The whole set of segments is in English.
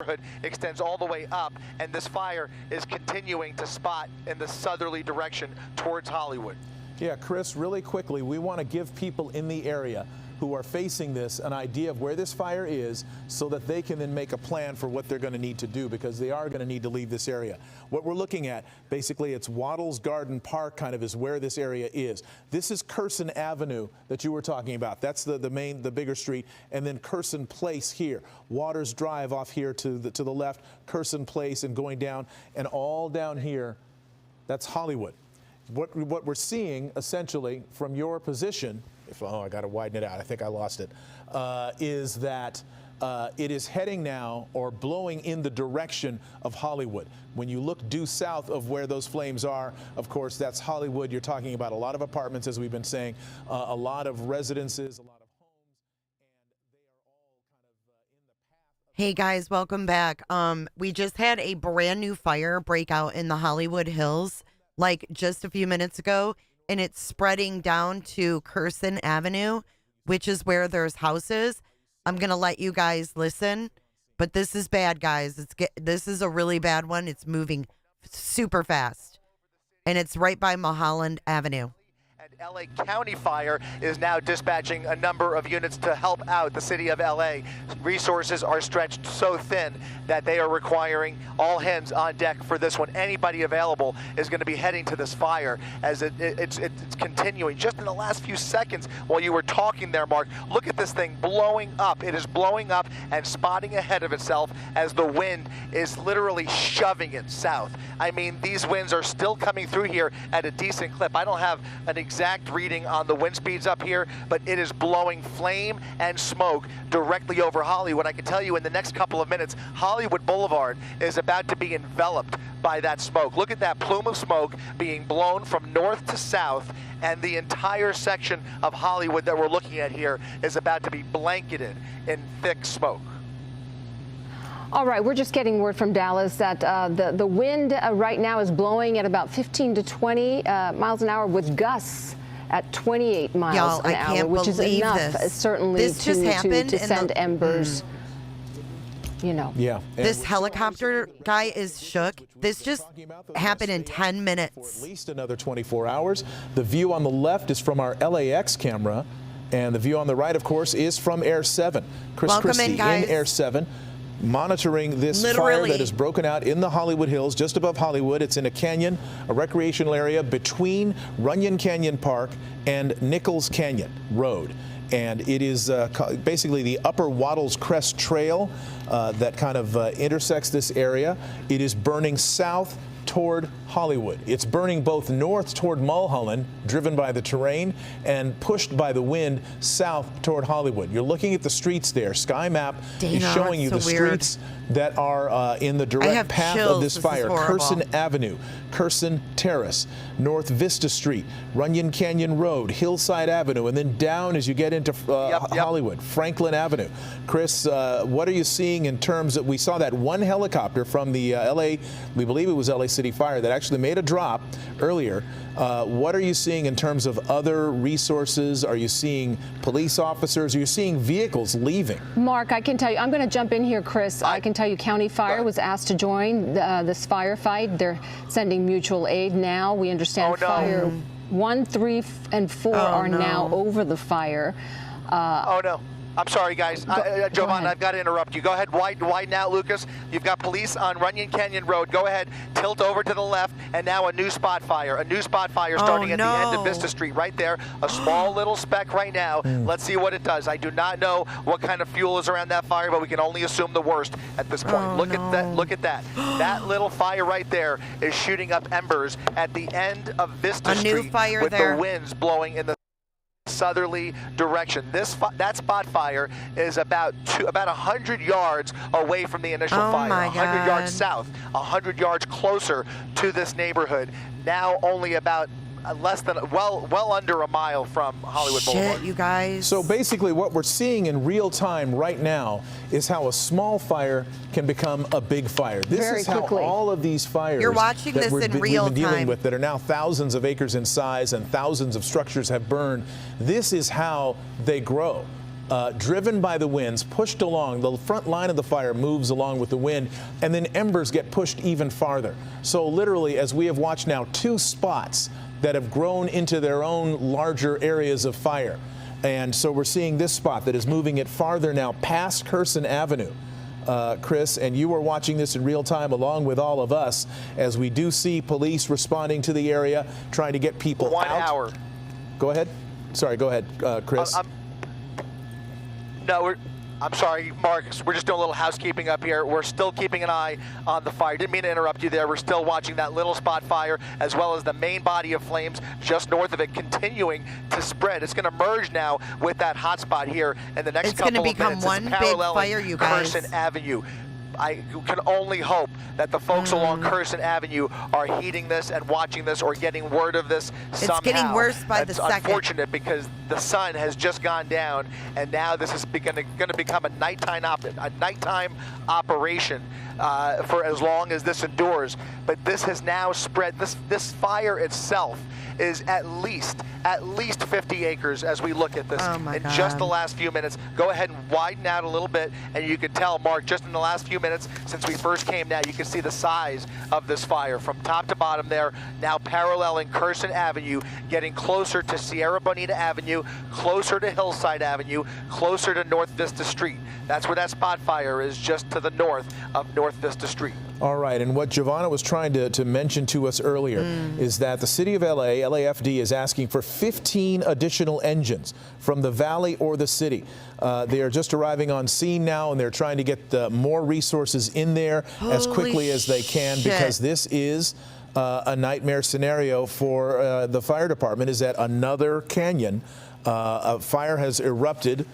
neighborhood extends all the way up, and this fire is continuing to spot in the southerly direction towards Hollywood. Yeah, Chris, really quickly, we want to give people in the area who are facing this an idea of where this fire is so that they can then make a plan for what they're going to need to do, because they are going to need to leave this area. What we're looking at, basically, it's Waddles Garden Park kind of is where this area is. This is Curson Avenue that you were talking about. That's the bigger street, and then Curson Place here. Waters Drive off here to the left, Curson Place, and going down, and all down here, that's Hollywood. What we're seeing, essentially, from your position, I got to widen it out, I think I lost it, is that it is heading now or blowing in the direction of Hollywood. When you look due south of where those flames are, of course, that's Hollywood. You're talking about a lot of apartments, as we've been saying, a lot of residences, a lot of homes, and they are all kind of in the path. Hey guys, welcome back. We just had a brand new fire break out in the Hollywood Hills like just a few minutes ago, and it's spreading down to Curson Avenue, which is where there's houses. I'm going to let you guys listen, but this is bad, guys. This is a really bad one. It's moving super fast, and it's right by Mulholland Avenue. LA County Fire is now dispatching a number of units to help out the city of LA. Resources are stretched so thin that they are requiring all hands on deck for this one. Anybody available is going to be heading to this fire as it's continuing. Just in the last few seconds while you were talking there, Mark, look at this thing blowing up. It is blowing up and spotting ahead of itself as the wind is literally shoving it south. I mean, these winds are still coming through here at a decent clip. I don't have an exact reading on the wind speeds up here, but it is blowing flame and smoke directly over Hollywood. I can tell you in the next couple of minutes, Hollywood Boulevard is about to be enveloped by that smoke. Look at that plume of smoke being blown from north to south, and the entire section of Hollywood that we're looking at here is about to be blanketed in thick smoke. All right, we're just getting word from Dallas that the wind right now is blowing at about 15 to 20 miles an hour with gusts at 28 miles an hour, which is enough, certainly, to send embers. You know. Yeah. This helicopter guy is shook. This just happened in 10 minutes. For at least another 24 hours. The view on the left is from our LAX camera, and the view on the right, of course, is from Air 7. Chris Christie in Air 7. Monitoring this fire that is broken out in the Hollywood Hills, just above Hollywood. It's in a canyon, a recreational area between Runyon Canyon Park and Nichols Canyon Road. And it is basically the Upper Waddles Crest Trail that kind of intersects this area. It is burning south toward Hollywood. It's burning both north toward Mulholland, driven by the terrain, and pushed by the wind south toward Hollywood. You're looking at the streets there. Sky Map is showing you the streets that are in the direct path of this fire. Curson Avenue, Curson Terrace, North Vista Street, Runyon Canyon Road, Hillside Avenue, and then down as you get into Hollywood, Franklin Avenue. Chris, what are you seeing in terms of, we saw that one helicopter from the LA, we believe it was LA City Fire, that actually made a drop earlier. What are you seeing in terms of other resources? Are you seeing police officers? Are you seeing vehicles leaving? Mark, I can tell you, I'm going to jump in here, Chris. I can tell you County Fire was asked to join this firefight. They're sending mutual aid now. We understand Fire 1, 3, and 4 are now over the fire. Oh, no. I'm sorry, guys. Jovan, I've got to interrupt you. Go ahead, widen out, Lucas. You've got police on Runyon Canyon Road. Go ahead, tilt over to the left, and now a new spot fire. A new spot fire starting at the end of Vista Street, right there. A small little speck right now. Let's see what it does. I do not know what kind of fuel is around that fire, but we can only assume the worst at this point. Look at that. Look at that. That little fire right there is shooting up embers at the end of Vista Street with the winds blowing in the southerly direction. That spot fire is about 100 yards away from the initial fire. 100 yards south, 100 yards closer to this neighborhood. Now only about less than, well under a mile from Hollywood Boulevard. You guys. So basically what we're seeing in real time right now is how a small fire can become a big fire. This is how all of these fires we've been dealing with that are now thousands of acres in size and thousands of structures have burned. This is how they grow. driven by the winds, pushed along. The front line of the fire moves along with the wind, and then embers get pushed even farther. So literally, as we have watched now, 2 spots that have grown into their own larger areas of fire. And so we're seeing this spot that is moving it farther now past Curson Avenue. Chris, and you are watching this in real time along with all of us as we do see police responding to the area, trying to get people out. 1 hour. Go ahead. Sorry, go ahead, Chris. No, I'm sorry, Mark. We're just doing a little housekeeping up here. We're still keeping an eye on the fire. Didn't mean to interrupt you there. We're still watching that little spot fire as well as the main body of flames just north of it continuing to spread. It's going to merge now with that hot spot here in the next couple of minutes. It's going to become one big fire, you guys. Carson Avenue. I can only hope that the folks along Curson Avenue are heeding this and watching this or getting word of this somehow. It's getting worse by the second. It's unfortunate because the sun has just gone down, and now this is going to become a nighttime operation for as long as this endures. But this has now spread. This fire itself is at least 50 acres as we look at this in just the last few minutes. Go ahead and widen out a little bit, and you can tell, Mark, just in the last few minutes since we first came down, you can see the size of this fire from top to bottom there, now paralleling Curson Avenue, getting closer to Sierra Bonita Avenue, closer to Hillside Avenue, closer to North Vista Street. That's where that spot fire is, just to the north of North Vista Street. All right, and what Giovanna was trying to mention to us earlier is that the city of LA, LAFD, is asking for 15 additional engines from the valley or the city. They are just arriving on scene now, and they're trying to get more resources in there as quickly as they can, because this is a nightmare scenario for the fire department, is that another canyon, a fire has erupted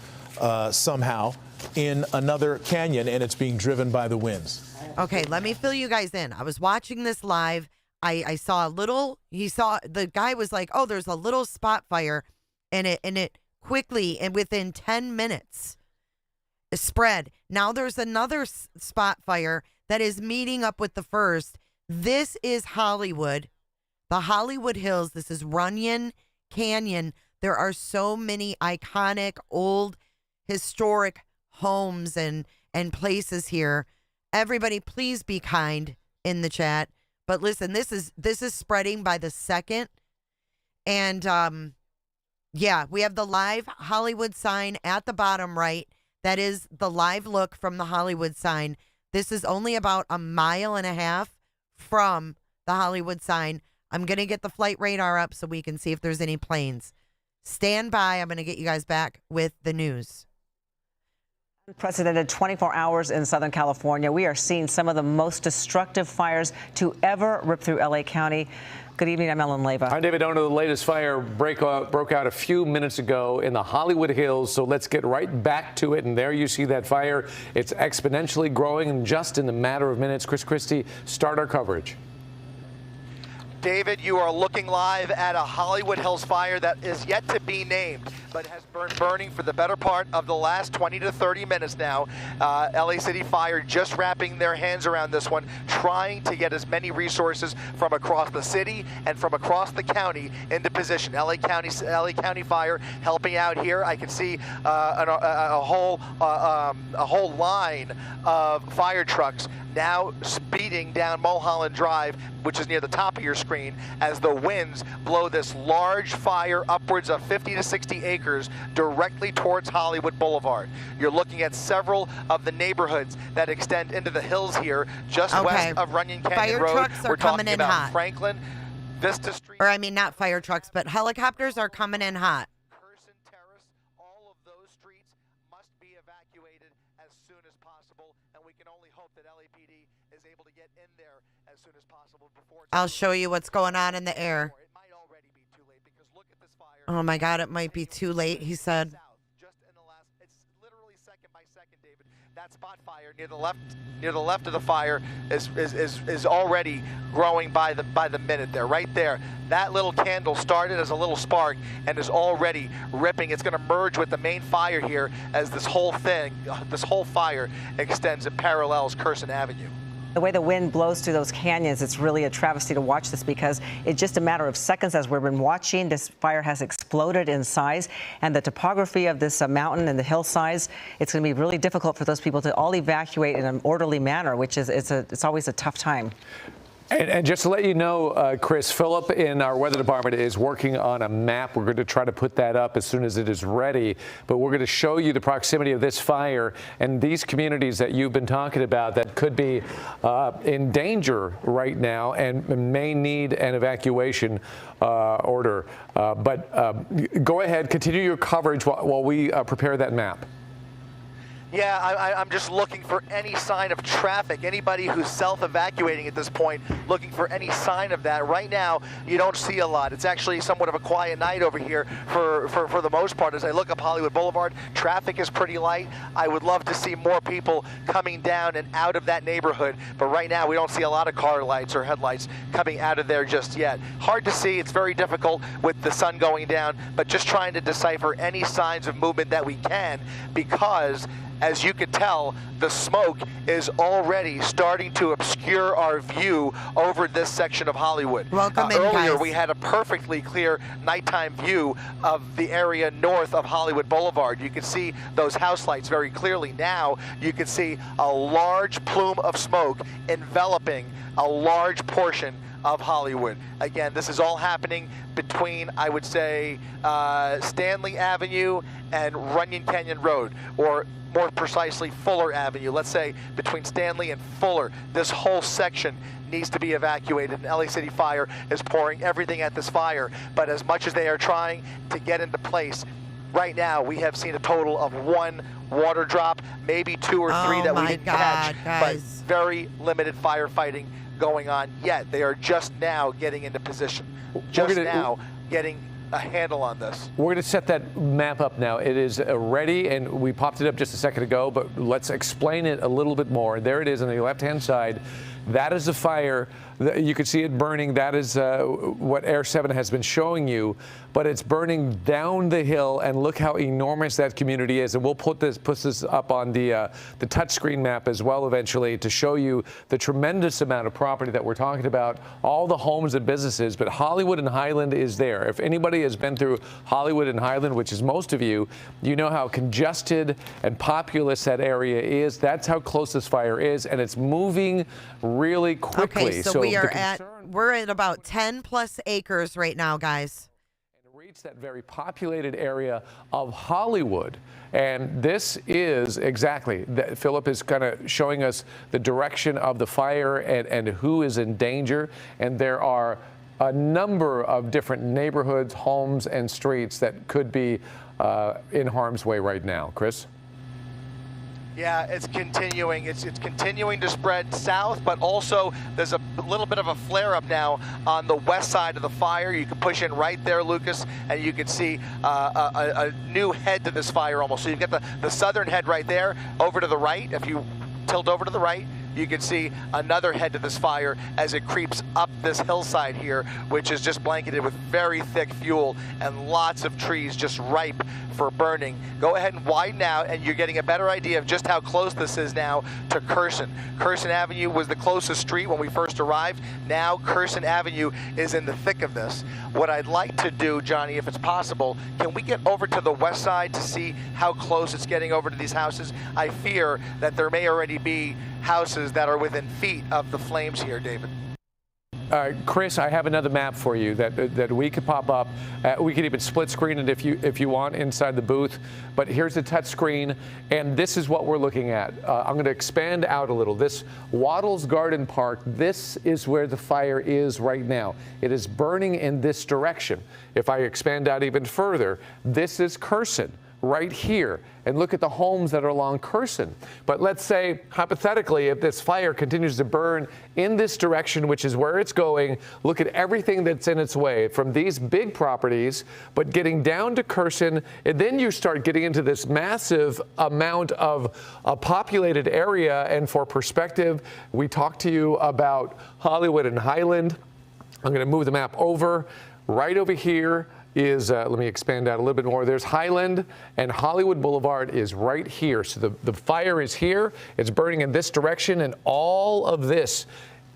somehow in another canyon, and it's being driven by the winds. Okay, let me fill you guys in. I was watching this live. I saw the guy was like, oh, there's a little spot fire, and it quickly, and within 10 minutes, spread. Now there's another spot fire that is meeting up with the first. This is Hollywood, the Hollywood Hills. This is Runyon Canyon. There are so many iconic, old, historic homes and places here. Everybody, please be kind in the chat. But listen, this is spreading by the second. And yeah, we have the live Hollywood sign at the bottom right. That is the live look from the Hollywood sign. This is only about 1.5 miles from the Hollywood sign. I'm going to get the flight radar up so we can see if there's any planes. Stand by. I'm going to get you guys back with the news. Unprecedented 24 hours in Southern California. We are seeing some of the most destructive fires to ever rip through L.A. County. Good evening, I'm Ellen Leyva. I'm David Ono. The latest fire broke out a few minutes ago in the Hollywood Hills, so let's get right back to it. And there you see that fire. It's exponentially growing, and just in a matter of minutes, Chris Christie, start our coverage. David, you are looking live at a Hollywood Hills fire that is yet to be named, but has been burning for the better part of the last 20 to 30 minutes now. LA City Fire just wrapping their hands around this one, trying to get as many resources from across the city and from across the county into position. LA County Fire helping out here. I can see a whole line of fire trucks now speeding down Mulholland Drive, which is near the top of your screen, as the winds blow this large fire upwards of 50 to 60 acres directly towards Hollywood Boulevard. You're looking at several of the neighborhoods that extend into the hills here, just west of Runyon Canyon Road. Fire trucks are coming in hot. Franklin, Vista Street. Or I mean, not fire trucks, but helicopters are coming in hot. Curson Terrace, all of those streets must be evacuated as soon as possible, and we can only hope that LAPD is able to get in there as soon as possible before. I'll show you what's going on in the air. It might already be too late because look at this fire. Oh my God, it might be too late, he said. Just in the last, it's literally second by second, David. That spot fire near the left of the fire is already growing by the minute there, right there. That little candle started as a little spark and is already ripping. It's going to merge with the main fire here as this whole fire extends and parallels Curson Avenue. The way the wind blows through those canyons, it's really a travesty to watch this because it's just a matter of seconds as we've been watching. This fire has exploded in size, and the topography of this mountain and the hillsides, it's going to be really difficult for those people to all evacuate in an orderly manner, which is it's always a tough time. And just to let you know, Chris, Philip in our weather department is working on a map. We're going to try to put that up as soon as it is ready. But we're going to show you the proximity of this fire and these communities that you've been talking about that could be in danger right now and may need an evacuation order. But go ahead, continue your coverage while we prepare that map. Yeah, I'm just looking for any sign of traffic. Anybody who's self-evacuating at this point, looking for any sign of that. Right now, you don't see a lot. It's actually somewhat of a quiet night over here for the most part. As I look up Hollywood Boulevard, traffic is pretty light. I would love to see more people coming down and out of that neighborhood, but right now we don't see a lot of car lights or headlights coming out of there just yet. Hard to see. It's very difficult with the sun going down, but just trying to decipher any signs of movement that we can, because as you can tell, the smoke is already starting to obscure our view over this section of Hollywood. Welcome in, earlier, guys. we had a perfectly clear nighttime view of the area north of Hollywood Boulevard. You can see those house lights very clearly. Now you can see a large plume of smoke enveloping a large portion of Hollywood. Again, this is all happening between, I would say, Stanley Avenue and Runyon Canyon Road, or more precisely, Fuller Avenue. Let's say between Stanley and Fuller. This whole section needs to be evacuated, and LA City Fire is pouring everything at this fire. But as much as they are trying to get into place, right now we have seen a total of 1 water drop, maybe 2 or 3 that we didn't catch, guys. but very limited firefighting going on yet. They are just now getting into position, just now getting a handle on this. We're going to set that map up now. It is ready, and we popped it up just a second ago, but let's explain it a little bit more. There it is on the left-hand side. That is the fire. You can see it burning. That is what Air 7 has been showing you, but it's burning down the hill, and look how enormous that community is. And we'll put this up on the touchscreen map as well eventually to show you the tremendous amount of property that we're talking about, all the homes and businesses. But Hollywood and Highland is there. If anybody has been through Hollywood and Highland, which is most of you, you know how congested and populous that area is. That's how close this fire is, and it's moving really quickly. Okay, so we're at about 10 plus acres right now, guys. And reach that very populated area of Hollywood. And this is exactly, Philip is kind of showing us the direction of the fire and who is in danger. And there are a number of different neighborhoods, homes, and streets that could be in harm's way right now. Chris? Yeah, it's continuing. It's continuing to spread south, but also there's a little bit of a flare-up now on the west side of the fire. You can push in right there, Lucas, and you can see a new head to this fire almost. So you've got the southern head right there. Over to the right, if you tilt over to the right, you can see another head to this fire as it creeps up this hillside here, which is just blanketed with very thick fuel and lots of trees just ripe for burning. Go ahead and widen out, and you're getting a better idea of just how close this is now to Curson. Curson Avenue was the closest street when we first arrived. Now Curson Avenue is in the thick of this. What I'd like to do, Johnny, if it's possible, can we get over to the west side to see how close it's getting over to these houses? I fear that there may already be houses that are within feet of the flames here, David. Chris, I have another map for you that we could pop up. We could even split screen it if you want inside the booth. But here's the touch screen, and this is what we're looking at. I'm going to expand out a little. This Waddles Garden Park, this is where the fire is right now. It is burning in this direction. If I expand out even further, this is Curson. Right here, and look at the homes that are along Curson. But let's say, hypothetically, if this fire continues to burn in this direction, which is where it's going, look at everything that's in its way from these big properties, but getting down to Curson, and then you start getting into this massive amount of a populated area. And for perspective, we talked to you about Hollywood and Highland. I'm going to move the map over. Right over here is, let me expand out a little bit more. There's Highland, and Hollywood Boulevard is right here. So the fire is here. It's burning in this direction, and all of this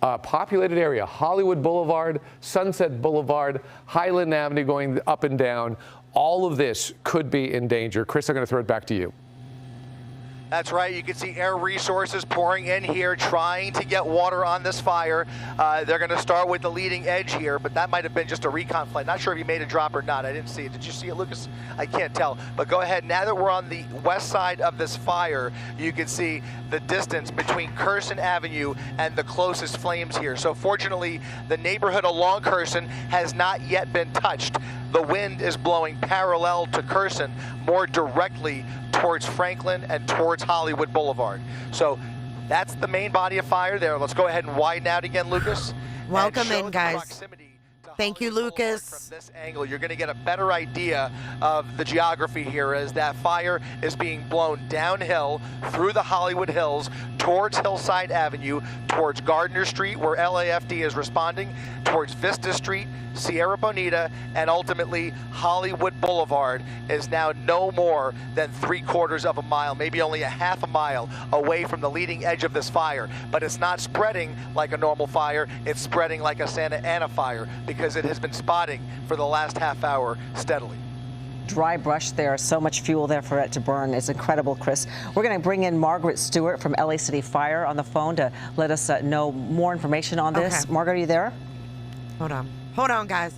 populated area, Hollywood Boulevard, Sunset Boulevard, Highland Avenue going up and down, all of this could be in danger. Chris, I'm going to throw it back to you. That's right. You can see air resources pouring in here, trying to get water on this fire. They're going to start with the leading edge here, but that might have been just a recon flight. Not sure if he made a drop or not. I didn't see it. Did you see it, Lucas? I can't tell. But go ahead. Now that we're on the west side of this fire, you can see the distance between Curson Avenue and the closest flames here. So fortunately, the neighborhood along Curson has not yet been touched. The wind is blowing parallel to Curson, more directly towards Franklin and towards Hollywood Boulevard. So that's the main body of fire there. Let's go ahead and widen out again, Lucas. Welcome in, guys. Thank you, Lucas. From this angle, you're going to get a better idea of the geography here as that fire is being blown downhill through the Hollywood Hills towards Hillside Avenue, towards Gardner Street, where LAFD is responding, towards Vista Street, Sierra Bonita, and ultimately Hollywood Boulevard is now no more than 3/4 of a mile, maybe only a half a mile away from the leading edge of this fire. But it's not spreading like a normal fire, it's spreading like a Santa Ana fire because it has been spotting for the last half hour steadily. Dry brush there, so much fuel there for it to burn. It's incredible, Chris. We're going to bring in Margaret Stewart from LA City Fire on the phone to let us know more information on this. Okay. Margaret, are you there? Hold on, guys.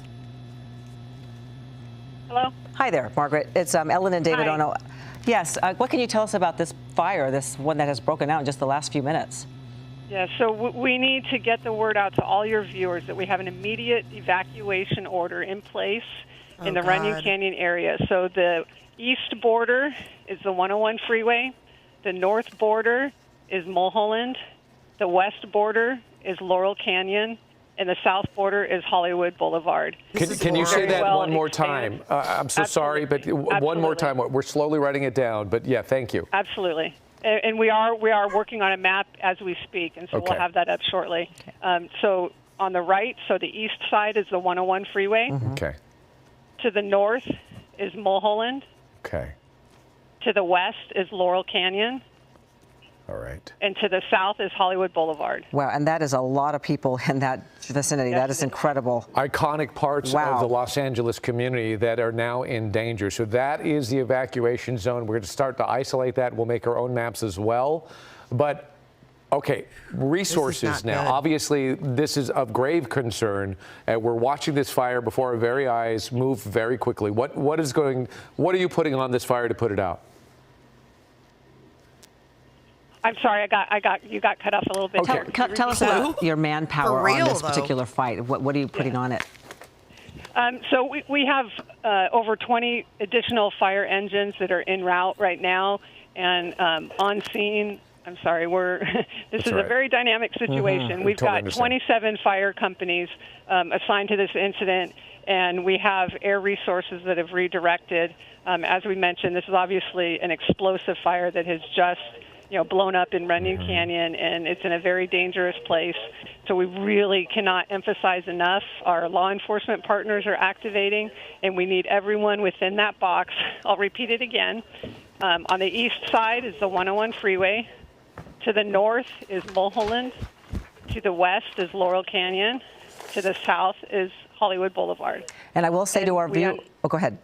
Hello? Hi there, Margaret. It's Ellen and David Hi. Ono. Yes, what can you tell us about this fire, this one that has broken out in just the last few minutes? Yeah, so we need to get the word out to all your viewers that we have an immediate evacuation order in place in the Runyon Canyon area. So the east border is the 101 freeway, the north border is Mulholland, the west border is Laurel Canyon, and the south border is Hollywood Boulevard. Can you say that one more time? I'm so sorry, but one more time. We're slowly writing it down, but yeah, thank you. Absolutely. And we are working on a map as we speak, and so we'll have that up shortly. So on the right, so the east side is the 101 freeway. Okay. To the north is Mulholland. Okay. To the west is Laurel Canyon. All right. And to the south is Hollywood Boulevard. Wow, and that is a lot of people in that vicinity. That is incredible. Iconic parts of the Los Angeles community that are now in danger. So that is the evacuation zone. We're going to start to isolate that. We'll make our own maps as well. But, okay, resources now. Good. Obviously, this is of grave concern. We're watching this fire before our very eyes move very quickly. What are you putting on this fire to put it out? I'm sorry, you got cut off a little bit. Okay. Tell us about your manpower on this particular fight. What are you putting on it? So we have over 20 additional fire engines that are en route right now and on scene. I'm sorry, this is a very dynamic situation. We've got 27 fire companies assigned to this incident, and we have air resources that have redirected. As we mentioned, this is obviously an explosive fire that has just blown up in Runyon Canyon, and it's in a very dangerous place. So we really cannot emphasize enough. Our law enforcement partners are activating, and we need everyone within that box. I'll repeat it again. On the east side is the 101 freeway. To the north is Mulholland. To the west is Laurel Canyon. To the south is Hollywood Boulevard. And I will say to our view, go ahead.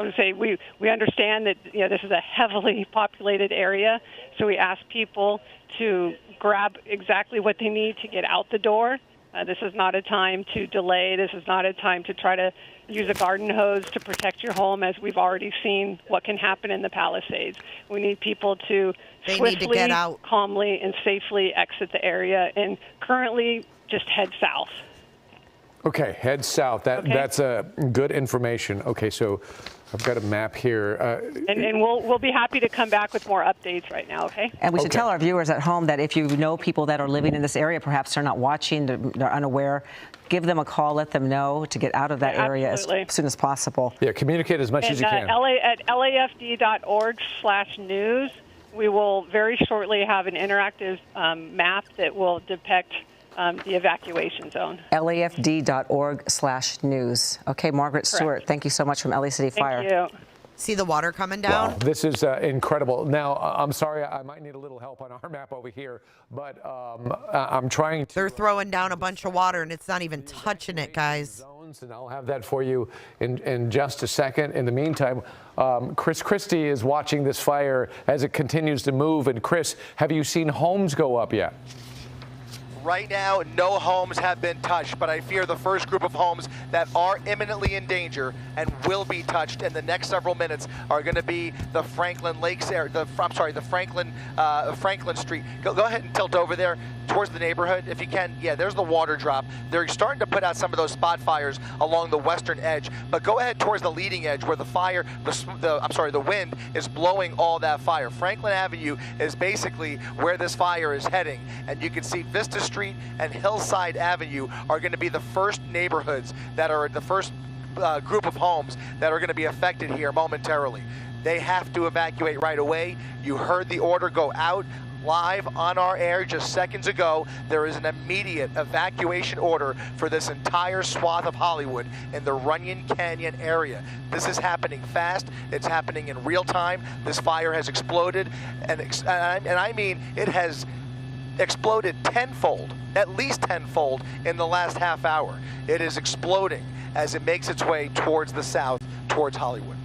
I would say we understand that this is a heavily populated area, so we ask people to grab exactly what they need to get out the door. This is not a time to delay. This is not a time to try to use a garden hose to protect your home, as we've already seen what can happen in the Palisades. We need people to swiftly, calmly, and safely exit the area, and currently just head south. Okay, head south. That's good information. Okay, so I've got a map here. And we'll be happy to come back with more updates right now, okay? And we should tell our viewers at home that if you know people that are living in this area, perhaps they're not watching, they're unaware, give them a call, let them know to get out of that area as soon as possible. Yeah, communicate as much as you can. At lafd.org/news, we will very shortly have an interactive map that will depict the evacuation zone. LAFD.org/news. Okay, Margaret Stewart, thank you so much from LA City Fire. Thank you. See the water coming down? Wow, this is incredible. Now, I'm sorry, I might need a little help on our map over here, but I'm trying to... They're throwing down a bunch of water, and it's not even touching it, guys. And I'll have that for you in just a second. In the meantime, Chris Christie is watching this fire as it continues to move. And Chris, have you seen homes go up yet? Right now, no homes have been touched, but I fear the first group of homes that are imminently in danger and will be touched in the next several minutes are going to be the Franklin Lakes area. The Franklin Street. Go ahead and tilt over there towards the neighborhood if you can. Yeah, there's the water drop. They're starting to put out some of those spot fires along the western edge, but go ahead towards the leading edge where the wind is blowing all that fire. Franklin Avenue is basically where this fire is heading, and you can see Vista Street and Hillside Avenue are going to be the first neighborhoods that are the first group of homes that are going to be affected here momentarily. They have to evacuate right away. You heard the order go out live on our air just seconds ago. There is an immediate evacuation order for this entire swath of Hollywood in the Runyon Canyon area. This is happening fast. It's happening in real time. This fire has exploded, and I mean it has exploded tenfold, at least tenfold in the last half hour. It is exploding as it makes its way towards the south, towards Hollywood.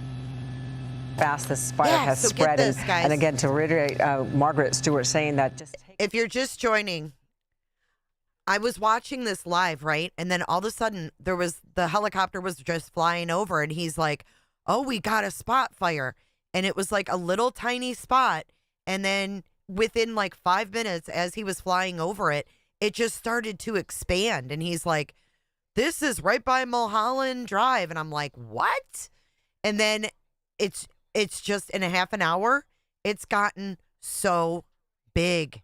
Fast this fire has spread. Get this, guys. And again, to reiterate, Margaret Stewart saying that if you're just joining, I was watching this live, right? And then all of a sudden the helicopter was just flying over, and he's like, oh, we got a spot fire. And it was like a little tiny spot. And then within like 5 minutes, as he was flying over it, it just started to expand. And he's like, this is right by Mulholland Drive. And I'm like, what? And then it's just in a half an hour, it's gotten so big.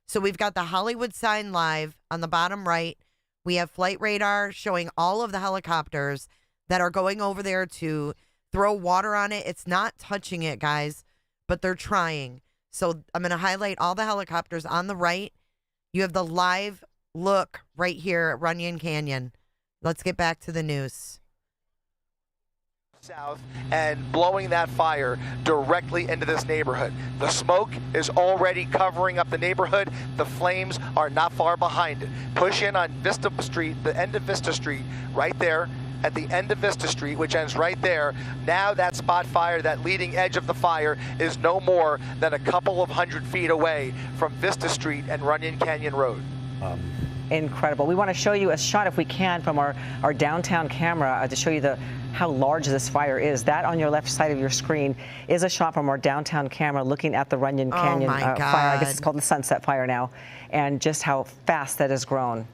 So we've got the Hollywood sign live on the bottom right. We have flight radar showing all of the helicopters that are going over there to throw water on it. It's not touching it, guys, but they're trying. So I'm going to highlight all the helicopters on the right. You have the live look right here at Runyon Canyon. Let's get back to the news. South and blowing that fire directly into this neighborhood. The smoke is already covering up the neighborhood. The flames are not far behind it. Push in on Vista Street, the end of Vista Street, right there at the end of Vista Street, which ends right there. Now that spot fire, that leading edge of the fire, is no more than a couple of 100 feet away from Vista Street and Runyon Canyon Road. Incredible. We want to show you a shot, if we can, from our downtown camera to show you how large this fire is. That on your left side of your screen is a shot from our downtown camera looking at the Runyon Canyon fire. I guess it's called the Sunset Fire now, and just how fast that has grown.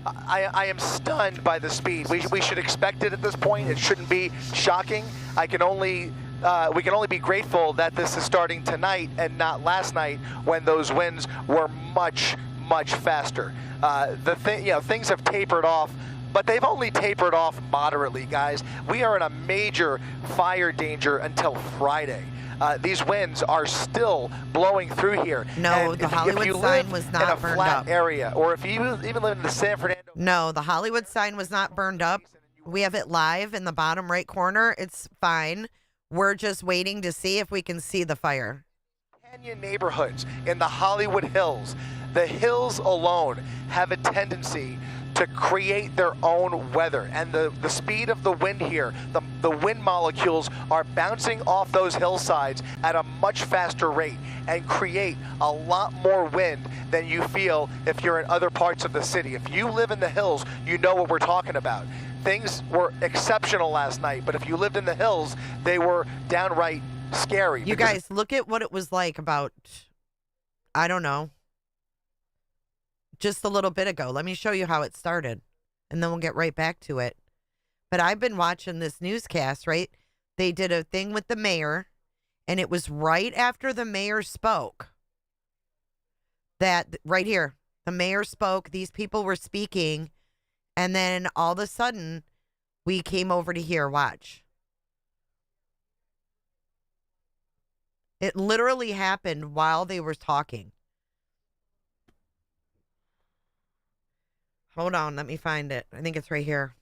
I am stunned by the speed. We should expect it at this point. It shouldn't be shocking. We can only be grateful that this is starting tonight and not last night when those winds were much faster. Things have tapered off, but they've only tapered off moderately, guys. We are in a major fire danger until Friday. These winds are still blowing through here. No, the Hollywood sign was not burned up. In a flat area, or if you even live in the San Fernando. No, the Hollywood sign was not burned up. We have it live in the bottom right corner. It's fine. We're just waiting to see if we can see the fire. Canyon neighborhoods in the Hollywood Hills. The hills alone have a tendency to create their own weather, and the speed of the wind here, the wind molecules are bouncing off those hillsides at a much faster rate and create a lot more wind than you feel if you're in other parts of the city. If you live in the hills, you know what we're talking about. Things were exceptional last night, but if you lived in the hills, they were downright scary. You guys, look at what it was like about, I don't know, just a little bit ago. Let me show you how it started, and then we'll get right back to it. But I've been watching this newscast, right? They did a thing with the mayor, and it was right after the mayor spoke that, right here, the mayor spoke, these people were speaking, and then all of a sudden, we came over to here. Watch. It literally happened while they were talking. Hold on, let me find it. I think it's right here.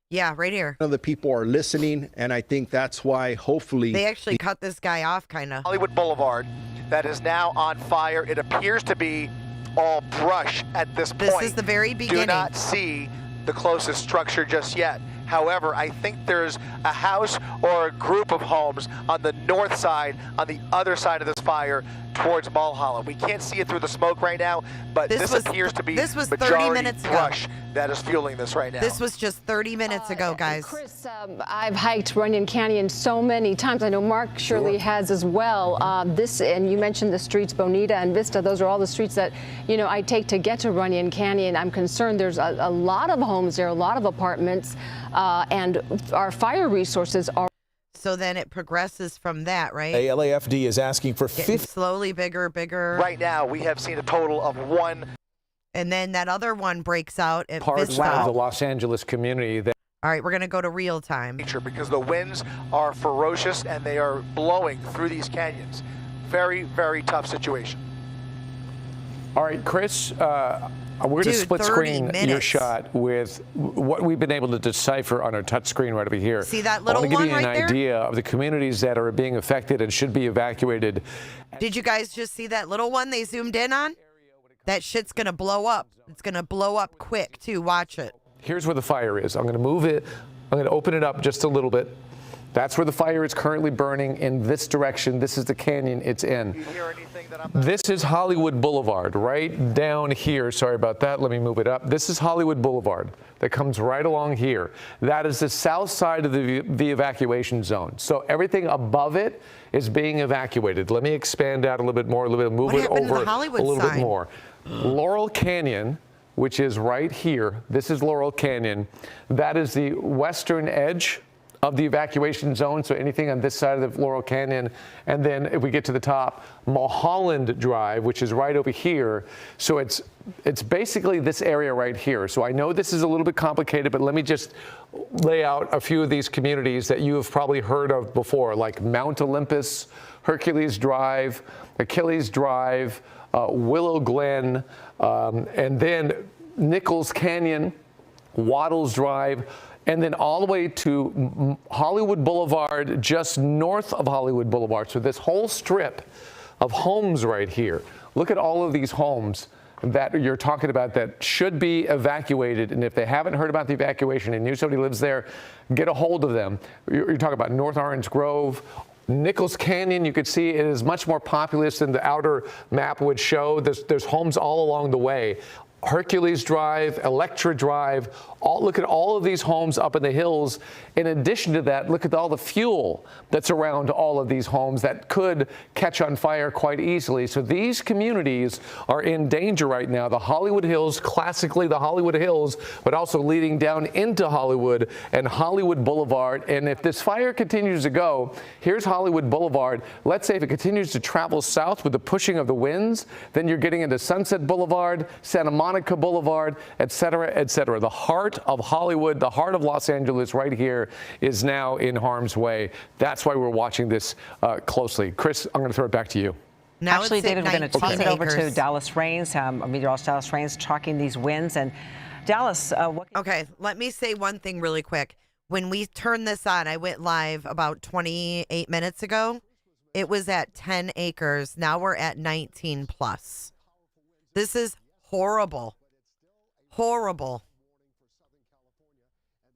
Yeah, right here. The people are listening, and I think that's why, hopefully, they actually cut this guy off, kind of. Hollywood Boulevard that is now on fire. It appears to be all brush at this point. This is the very beginning. Do not see the closest structure just yet. However, I think there's a house or a group of homes on the north side, on the other side of this fire, towards Mulholland. We can't see it through the smoke right now, but this appears to be this was 30 majority minutes ago. brush that is fueling this right now. This was just 30 minutes ago, guys. Chris, I've hiked Runyon Canyon so many times. I know Mark surely has as well. And you mentioned the streets, Bonita and Vista. Those are all the streets that, you know, I take to get to Runyon Canyon. I'm concerned there's a lot of homes there, a lot of apartments, and our fire resources are. So then it progresses from that, right? LAFD is asking for 50. Slowly bigger. Right now, we have seen a total of 1. And then that other one breaks out at Parts Vista. of the Los Angeles community. All right, we're going to go to real time. Because the winds are ferocious and they are blowing through these canyons. Very, very tough situation. All right, Chris, we're going to split screen your shot with what we've been able to decipher on our touch screen right over here. See that little one right there? I want to give you an idea of the communities that are being affected and should be evacuated. Did you guys just see that little one they zoomed in on? That shit's going to blow up. It's going to blow up quick, too. Watch it. Here's where the fire is. I'm going to move it. I'm going to open it up just a little bit. That's where the fire is currently burning in this direction. This is the canyon it's in. This is Hollywood Boulevard right down here. Sorry about that. Let me move it up. This is Hollywood Boulevard that comes right along here. That is the south side of the evacuation zone. So everything above it is being evacuated. Let me expand out a little bit more, move it over a little bit more. Laurel Canyon, which is right here. This is Laurel Canyon. That is the western edge of the evacuation zone, so anything on this side of the Laurel Canyon. And then if we get to the top, Mulholland Drive, which is right over here. So it's basically this area right here. So I know this is a little bit complicated, but let me just lay out a few of these communities that you have probably heard of before, like Mount Olympus, Hercules Drive, Achilles Drive, Willow Glen, and then Nichols Canyon, Waddles Drive, and then all the way to Hollywood Boulevard, just north of Hollywood Boulevard. So this whole strip of homes right here. Look at all of these homes that you're talking about that should be evacuated. And if they haven't heard about the evacuation and you somebody lives there, get a hold of them. You're talking about North Orange Grove, Nichols Canyon. You could see it is much more populous than the outer map would show. There's homes all along the way. Hercules Drive, Electra Drive, look at all of these homes up in the hills. In addition to that, look at all the fuel that's around all of these homes that could catch on fire quite easily. So these communities are in danger right now. The Hollywood Hills, classically the Hollywood Hills, but also leading down into Hollywood and Hollywood Boulevard. And if this fire continues to go, here's Hollywood Boulevard. Let's say if it continues to travel south with the pushing of the winds, then you're getting into Sunset Boulevard, Santa Monica Boulevard, et cetera, et cetera. The heart of Hollywood, the heart of Los Angeles right here is now in harm's way. That's why we're watching this closely. Chris, I'm going to throw it back to you. Now actually, David, we're going to toss it over to acres. Dallas Rains, meteorologist Dallas Rains, tracking these winds. And Dallas, Okay, let me say one thing really quick. When we turned this on, I went live about 28 minutes ago. It was at 10 acres. Now we're at 19 plus. This is horrible. Horrible.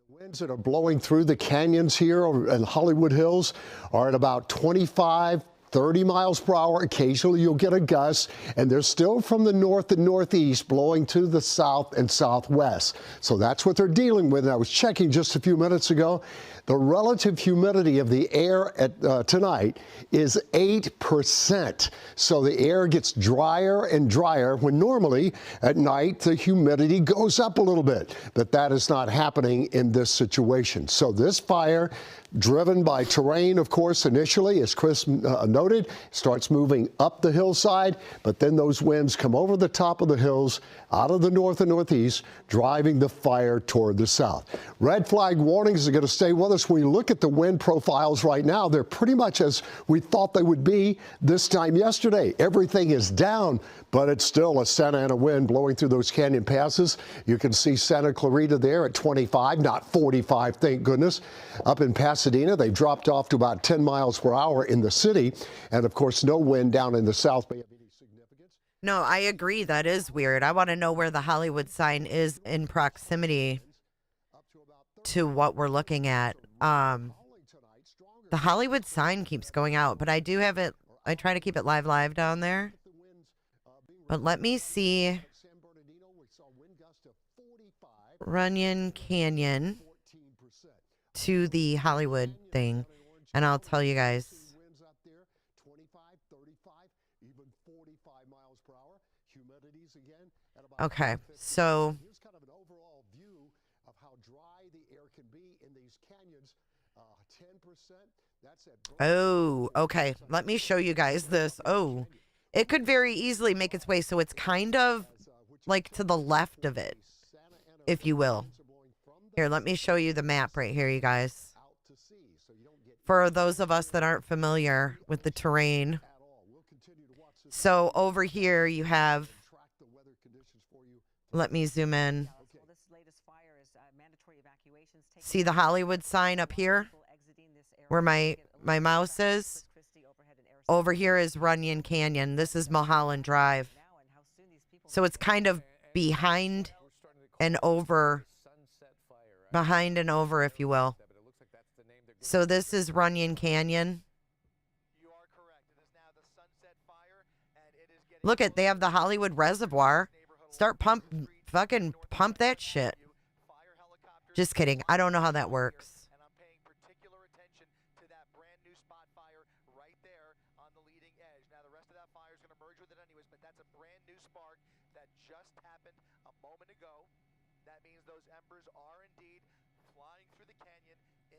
Winds that are blowing through the canyons here in Hollywood Hills are at about 25, 30 miles per hour. Occasionally you'll get a gust, and they're still from the north and northeast blowing to the south and southwest. So that's what they're dealing with. And I was checking just a few minutes ago. The relative humidity of the air at tonight is 8%. So the air gets drier and drier when normally at night the humidity goes up a little bit. But that is not happening in this situation. So this fire driven by terrain, of course, initially, as Chris noted, starts moving up the hillside, but then those winds come over the top of the hills, out of the north and northeast, driving the fire toward the south. Red flag warnings are going to stay with us. When you look at the wind profiles right now, they're pretty much as we thought they would be this time yesterday. Everything is down, but it's still a Santa Ana wind blowing through those canyon passes. You can see Santa Clarita there at 25, not 45, thank goodness. Up in Pasadena, they've dropped off to about 10 miles per hour in the city. And of course, no wind down in the South Bay of any significance. No, I agree. That is weird. I want to know where the Hollywood sign is in proximity to what we're looking at. The Hollywood sign keeps going out, but I do have it. I try to keep it live down there. But let me see. Runyon Canyon to the Hollywood thing, and I'll tell you guys. Okay, so oh, okay. Let me show you guys this. Oh, it could very easily make its way, so it's kind of like to the left of it, if you will. Here, let me show you the map right here, you guys. For those of us that aren't familiar with the terrain. So over here you have, let me zoom in. See the Hollywood sign up here where my mouse is? Over here is Runyon Canyon. This is Mulholland Drive. So it's kind of behind and over, if you will. So this is Runyon Canyon. Look at, they have the Hollywood Reservoir. Start fucking pump that shit. Just kidding. I don't know how that works.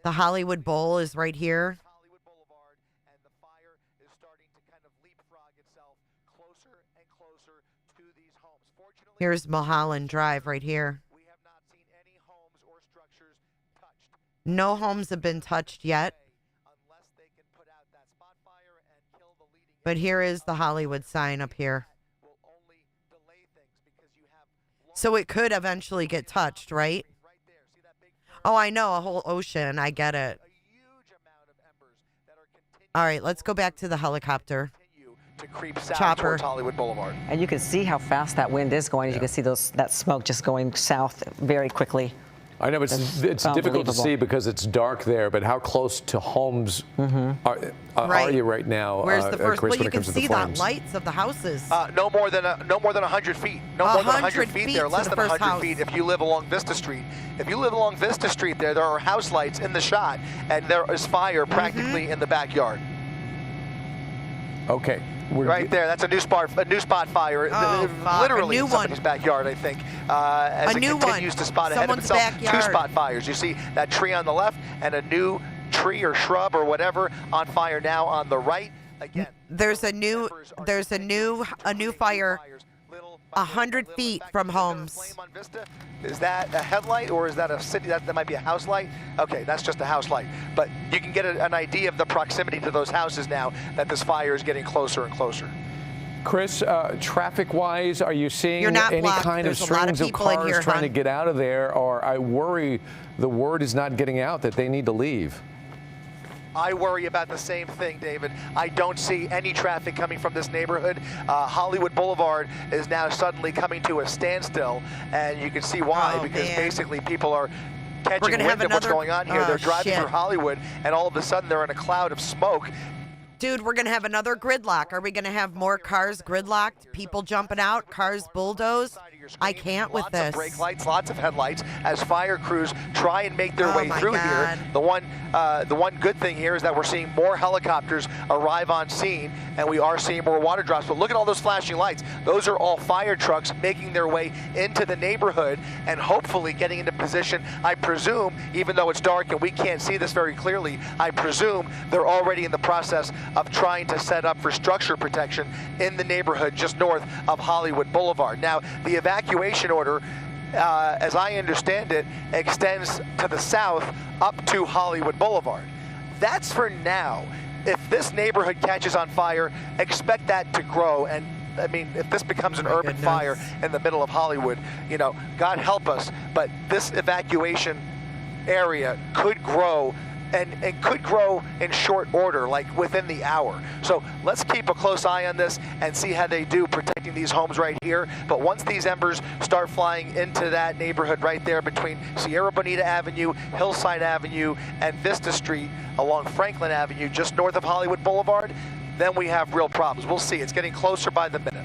The Hollywood Bowl is right here. Here's Mulholland Drive right here. No homes have been touched yet. But here is the Hollywood sign up here. So it could eventually get touched, right? Oh, I know, a whole ocean. I get it. All right, let's go back to the helicopter. To creep south Chopper. towards Hollywood Boulevard. And you can see how fast that wind is going. As you can see that smoke just going south very quickly. I know it's difficult to see because it's dark there, but how close to homes are you right now? Where's the first? Chris, Well, you can see the lights of the houses. No more than 100 feet. No more than 100 feet there. Less than 100 feet if you live along Vista Street. If you live along Vista Street, there are house lights in the shot, and there is fire practically in the backyard. Okay. Right there, that's a new spot fire. Literally in somebody's backyard, I think. As it continues to spot ahead of itself. Backyard. 2 spot fires. You see that tree on the left and a new tree or shrub or whatever on fire now on the right. Again, there's a new fire 100 feet from homes. Is that a headlight or is that a city? That might be a house light. Okay, that's just a house light. But you can get an idea of the proximity to those houses now that this fire is getting closer and closer. Chris, traffic-wise, are you seeing any blocked. kind There's of strings of cars here, trying to get out of there? Or I worry the word is not getting out that they need to leave. I worry about the same thing, David. I don't see any traffic coming from this neighborhood. Hollywood Boulevard is now suddenly coming to a standstill, and you can see why, because basically people are catching wind of what's going on here. They're driving through Hollywood, and all of a sudden they're in a cloud of smoke. Dude, we're going to have another gridlock. Are we going to have more cars gridlocked, people jumping out, cars bulldozed? I can't with lots this. Of brake lights, lots of headlights as fire crews try and make their way through here. The one good thing here is that we're seeing more helicopters arrive on scene, and we are seeing more water drops. But look at all those flashing lights. Those are all fire trucks making their way into the neighborhood and hopefully getting into position. I presume, even though it's dark and we can't see this very clearly, I presume they're already in the process of trying to set up for structure protection in the neighborhood just north of Hollywood Boulevard. Now, the evacuation order, as I understand it, extends to the south up to Hollywood Boulevard. That's for now. If this neighborhood catches on fire, expect that to grow. And I mean, if this becomes an urban fire in the middle of Hollywood, you know, God help us, but this evacuation area could grow and could grow in short order, like within the hour. So let's keep a close eye on this and see how they do protecting these homes right here. But once these embers start flying into that neighborhood right there between Sierra Bonita Avenue, Hillside Avenue, and Vista Street along Franklin Avenue, just north of Hollywood Boulevard, then we have real problems. We'll see. It's getting closer by the minute.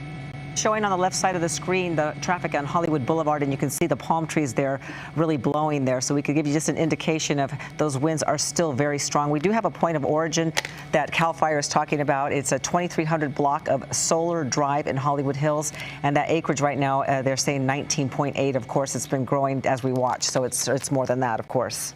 Showing on the left side of the screen the traffic on Hollywood Boulevard, and you can see the palm trees there really blowing there. So we could give you just an indication of those winds are still very strong. We do have a point of origin that CAL FIRE is talking about. It's a 2300 block of Solar Drive in Hollywood Hills, and that acreage right now, they're saying 19.8. Of course, it's been growing as we watch, so it's more than that, of course.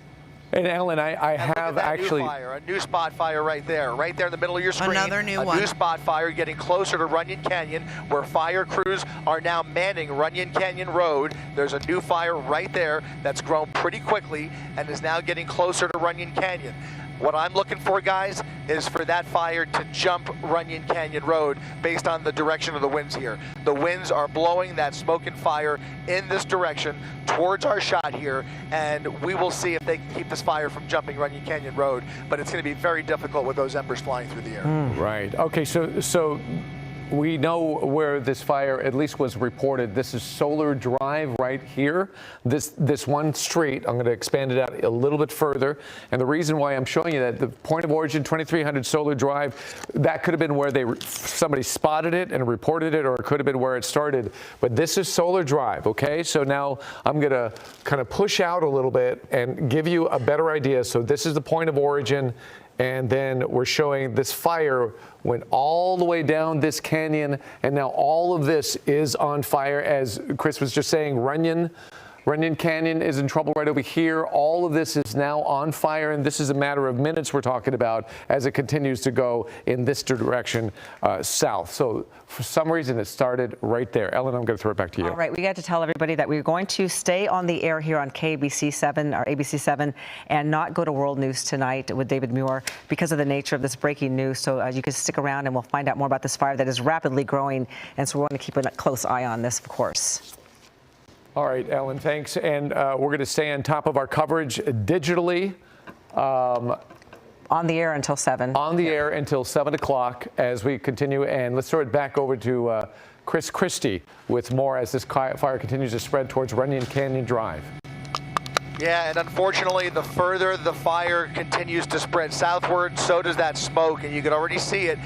And Ellen, I have actually a new spot fire right there in the middle of your screen. Another new one. A new spot fire getting closer to Runyon Canyon, where fire crews are now manning Runyon Canyon Road. There's a new fire right there that's grown pretty quickly and is now getting closer to Runyon Canyon. What I'm looking for, guys, is for that fire to jump Runyon Canyon Road based on the direction of the winds here. The winds are blowing that smoke and fire in this direction towards our shot here, and we will see if they can keep this fire from jumping Runyon Canyon Road, but it's going to be very difficult with those embers flying through the air. Right. Okay, so we know where this fire at least was reported. This is Solar Drive right here. This one street, I'm going to expand it out a little bit further. And the reason why I'm showing you that, the point of origin, 2300 Solar Drive, that could have been where somebody spotted it and reported it, or it could have been where it started. But this is Solar Drive, okay? So now I'm going to kind of push out a little bit and give you a better idea. So this is the point of origin. And then we're showing this fire went all the way down this canyon, and now all of this is on fire. As Chris was just saying, Runyon Canyon is in trouble right over here. All of this is now on fire, and this is a matter of minutes we're talking about as it continues to go in this direction south. So for some reason, it started right there. Ellen, I'm going to throw it back to you. All right, we got to tell everybody that we're going to stay on the air here on KBC 7 or ABC 7 and not go to World News tonight with David Muir because of the nature of this breaking news. So you can stick around and we'll find out more about this fire that is rapidly growing. And so we want to keep a close eye on this, of course. All right, Ellen, thanks. And we're going to stay on top of our coverage digitally. On the air until 7. On the air until 7 o'clock as we continue. And let's throw it back over to Chris Christie with more as this fire continues to spread towards Runyon Canyon Drive. Yeah, and unfortunately, the further the fire continues to spread southward, so does that smoke, and you can already see it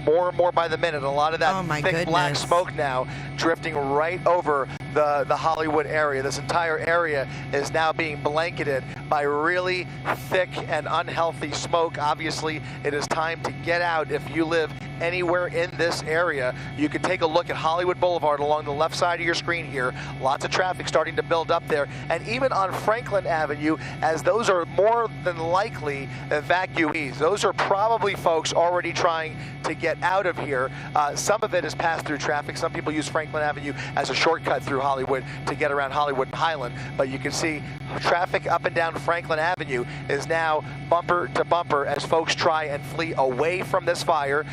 more and more by the minute. A lot of that thick black smoke now drifting right over the Hollywood area. This entire area is now being blanketed by really thick and unhealthy smoke. Obviously, it is time to get out if you live anywhere in this area. You can take a look at Hollywood Boulevard along the left side of your screen here. Lots of traffic starting to build up there. And even on Franklin Avenue, as those are more than likely evacuees. Those are probably folks already trying to get out of here. Some of it is pass-through traffic. Some people use Franklin Avenue as a shortcut through Hollywood to get around Hollywood and Highland. But you can see traffic up and down Franklin Avenue is now bumper to bumper as folks try and flee away from this fire.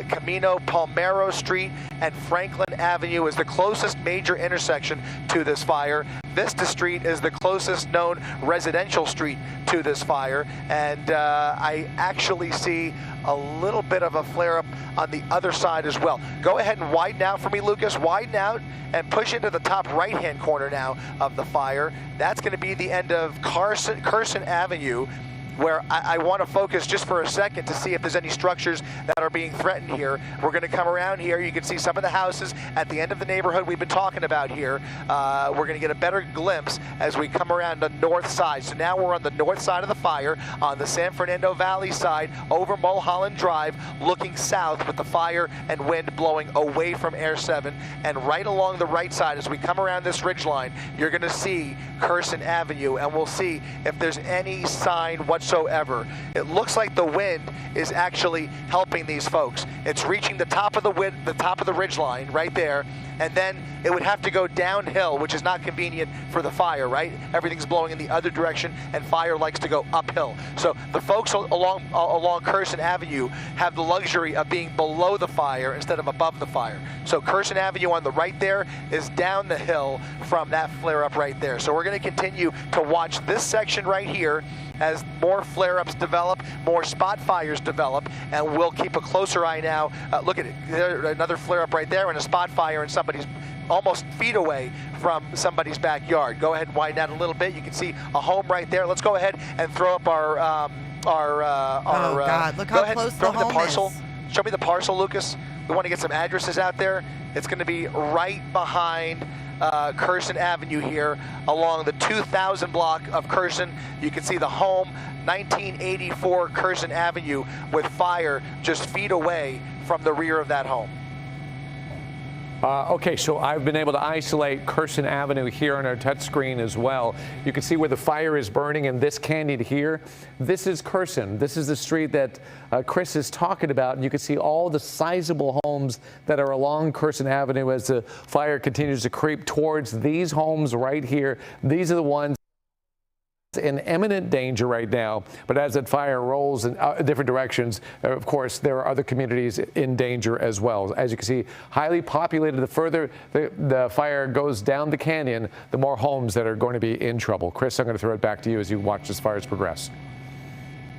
Camino Palmero Street and Franklin Avenue is the closest major intersection to this fire. Vista Street is the closest known residential street to this fire. And I actually see a little bit of a flare-up on the other side as well. Go ahead and widen out for me, Lucas. Widen out and push into the top right-hand corner now of the fire. That's going to be the end of Carson Avenue. where I want to focus just for a second to see if there's any structures that are being threatened here. We're going to come around here. You can see some of the houses at the end of the neighborhood we've been talking about here. We're going to get a better glimpse as we come around the north side. So now we're on the north side of the fire, on the San Fernando Valley side, over Mulholland Drive, looking south with the fire and wind blowing away from Air 7. And right along the right side, as we come around this ridgeline, you're going to see Curson Avenue, and we'll see if there's any sign whatsoever. It looks like the wind is actually helping these folks. It's reaching the top of the ridgeline right there, and then it would have to go downhill, which is not convenient for the fire, right? Everything's blowing in the other direction, and fire likes to go uphill. So the folks along Curson Avenue have the luxury of being below the fire instead of above the fire. So Curson Avenue on the right there is down the hill from that flare-up right there. So we're going to continue to watch this section right here as more flare-ups develop, more spot fires develop, and we'll keep a closer eye now. Look at it, there's another flare-up right there and a spot fire in somebody's almost feet away from somebody's backyard. Go ahead and widen out a little bit. You can see a home right there. Let's go ahead and throw up our oh God, look how close the home parcel. is. Show me the parcel, Lucas. We want to get some addresses out there. It's going to be right behind Curson Avenue here along the 2000 block of Curson. You can see the home, 1984 Curson Avenue, with fire just feet away from the rear of that home. Okay, so I've been able to isolate Curson Avenue here on our touch screen as well. You can see where the fire is burning in this canyon here. This is Curson. This is the street that Chris is talking about, and you can see all the sizable homes that are along Curson Avenue as the fire continues to creep towards these homes right here. These are the ones in imminent danger right now, but as that fire rolls in different directions, of course, there are other communities in danger as well. As you can see, highly populated. The further the fire goes down the canyon, the more homes that are going to be in trouble. Chris, I'm going to throw it back to you as you watch this fires progress.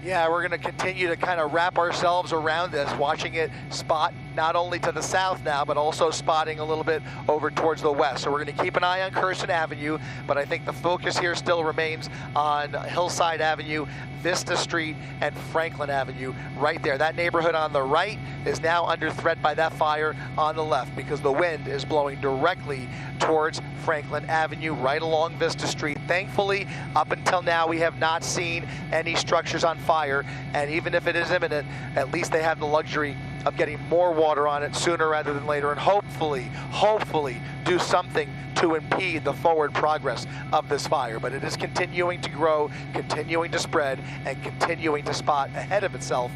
Yeah, we're going to continue to kind of wrap ourselves around this, watching it spot not only to the south now, but also spotting a little bit over towards the west. So we're going to keep an eye on Curson Avenue, but I think the focus here still remains on Hillside Avenue, Vista Street, and Franklin Avenue right there. That neighborhood on the right is now under threat by that fire on the left because the wind is blowing directly towards Franklin Avenue right along Vista Street. Thankfully, up until now, we have not seen any structures on fire, and even if it is imminent, at least they have the luxury of getting more water on it sooner rather than later, and hopefully do something to impede the forward progress of this fire. But it is continuing to grow, continuing to spread, and continuing to spot ahead of itself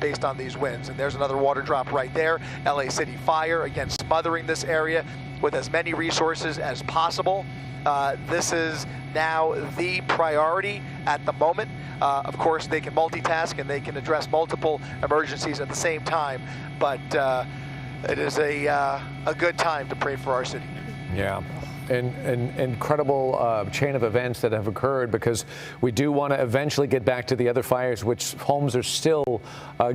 based on these winds. And there's another water drop right there. LA City Fire, again, smothering this area with as many resources as possible. This is now the priority at the moment. Of course, they can multitask and they can address multiple emergencies at the same time, but it is a good time to pray for our city. Yeah. An incredible chain of events that have occurred, because we do want to eventually get back to the other fires, which homes are still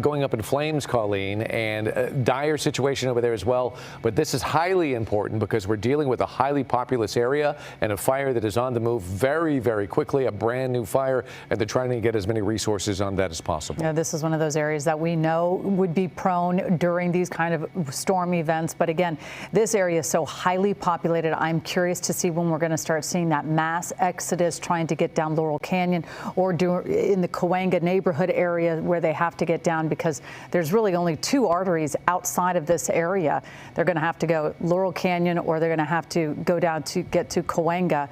going up in flames, Colleen, and a dire situation over there as well. But this is highly important because we're dealing with a highly populous area and a fire that is on the move very, very quickly, a brand new fire, and they're trying to get as many resources on that as possible. Yeah, this is one of those areas that we know would be prone during these kind of storm events. But again, this area is so highly populated. I'm curious to see when we're going to start seeing that mass exodus trying to get down Laurel Canyon or in the Cahuenga neighborhood area where they have to get down, because there's really only two arteries outside of this area. They're going to have to go Laurel Canyon, or they're going to have to go down to get to Cahuenga.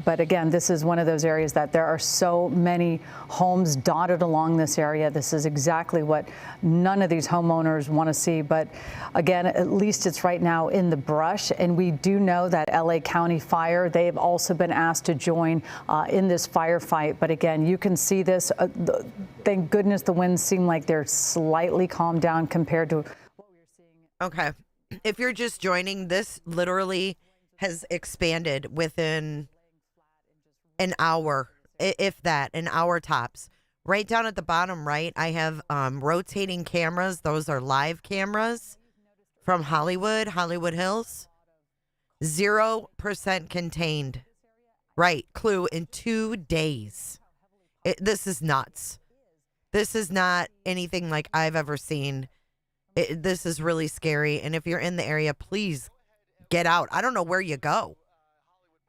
But again, this is one of those areas that there are so many homes dotted along this area. This is exactly what none of these homeowners want to see. But again, at least it's right now in the brush. And we do know that LA County Fire, they have also been asked to join in this firefight. But again, you can see this. Thank goodness the winds seem like they're slightly calmed down compared to what we were seeing. Okay. If you're just joining, this literally has expanded within an hour, if that, an hour tops. Right down at the bottom right, I have rotating cameras. Those are live cameras from Hollywood Hills. 0% contained. Right. Clue, in 2 days. This is nuts. This is not anything like I've ever seen. This is really scary. And if you're in the area, please get out. I don't know where you go.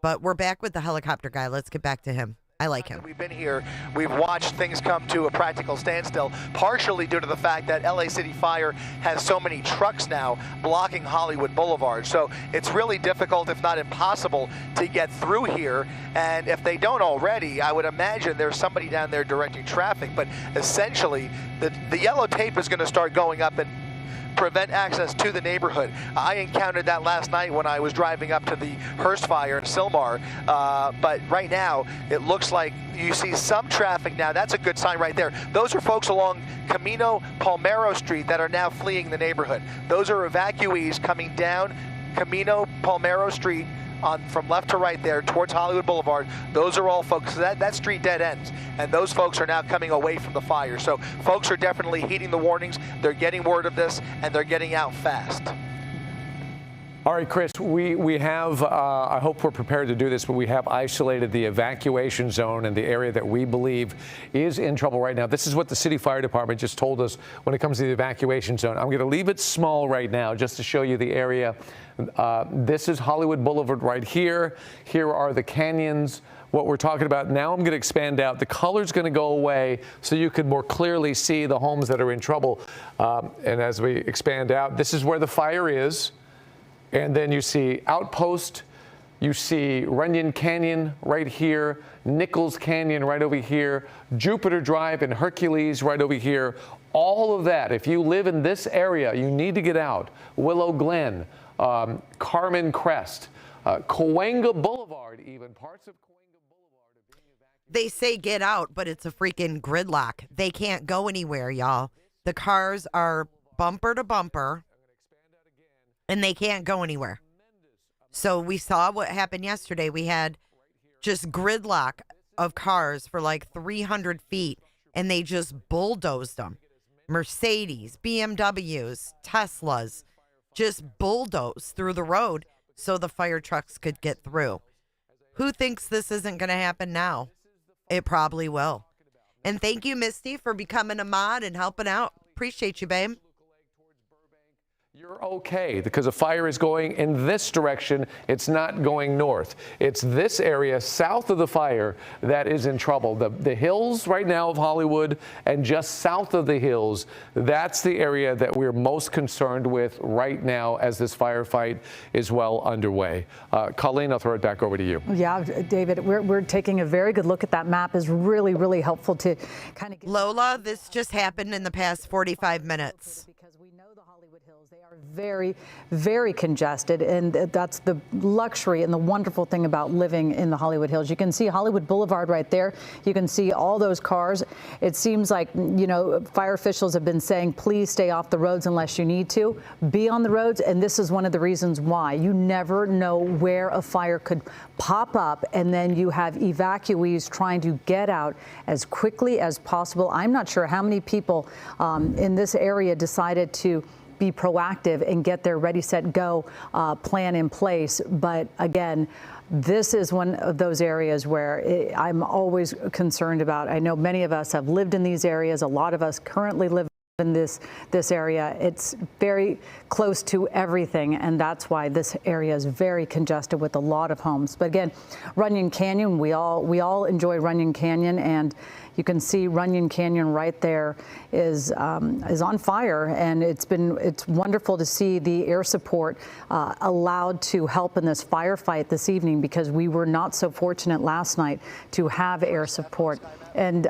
But we're back with the helicopter guy. Let's get back to him. I like him. We've been here. We've watched things come to a practical standstill, partially due to the fact that LA City Fire has so many trucks now blocking Hollywood Boulevard. So it's really difficult, if not impossible, to get through here. And if they don't already, I would imagine there's somebody down there directing traffic. But essentially, the yellow tape is going to start going up and prevent access to the neighborhood. I encountered that last night when I was driving up to the Hearst fire in Sylmar. But right now, it looks like you see some traffic now. That's a good sign right there. Those are folks along Camino Palmero Street that are now fleeing the neighborhood. Those are evacuees coming down Camino Palmero Street from left to right there towards Hollywood Boulevard. Those are all folks. That street dead ends, and those folks are now coming away from the fire. So folks are definitely heeding the warnings. They're getting word of this, and they're getting out fast. All right, Chris, we have, I hope we're prepared to do this, but we have isolated the evacuation zone and the area that we believe is in trouble right now. This is what the city fire department just told us when it comes to the evacuation zone. I'm going to leave it small right now just to show you the area. This is Hollywood Boulevard right here. Here are the canyons. What we're talking about now, I'm going to expand out. The color's going to go away so you can more clearly see the homes that are in trouble. And as we expand out, this is where the fire is. And then you see Outpost, you see Runyon Canyon right here, Nichols Canyon right over here, Jupiter Drive and Hercules right over here. All of that, if you live in this area, you need to get out. Willow Glen, Carmen Crest, Cahuenga Boulevard, even parts of Cahuenga Boulevard are being evacuated. They say get out, but it's a freaking gridlock. They can't go anywhere, y'all. The cars are bumper to bumper, and they can't go anywhere. So we saw what happened yesterday. We had just gridlock of cars for like 300 feet, and they just bulldozed them. Mercedes, BMWs, Teslas, just bulldozed through the road so the fire trucks could get through. Who thinks this isn't going to happen now? It probably will. And thank you, Misty, for becoming a mod and helping out. Appreciate you, babe. You're okay because the fire is going in this direction. It's not going north. It's this area south of the fire that is in trouble. The hills right now of Hollywood and just south of the hills, that's the area that we're most concerned with right now as this firefight is well underway. Colleen, I'll throw it back over to you. Yeah, David, we're taking a very good look at that map. Is really, really helpful to kind of get Lola, this just happened in the past 45 minutes. They are very, very congested, and that's the luxury and the wonderful thing about living in the Hollywood Hills. You can see Hollywood Boulevard right there. You can see all those cars. It seems like, you know, fire officials have been saying, please stay off the roads unless you need to. Be on the roads, and this is one of the reasons why. You never know where a fire could pop up, and then you have evacuees trying to get out as quickly as possible. I'm not sure how many people in this area decided to be proactive and get their ready, set, go plan in place. But again, this is one of those areas where I'm always concerned about. I know many of us have lived in these areas. A lot of us currently live in this area. It's very close to everything, and that's why this area is very congested with a lot of homes. But again, Runyon Canyon, we all enjoy Runyon Canyon, and you can see Runyon Canyon right there is on fire, and it's wonderful to see the air support allowed to help in this firefight this evening, because we were not so fortunate last night to have air support. And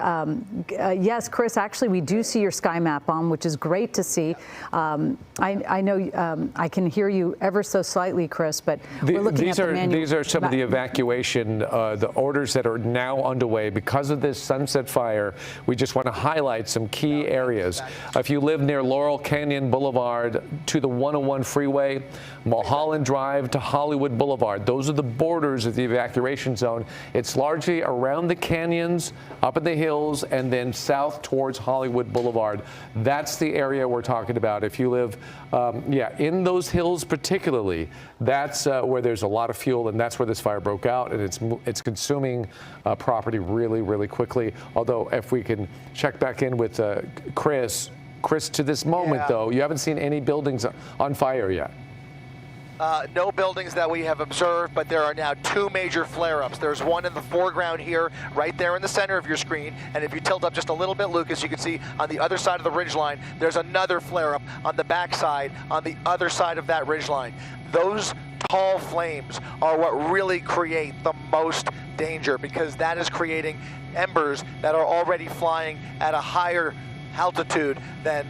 yes, Chris, actually, we do see your sky map on, which is great to see. I know I can hear you ever so slightly, Chris, but we're looking at the manual. These are some of the evacuation, the orders that are now underway because of this Sunset Fire. We just want to highlight some key areas. If you live near Laurel Canyon Boulevard to the 101 freeway, Mulholland Drive to Hollywood Boulevard, those are the borders of the evacuation zone. It's largely around the canyons, up in the hills and then south towards Hollywood Boulevard. That's the area we're talking about. If you live, in those hills particularly, that's where there's a lot of fuel, and that's where this fire broke out, and it's consuming property really, really quickly. Although, if we can check back in with Chris, to this moment, though, you haven't seen any buildings on fire yet. No buildings that we have observed, but there are now 2 major flare-ups. There's one in the foreground here, right there in the center of your screen, and if you tilt up just a little bit, Lucas, you can see on the other side of the ridgeline, there's another flare-up on the backside, on the other side of that ridgeline. Those tall flames are what really create the most danger, because that is creating embers that are already flying at a higher altitude than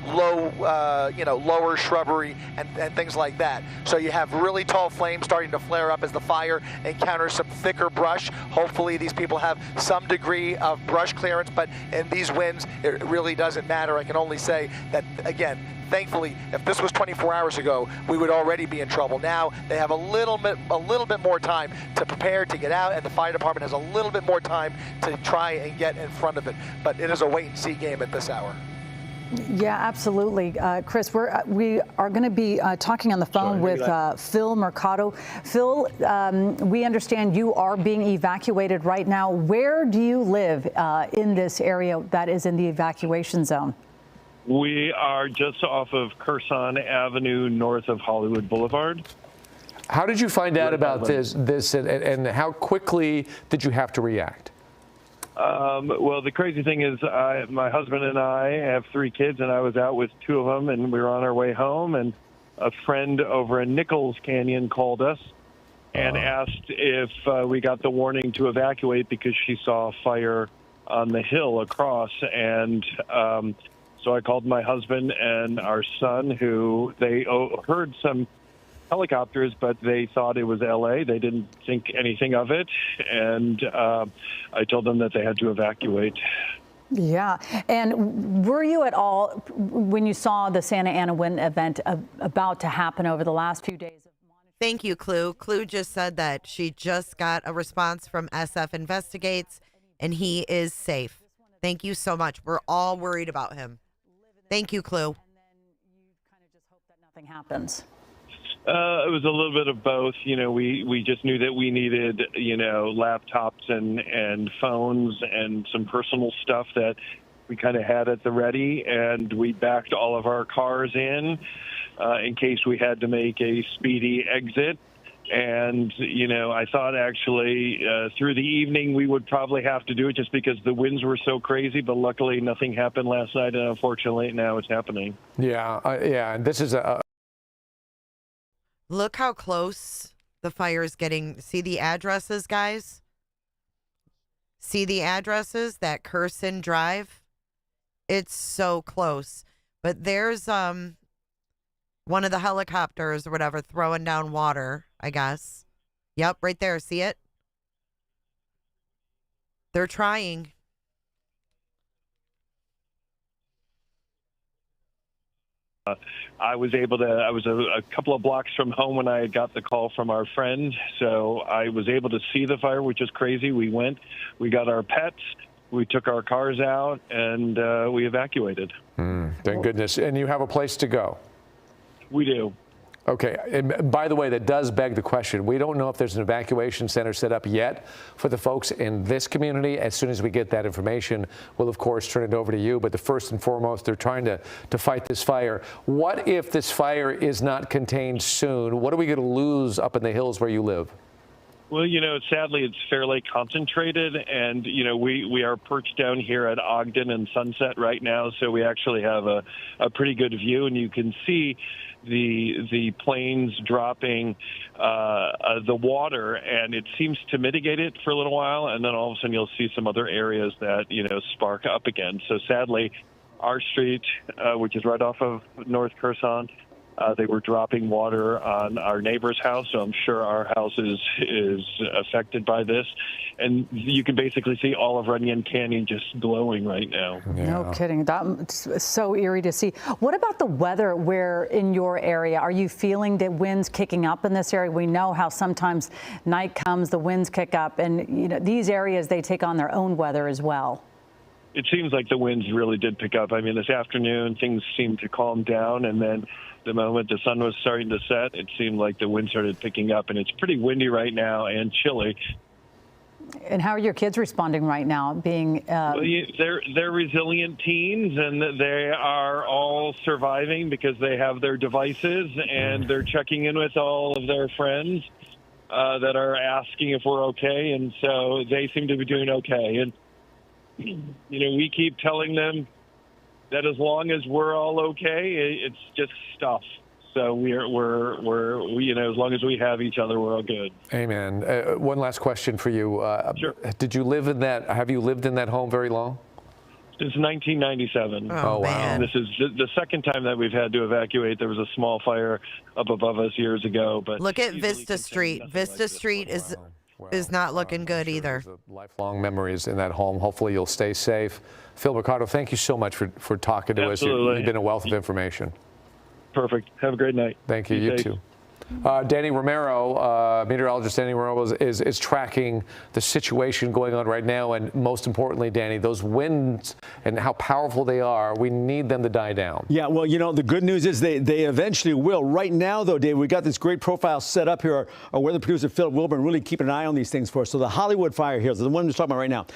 lower shrubbery and things like that. So you have really tall flames starting to flare up as the fire encounters some thicker brush. Hopefully these people have some degree of brush clearance, but in these winds it really doesn't matter. I can only say that, again, thankfully, if this was 24 hours ago, we would already be in trouble. Now they have a little bit more time to prepare to get out, and the fire department has a little bit more time to try and get in front of it. But it is a wait-and-see game at this hour. Yeah, absolutely. Chris, we are going to be talking on the phone with Phil Mercado. Phil, we understand you are being evacuated right now. Where do you live in this area that is in the evacuation zone? We are just off of Curson Avenue, north of Hollywood Boulevard. How did you find out about this and how quickly did you have to react? Well, the crazy thing is my husband and I have 3 kids, and I was out with 2 of them, and we were on our way home, and a friend over in Nichols Canyon called us and asked if we got the warning to evacuate because she saw a fire on the hill across, and so I called my husband and our son, who they heard some helicopters, but they thought it was L.A. They didn't think anything of it. And I told them that they had to evacuate. Yeah. And were you at all, when you saw the Santa Ana wind event about to happen over the last few days? Thank you, Clue. Clue just said that she just got a response from SF Investigates, and he is safe. Thank you so much. We're all worried about him. Thank you, Clue. And then you kind of just hope that nothing happens. It was a little bit of both. We just knew that we needed, laptops and phones and some personal stuff that we kind of had at the ready, and we backed all of our cars in case we had to make a speedy exit. And, I thought actually through the evening we would probably have to do it just because the winds were so crazy. But luckily nothing happened last night. And unfortunately now it's happening. Yeah. And this is Look how close the fire is getting. See the addresses, guys? See the addresses? That Curson Drive? It's so close. But there's one of the helicopters or whatever throwing down water, I guess. Yep, right there. See it? They're trying. I was a couple of blocks from home when I got the call from our friend, so I was able to see the fire, which is crazy. We got our pets, we took our cars out, and we evacuated. Thank goodness. And you have a place to go? We do. Okay. And by the way, that does beg the question. We don't know if there's an evacuation center set up yet for the folks in this community. As soon as we get that information, we'll, of course, turn it over to you. But the first and foremost, they're trying to fight this fire. What if this fire is not contained soon? What are we going to lose up in the hills where you live? Well, sadly, it's fairly concentrated, and, we are perched down here at Ogden and Sunset right now, so we actually have a pretty good view, and you can see the planes dropping the water, and it seems to mitigate it for a little while, and then all of a sudden you'll see some other areas that, spark up again. So sadly, our street, which is right off of North Curson, They were dropping water on our neighbor's house, so I'm sure our house is affected by this. And you can basically see all of Runyon Canyon just glowing right now. Yeah. No kidding. That's so eerie to see. What about the weather where in your area? Are you feeling the winds kicking up in this area? We know how sometimes night comes, the winds kick up, and these areas, they take on their own weather as well. It seems like the winds really did pick up. I mean, this afternoon, things seemed to calm down, and then the moment the sun was starting to set, it seemed like the wind started picking up, and it's pretty windy right now and chilly. And how are your kids responding right now? Being they're resilient teens, and they are all surviving because they have their devices, and they're checking in with all of their friends that are asking if we're okay, and so they seem to be doing okay. And we keep telling them that as long as we're all okay, it's just stuff. So we're as long as we have each other, we're all good. Amen. One last question for you. Sure. Did you live in that? Have you lived in that home very long? Since 1997. Oh, wow. This is the second time that we've had to evacuate. There was a small fire up above us years ago. But look at Vista Street. Vista Street is not looking good either. Lifelong memories in that home. Hopefully you'll stay safe. Phil Mercado, thank you so much for talking to us. You've been a wealth of information. Perfect. Have a great night. Thank you. You too. Danny Romero, meteorologist Danny Romero, is tracking the situation going on right now. And most importantly, Danny, those winds and how powerful they are, we need them to die down. Yeah, well, the good news is they eventually will. Right now, though, Dave, we got this great profile set up here. Our weather producer, Philip Wilburn, really keeping an eye on these things for us. So the Hollywood fire here, the one we're talking about right now.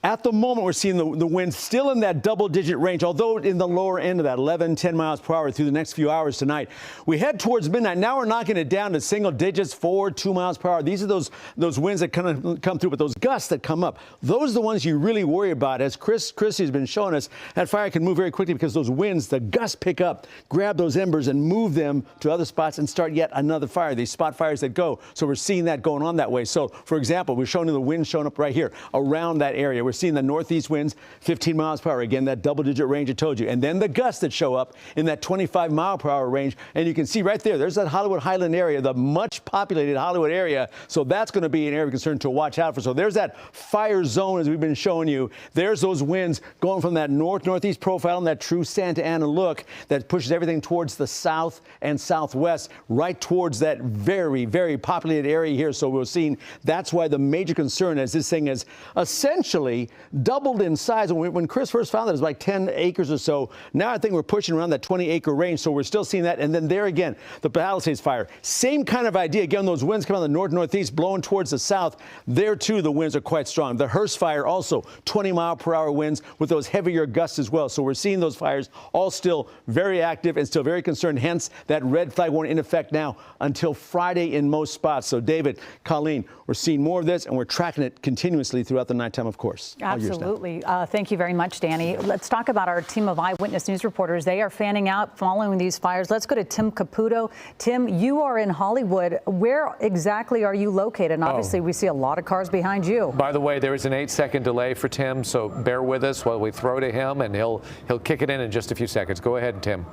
At the moment, we're seeing the wind still in that double-digit range, although in the lower end of that 11, 10 miles per hour through the next few hours tonight. We head towards midnight. Now we're knocking it down to single digits, 4, 2 miles per hour. These are those winds that kind of come through, but those gusts that come up, those are the ones you really worry about. As Chrissy has been showing us, that fire can move very quickly because those winds, the gusts pick up, grab those embers and move them to other spots and start yet another fire. These spot fires that go. So we're seeing that going on that way. So, for example, we're showing you the wind showing up right here around that area. We're seeing the northeast winds, 15 miles per hour. Again, that double-digit range I told you. And then the gusts that show up in that 25 mile per hour range. And you can see right there, there's that Hollywood Highland area, the much populated Hollywood area. So that's going to be an area of concern to watch out for. So there's that fire zone as we've been showing you. There's those winds going from that northeast profile and that true Santa Ana look that pushes everything towards the south and southwest, right towards that very, very populated area here. So we're seeing that's why the major concern is this thing is essentially doubled in size. When Chris first found it, it was like 10 acres or so. Now I think we're pushing around that 20-acre range, so we're still seeing that. And then there again, the Palisades fire. Same kind of idea. Again, those winds come on the northeast, blowing towards the south. There, too, the winds are quite strong. The Hearst fire also 20-mile-per-hour winds with those heavier gusts as well. So we're seeing those fires all still very active and still very concerned. Hence, that red flag warning in effect now until Friday in most spots. So, David, Colleen, we're seeing more of this, and we're tracking it continuously throughout the nighttime, of course. Absolutely. Thank you very much, Danny. Let's talk about our team of eyewitness news reporters. They are fanning out following these fires. Let's go to Tim Caputo. Tim, you are in Hollywood. Where exactly are you located? And obviously, we see a lot of cars behind you. By the way, there is an 8-second delay for Tim, so bear with us while we throw to him, and he'll kick it in just a few seconds. Go ahead, Tim.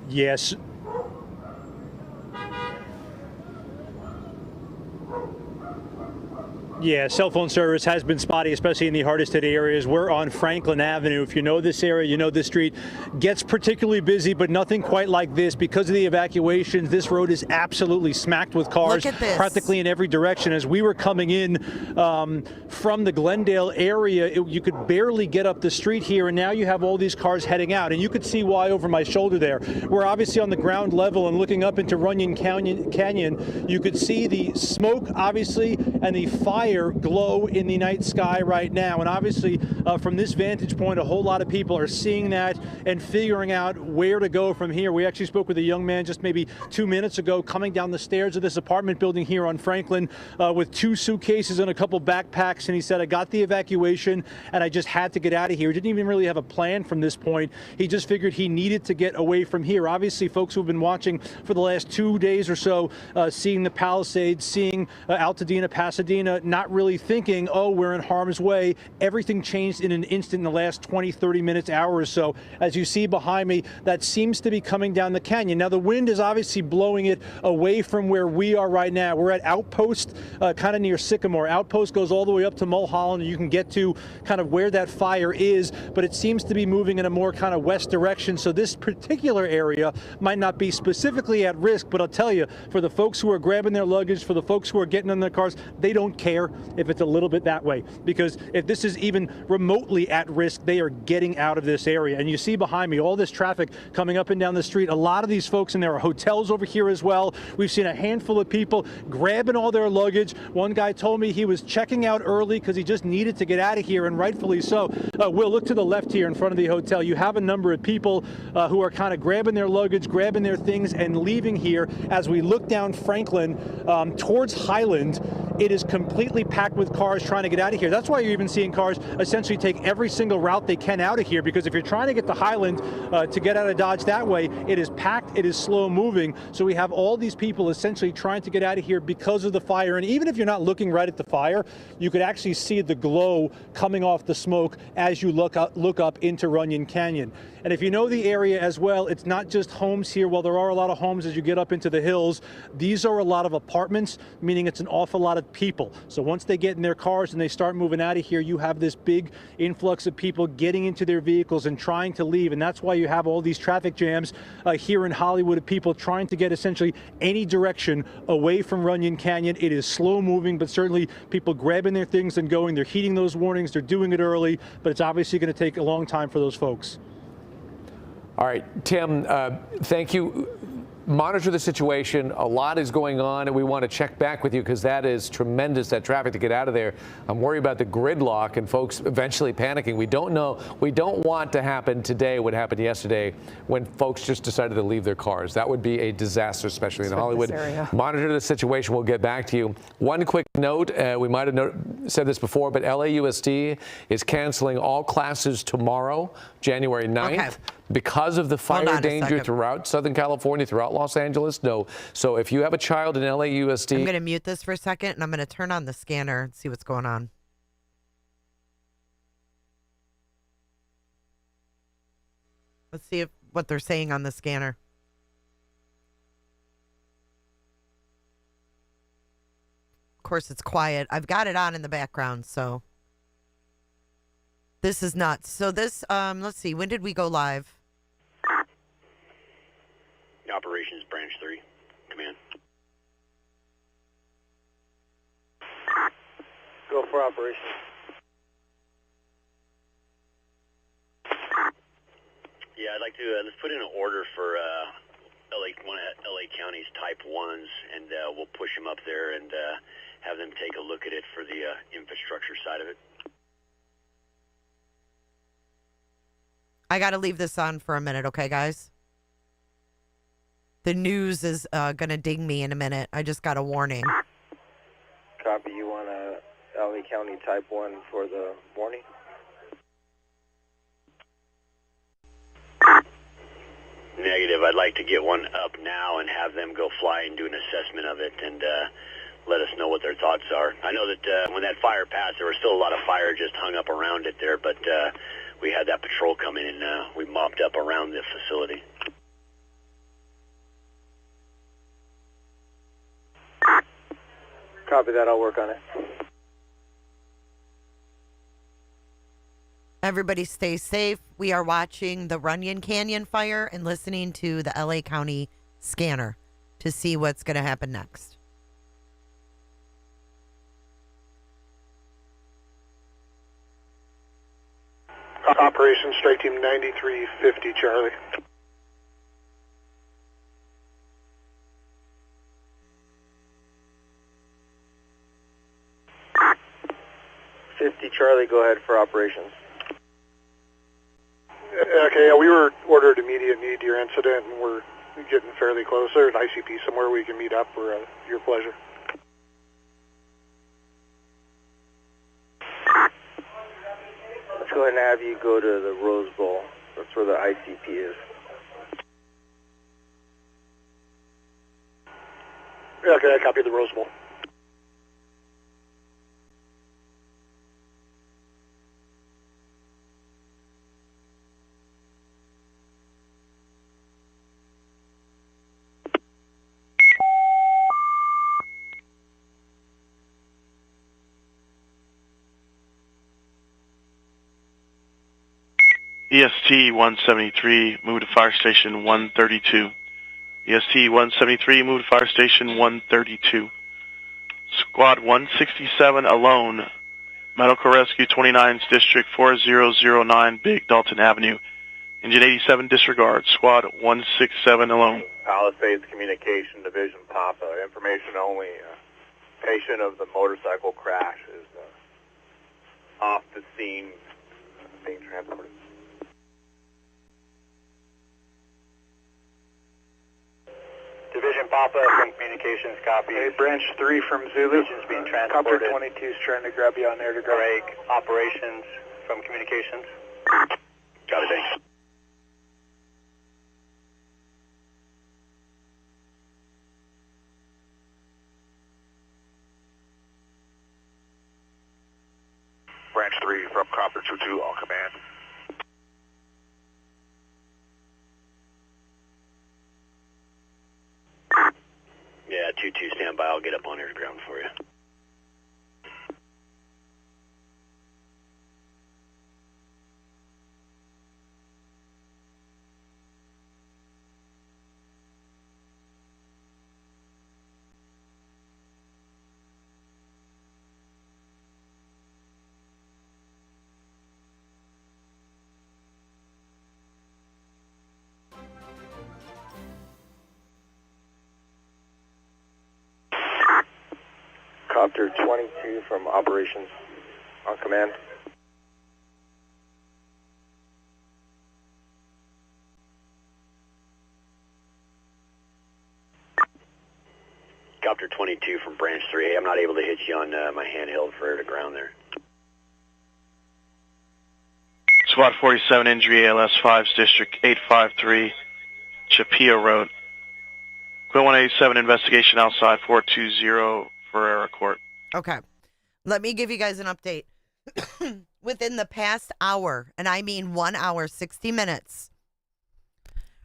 Yes. Yeah, cell phone service has been spotty, especially in the hardest hit areas. We're on Franklin Avenue. If you know this area, you know this street gets particularly busy, but nothing quite like this. Because of the evacuations, this road is absolutely smacked with cars practically in every direction. As we were coming in from the Glendale area, you could barely get up the street here, and now you have all these cars heading out. And you could see why over my shoulder there. We're obviously on the ground level and looking up into Runyon Canyon. You could see the smoke, obviously, and the fire glow in the night sky right now. And obviously, from this vantage point, a whole lot of people are seeing that and figuring out where to go from here. We actually spoke with a young man just maybe 2 minutes ago coming down the stairs of this apartment building here on Franklin with 2 suitcases and a couple backpacks. And he said, I got the evacuation and I just had to get out of here. He didn't even really have a plan from this point. He just figured he needed to get away from here. Obviously, folks who've been watching for the last 2 days or so, seeing the Palisades, seeing Altadena, Pasadena, not not really thinking, oh, we're in harm's way. Everything changed in an instant in the last 20, 30 minutes, hour or so. As you see behind me, that seems to be coming down the canyon. Now, the wind is obviously blowing it away from where we are right now. We're at Outpost, kind of near Sycamore. Outpost goes all the way up to Mulholland, and you can get to kind of where that fire is, but it seems to be moving in a more kind of west direction. So this particular area might not be specifically at risk, but I'll tell you, for the folks who are grabbing their luggage, for the folks who are getting in their cars, they don't care if it's a little bit that way, because if this is even remotely at risk, they are getting out of this area. And you see behind me all this traffic coming up and down the street. A lot of these folks, and there are hotels over here as well. We've seen a handful of people grabbing all their luggage. One guy told me he was checking out early because he just needed to get out of here, and rightfully so. Will, look to the left here in front of the hotel. You have a number of people who are kind of grabbing their luggage, grabbing their things, and leaving here. As we look down Franklin towards Highland, it is completely packed with cars trying to get out of here. That's why you're even seeing cars essentially take every single route they can out of here, because if you're trying to get to Highland to get out of Dodge that way, it is packed, it is slow moving. So we have all these people essentially trying to get out of here because of the fire. And even if you're not looking right at the fire, you could actually see the glow coming off the smoke as you look up into Runyon Canyon. And if you know the area as well, it's not just homes here. While there are a lot of homes as you get up into the hills, these are a lot of apartments, meaning it's an awful lot of people. So once they get in their cars and they start moving out of here, you have this big influx of people getting into their vehicles and trying to leave. And that's why you have all these traffic jams here in Hollywood of people trying to get essentially any direction away from Runyon Canyon. It is slow moving, but certainly people grabbing their things and going. They're heeding those warnings. They're doing it early, but it's obviously going to take a long time for those folks. All right, Tim, thank you. Monitor the situation. A lot is going on, and we want to check back with you because that is tremendous, that traffic to get out of there. I'm worried about the gridlock and folks eventually panicking. We don't know. We don't want to happen today what happened yesterday when folks just decided to leave their cars. That would be a disaster, especially in Hollywood. Monitor the situation. We'll get back to you. One quick note, we might have said this before, but LAUSD is canceling all classes tomorrow, January 9th. Okay. Because of the fire danger throughout Southern California, throughout Los Angeles. No. So if you have a child in LAUSD. I'm going to mute this for a second, and I'm going to turn on the scanner and see what's going on. Let's see what they're saying on the scanner. Of course, it's quiet. I've got it on in the background, so. This is nuts. So this, let's see, when did we go live? Operations Branch 3, command. Go for operations. Yeah, I'd like to, let's put in an order for LA County's Type 1s, and we'll push them up there and have them take a look at it for the infrastructure side of it. I got to leave this on for a minute, okay, guys? The news is going to ding me in a minute. I just got a warning. Copy. You want a LA County Type 1 for the warning? Negative. I'd like to get one up now and have them go fly and do an assessment of it and let us know what their thoughts are. I know that when that fire passed, there was still a lot of fire just hung up around it there, but we had that patrol come in and we mopped up around the facility. Copy that. I'll work on it. Everybody stay safe. We are watching the Runyon Canyon fire and listening to the LA County scanner to see what's going to happen next. Operations Strike Team 9350, Charlie. Charlie, go ahead for operations. Okay, yeah, we were ordered immediate need to your incident, and we're getting fairly close. There's an ICP somewhere we can meet up for your pleasure. Let's go ahead and have you go to the Rose Bowl. That's where the ICP is. Okay, I copy the Rose Bowl. EST 173, move to Fire Station 132. EST 173, move to Fire Station 132. Squad 167 alone. Medical Rescue 29's District 4009, Big Dalton Avenue. Engine 87 disregard. Squad 167 alone. Palisades Communication Division, Papa. Information only. Patient of the motorcycle crash is off the scene, being transported. Division Papa from Communications, copy. Hey, Branch 3 from Zulu. Division's being transported. Copter 22 is trying to grab you on there to go. Break operations from Communications. Got it, thanks. Branch 3 from Copter 22, all command. Yeah, 2-2, stand by. I'll get up on air ground for you. Copter 22 from Operations, on command. Copter 22 from Branch 3. I'm not able to hit you on my handheld for air to ground there. Squad 47 injury, ALS 5's District 853, Chapia Road. Quill 187 investigation outside 420 for air court. Okay. Let me give you guys an update. Within the past hour, and I mean 1 hour, 60 minutes,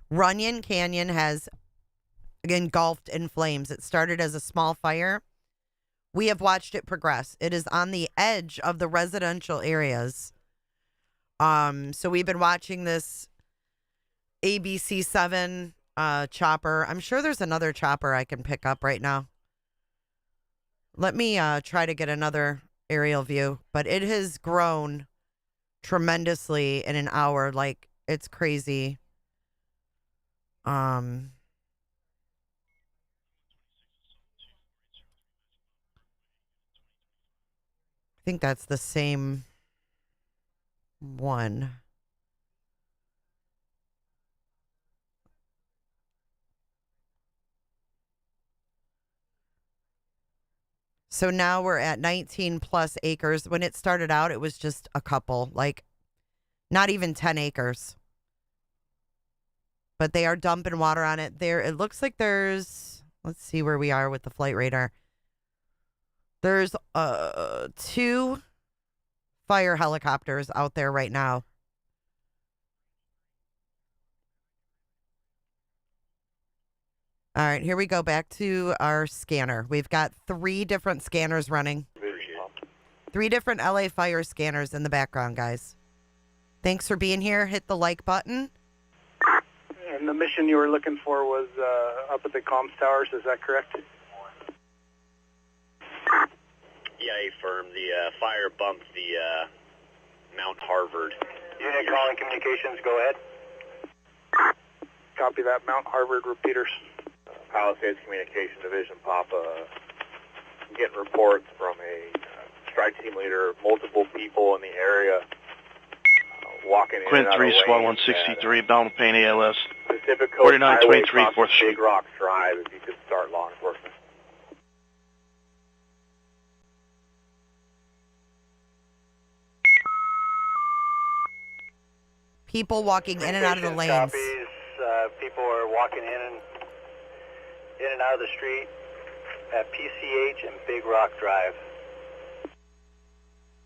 Runyon Canyon has engulfed in flames. It started as a small fire. We have watched it progress. It is on the edge of the residential areas. So we've been watching this ABC-7 chopper. I'm sure there's another chopper I can pick up right now. Let me try to get another aerial view, but it has grown tremendously in an hour. Like, it's crazy. I think that's the same one. So now we're at 19 plus acres. When it started out, it was just a couple, like not even 10 acres. But they are dumping water on it. There, it looks like there's, let's see where we are with the flight radar. There's 2 fire helicopters out there right now. All right, here we go back to our scanner. We've got 3 different scanners running. 3 different LA fire scanners in the background, guys. Thanks for being here. Hit the like button. And the mission you were looking for was up at the comms towers, is that correct? Yeah, firm. The fire bumped the Mount Harvard. Unit calling Communications, go ahead. Copy that, Mount Harvard repeaters. Palisades Communication Division, Papa. Getting reports from a strike team leader, multiple people in the area walking in Quint and out 3, of Squad lanes 163, bound with pain ALS. Pacific Coast 4923, Highway 4th Street. Big Rock Drive, if you could start law enforcement. People walking in and out of the lanes. Copies. People are walking in and out of the street at PCH and Big Rock Drive.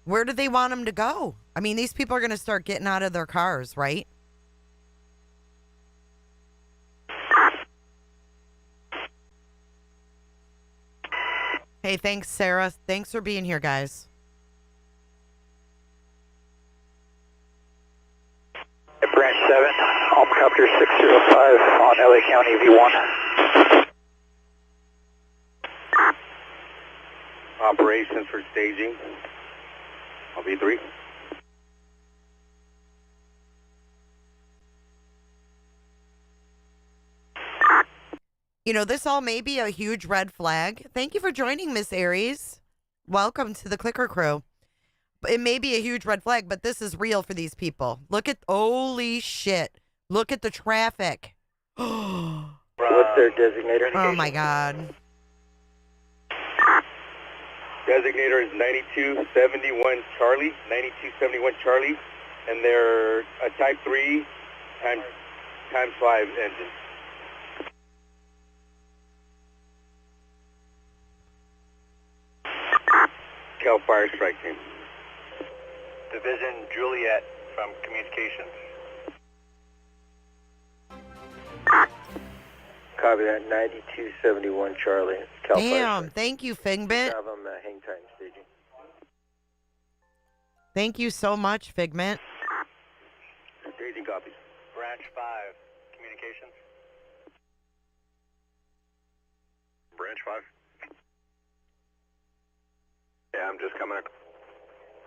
Where do they want them to go? I mean, these people are going to start getting out of their cars, right? Hey, thanks, Sarah. Thanks for being here, guys. LA County V1. Operations for staging. I'll be 3. You know, this all may be a huge red flag. Thank you for joining, Miss Aries. Welcome to the Clicker Crew. It may be a huge red flag, but this is real for these people. Look at, holy shit. Look at the traffic. What's their designator? Oh, my God. Designator is 9271 Charlie, 9271 Charlie, and they're a Type 3 times 5 engine. Cal Fire Strike Team. Division Juliet from Communications. Copy that, 9271 Charlie. Cal Damn, thank you, Figment. Have them hang time staging. Thank you so much, Figment. Staging copies. Branch 5, Communications. Branch 5. Yeah, I'm just coming.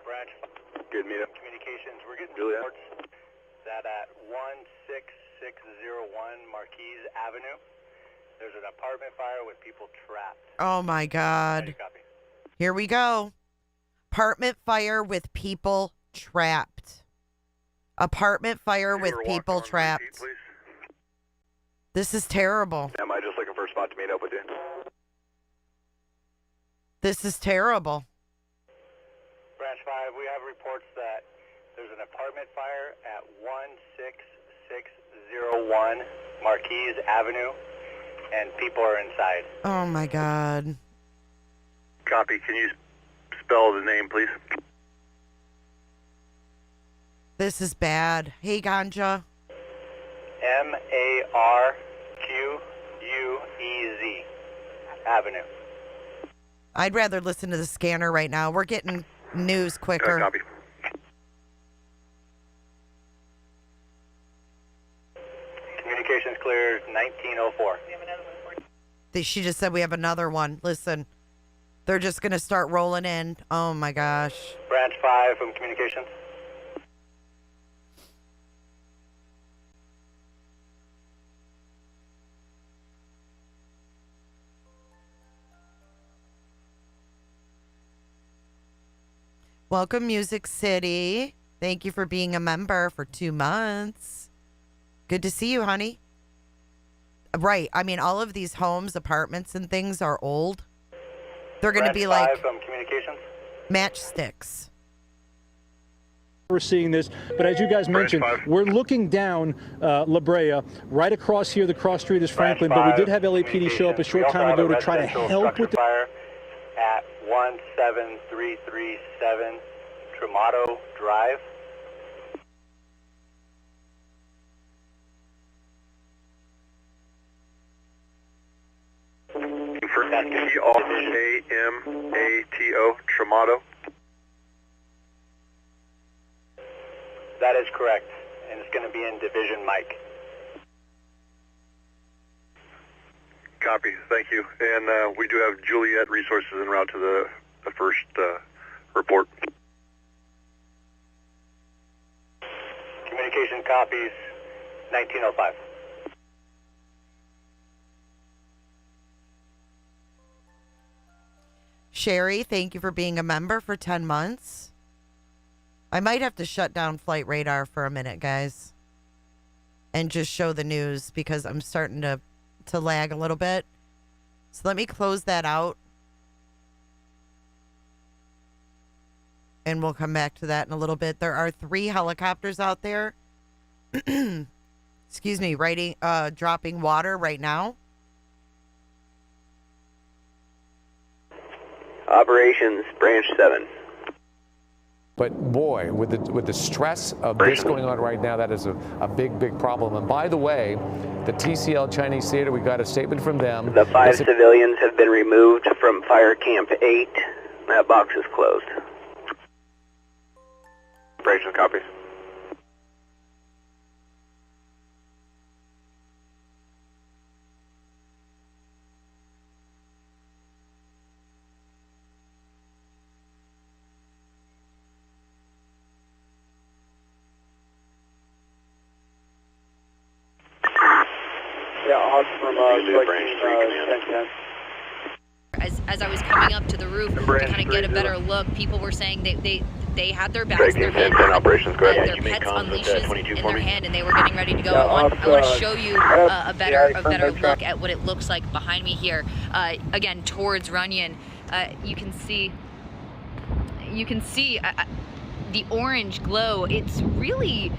Branch 5. Good meetup. Communications, we're getting reports that at 16601 Marquise Avenue, there's an apartment fire with people trapped. Oh, my God. Here we go. Apartment fire with people trapped. Apartment fire with people trapped. This is terrible. Am I just looking for a spot to meet up with you? This is terrible. Branch 5, we have reports that there's an apartment fire at 16601 Marquise Avenue, and people are inside. Oh, my God. Copy. Can you spell the name, please? This is bad. Hey, Ganja. M-A-R-Q-U-E-Z Avenue. I'd rather listen to the scanner right now. We're getting news quicker. Copy. Communications clear 1904. She just said we have another one. Listen, they're just going to start rolling in. Oh, my gosh. Branch 5 from Communications. Welcome, Music City. Thank you for being a member for 2 months. Good to see you, honey. Right. I mean, all of these homes, apartments, and things are old. They're going to be like from Communications. matchsticks. We're seeing this, but as you guys mentioned, we're looking down La Brea. Right across here, the cross street is Franklin, but we did have LAPD show up a short time ago to try to help with the fire at 17337 Tramato Drive. That's T-R-A-M-A-T-O, Tramato. That is correct, and it's going to be in Division Mike. Copy, thank you. And we do have Juliet resources en route to the first report. Communication copies 1905. Sherry, thank you for being a member for 10 months. I might have to shut down Flight Radar for a minute, guys, and just show the news because I'm starting to lag a little bit. So let me close that out, and we'll come back to that in a little bit. There are 3 helicopters out there. Excuse me, dropping water right now. Operations Branch 7. But boy, with the stress of this going on right now, that is a big, big problem. And by the way, the TCL Chinese Theater, we got a statement from them. The 5 civilians have been removed from Fire Camp 8. That box is closed. Operations copies. Palisades Branch 3 Command. As I was coming up to the roof to kind of get a better look, people were saying they had their bags in their hand, Operations, go ahead. their pets on leashes in their hand, and they were getting ready to go. I want to show you a better look at what it looks like behind me here. Again, towards Runyon, you can see the orange glow. It's really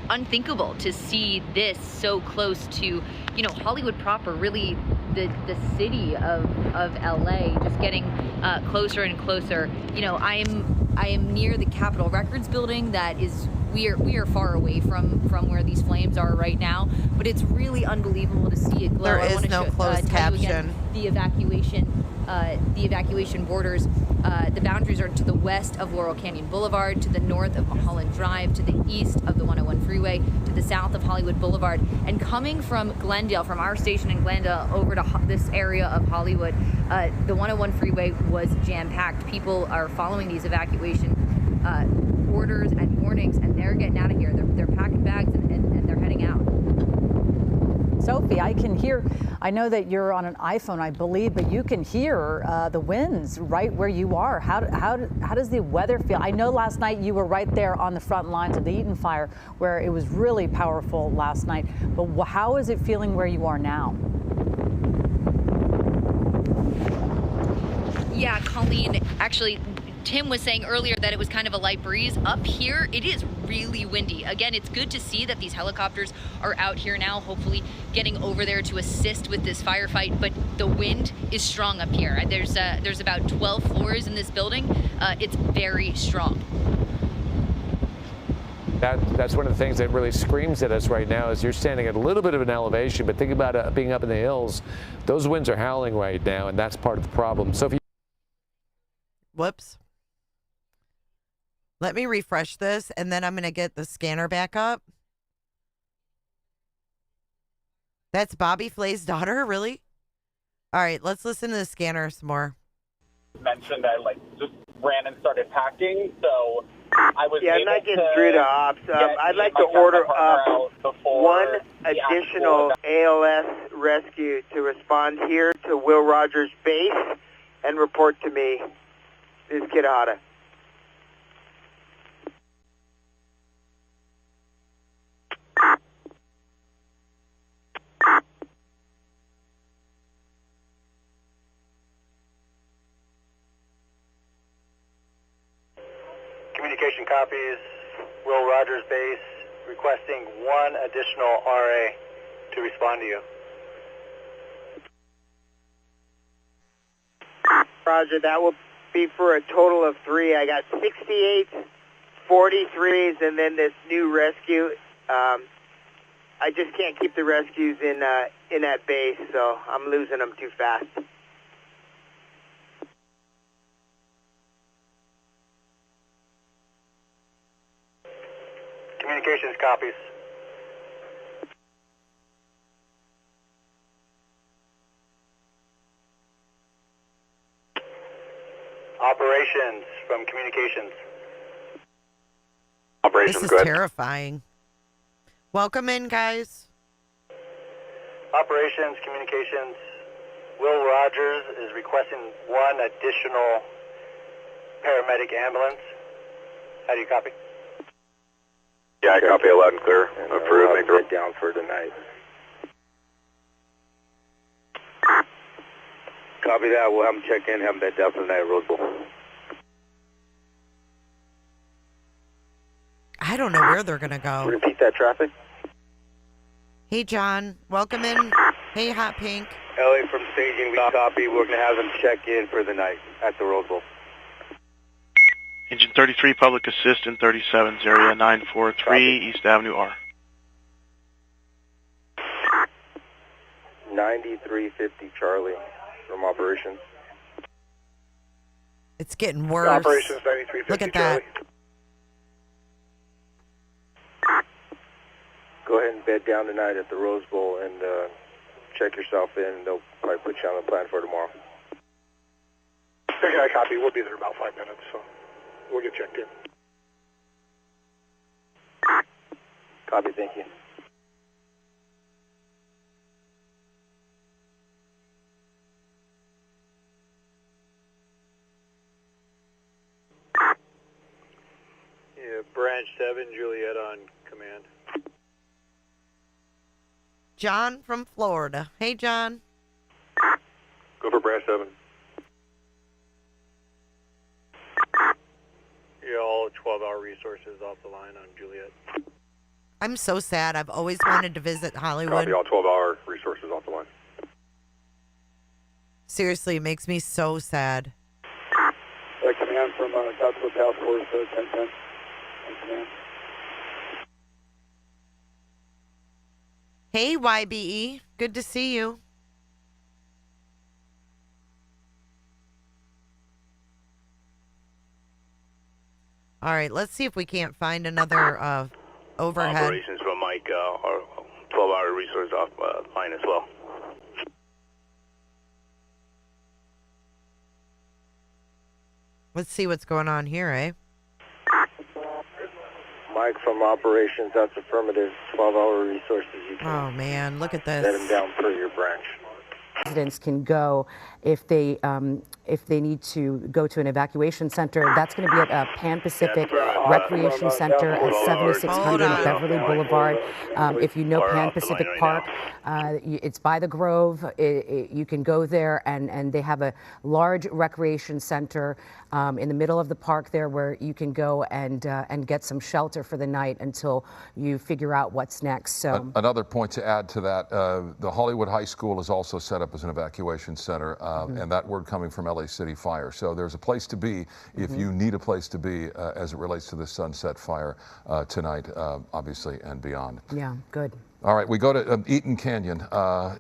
unthinkable to see this so close to, you know, Hollywood proper, really the city of LA, just getting closer and closer. You know, I am near the Capitol Records building. That is, we are far away from where these flames are right now, but it's really unbelievable to see it glow. There is no closed caption. The evacuation borders. The boundaries are to the west of Laurel Canyon Boulevard, to the north of Mulholland Drive, to the east of the 101 freeway, to the south of Hollywood Boulevard. And coming from Glendale, from our station in Glendale over to this area of Hollywood, the 101 freeway was jam-packed. People are following these evacuation orders and warnings, and they're getting out of here. They're packing bags and they're heading out. Sophie, I can hear, I know that you're on an iPhone, I believe, but you can hear the winds right where you are. How does the weather feel? I know last night you were right there on the front lines of the Eaton fire, where it was really powerful last night. But how is it feeling where you are now? Yeah, Colleen, actually, Tim was saying earlier that it was kind of a light breeze. Up here, it is really windy. Again, it's good to see that these helicopters are out here now, hopefully getting over there to assist with this firefight, but the wind is strong up here. There's about 12 floors in this building. It's very strong. That's one of the things that really screams at us right now is you're standing at a little bit of an elevation, but think about being up in the hills. Those winds are howling right now, and that's part of the problem. So if you... Whoops. Let me refresh this, and then I'm going to get the scanner back up. That's Bobby Flay's daughter, really? All right, let's listen to the scanner some more. Mentioned I just ran and started packing, so I was I'm not getting through to ops. I'd like to order up one additional ALS rescue to respond here to Will Rogers base and report to me. This is Kidahata. Communication copies, Will Rogers base, requesting one additional RA to respond to you. Roger, that will be for a total of 3. I got 68 43s and then this new rescue. I just can't keep the rescues in that base, so I'm losing them too fast. Communications copies. Operations from communications. This is terrifying. Welcome in, guys. Operations, communications. Will Rogers is requesting one additional paramedic ambulance. How do you copy? Yeah, I copy loud and clear. Approved. Make it down for tonight. Copy that. We'll have them check in, have them bed down for the night at Rose Bowl. I don't know where they're going to go. Repeat that traffic. Hey, John. Welcome in. Hey, Hot Pink. LA from staging. We copy. We're going to have them check in for the night at the Rose Bowl. Engine 33, public assist in 37's area 943 East Avenue R. 9350 Charlie from operations. It's getting worse. Operations 9350 Look at that. Go ahead and bed down tonight at the Rose Bowl and check yourself in. They'll probably put you on the plan for tomorrow. Okay, I copy. We'll be there in about 5 minutes, so we'll get checked in. Copy, thank you. Branch 7, Juliet on command. John from Florida. Hey, John. Go for Branch 7. Yeah, all 12-hour resources off the line on Juliet. I'm so sad. I've always wanted to visit Hollywood. Copy, all 12-hour resources off the line. Seriously, it makes me so sad. Command from Southwest Task Force 1010. Command. Hey, YBE. Good to see you. All right, let's see if we can't find another overhead. Operations from Mike, 12-hour resource off line as well. Let's see what's going on here, eh? Mike from Operations, that's affirmative. 12-hour resources. You can Oh, man, look at this. set him down per your branch. Residents can go if they need to go to an evacuation center. That's going to be at Pan Pacific Recreation Center at 7600 Beverly Boulevard. If you know Pan Pacific Park, it's by the Grove. You can go there, and they have a large recreation center in the middle of the park there where you can go and get some shelter for the night until you figure out what's next. So another point to add to that, the Hollywood High School is also set up as an evacuation center, and that word coming from LA City Fire. So there's a place to be if you need a place to be as it relates to the Sunset Fire tonight, obviously, and beyond. Yeah, good. All right, we go to Eaton Canyon.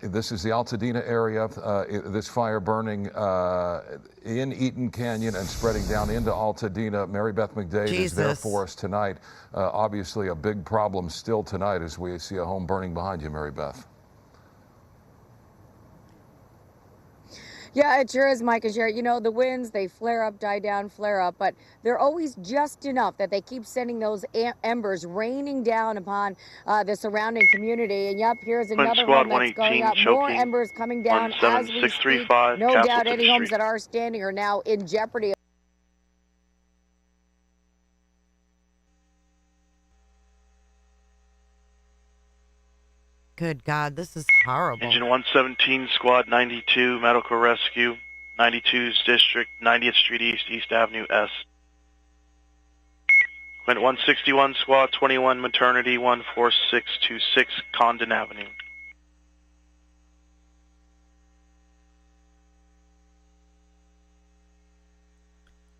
This is the Altadena area. This fire burning in Eaton Canyon and spreading down into Altadena. Mary Beth McDade is there for us tonight. Obviously, a big problem still tonight as we see a home burning behind you, Mary Beth. Yeah, it sure is, Mike and Sherry. You know, the winds, they flare up, die down, flare up, but they're always just enough that they keep sending those embers raining down upon the surrounding community. And yep, here's another home that's going up. More embers coming down as we speak. No doubt any homes that are standing are now in jeopardy. Good God, this is horrible. Engine 117, Squad 92, Medical Rescue, 92's District, 90th Street East, East Avenue S. Quint 161, Squad 21, Maternity, 14626, Condon Avenue.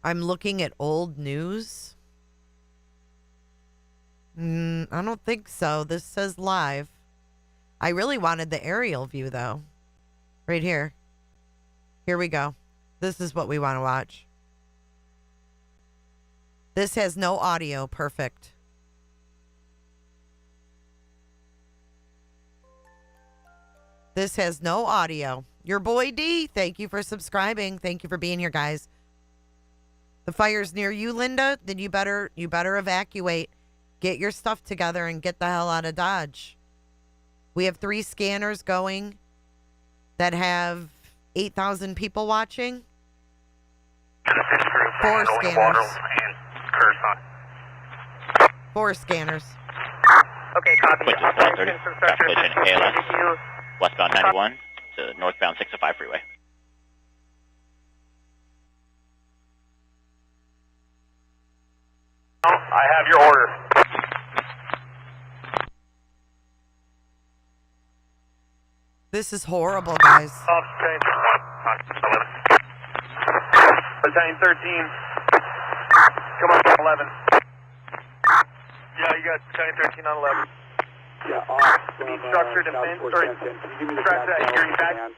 I'm looking at old news. I don't think so. This says live. I really wanted the aerial view, though. Right here. Here we go. This is what we want to watch. This has no audio. Perfect. This has no audio. Your boy D, thank you for subscribing. Thank you for being here, guys. The fire's near you, Linda. Then you better evacuate. Get your stuff together and get the hell out of Dodge. We have 3 scanners going that have 8,000 people watching. 4 scanners. 4 scanners. Okay, copy. Operations Instructor ALS, westbound 91 to northbound 605 freeway. I have your order. This is horrible, guys. Battalion 13. Come on, 11. Yeah, you got Battalion 13 on 11. Yeah, off from structure defense. Or scratch that. You're back.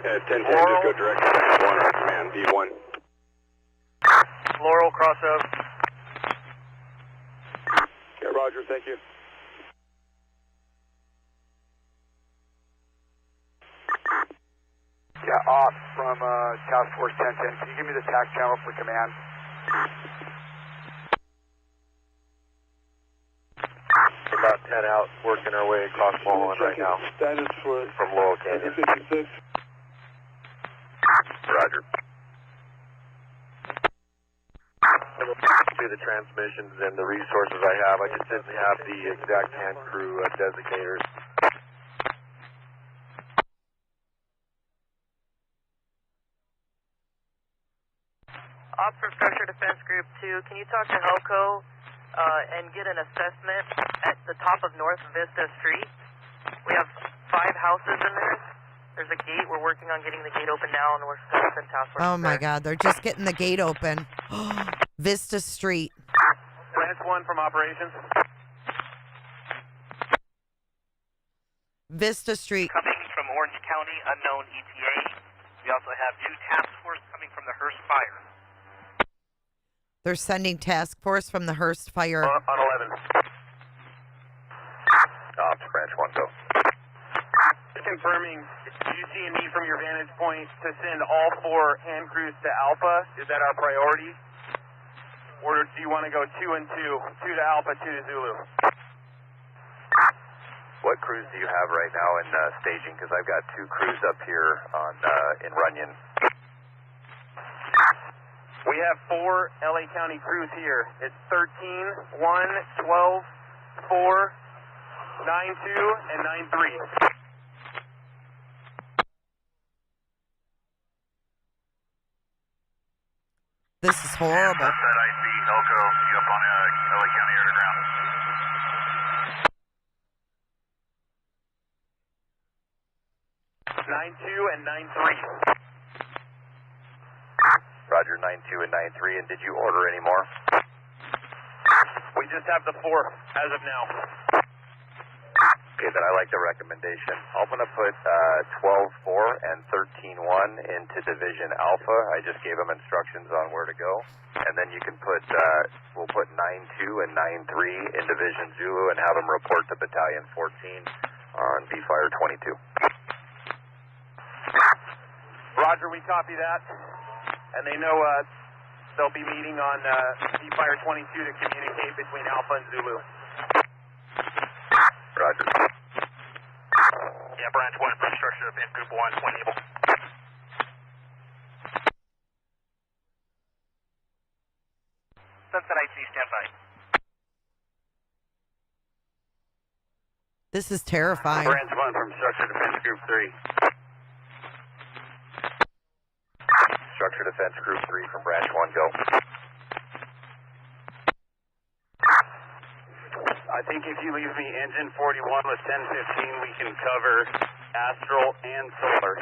Yeah, 10-10, just go direct to 1 on command, V1. Laurel, cross out. Okay, roger, thank you. Yeah, off from Task Force 1010. Can you give me the TAC channel for command? 10 out, working our way across Mulholland right now. Status for from Laurel Canyon. 56. Roger. See the transmissions and the resources I have. I just didn't have the exact hand crew designators. Officer Structure Defense Group 2, can you talk to Helco and get an assessment at the top of North Vista Street? We have 5 houses in there. There's a gate. We're working on getting the gate open now, and we're still in task force. Oh, my God. They're just getting the gate open. Vista Street. Branch 1 from operations. Vista Street. Coming from Orange County, unknown ETA. We also have 2 task force coming from the Hearst Fire. They're sending task force from the Hearst Fire. On 11. Ops, branch 1, go. Confirming, do you see a need from your vantage point to send all 4 hand crews to Alpha? Is that our priority? Or do you want to go 2 and 2? 2 to Alpha, 2 to Zulu? What crews do you have right now in staging? Because I've got 2 crews up here on in Runyon. We have 4 LA County crews here. It's 13, 1, 12, 4, 9-2, and 9-3. This is horrible. I see Elko, you up on LA County Underground. and 9-3. Roger, 9-2 and 9-3. And did you order any more? We just have the 4 as of now. Okay, then I like the recommendation. I'm going to put 12-4 and 13-1 into Division Alpha. I just gave them instructions on where to go. And then you can put, we'll put 9-2 and 9-3 in Division Zulu and have them report to Battalion 14 on B-Fire 22. Roger, we copy that. And they know they'll be meeting on B-Fire 22 to communicate between Alpha and Zulu. Roger. Yeah, branch 1 from Structure Defense Group 1, when able. Sunset IC, stand by. This is terrifying. Branch 1 from Structure Defense Group 3. Structure Defense Group 3 from Branch 1, go. I think if you leave me engine 41 with 1015, we can cover astral and solar.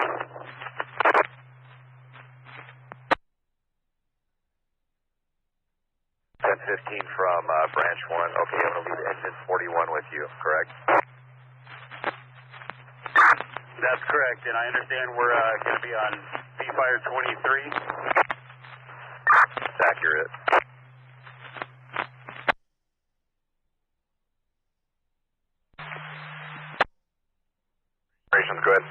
1015 from Branch 1. Okay, I'm going to leave engine 41 with you, correct? That's correct, and I understand we're going to be on B-Fire 23. It's accurate. Operations, go ahead.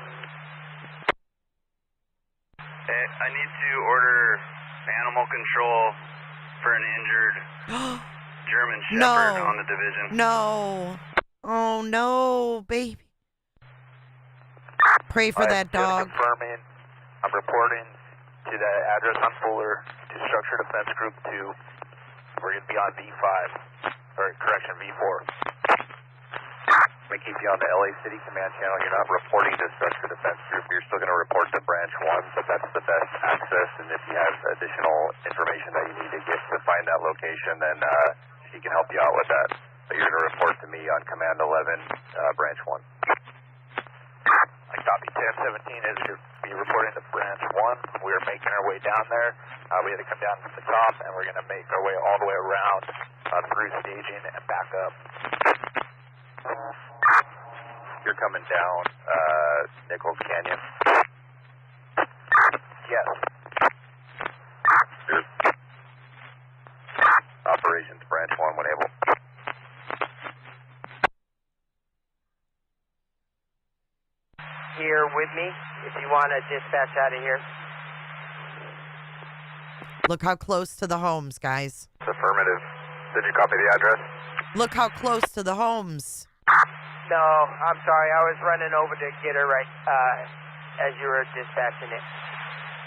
I need to order animal control for an injured German Shepherd on the division. No. Oh, no, baby. Pray for that dog. Confirming. I'm reporting to the address on Fuller to Structure Defense Group 2. We're going to be on V5, or correction, V4. I'm going to keep you on the LA City Command channel. You're not reporting to Structure Defense Group. You're still going to report to Branch 1, but that's the best access. And if you have additional information that you need to get to find that location, then she can help you out with that. But you're going to report to me on Command 11, Branch 1. I copy 1017 as you're be reporting to Branch 1. We're making our way down there. We had to come down from the top, and we're going to make our way all the way around through staging and back up. You're coming down Nichols Canyon. Yes. Here's Operations Branch 1 when able. Here with me, if you want to dispatch out of here. Look how close to the homes, guys. Affirmative. Did you copy the address? Look how close to the homes. No, I'm sorry. I was running over to get her right as you were dispatching it.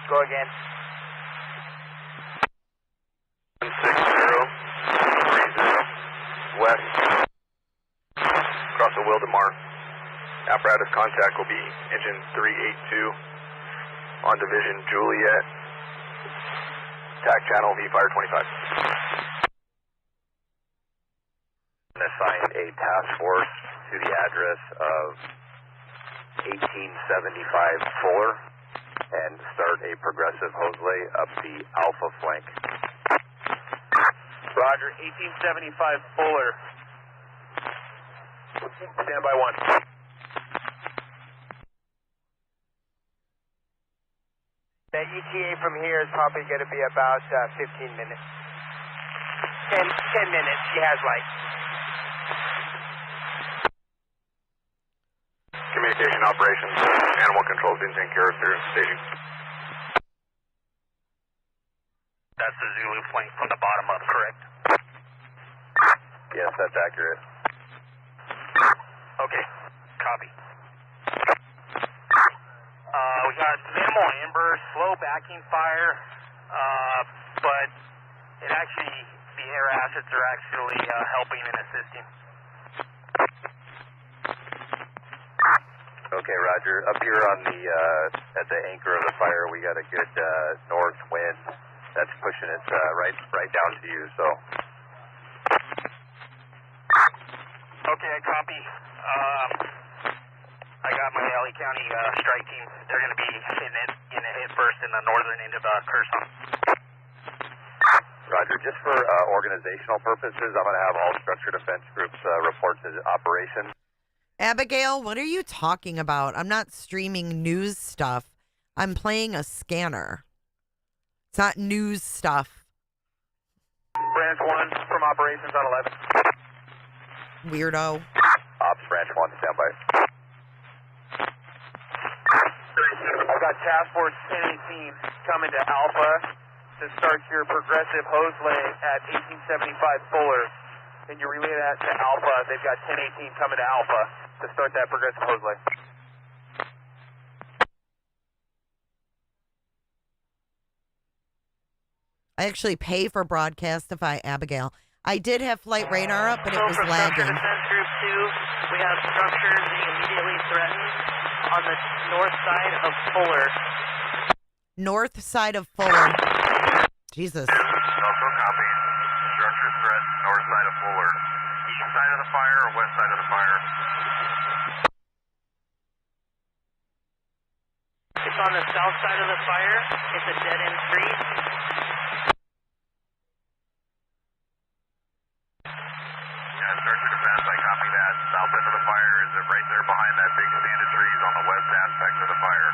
Go again. 160, west, across the Wildemar. Apparatus contact will be engine 382 on division Juliet. TAC channel V-Fire 25. Assign a task force to the address of 1875 Fuller and start a progressive hose lay up the Alpha flank. Roger, 1875 Fuller. Stand by one. The ETA from here is probably going to be about 15 minutes. 10 minutes. She has light. Communication operations, animal control being taken care of through staging. That's the Zulu flank from the bottom up, correct? Yes, that's accurate. Okay, copy. We got minimal amber, slow backing fire, but the air assets are actually helping and assisting. Okay, Roger. Up here on the at the anchor of the fire, we got a good north wind that's pushing it right down to you. So. Okay, I copy. I got my LA County strike team. They're going to be in a hit first in the northern end of Curson. Roger. Just for organizational purposes, I'm going to have all structure defense groups report to operations. Abigail, what are you talking about? I'm not streaming news stuff. I'm playing a scanner. It's not news stuff. Branch 1 from operations on 11. Weirdo. Ops branch 1, stand by. I've got task force 1018 coming to Alpha to start your progressive hose lay at 1875 Fuller. Can you relay that to Alpha? They've got 1018 coming to Alpha to start that progressive hose lay. I actually pay for Broadcastify, Abigail. I did have flight radar up, but it was lagging. Defense Group 2, we have structures being immediately threatened on the north side of Fuller. North side of Fuller. Jesus. Also copy. Structure threat, north side of Fuller. East side of the fire or west side of the fire? It's on the south side of the fire. It's a dead-end street. Yeah, structure defense, I copy that. South end of the fire is right there behind that big stand of trees on the west aspect of the fire.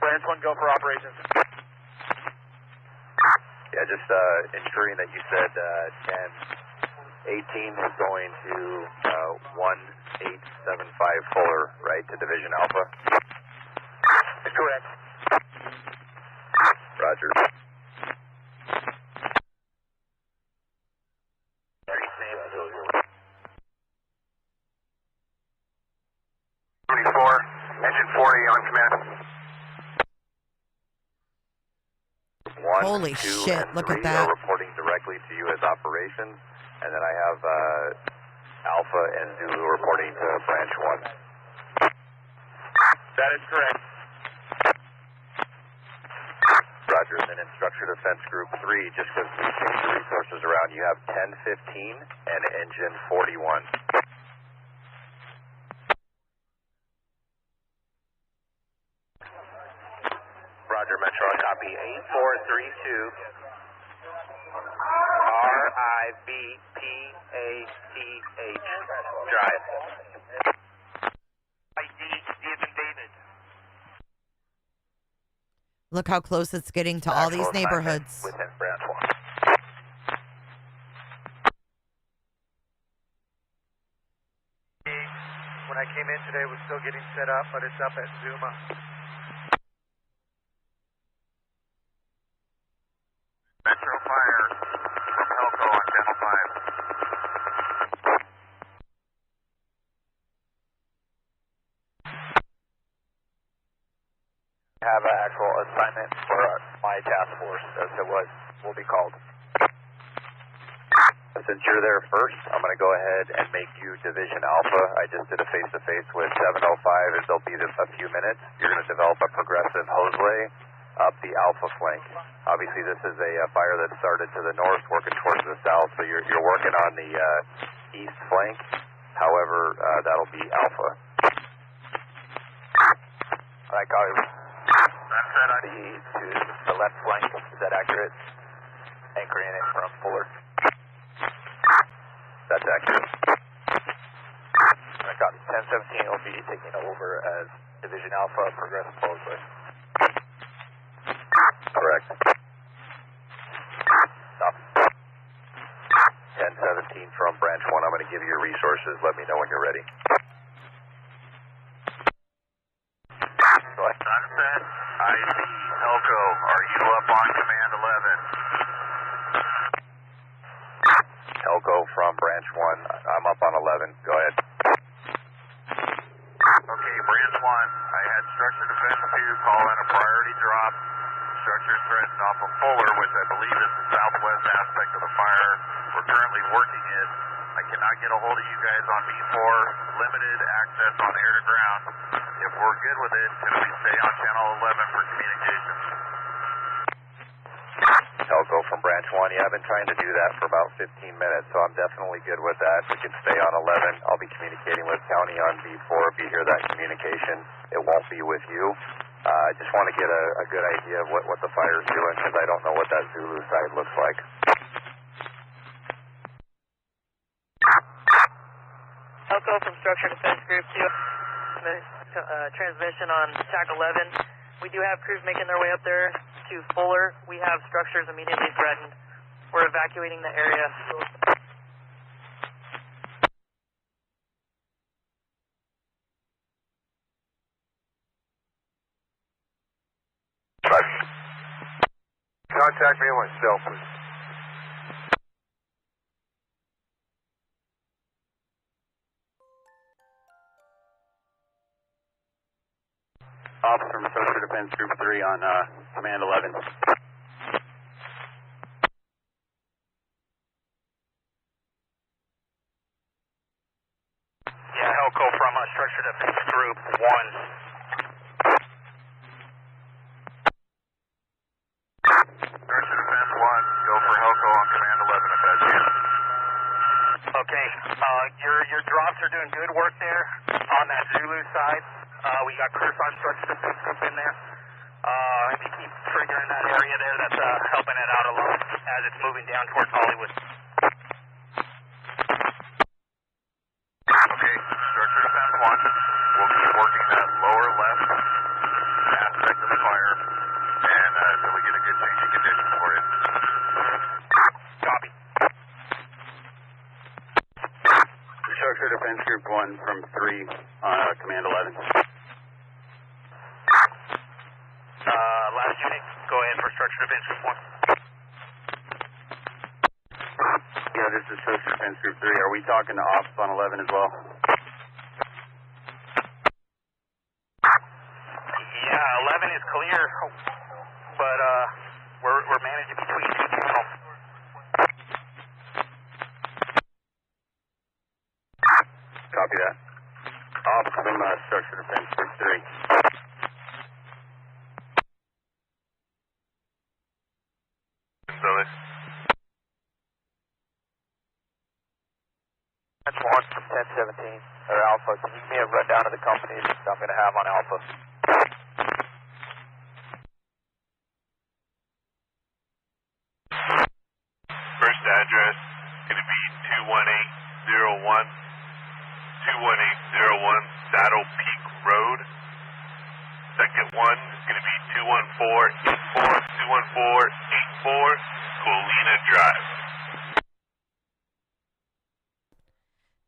Branch 1, go for operations. Yeah, just ensuring that you said 1018 is going to 1875 Fuller, right, to Division Alpha? Correct. Roger. Engine 40 on command. Holy shit, look at that. Are reporting directly to you as operations, and then I have Alpha and Zulu reporting to Branch 1. That is correct. Roger, and then in Structure Defense Group 3, just because we changed the resources around, you have 1015 and engine 41. Roger, Metro, copy 8432. RIVPATH. Drive. ID, Stephen David. Look how close it's getting to all these neighborhoods. Within Branch 1. When I came in today, it was still getting set up, but it's up at Zuma. Metro Fire from Have an actual assignment for my task force, as it will be called. Since you're there first, I'm going to go ahead and make you Division Alpha. I just did a face-to-face with 705, as they'll be a few minutes. You're going to develop a progressive hoseway up the Alpha flank. Obviously, this is a fire that started to the north, working towards the south, so you're working on the east flank. However, that'll be Alpha. All right, copy. That's set on to the left flank. Is that accurate? Anchoring in from Fuller. That's accurate. I got 1017 will be taking over as Division Alpha, progressive hoseway. Correct. Stop. 1017 from Branch 1. I'm going to give you your resources. Let me know when you're ready. Go ahead. Sunset, IC, Elko. Are you up on Command 11? Elko from Branch 1. I'm up on 11. Go ahead. Okay, Branch 1. I had Structure Defense 2 call in a priority drop. Structure threatened off of Fuller, which I believe is the southwest aspect of the fire. We're currently working it. I cannot get a hold of you guys on B4. Limited access on air to ground. If we're good with it, can we stay on channel 11 for communications? Elko from Branch 1. Yeah, I've been trying to do that for about 15 minutes, so I'm definitely good with that. We can stay on 11. I'll be communicating with County on B4, be here that communication. It won't be with you. I just want to get a good idea of what the fire's doing, because I don't know what that Zulu side looks like. Elko from Structure Defense Group 2. Transmission on TAC 11. We do have crews making their way up there to Fuller. We have structures immediately threatened. We're evacuating the area. Contact me when still, please. Officer from Structure Defense Group 3 on Command 11. Yeah, Helco from Structure Defense Group 1. Structure Defense 1, go for Helco on Command 11 if that's you. Okay, your drops are doing good work there on that Zulu side. We got crews on Structure Defense Group in there. If you keep triggering that area there, that's helping it out a lot as it's moving down towards Hollywood. Okay, Structure Defense 1. We'll keep working that lower left aspect of the fire and until we get a good change in conditions for you. Copy. Structure Defense Group 1 from 3 on Command 11. Last unit, go ahead for Structure Defense Group 1. Yeah, this is Structure Defense Group 3. Are we talking to Ops on 11 as well? Yeah, 11 is clear, but we're managing between two channels. Copy that. Ops from Structure Defense Group 3. That's 1 from 1017, or Alpha. Can you give me a rundown of the companies I'm going to have on Alpha? First address going to be 21801, 21801 Saddle Peak Road. Second one is going to be 21484 Colina Drive.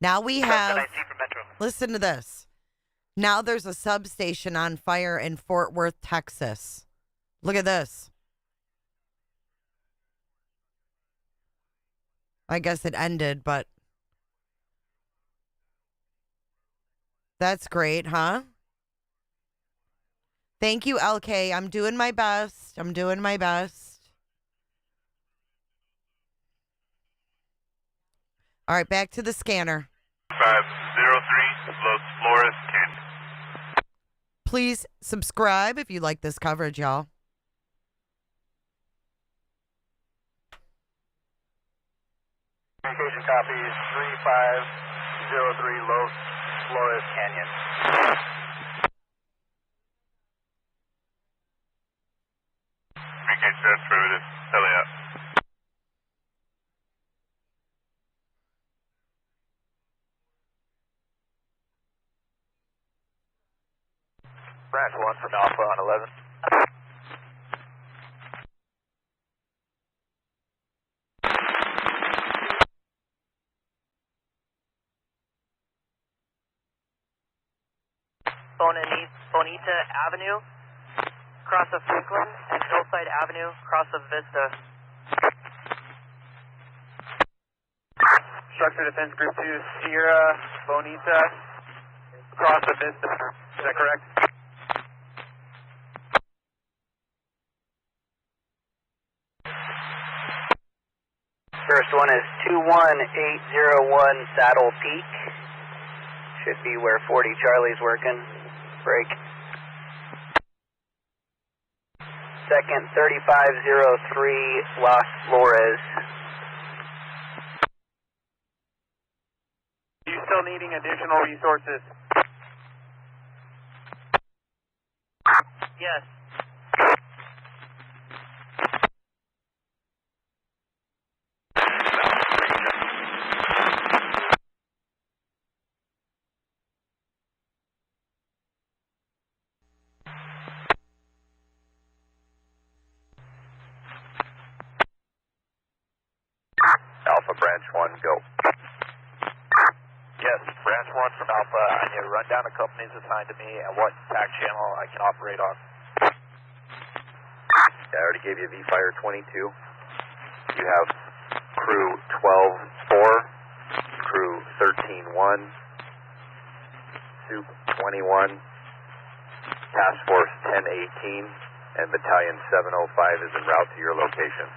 Now we have, listen to this. Now there's a substation on fire in Fort Worth, Texas. Look at this. I guess it ended, but that's great, huh? Thank you, LK. I'm doing my best. I'm doing my best. All right, back to the scanner. 503 Los Flores Canyon. Please subscribe if you like this coverage, y'all. Communication copies 3503 Los Flores Canyon. Communication transfer to Elliot. Branch 1 from Alpha on 11. Bonita Avenue, cross of Franklin, and Hillside Avenue, cross of Vista. Structure Defense Group 2, Sierra, Bonita, cross of Vista. Is that correct? First one is 21801 Saddle Peak. Should be where 40 Charlie's working. Break. Second, 3503 Las Flores. Are you still needing additional resources? Yes. Alpha Branch 1, go. Yes, Branch 1 from Alpha. I need to run down the companies assigned to me and what tax channel I can operate on. Yeah, I already gave you V-Fire 22. You have crew 12-4, crew 13-1, Soup 21, Task Force 1018, and Battalion 705 is en route to your location.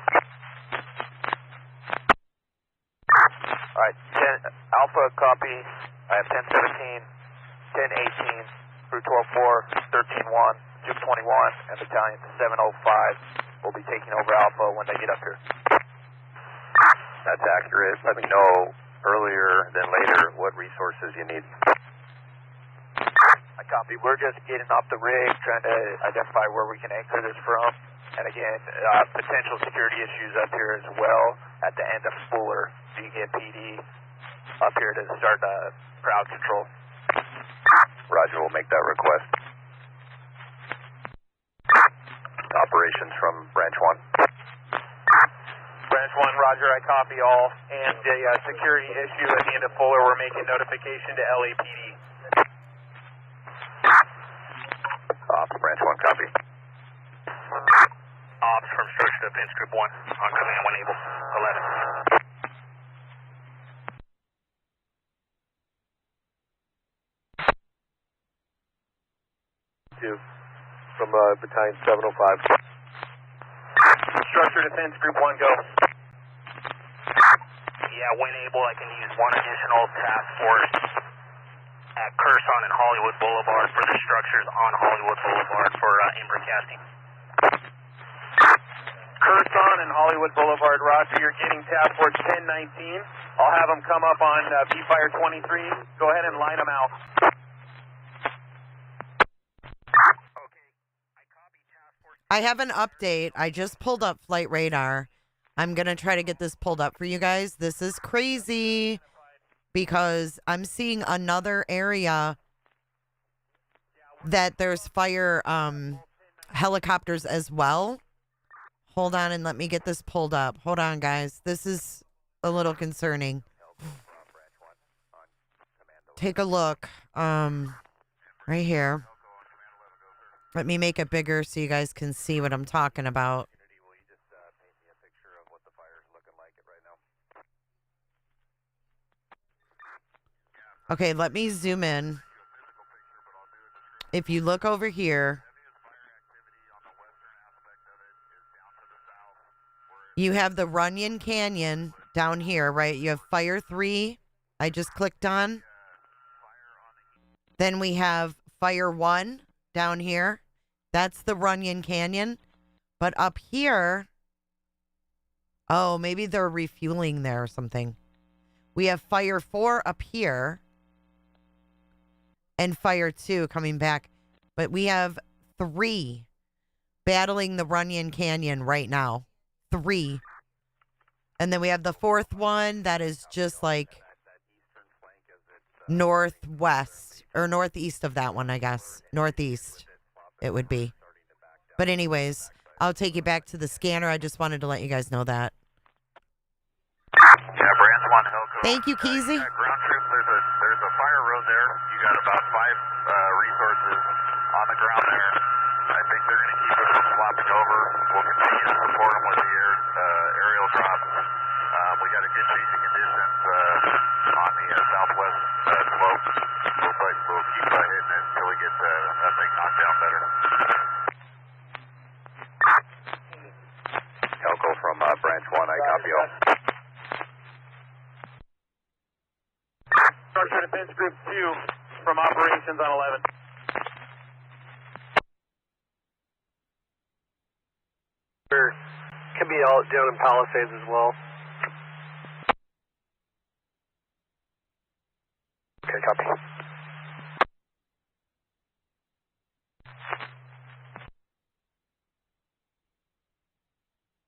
Alright, Alpha copy. I have 1017, 1018, crew 12-4, 13-1, Soup 21, and Battalion 705 will be taking over Alpha when they get up here. That's accurate. Let me know earlier than later what resources you need. I copy. We're just getting off the rig, trying to identify where we can anchor this from. And again, potential security issues up here as well at the end of Fuller. So you get PD up here to start crowd control. Roger, we'll make that request. Operations from Branch 1. Branch 1, Roger, I copy all. And a security issue at the end of Fuller, we're making notification to LAPD. Ops, Branch 1, copy. Ops from Structure Defense Group 1, on command when able, 11. From Battalion 705. Structure Defense Group 1, go. Yeah, when able, I can use one additional task force at Curson and Hollywood Boulevard for the structures on Hollywood Boulevard for broadcasting. Curson and Hollywood Boulevard, Roger, you're getting task force 1019. I'll have them come up on V-Fire 23. Go ahead and line them out. I have an update. I just pulled up flight radar. I'm going to try to get this pulled up for you guys. This is crazy because I'm seeing another area that there's fire helicopters as well. Hold on and let me get this pulled up. Hold on, guys. This is a little concerning. Take a look. Right here. Let me make it bigger so you guys can see what I'm talking about. Okay, let me zoom in. If you look over here, You have the Runyon Canyon down here, right? You have Fire 3, I just clicked on. Then we have Fire 1 down here. That's the Runyon Canyon. But up here, oh, maybe they're refueling there or something. We have Fire 4 up here and Fire 2 coming back. But we have 3 battling the Runyon Canyon right now. 3. And then we have the 4th one that is just like northwest or northeast of that one, I guess. Northeast it would be. But anyways, I'll take you back to the scanner. I just wanted to let you guys know that. Yeah, Branch 1 Helco. Thank you, Keezy. Ground troops, there's a fire road there. You got about 5 resources on the ground there. I think they're going to keep it from flopping over. We'll continue to support them with the aerial drops. We got a good chasing conditions on the southwest slope. Looks like we'll keep hitting it until we get that thing knocked down better. Helco from Branch 1, I copy all. Structure Defense Group 2 from Operations on 11. Can be all down in Palisades as well. Okay, copy.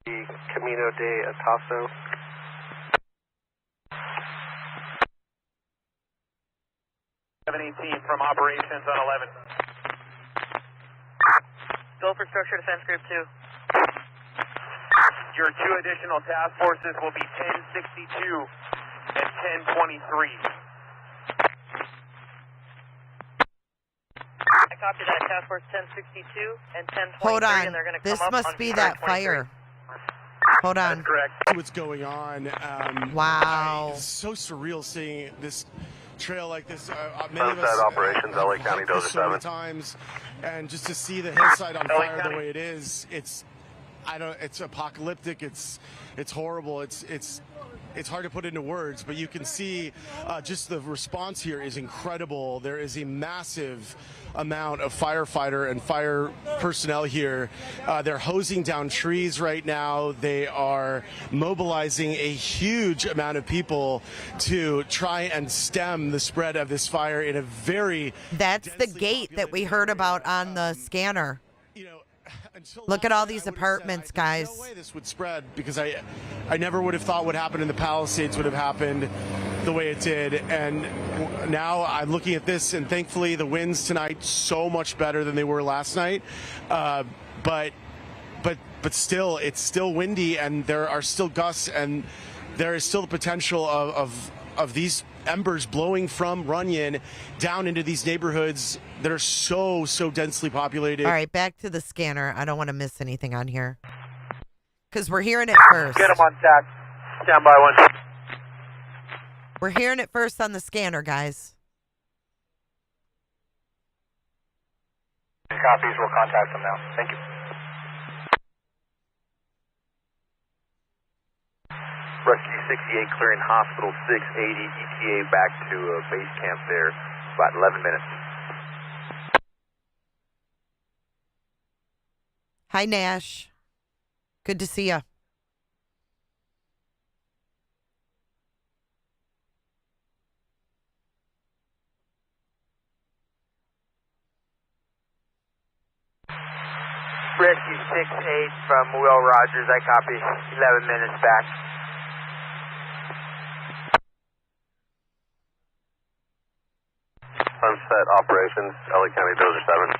The Camino de Ataso. From Operations on 11. Go for Structure Defense Group 2. Your 2 additional task forces will be 1062 and 1023. I copy that. Task Force 1062 and 1023. Hold on. And they're going to This come up must on be that 1023. fire. Hold on. That's correct. What's going on? Wow. It's so surreal seeing this trail like this. Many Sunset of us Operations, LA County Dozer so many 7. times, and just to see the hillside on LA fire County. the way it is, it's apocalyptic. It's horrible. It's hard to put into words, but you can see just the response here is incredible. There is a massive amount of firefighter and fire personnel here. They're hosing down trees right now. They are mobilizing a huge amount of people to try and stem the spread of this fire in a very That's the gate that we heard about on the scanner. Look at all these apartments, guys. No way this would spread, because I never would have thought what happened in the Palisades would have happened the way it did. And now I'm looking at this, and thankfully the winds tonight so much better than they were last night. But still, it's still windy, and there are still gusts, and there is still the potential of these embers blowing from Runyon down into these neighborhoods that are so densely populated. All right, back to the scanner. I don't want to miss anything on here, because we're hearing it first. Get them on tack. Stand by 1. We're hearing it first on the scanner, guys. Copies, we'll contact them now. Thank you. Rescue 68 clearing Hospital 680, ETA back to base camp there, about 11 minutes. Hi, Nash. Good to see you. Rescue 68 from Will Rogers, I copy. 11 minutes back. Sunset Operations, LA County Dozer 7.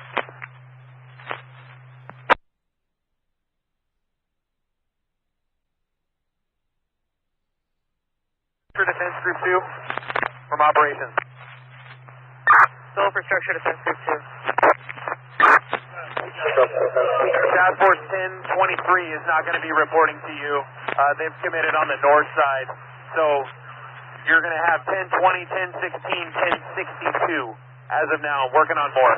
For Defense Group 2 from Operations. Go for Structure Defense Group 2. Task Force 1023 is not going to be reporting to you. They've committed on the north side. So you're going to have 1020, 1016, 1062 as of now. Working on more.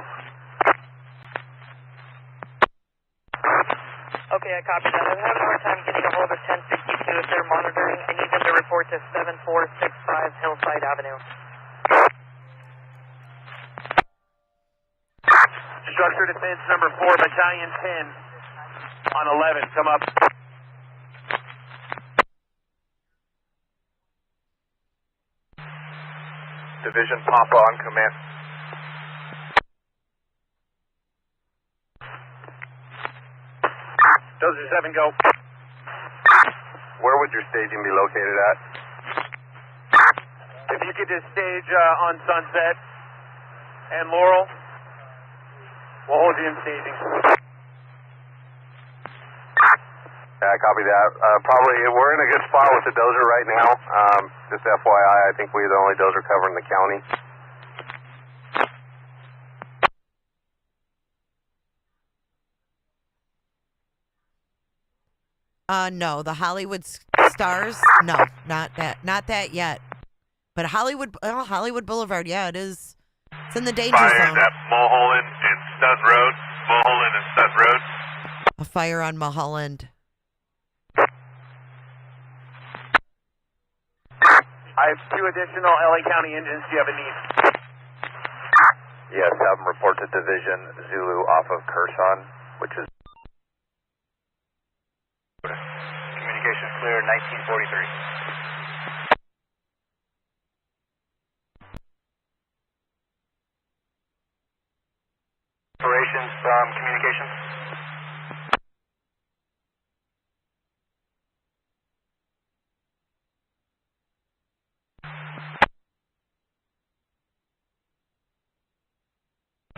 Okay, I copy that. I'm having a hard time getting a hold of 1062 if they're monitoring. I need them to report to 7465 Hillside Avenue. Structure defense number 4, battalion 10 on 11. Come up. Division Papa on command. Dozer 7, go. Where would your staging be located at? If you could just stage on Sunset and Laurel, we'll hold you in staging. Yeah, copy that. Probably, we're in a good spot with the dozer right now. Just FYI, I think we're the only dozer covering the county. No, the Hollywood Stars, no, not that yet. But Hollywood Boulevard, yeah, it is. It's in the danger zone. Fires at Mulholland and Stud Road. Mulholland and Stud Road. A fire on Mulholland. I have 2 additional LA County engines. Do you have a need? Yes, have them report to Division Zulu off of Kherson, which is... Communication clear, 1943. Operations from communications.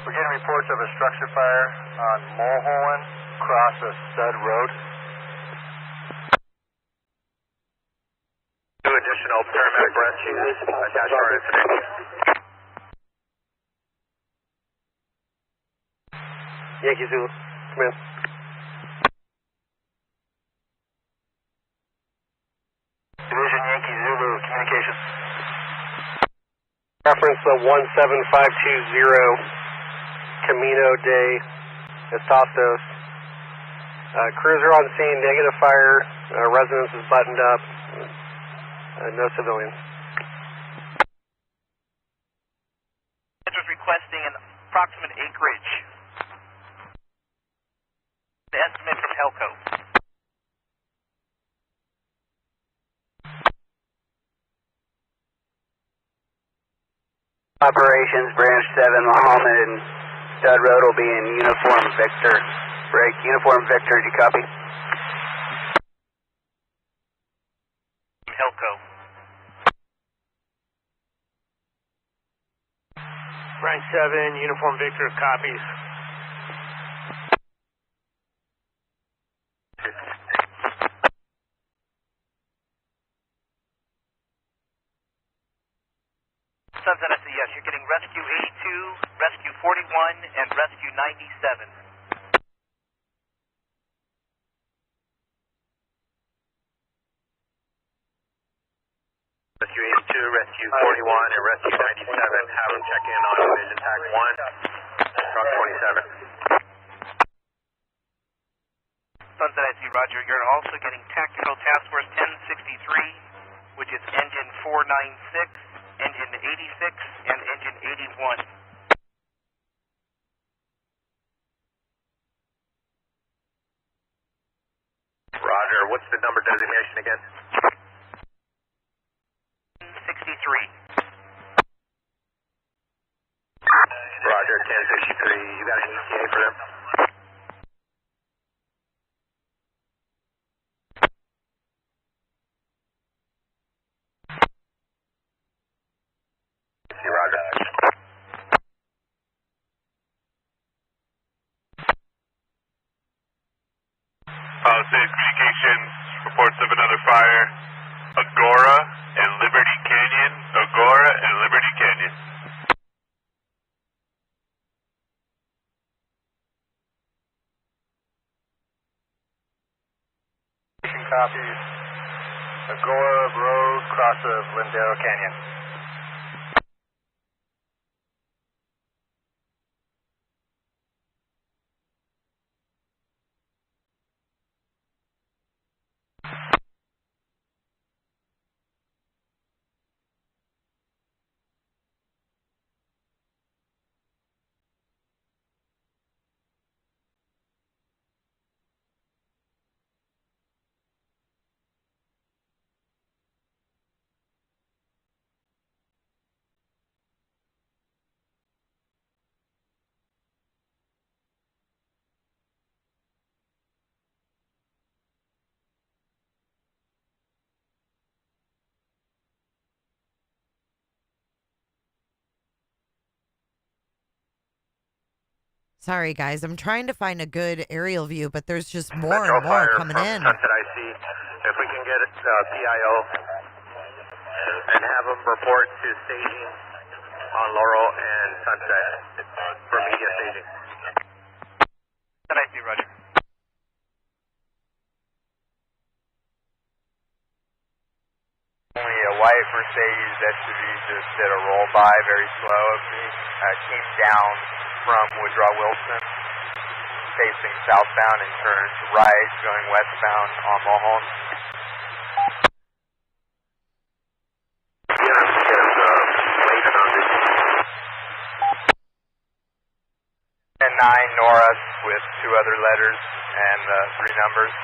We're getting reports of a structure fire on Mulholland across a Stud Road. 2 additional paramedic rescues attached to our incident. Yankee Zulu, come in. Division Yankee Zulu, communications. Reference 17520, Camino de Estostos. Cruiser on scene, negative fire, residence is buttoned up, no civilians. Just requesting an approximate acreage. The estimate from Helco. Operations, Branch 7, Muhammad and Stud Road will be in Uniform Victor. Break, Uniform Victor, do you copy? Helco. Branch 7, Uniform Victor, copies. Sunset, I see yes. You're getting Rescue 82, Rescue 41, and Rescue 97. Rescue 82, Rescue 41, and Rescue 97. Have them check in on Division Tag 1, Truck 27. Sunset, I see Roger. You're also getting Tactical Task Force 1063, which is Engine 496, Engine 86, and Engine 81. Roger, what's the number designation again? 63. Roger, 1063. You got an ETA for them? Roger. Palisades Communications reports of another fire. Agora and Liberty Canyon. Agora and Liberty Canyon. Copies. Agora Road, cross of Lindero Canyon. Sorry, guys. I'm trying to find a good aerial view, but there's just more and more coming in. Sunset IC, if we can get PIO and have them report to staging on Laurel and Sunset for media staging. Sunset IC, roger. Only a white Mercedes SUV just did a roll by very slow of me. Came down from Woodrow Wilson, facing southbound and turned right, going westbound on Mulholland. And 9 Norris with 2 other letters and 3 numbers.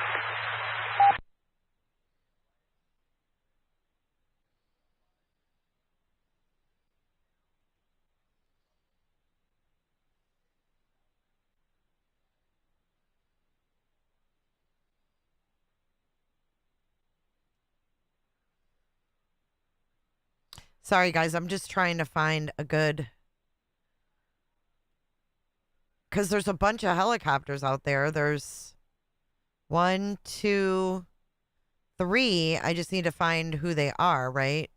Sorry, guys. I'm just trying to find a good... Because there's a bunch of helicopters out there. There's 1, 2, 3. I just need to find who they are, right?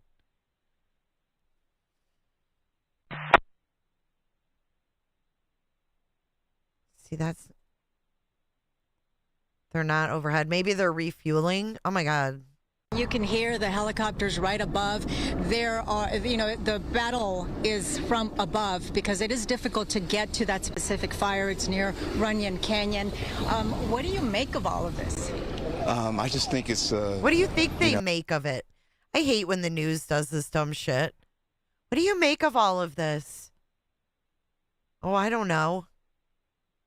See, that's... They're not overhead. Maybe they're refueling. Oh, my God. You can hear the helicopters right above. There are, the battle is from above because it is difficult to get to that specific fire. It's near Runyon Canyon. What do you make of all of this? I just think it's... what do you think they make of it? I hate when the news does this dumb shit. What do you make of all of this? Oh, I don't know.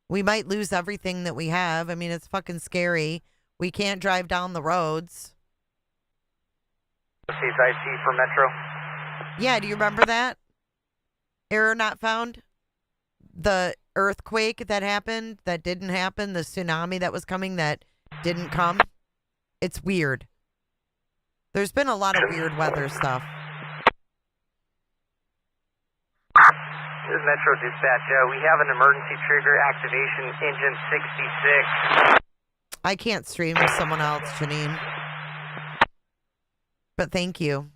We might lose everything that we have. I mean, it's fucking scary. We can't drive down the roads. IC for Metro. Yeah, do you remember that? Error not found? The earthquake that happened that didn't happen? The tsunami that was coming that didn't come? It's weird. There's been a lot of weird weather stuff. This is Metro Dispatch. We have an emergency trigger activation, engine 66. I can't stream with someone else, Janine. But thank you.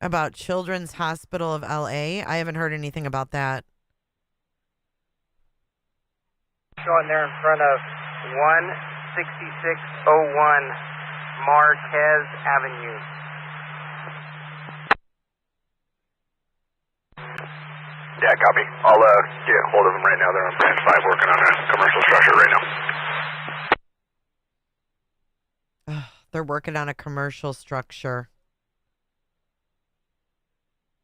About Children's Hospital of LA? I haven't heard anything about that. Showing there in front of 16601 Marquez Avenue. Yeah, copy. I'll get hold of them right now. They're on branch 5 working on a commercial structure right now. They're working on a commercial structure.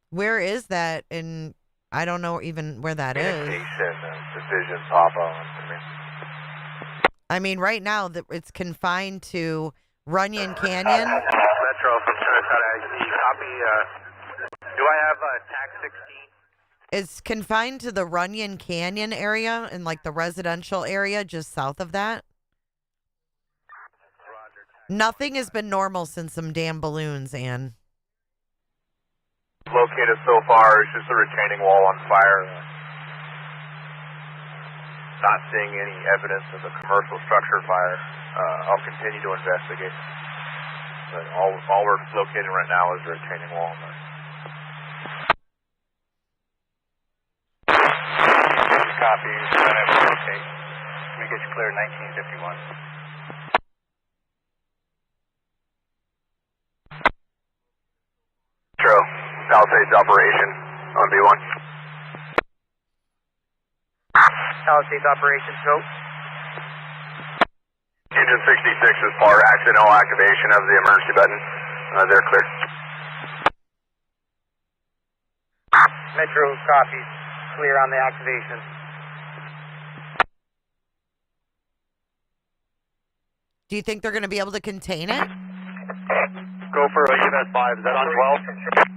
Where is that? And I don't know even where that is. Division Papa. I mean, right now it's confined to Runyon Canyon. Metro from Sunset IC. Copy. Do I have TAC 16? It's confined to the Runyon Canyon area and like the residential area just south of that. Nothing has been normal since some damn balloons, Ann. Located so far is just a retaining wall on fire. Not seeing any evidence of a commercial structure fire. I'll continue to investigate. But all we're locating right now is a retaining wall. Copy. Okay. Let me get you clear 1951. Metro, Palisades operation on B1. Palisades operation, go. Engine 66 is par accidental activation of the emergency button. They're clear. Metro copies. Clear on the activation. Do you think they're going to be able to contain it? Go for EMS 5. Is that on 12?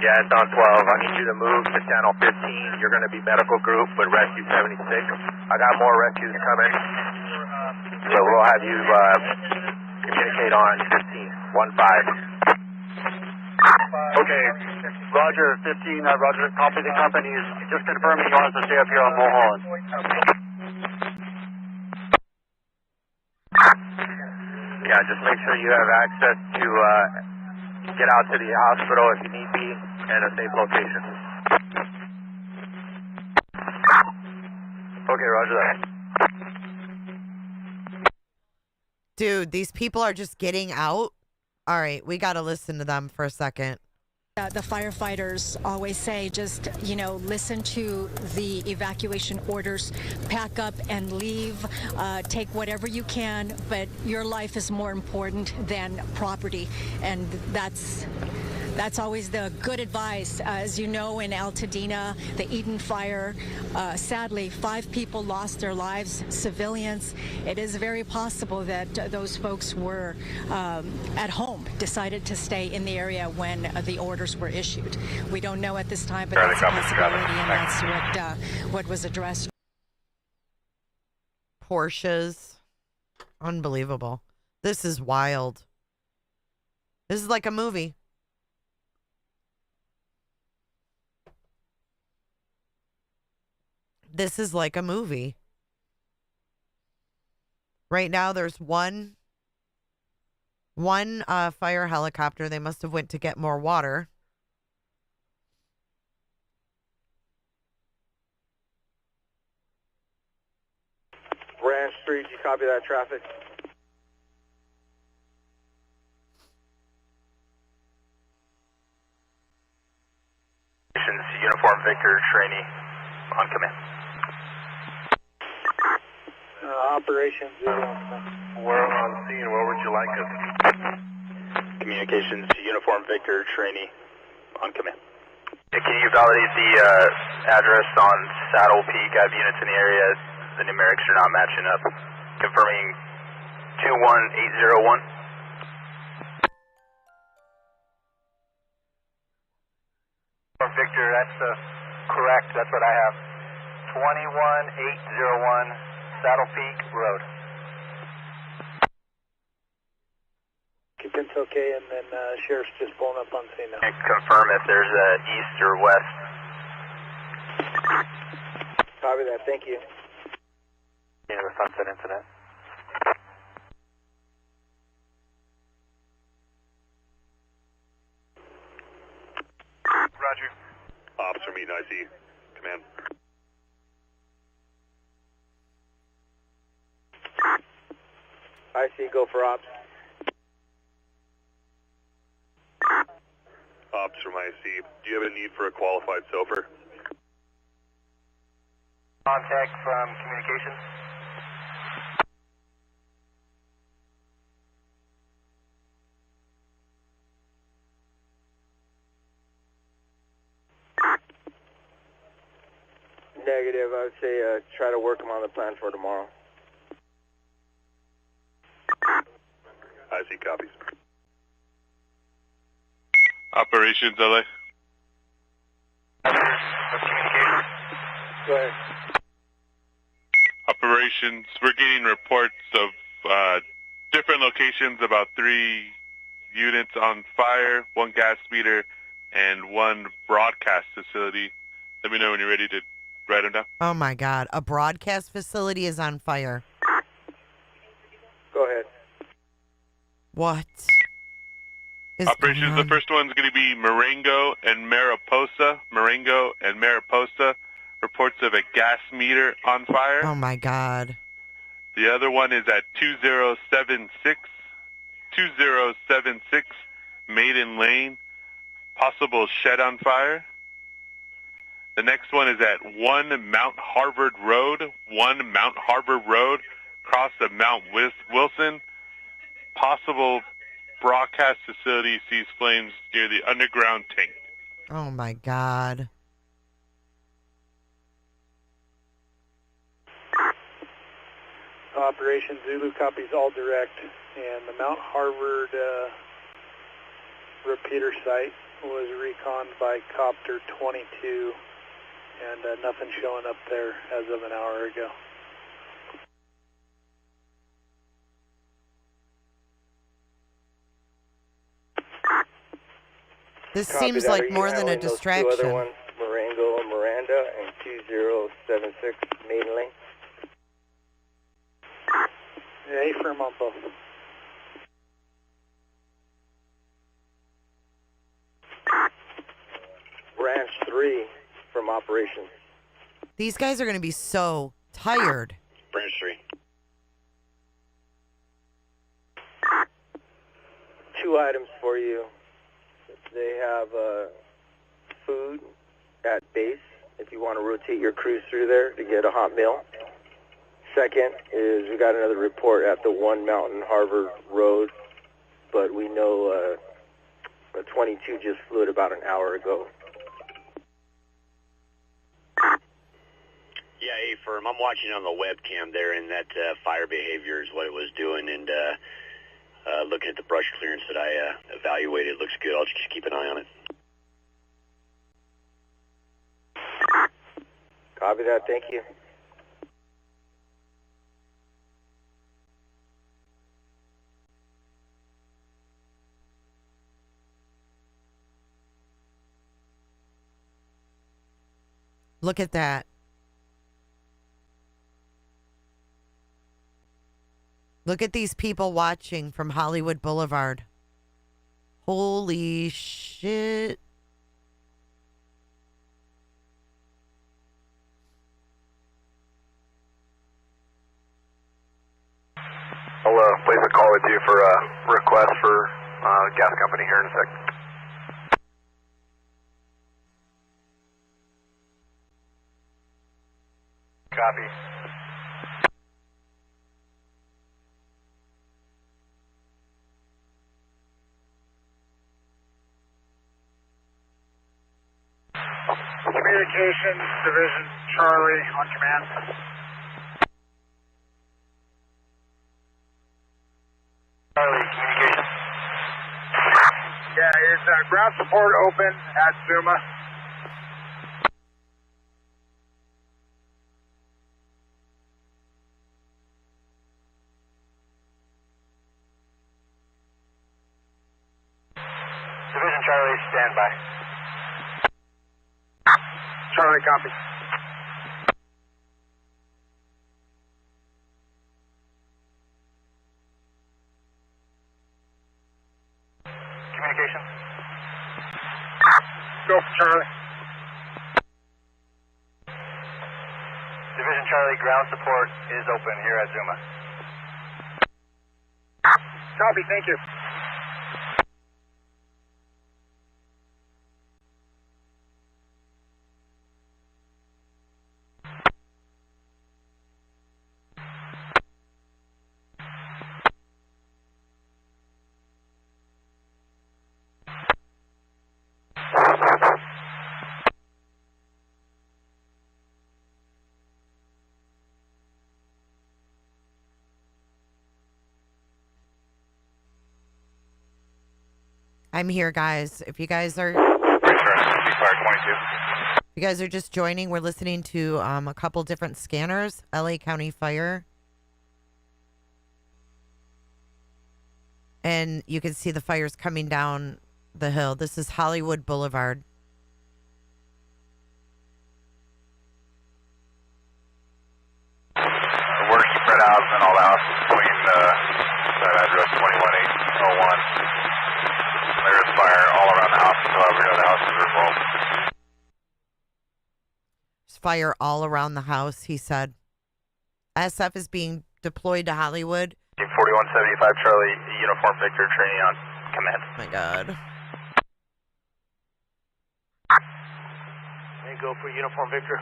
Yeah, it's on 12. I need you to move to channel 15. You're going to be medical group with rescue 76. I got more rescues coming. So we'll have you communicate on 15. Okay, Roger, 15, Roger, copy the companies. Just confirming you want us to stay up here on Mulholland. Yeah, just make sure you have access to get out to the hospital if you need be at a safe location. Okay, Roger that. Dude, these people are just getting out. All right, we got to listen to them for a second. The firefighters always say, just, listen to the evacuation orders, pack up and leave, take whatever you can, but your life is more important than property. And that's always the good advice. As you know, in Altadena, the Eaton fire, sadly, 5 people lost their lives, civilians. It is very possible that those folks were at home, decided to stay in the area when the orders were issued. We don't know at this time, but that's a possibility, and that's what was addressed. Porsches. Unbelievable. This is wild. This is like a movie. This is like a movie. Right now, there's one fire helicopter. They must have went to get more water. Ranch Street, you copy that traffic? Uniform Victor, trainee, on command. Operations. We're on scene. Where would you like us? Communications, Uniform Victor, trainee, on command. Can you validate the address on Saddle Peak? I have units in the area. The numerics are not matching up. Confirming 21801. Victor, that's correct. That's what I have. 21801 Saddle Peak Road. Keep it okay, and then Sheriff's just pulling up on scene now. And confirm if there's east or west. Copy that. Thank you. The Sunset incident. Roger. Ops from Eaton IC. Command. IC, go for ops. Ops from IC. Do you have a need for a qualified SOFR? Contact from communications. Negative. I would say try to work them on the plan for tomorrow. IC copies. Operations LA. Go ahead. Operations, we're getting reports of different locations, about 3 units on fire, 1 gas meter, and 1 broadcast facility. Let me know when you're ready to write them down. Oh my God. A broadcast facility is on fire. Go ahead. What? Operations, the first one's going to be Marengo and Mariposa. Marengo and Mariposa. Reports of a gas meter on fire. Oh my God. The other one is at 2076 Maiden Lane. Possible shed on fire. The next one is at 1 Mount Harvard Road. 1 Mount Harvard Road. Cross of Mount Wilson. Possible broadcast facility sees flames near the underground tank. Oh my God. Operation Zulu copies all direct, and the Mount Harvard repeater site was reconned by Copter 22, and nothing showing up there as of an hour ago. This seems like more than a distraction. Two other ones, Marengo and Miranda, and 2076 Maiden Lane. Yeah, affirm on both. Branch 3 from operations. These guys are going to be so tired. Branch 3. 2 items for you. They have food at base if you want to rotate your crews through there to get a hot meal. Second is we got another report at the One Mountain Harvard Road, but we know a 22 just flew it about an hour ago. Yeah, hey, firm. I'm watching on the webcam there, and that fire behavior is what it was doing, and looking at the brush clearance that I evaluated. Looks good. I'll just keep an eye on it. Copy that. Thank you. Look at that. Look at these people watching from Hollywood Boulevard. Holy shit. I'll place a call with you for a request for gas company here in a sec. Copy. Communications Division Charlie on command. Charlie, communications. Yeah, is ground support open at Zuma? Division Charlie, stand by. Charlie, copy. Communications. Go for Charlie. Division Charlie, ground support is open here at Zuma. Copy, thank you. I'm here, guys. If you guys are just joining, we're listening to a couple different scanners. LA County Fire. And you can see the fires coming down the hill. This is Hollywood Boulevard. The work spread out in all the houses between that address 21801. There's fire all around the house until every other houses are involved. There's fire all around the house, he said. SF is being deployed to Hollywood. 4175 Charlie, Uniform Victor, training on command. Oh my God. Go for Uniform Victor.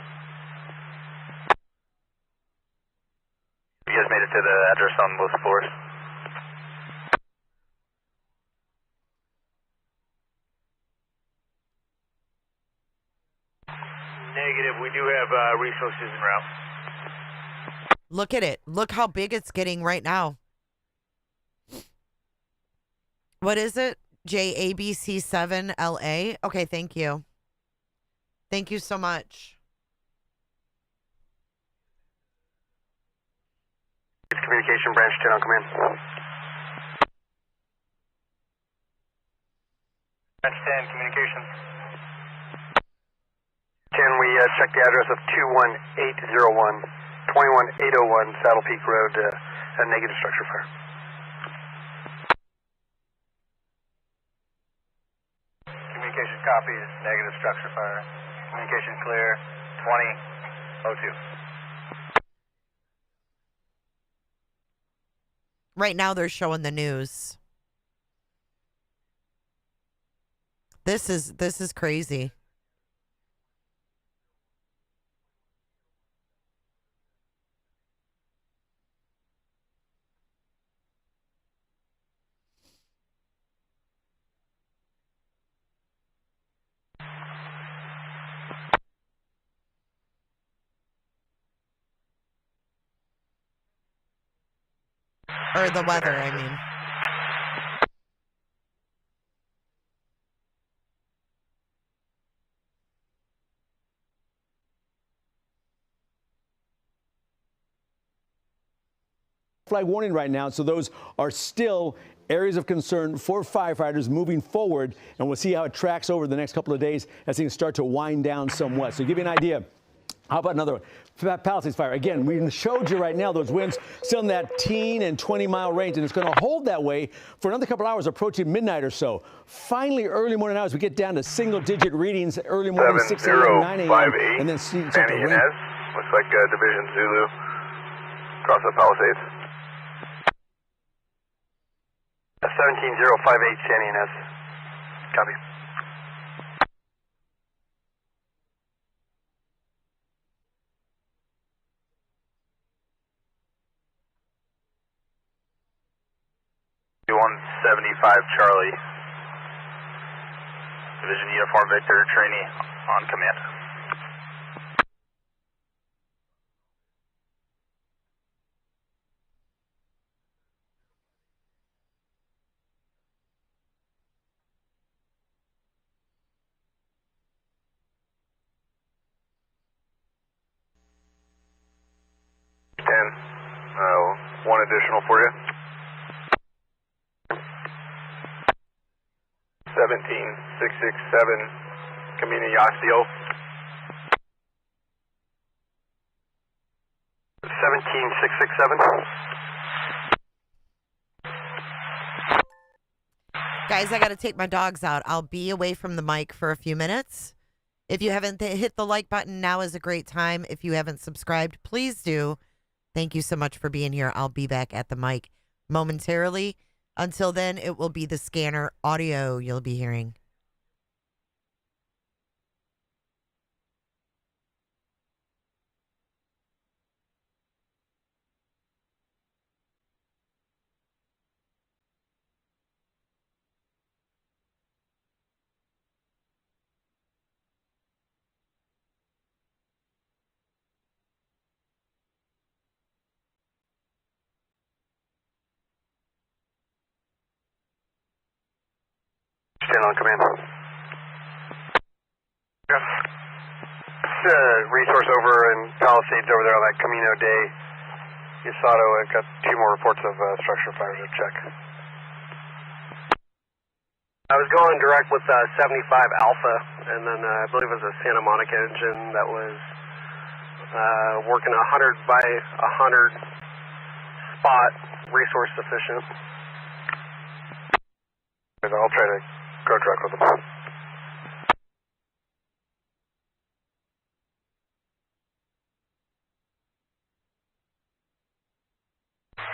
You guys made it to the address on both floors. Negative. We do have resources en route. Look at it. Look how big it's getting right now. What is it? JABC7LA? Okay, thank you. Thank you so much. Communication branch 10 on command. Branch 10, communications. Can we check the address of 21801, 21801 Saddle Peak Road, a negative structure fire? Communication copies, negative structure fire. Communication clear, 2002. Right now they're showing the news. This is crazy. Or the weather, I mean. Flag warning right now, so those are still areas of concern for firefighters moving forward, and we'll see how it tracks over the next couple of days as things start to wind down somewhat. So to give you an idea, how about another one? Palisades fire. Again, we showed you right now those winds still in that 10 and 20-mile range, and it's going to hold that way for another couple hours approaching midnight or so. Finally, early morning hours, we get down to single-digit readings early morning, 6 a.m., 9 a.m., and then start to rain. Looks like Division Zulu across the Palisades. 17058 Sandy Inez. Copy. Charlie. Division Uniform Victor, trainee on command. One additional for you. 17667, Camino Yastio. 17667. Guys, I got to take my dogs out. I'll be away from the mic for a few minutes. If you haven't hit the like button, now is a great time. If you haven't subscribed, please do. Thank you so much for being here. I'll be back at the mic momentarily. Until then, it will be the scanner audio you'll be hearing. Stand on command. Yes. Resource over in Palisades over there on that Camino Day. Usado, I've got 2 more reports of structure fires to check. I was going direct with 75 Alpha, and then I believe it was a Santa Monica engine that was working 100 by 100 spot, resource sufficient. I'll try to go direct with them.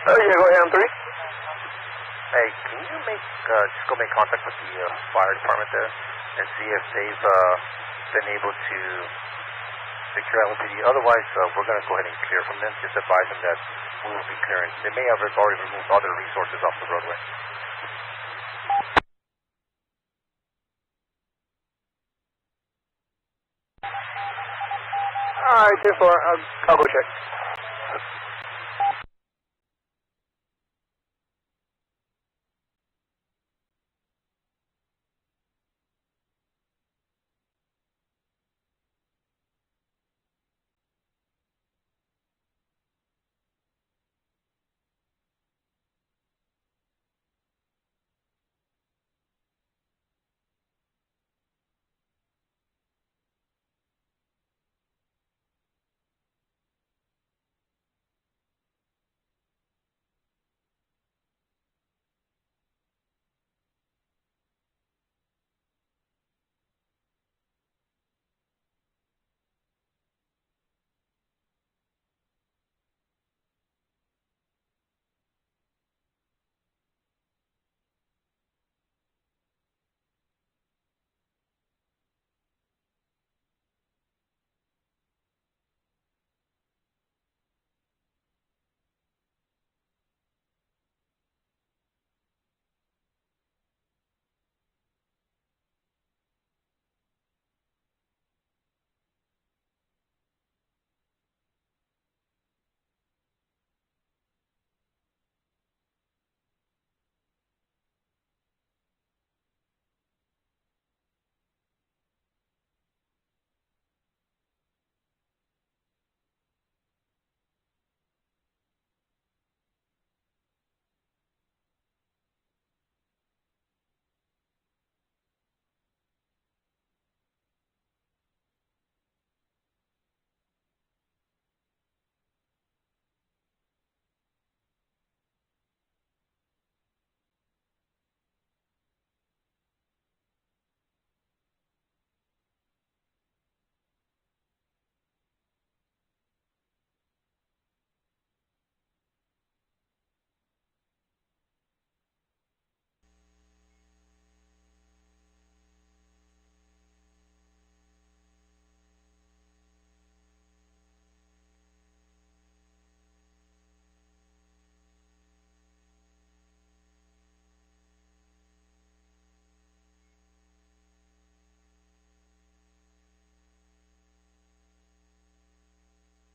Oh, yeah, go ahead on 3. Hey, can you just go make contact with the fire department there and see if they've been able to secure LPD? Otherwise, we're going to go ahead and clear from them. Just advise them that we will be clearing. They may have already removed other resources off the roadway. All right, 2-4. I'll go check.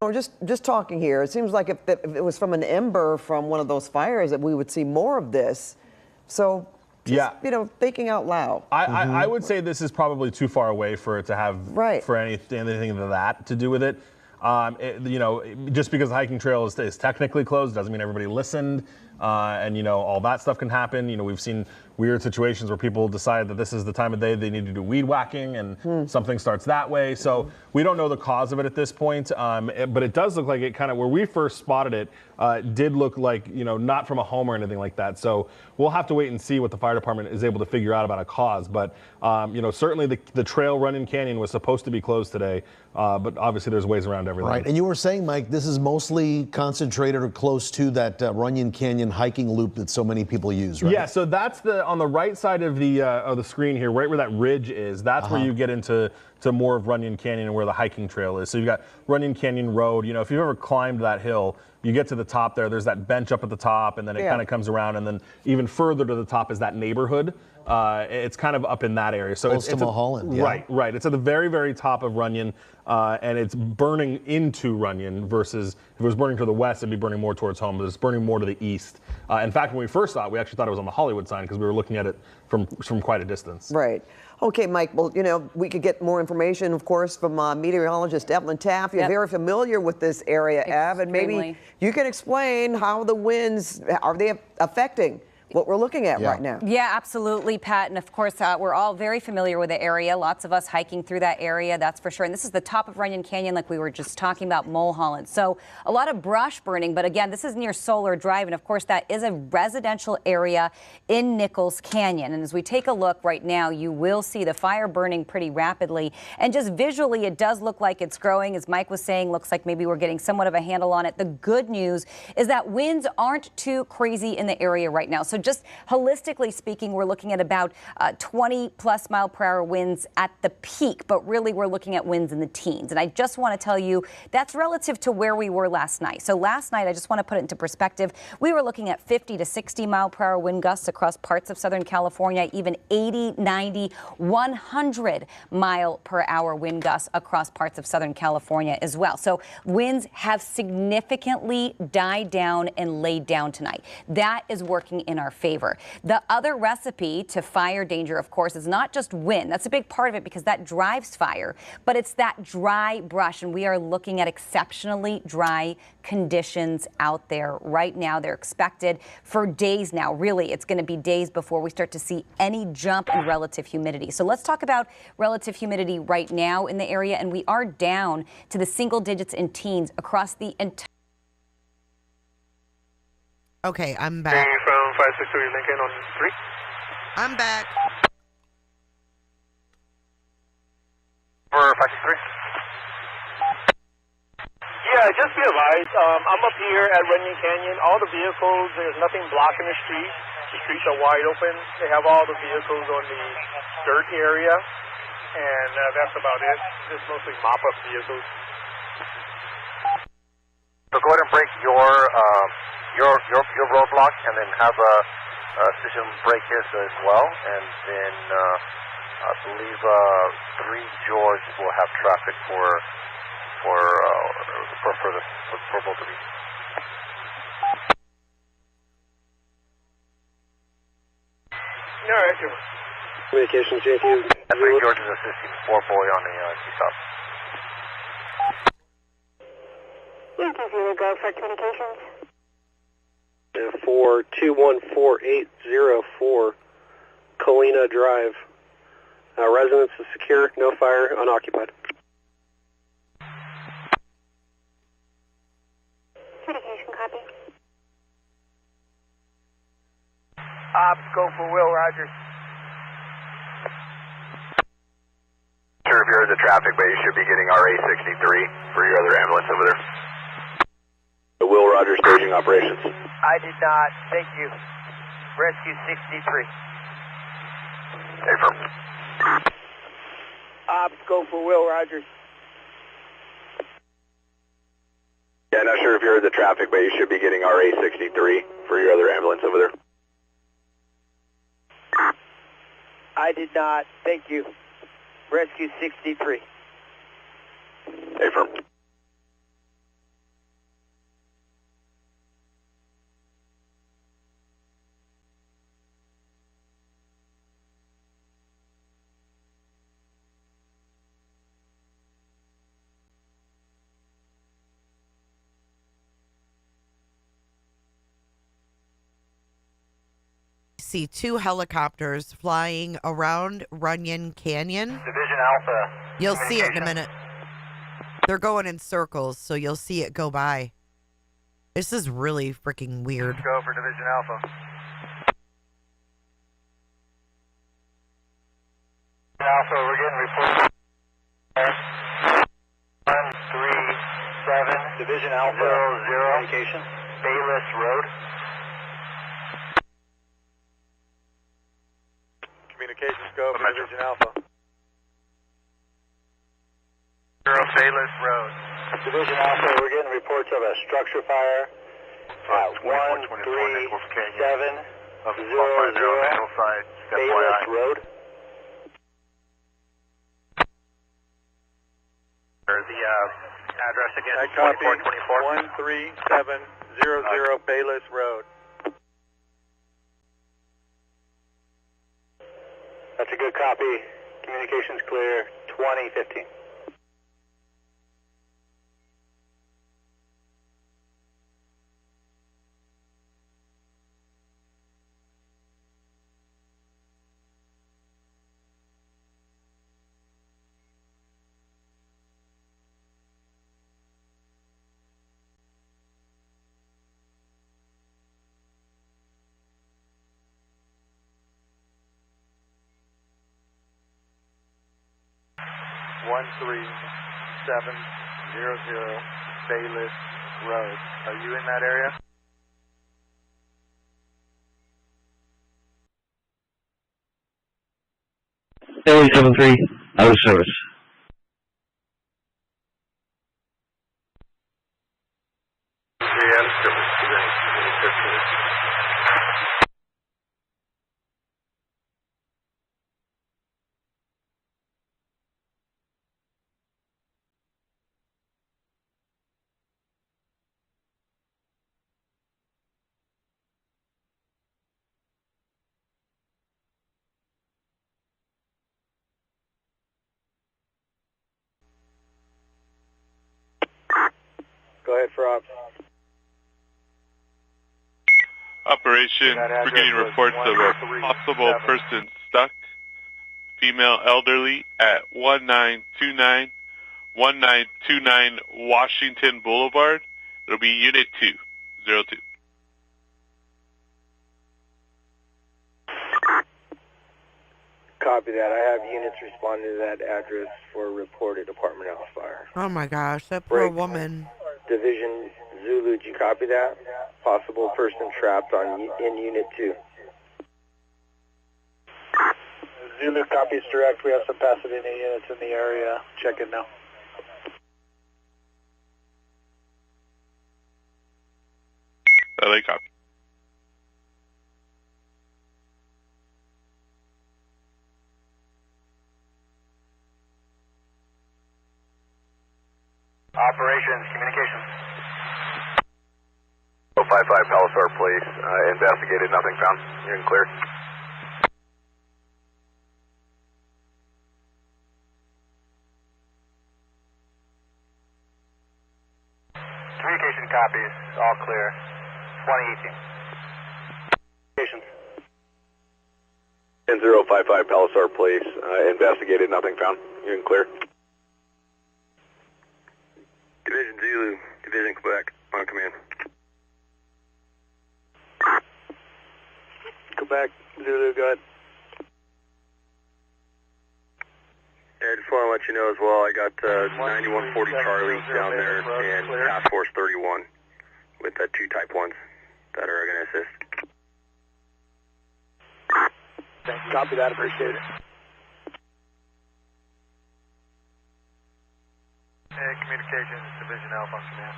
Or just talking here, it seems like if it was from an ember from one of those fires that we would see more of this. So, just, thinking out loud. I would say this is probably too far away for it to have for anything of that to do with it. Just because the hiking trail is technically closed doesn't mean everybody listened. And all that stuff can happen. We've seen weird situations where people decide that this is the time of day they need to do weed whacking, and something starts that way. So we don't know the cause of it at this point, but it does look like it kind of, where we first spotted it, did look like, not from a home or anything like that. So we'll have to wait and see what the fire department is able to figure out about a cause. But, certainly the trail Runyon Canyon was supposed to be closed today, but obviously there's ways around everything. Right, and you were saying, Mike, this is mostly concentrated or close to that Runyon Canyon hiking loop that so many people use, right? Yeah, so that's on the right side of the screen here, right where that ridge is. That's where you get into more of Runyon Canyon and where the hiking trail is. So you've got Runyon Canyon Road. If you've ever climbed that hill, you get to the top there. There's that bench up at the top, and then it kind of comes around, and then even further to the top is that neighborhood. It's kind of up in that area. So close to Mulholland. Yeah. Right. It's at the very, very top of Runyon, and it's burning into Runyon versus if it was burning to the west, it'd be burning more towards home, but it's burning more to the east. In fact, when we first saw it, we actually thought it was on the Hollywood sign because we were looking at it from quite a distance. Right. Okay, Mike, well, we could get more information, of course, from meteorologist Evelyn Taft. You're very familiar with this area, Ev, and maybe you can explain how the winds, are they affecting what we're looking at right now? Yeah, absolutely, Pat. And of course, we're all very familiar with the area. Lots of us hiking through that area, that's for sure. And this is the top of Runyon Canyon, like we were just talking about, Mulholland. So a lot of brush burning. But again, this is near Solar Drive. And of course, that is a residential area in Nichols Canyon. And as we take a look right now, you will see the fire burning pretty rapidly. And just visually, it does look like it's growing. As Mike was saying, looks like maybe we're getting somewhat of a handle on it. The good news is that winds aren't too crazy in the area right now. So just holistically speaking, we're looking at about 20 plus mile per hour winds at the peak, but really we're looking at winds in the teens. And I just want to tell you that's relative to where we were last night. So last night, I just want to put it into perspective. We were looking at 50 to 60 mile per hour wind gusts across parts of Southern California, even 80, 90, 100 mile per hour wind gusts across parts of Southern California as well. So winds have significantly died down and laid down tonight. That is working in our favor. The other recipe to fire danger, of course, is not just wind. That's a big part of it because that drives fire, but it's that dry brush. And we are looking at exceptionally dry conditions out there right now. They're expected for days now. Really, it's going to be days before we start to see any jump in relative humidity. So let's talk about relative humidity right now in the area. And we are down to the single digits in teens across the entire. Okay, I'm back. From 563 Lincoln on 3. I'm back. For 563. Yeah, just be advised. I'm up here at Runyon Canyon. All the vehicles, there's nothing blocking the street. The streets are wide open. They have all the vehicles on the dirt area, and that's about it. Just mostly mop-up vehicles. So go ahead and break your roadblock, and then have a station break his as well, and then I believe 3 George will have traffic for both of you. All right, sure. Communications, JQ. And 3 George is assisting 4 boy on the T-stop. Yankee Zero, go for communications. For 214804 Colina Drive. Residence is secure, no fire, unoccupied. Communication copy. Ops, go for Will Rogers. Sure, if you're in the traffic, but you should be getting RA63 for your other ambulance over there. Will Rogers, staging operations. I did not. Thank you. Rescue 63. Affirm. Ops, go for Will Rogers. Yeah, not sure if you're in the traffic, but you should be getting RA63 for your other ambulance over there. I did not. Thank you. Rescue 63. Affirm. see 2 helicopters flying around Runyon Canyon. Division Alpha. You'll see it in a minute. They're going in circles, so you'll see it go by. This is really freaking weird. Go for Division Alpha. Alpha, we're getting reports. 137. Division Alpha. 00. Communication. Bayless Road. Communications go for Division Alpha. 0 Bayless Road. Division Alpha, we're getting reports of a structure fire at 13700 Bayless Road. The address again, 2424. 13700 Bayless Road. That's a good copy. Communications clear, 2015. Bayless Road. Are you in that area? LA73, out of service. Go ahead for ops. Operation, we're getting reports of a possible person stuck, female elderly, at 1929 Washington Boulevard. It'll be Unit 202. Copy that. I have units responding to that address for a reported apartment house fire. Oh my gosh, that poor woman. Division Zulu, did you copy that? Possible person trapped in Unit 2. Zulu copies direct. We have some Pasadena units in the area. Check in now. LA copy. Operations, communications. 055 Palisades Place, investigated, nothing found. You're in clear. Communication copies, all clear. 2018. Communications. 10055 Palisades Place, investigated, nothing found. You're in clear. Division Zulu, Division Quebec, on command. Quebec, Zulu, go ahead. Yeah, I just want to let you know as well, I got 9140 Charlie down there and Task Force 31 with 2 Type 1s that are going to assist. Thanks. Copy that. Appreciate it. Communications, Division Alpha on command.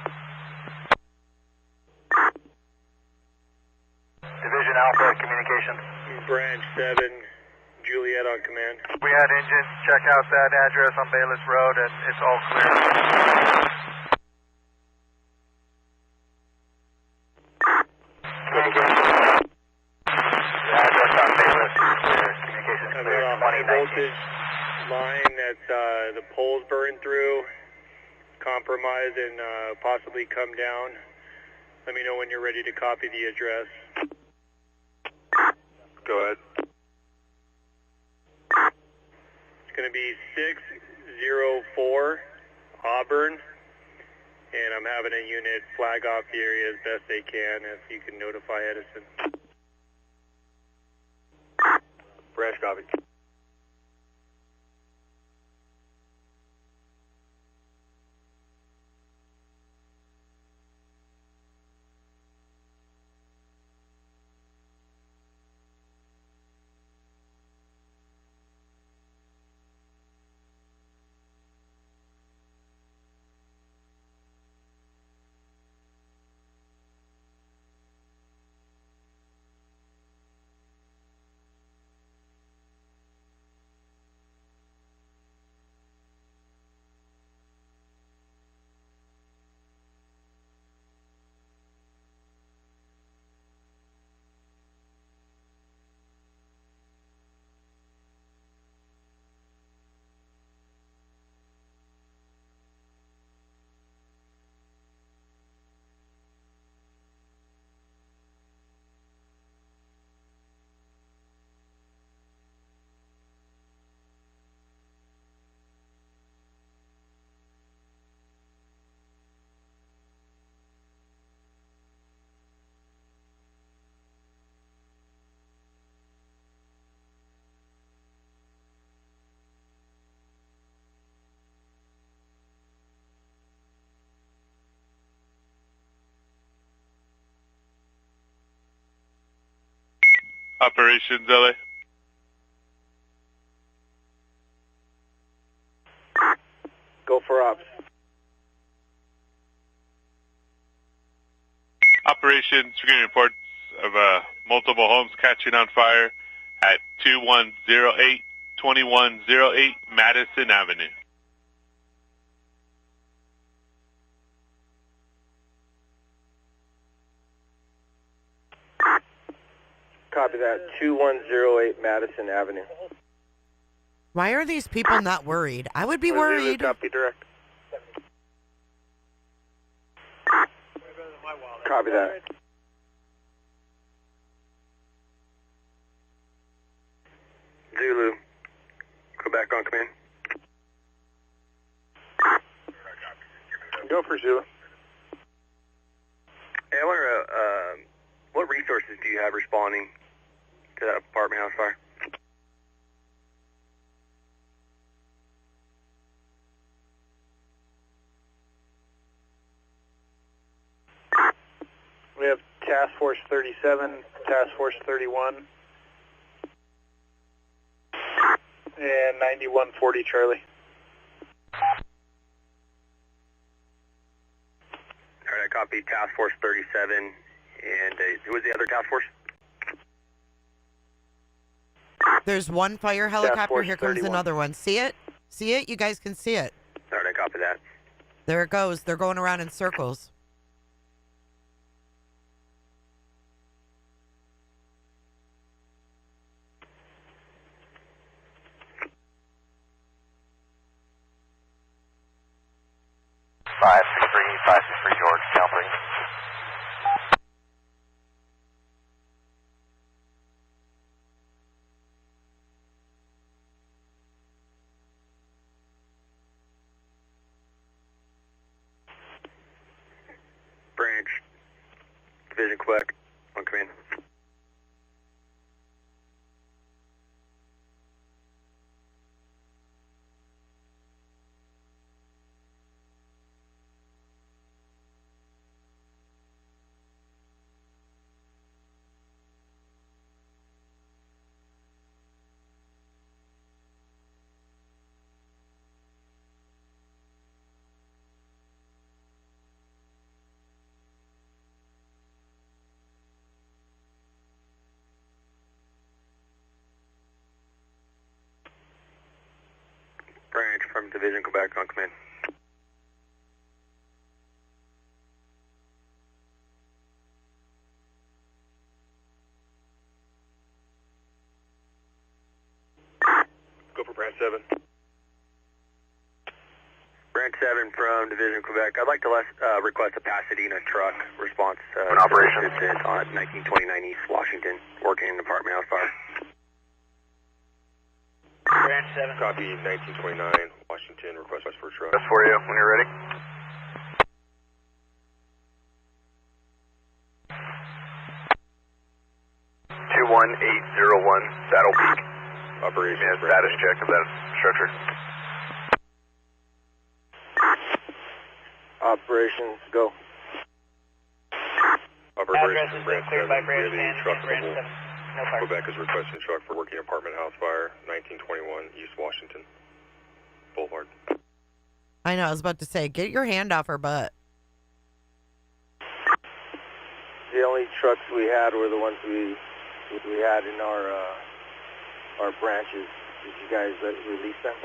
Division Alpha, communications. Branch 7, Juliet on command. We had engines check out that address on Bayless Road, and it's all clear. The address on Bayless is clear. Communications clear. 2019. Line that the poles burn through, compromise, and possibly come down. Let me know when you're ready to copy the address. Go Go ahead. It's going to be 604 Auburn, and I'm having a unit flag off the area as best they can. If you can notify Edison. Branch copy. Operations LA. Go for ops. Operations, we're getting reports of multiple homes catching on fire at 2108 Madison Avenue. Copy that. 2108 Madison Avenue. Why are these people not worried? I would be worried. Copy direct. Copy that. Zulu. Go back on command. Go for Zulu. Hey, I wonder, what resources do you have responding to that apartment house fire? We have Task Force 37, Task Force 31, and 9140 Charlie. All right, I copy Task Force 37, and who was the other task force? There's one fire helicopter. Here comes 31. another one. See it? See it? You guys can see it. All right, I copy that. There it goes. They're going around in circles. Five six three George, Calvary. Branch, Division Quebec, on command. Branch from Division Quebec on command. Go for Branch 7. Branch 7 from Division Quebec. I'd like to request a Pasadena truck response. An operation. It's on 1929 East Washington, working in an apartment house fire. Branch 7. Copy 1929 Washington, request for a truck. That's for you when you're ready. Saddle Peak. Operation. Yeah, status check of that structure. Operations, go. Operation Branch 7. We have a truck mobile. Quebec is requesting a truck for working apartment house fire, 1921 East Washington Boulevard. I know, I was about to say, get your hand off her butt. The only trucks we had were the ones we had in our branches. Did you guys release them?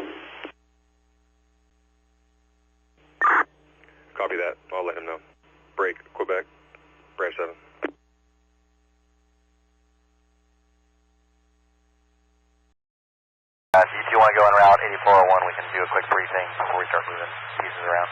Copy that. I'll let him know. Break, Quebec, Branch 7. If you want to go en route 8401, we can do a quick briefing before we start moving pieces around.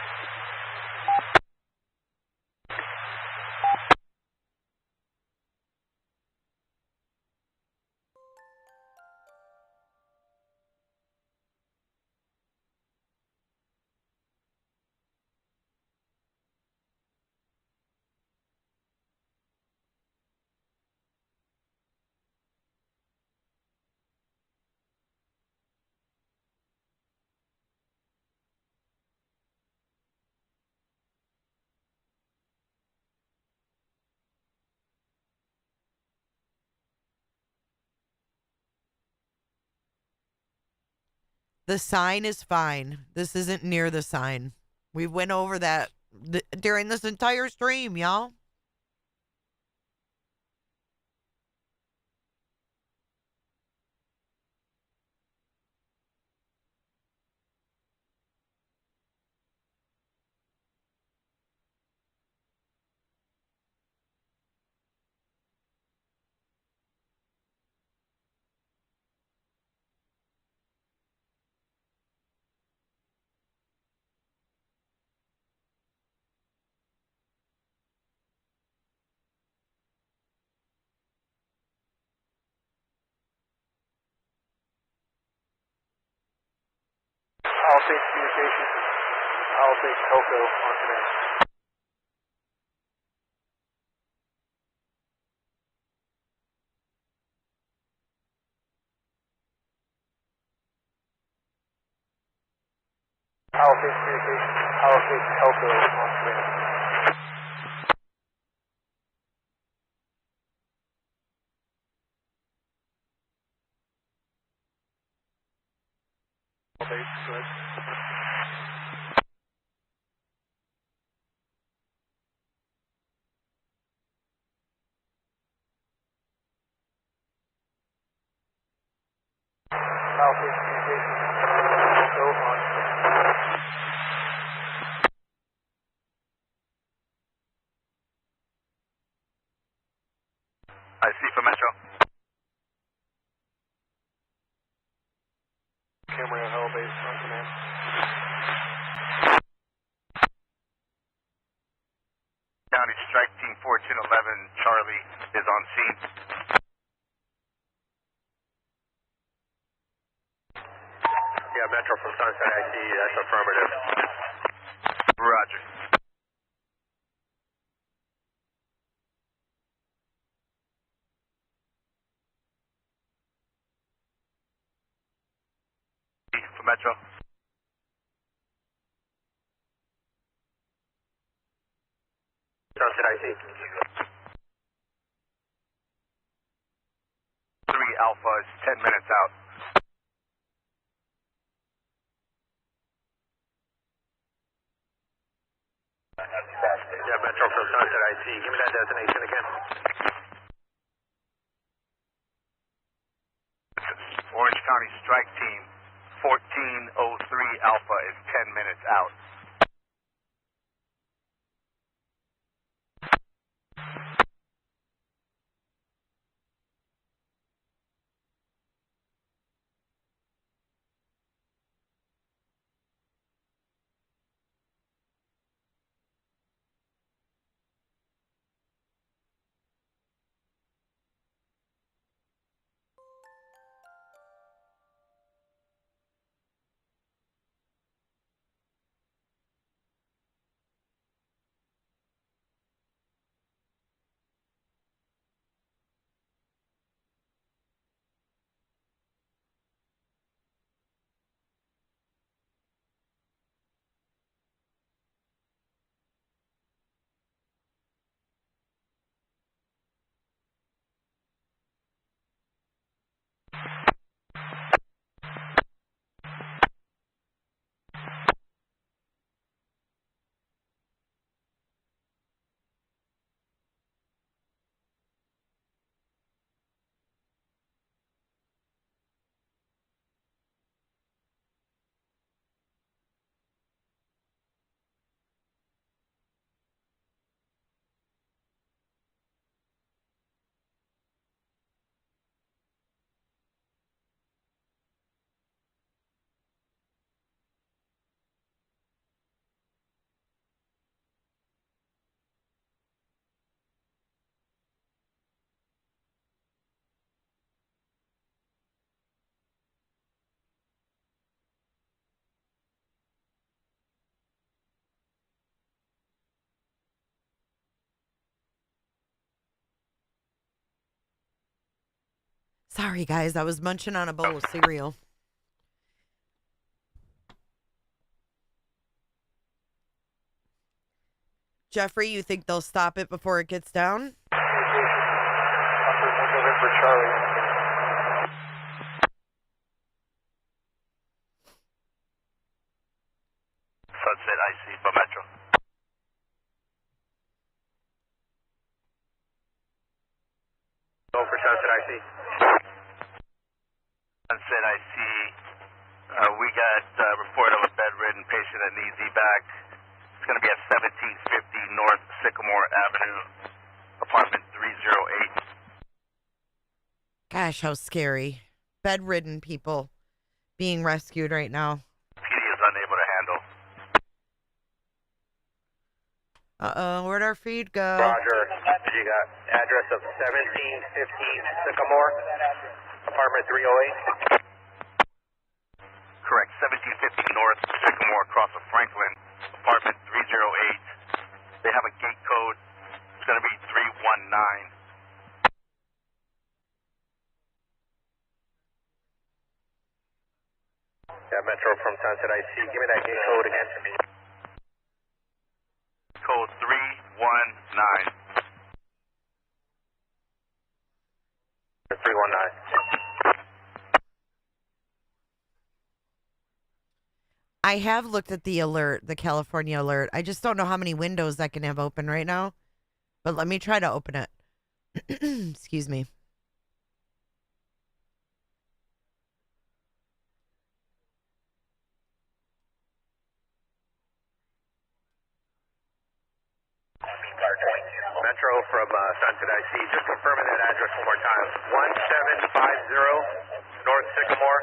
The sign is fine. This isn't near the sign. We went over that during this entire stream, y'all. Palisades communication. Palisades Telco on command. Palisades communication. Palisades Telco on command. Palisades, good. Palisades communication. Telco on command. I see for Metro. Camera Hell Base on command. County Strike Team 1411 Charlie is on scene. Yeah, Metro from Sunset IT, that's affirmative. Roger. For Metro. Sunset IT. 3 Alpha is 10 minutes out. Yeah, Metro from Sunset IT. Give me that destination again. Orange County Strike Team 1403 Alpha is 10 minutes out. Sorry, guys. I was munching on a bowl of cereal. Jeffrey, you think they'll stop it before it gets down? For Charlie. Sunset IC for Metro. Go for Sunset IC. Sunset IC. We got a report of a bedridden patient that needs evac. It's going to be at 1750 North Sycamore Avenue, apartment 308. Gosh, how scary. Bedridden people being rescued right now. PD is unable to handle. Uh-oh, where'd our feed go? Roger. You got address of 1750 Sycamore, apartment 308. Correct, 1750 North Sycamore across of Franklin, apartment 308. They have a gate code. It's going to be 319. Yeah, Metro from Sunset IC. Give me that gate code again. Code 319. 319. I have looked at the alert, the California alert. I just don't know how many windows I can have open right now. But let me try to open it. Excuse me. Metro from Sunset IC. Just confirming that address one more time. 1750 North Sycamore.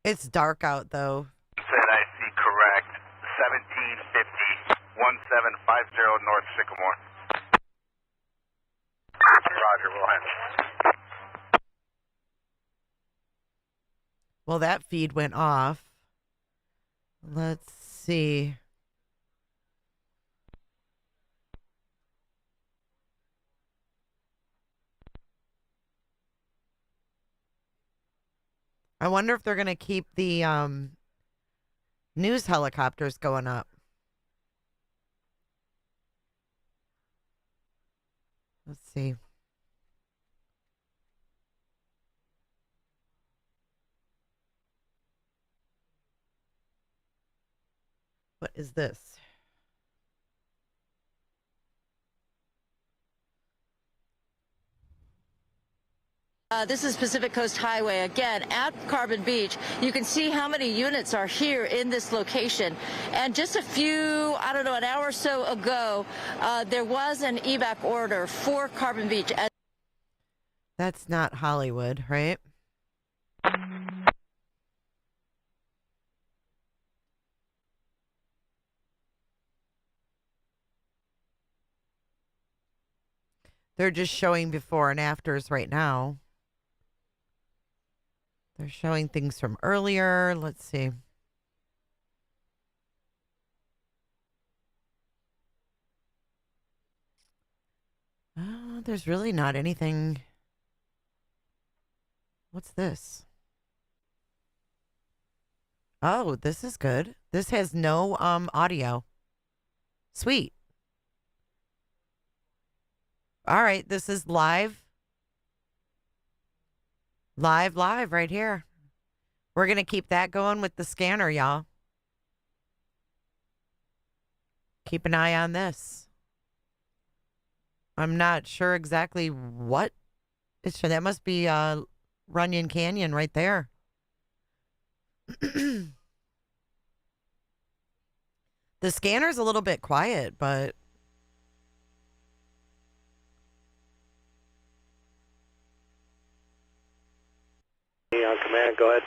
It's dark out, though. Sunset IC correct. 1750 1750 North Sycamore. Roger, we'll handle it. Well, that feed went off. Let's see. I wonder if they're going to keep the news helicopters going up. Let's see. What is this? This is Pacific Coast Highway again at Carbon Beach. You can see how many units are here in this location. And just a few, I don't know, an hour or so ago, there was an evac order for Carbon Beach. That's not Hollywood, right? They're just showing before and afters right now. They're showing things from earlier. Let's see. There's really not anything. What's this? Oh, this is good. This has no audio. Sweet. All right, this is live. Live right here. We're going to keep that going with the scanner, y'all. Keep an eye on this. I'm not sure exactly what it's for. That must be Runyon Canyon right there. The scanner's a little bit quiet, but On command, go ahead.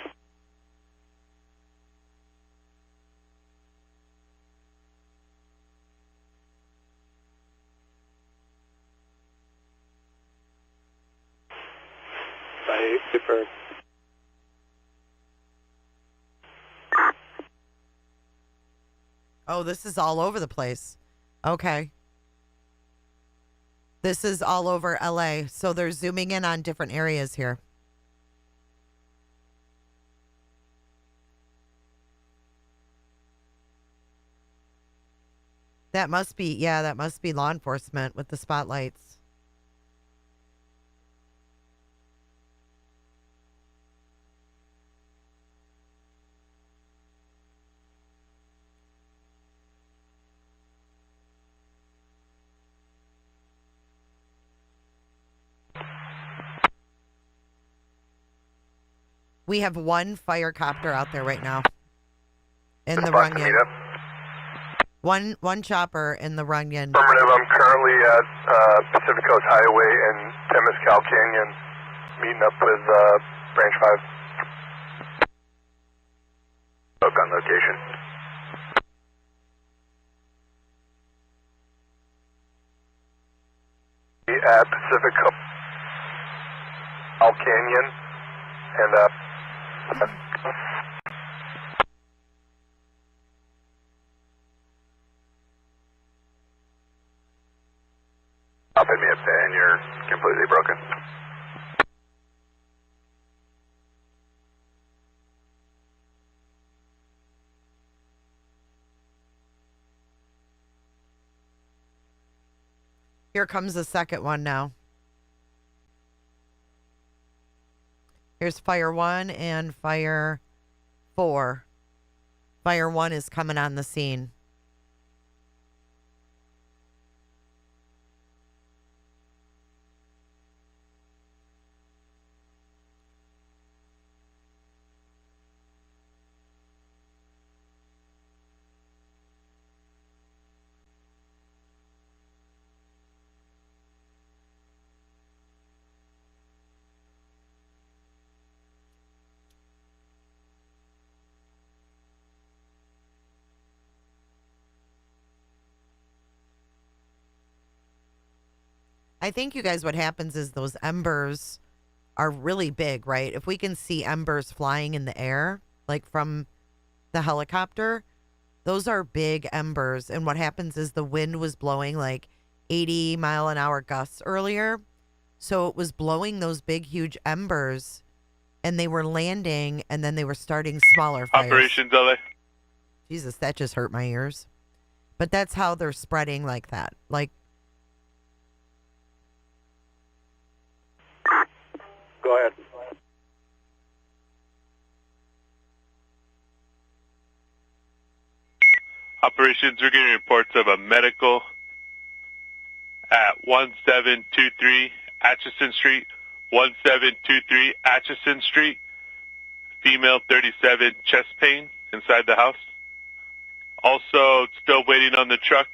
Super. oh, this is all over the place. Okay. This is all over LA, so they're zooming in on different areas here. That must be law enforcement with the spotlights. We have one fire copter out there right now in the Runyon. One chopper in the Runyon. Affirmative. I'm currently at Pacific Coast Highway in Temescal Canyon, meeting up with Branch 5. Look on location. At Pacific Coast Canyon and Up at me up there and you're completely broken. Here comes the second one now. Here's Fire 1 and Fire 4. Fire 1 is coming on the scene. I think, you guys, what happens is those embers are really big, right? If we can see embers flying in the air, like from the helicopter, those are big embers. And what happens is the wind was blowing like 80-mile-an-hour gusts earlier. So it was blowing those big, huge embers, and they were landing, and then they were starting smaller fires. Operations LA. Jesus, that just hurt my ears. But that's how they're spreading like that. Like, go ahead. Operations, we're getting reports of a medical at 1723 Atchison Street. 1723 Atchison Street. Female 37, chest pain inside the house. Also, still waiting on the truck.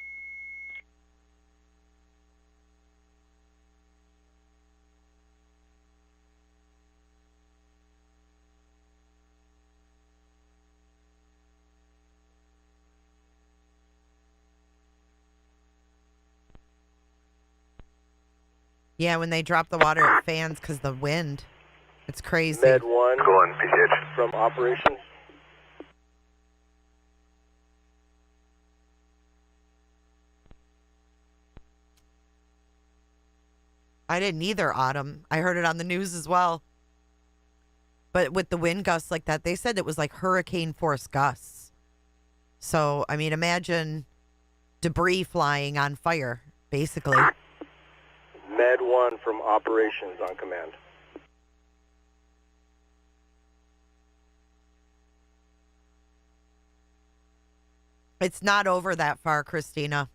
yeah, when they drop the water, it fans because the wind. It's crazy. Med 1 going from operations. I didn't either, Autumn. I heard it on the news as well. But with the wind gusts like that, they said it was like hurricane force gusts. So, I mean, imagine debris flying on fire, basically. Med 1 from operations on command. It's not over that far, Christina.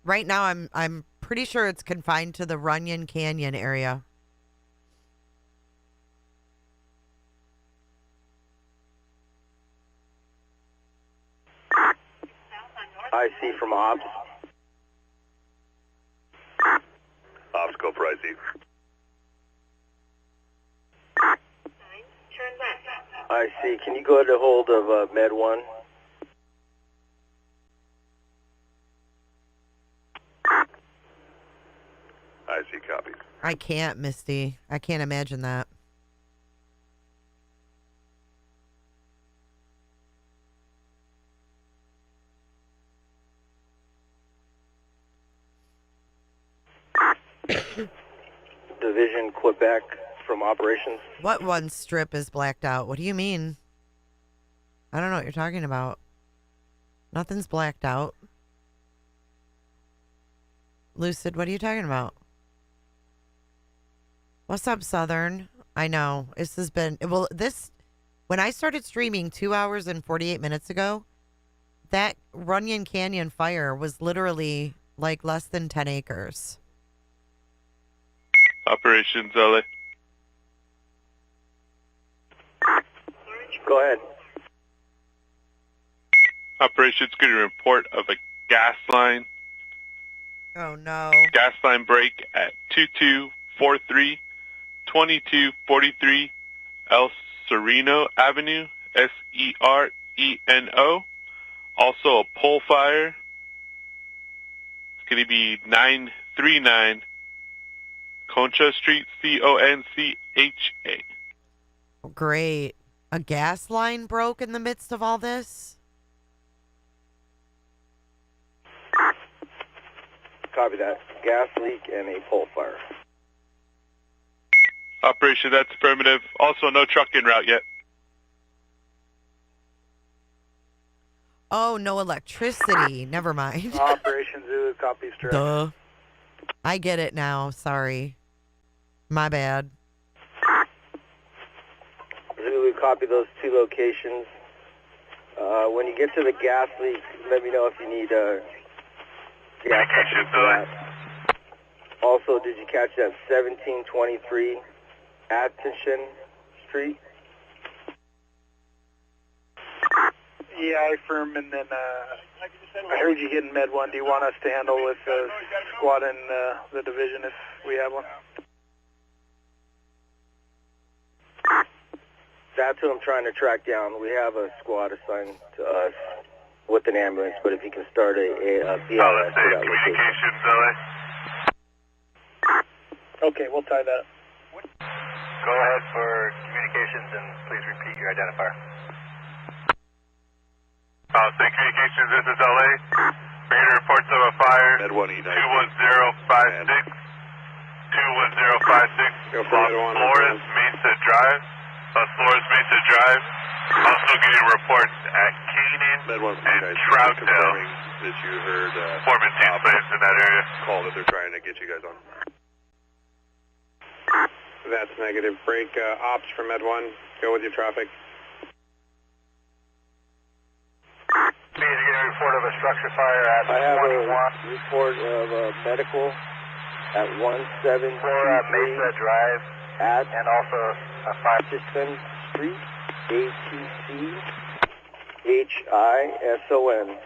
Right now, I'm pretty sure it's confined to the Runyon Canyon area. I see from ops. Ops, go for IC. I see. Can you go to hold of Med 1? I see, copy. I can't, Misty. I can't imagine that. Division Quebec from Operations. What one strip is blacked out? What do you mean? I don't know what you're talking about. Nothing's blacked out. Lucid, what are you talking about? What's up, Southern? I know. This has been... Well, when I started streaming 2 hours and 48 minutes ago, that Runyon Canyon fire was literally like less than 10 acres. Operations LA. Go ahead. Operations getting a report of a gas line. Oh, no. Gas line break at 2243, 2243 El Sereno Avenue, Sereno. Also a pole fire. It's going to be 939 Concha Street, Concha. Great. A gas line broke in the midst of all this? Copy that. Gas leak and a pole fire. Operation, that's affirmative. Also, no truck en route yet. Oh, no electricity. Never mind. Operation Zulu, copy straight. Duh. I get it now. Sorry. My bad. Zulu, copy those two locations. When you get to the gas leak, let me know if you need gas. Also, did you catch that 1723 Atchison Street? Yeah, I affirm, and then I heard you getting Med 1. Do you want us to handle with the squad and the division if we have one? That's who I'm trying to track down. We have a squad assigned to us with an ambulance, but if you can start a BLS for that location. Okay, we'll tie that. Go ahead for communications and please repeat your identifier. State Communications, this is LA. Bringing reports of a fire. Med 1 21056. 21056. Los Flores Mesa Drive. Los Flores Mesa Drive. Also getting reports at Canaan and Troutdale. That you heard Foreman takes place in that area. Call that they're trying to get you guys on. That's negative. Break ops from Med 1. Go with your traffic. Please get a report of a structure fire at I have a report of a medical at 1723 Mesa Drive and also a fire Atchison Street, Atchison.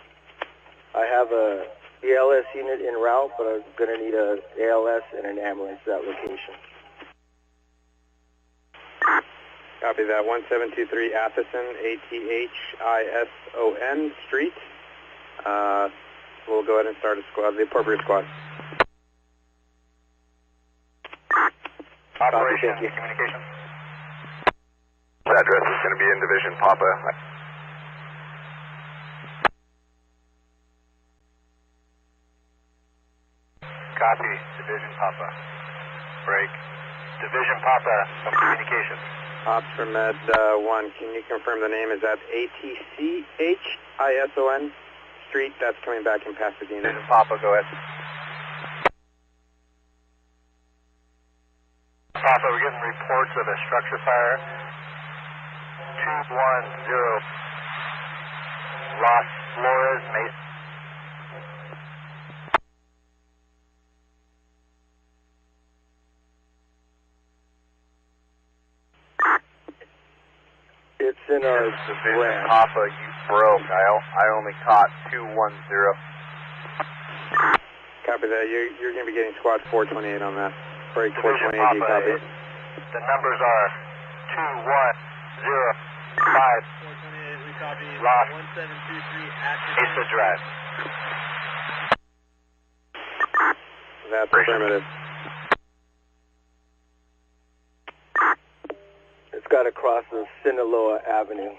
I have a BLS unit en route, but I'm going to need a ALS and an ambulance at that location. Copy that. 1723 Atchison, Atchison Street. We'll go ahead and start a squad, the appropriate squad. Operation communications. Address is going to be in Division Papa. Copy, Division Papa. Break. Division Papa from communications. Ops from Med 1, can you confirm the name? Is that Atchison Street? That's coming back in Pasadena. Division Papa, go ahead. Papa, we're getting reports of a structure fire. 210 Los Flores Mesa. It's in our Division Papa, you broke. I only caught 210. Copy that. You're going to be getting squad 428 on that. Break Division 428, Papa, you copy? the numbers are 2105 Los Mesa Drive. That's affirmative. It's got to cross the Sinaloa Avenue.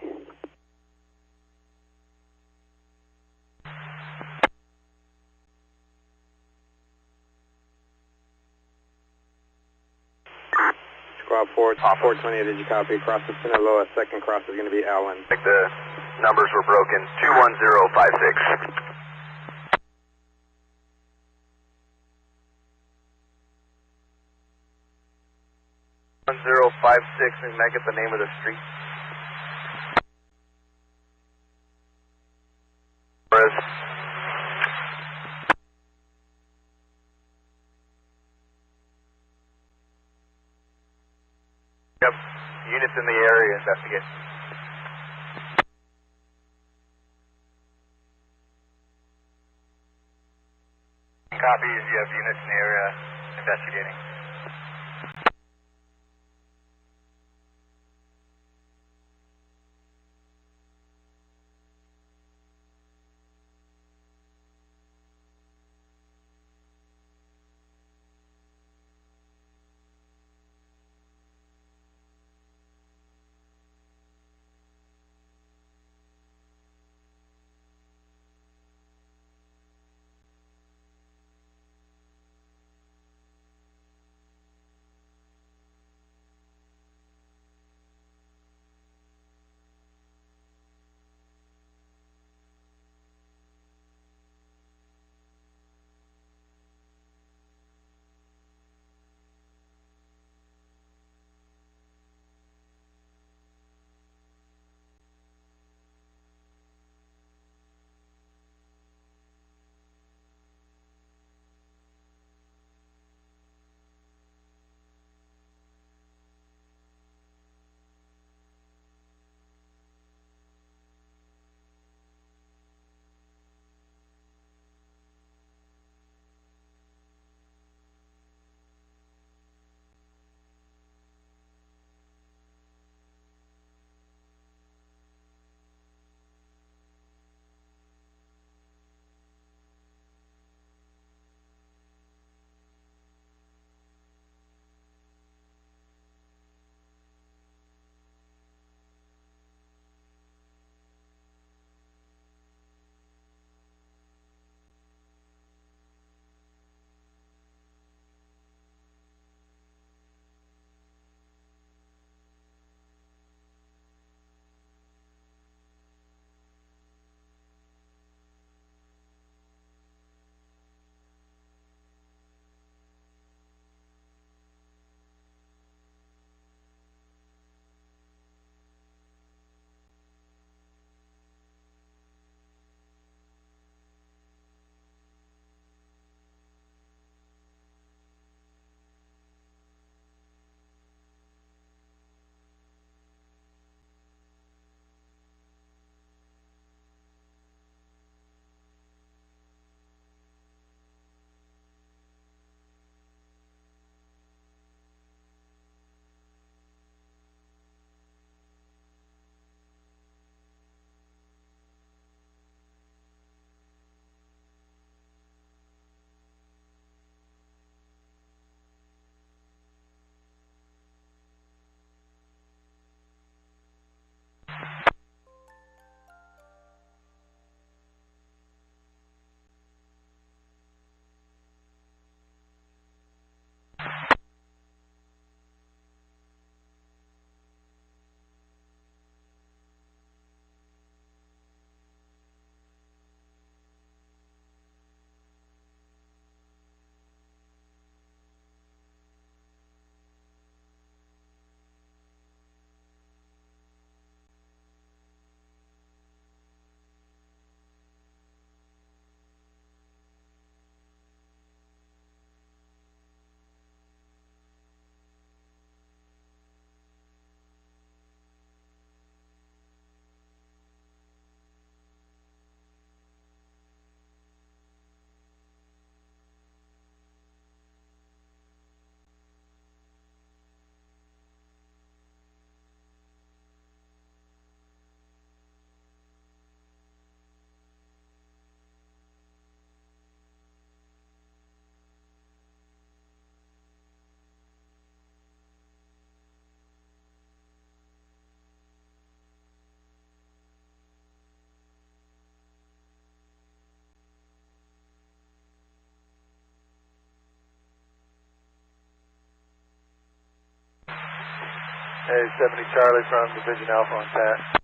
Squad 4, 420, did you copy? Cross to Sinaloa, second cross is going to be Allen. I think the numbers were broken. 21056. 1056, and can I get the name of the street? Yep, units in the area investigate. Copies, you have units in the area investigating. Hey, 70 Charlie from Division Alpha on Pat.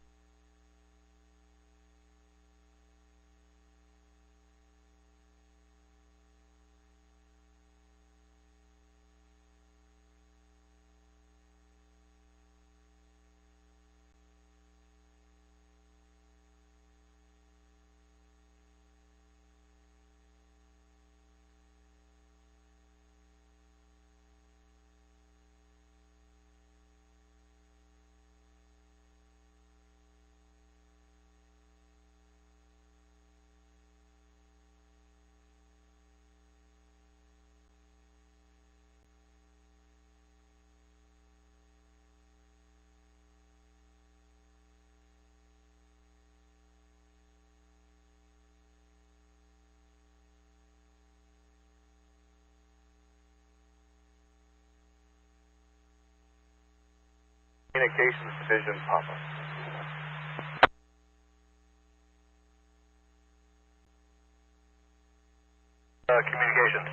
Communications Division, Papa. Communications.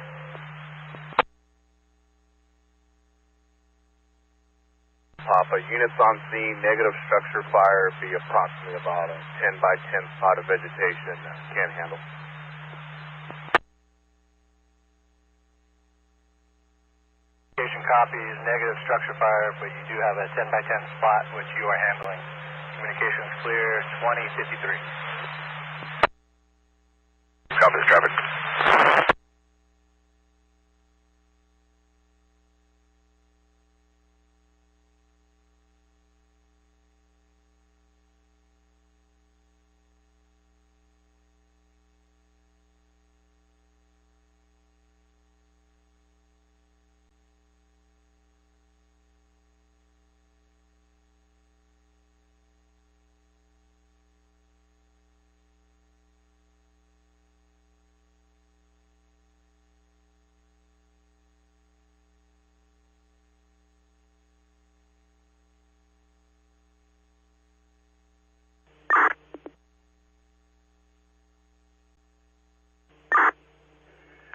Papa, units on scene, negative structure fire, be approximately about a 10 by 10 spot of vegetation, can't handle. Copies, negative structure fire, but you do have a 10 by 10 spot which you are handling. Communications clear, 2053. Copy this traffic.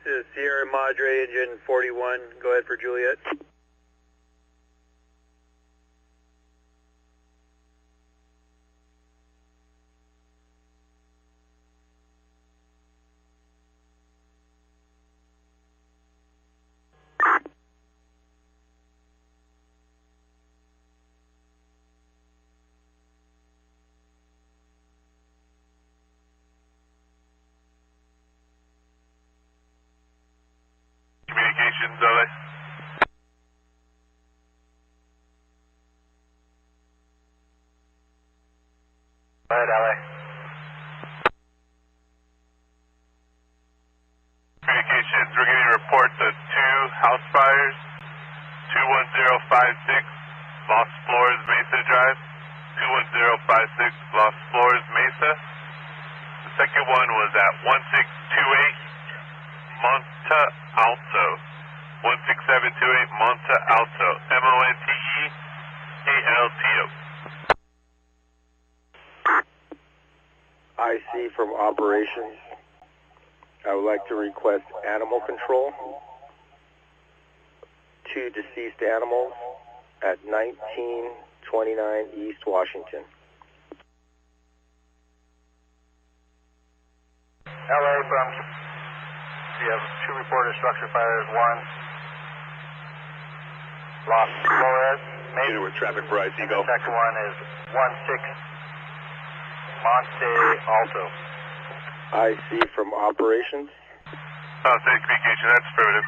This is Sierra Madre, engine 41. Go ahead for Juliet. Communications, LA. Go ahead, LA. Communications, we're getting reports of 2 house fires, 21056, Lost Floors, Mesa Drive, 21056, Lost Floors, Mesa. The second one was at 1628, Monte Alto, 16728 Monte Alto, MONTEALTO. IC from Operations. I would like to request animal control. 2 deceased animals at 1929 East Washington. LA from, we have 2 reported structure fires, 1 Lost Flores, Mesa. With traffic for IC, go. The second one is 16 Monte Alto. IC from Operations. State communication, that's affirmative.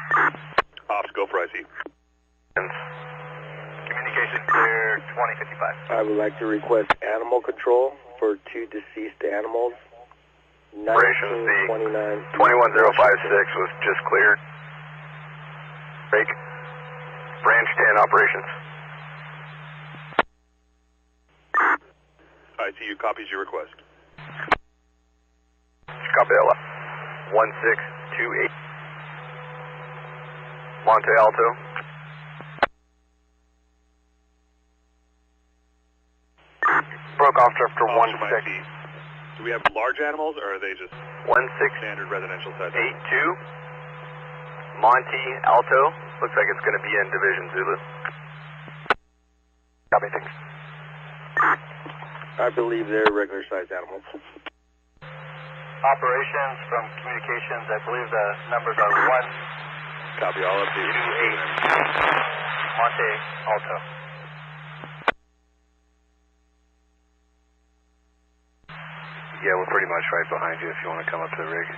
Ops, go for IC. Communication clear, 2055. I would like to request animal control for 2 deceased animals. Operations, the 1929 21056 was just cleared. Break. Branch 10 operations. ICU copies your request. Copy LF. 1628. Monte Alto. Broke off after 16. Do we have large animals, or are they just 16 standard residential size? 82. Monte Alto. Looks like it's going to be in Division Zulu. Copy, thanks. I believe they're regular-sized animals. Operations from communications, I believe the numbers are 1. Copy, all up to 28. Monte Alto. Yeah, we're pretty much right behind you if you want to come up to the rig.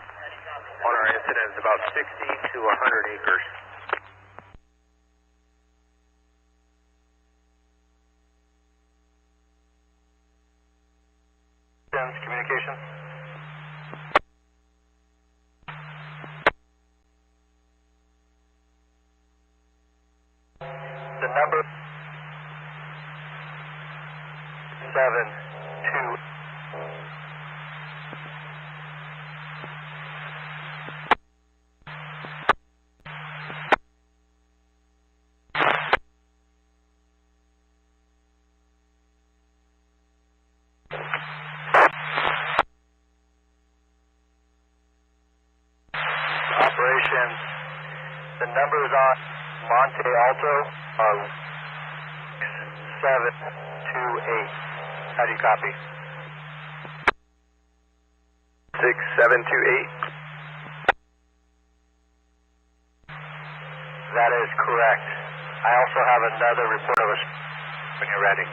On our incident, it's about 60 to 100 acres. Communications. The number 72. Operations. The numbers on Monte Alto are 728. How do you copy? 6728. That is correct. I also have another report of a when you're ready.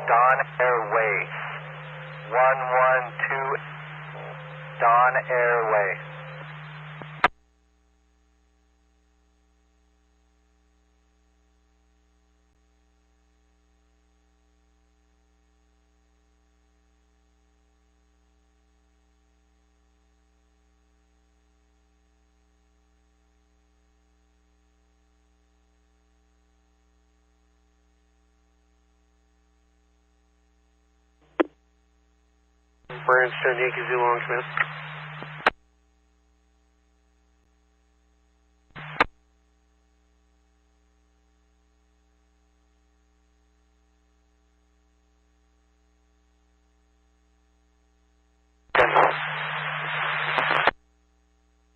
Don Airway. 112 Don Airway. Branston, Yankee Zulu on command.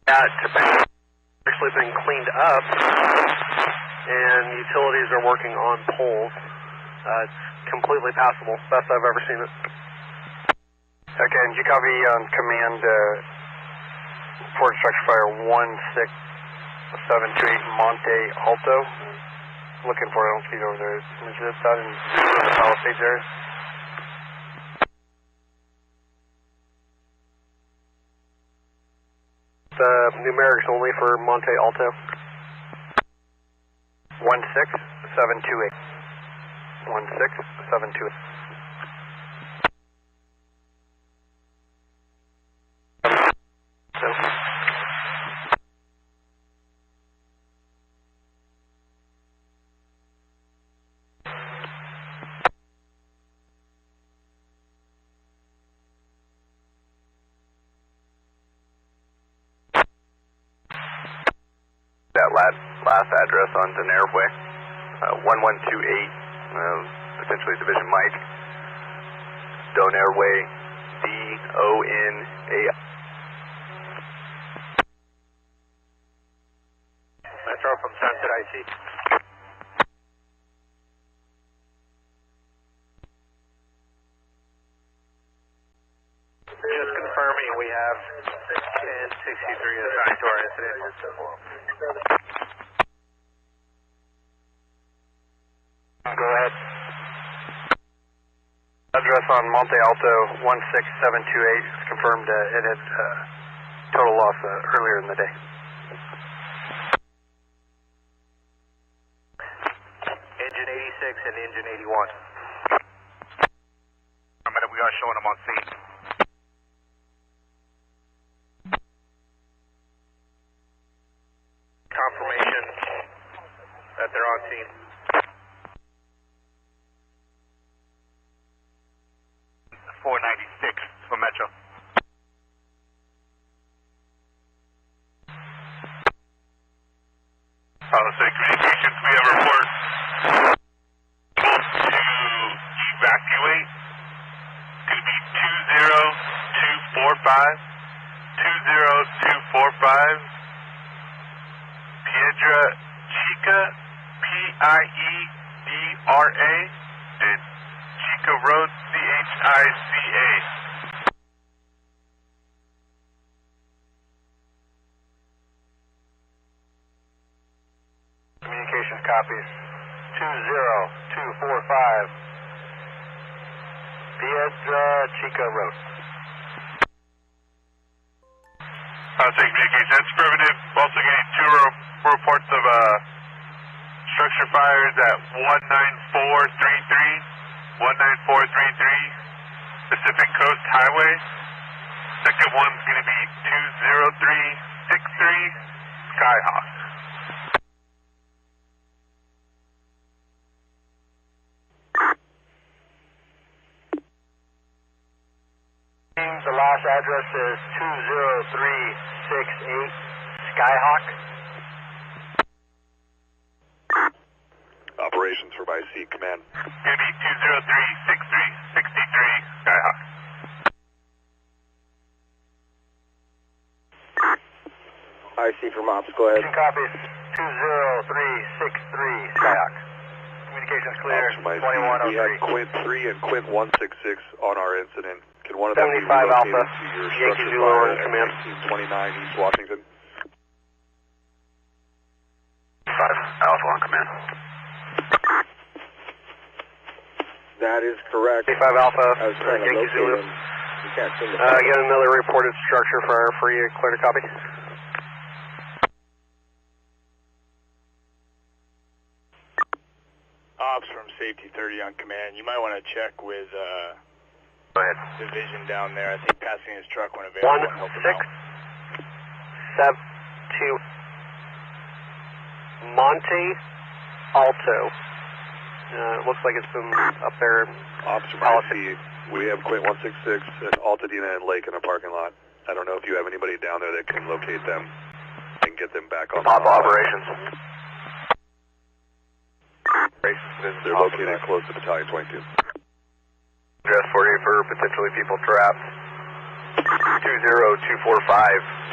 It's actually been cleaned up, and utilities are working on poles. It's completely passable, best I've ever seen it. Okay, and you copy on command for structure fire 16728 Monte Alto? Looking for it, I don't see it over there. Is this out in the Palisades area? The numerics only for Monte Alto. 16728. 16728. That last address on Don Airway, 1128, essentially Division Mike, Don Airway, DONA. Metro from Sunset IC. Just confirming we have 1063 assigned to our incident. Go ahead. Address on Monte Alto 16728 is confirmed it had total loss earlier in the day. Engine 86 and engine 81. We are showing them on scene. Confirmation that they're on scene. .496 for Metro. Palisades Communications, we have a report to evacuate 20245. Piedra Chica, Piedra, and Chica Road, Chica. Communications copies. 20245. Piedra Chica Road. Take communication, that's affirmative. Also getting two reports of structure fires at 19433 Pacific Coast Highway. Second one's going to be 20363 Skyhawk. The last address is 20368 Skyhawk. Operations for by sea command. Going to be 20363 Skyhawk. I see from ops, go ahead. Copies 20363 Skyhawk. Communications clear. 2103. We have Quint 3 and Quint 166 on our incident. Can one of them be 75 relocated Alpha. to your Yankee structure Zulu fire on at command. 1929 East Washington? 5 Alpha on command. That is correct. 5 Alpha. I was trying to Yankee locate Zulu. him. You can't seem to find him. Get another reported structure fire for you. Clear to copy. Ops from Safety 30 on command. You might want to check with Division down there. I think passing his truck when available and help him out. 1-6-7-2 Monte Alto. It looks like it's been up there. Ops from IC, we have Quint 166 and Altadena and Lake in a parking lot. I don't know if you have anybody down there that can locate them and get them back on operations. They're located close to Battalion 22. Address 48 for potentially people trapped. 20245.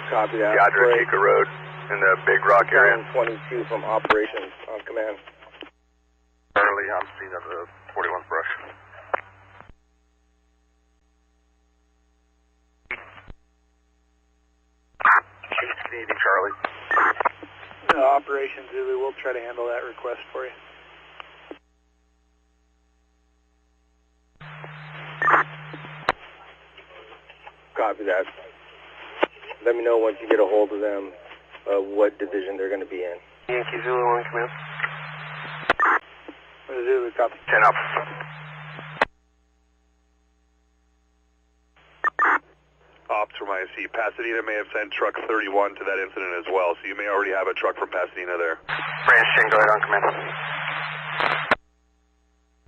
Copy that. Piedra Chica Road in the Big Rock area. 22 from operations on command. Currently on scene of the 41st brush. Canadian Charlie. Operations Zulu, we'll try to handle that request for you. Copy that. Let me know once you get a hold of them, what division they're going to be in. Yankee Zulu on command. Zulu, copy. 10 up. Ops from IC, Pasadena may have sent truck 31 to that incident as well, so you may already have a truck from Pasadena there. Branch 10, go ahead on command.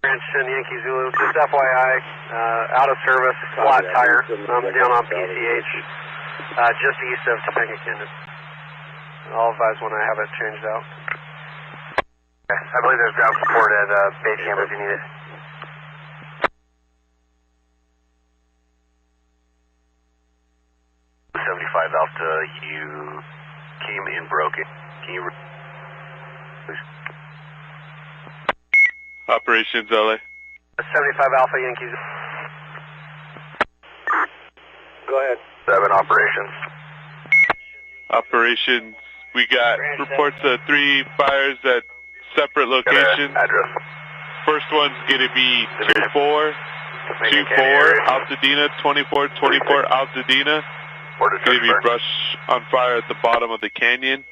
Branch 10 Yankee Zulu, just FYI, out of service, flat tire, down on PCH, just east of Topanga Canyon. I'll advise when I have it changed out. Okay. I believe there's ground support at base camp if you need it. Alpha, you came in broken. Can you please? Operations LA. 75 Alpha Yankees. Go ahead. 7 operations. Operations. We got reports of 3 fires at separate locations. Address. First one's gonna be 24 Altadena, 24 Altadena. It's going to be brush on fire at the bottom of the canyon.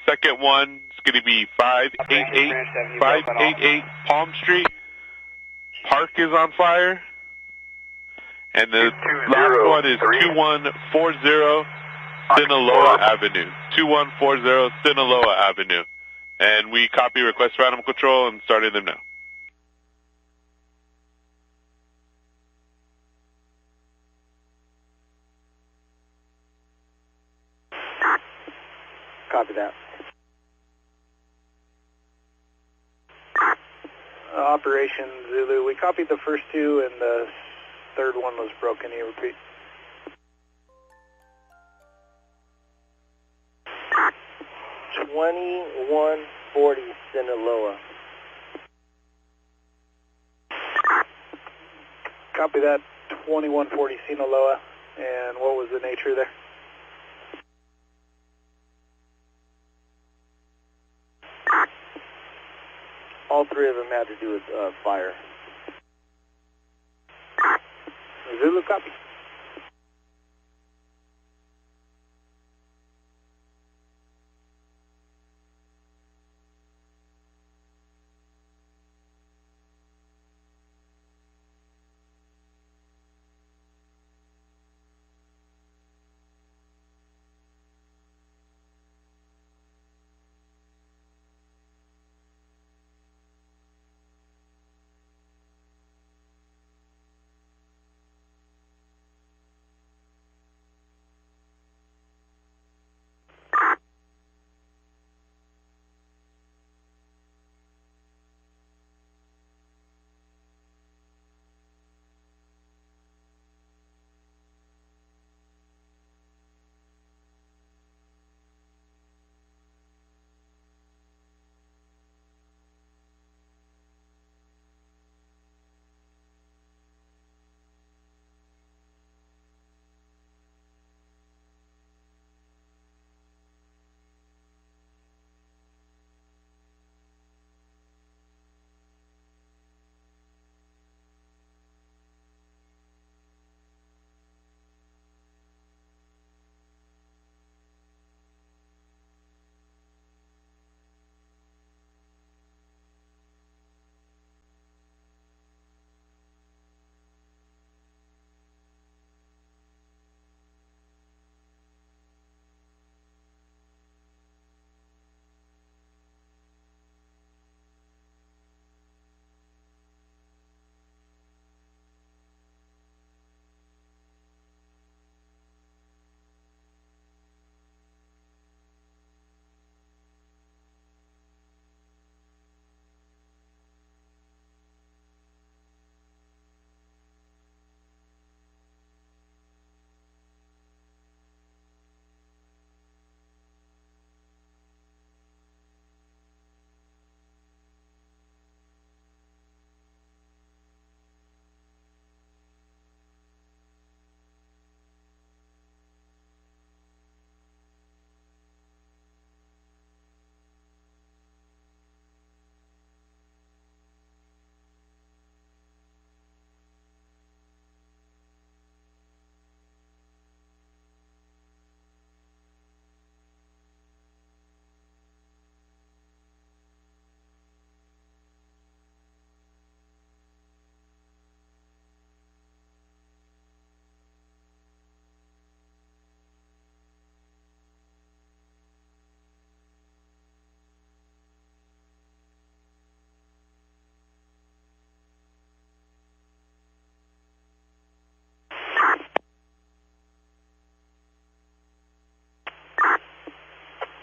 Second one is going to be 588 Palm Street. Park is on fire. And the last one is 2140 Sinaloa Avenue. 2140 Sinaloa Avenue. And we copy request for animal control and starting them now. Copy that. Operation Zulu, we copied the first 2 and the third one was broken. Can you repeat? 2140 Sinaloa. Copy that, 2140 Sinaloa. And what was the nature there? All three of them had to do with fire. Zulu, copy.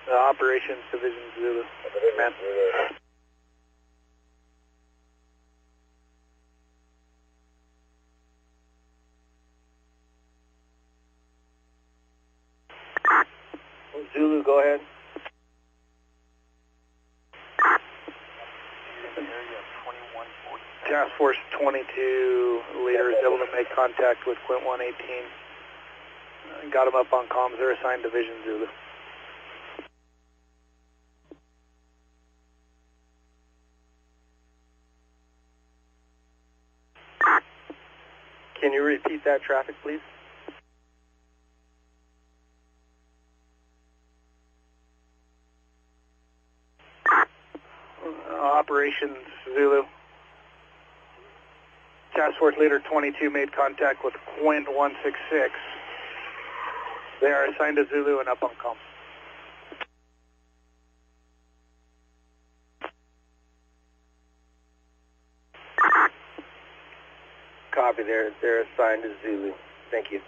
Operations Division Zulu. Command. Zulu, go ahead. Task Force 22 leader is able to make contact with Quint 118. Got him up on comms. They're assigned Division Zulu. Can you repeat that traffic, please? Operations Zulu. Task Force Leader 22 made contact with Quint 166. They are assigned to Zulu and up on comms. Copy, they're assigned to Zulu. Thank you.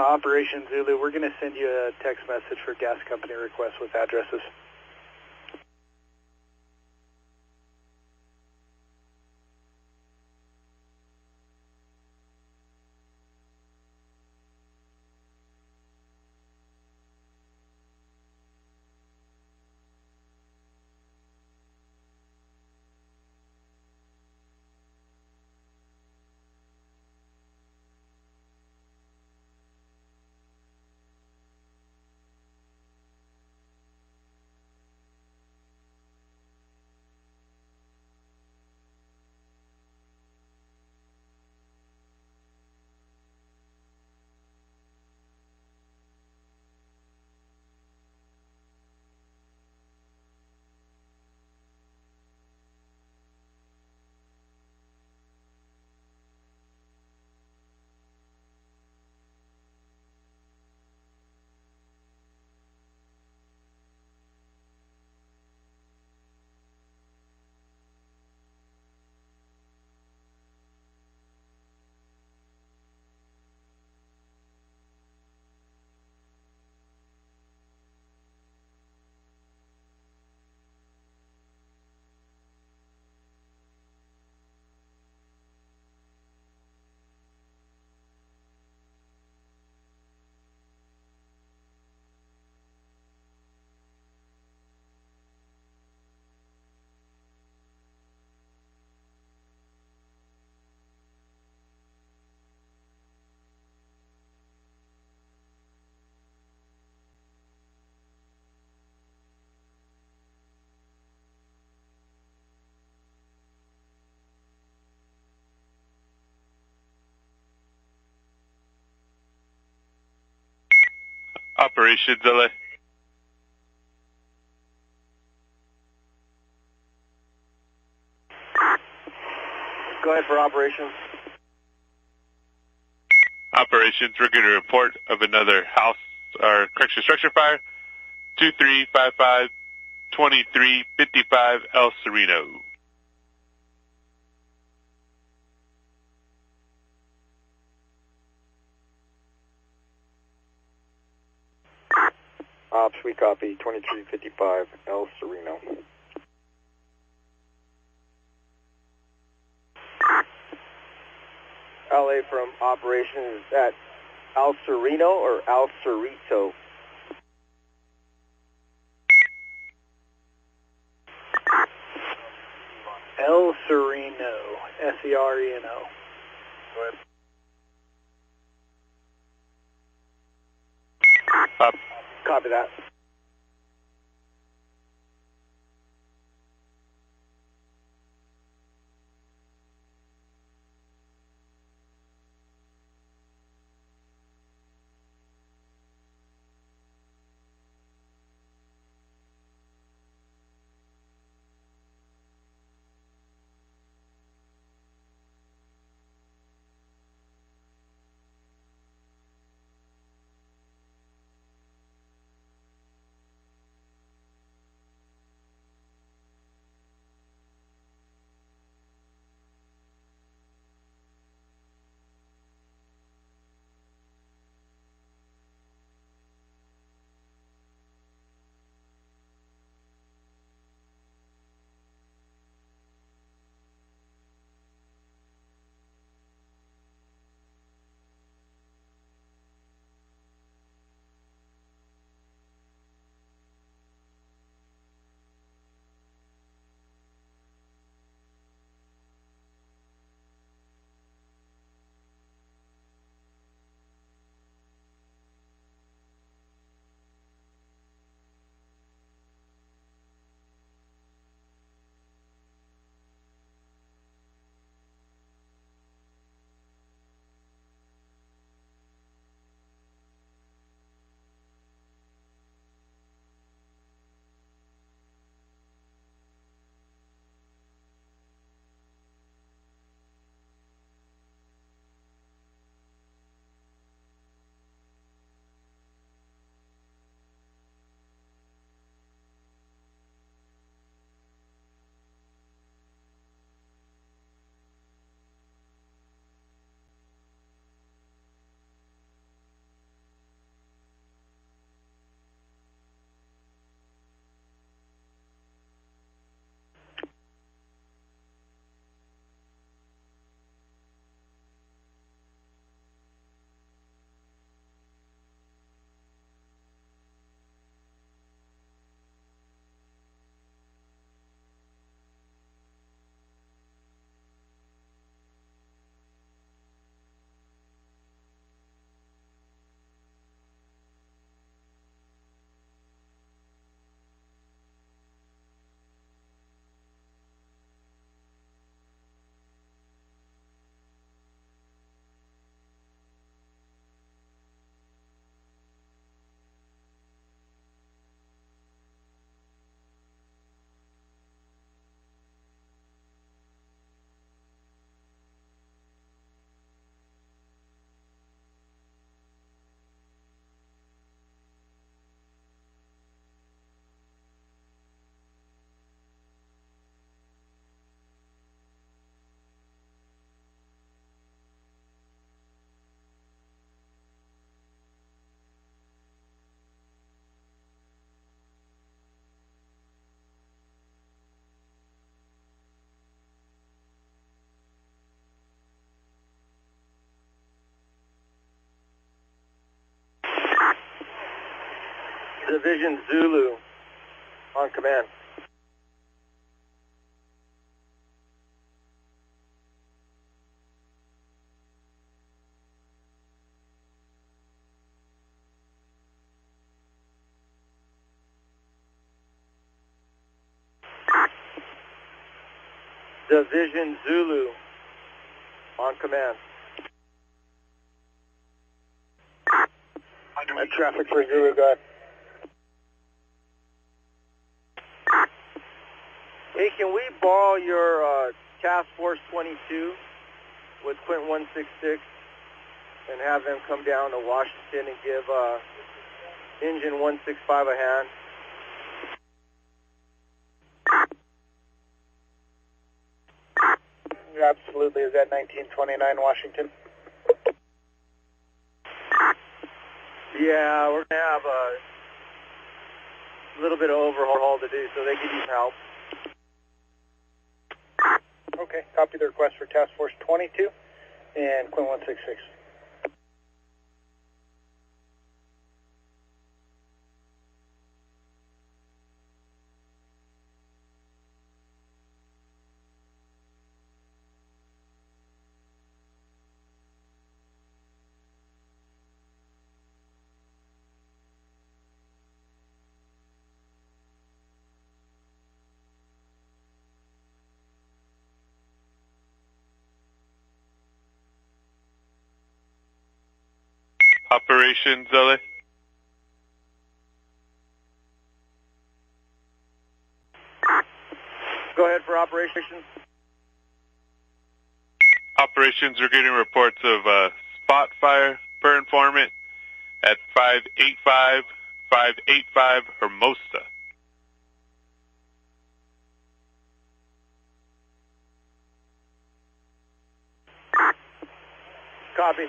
Operation Zulu, we're going to send you a text message for gas company requests with addresses. Operations LA. Go ahead for operations. Operations, we're getting a report of another house or correction structure fire. 2355 2355 El Sereno. Ops, we copy 2355 El Sereno. LA from operations at Al Sereno or Al Cerrito? El Sereno, S-E-R-E-N-O. Go ahead. Copy that. Division Zulu on command. Division Zulu on command. Traffic for Zulu, go ahead. Hey, can we borrow your Task Force 22 with Quint 166 and have them come down to Washington and give Engine 165 a hand? Absolutely. Is that 1929 Washington? Yeah, we're going to have a little bit of overhaul to do, so they could use help. Okay, copy the request for Task Force 22 and Quint 166. Operations LA. Go ahead for operations. Operations are getting reports of spot fire per informant at 585 Hermosa. Copy.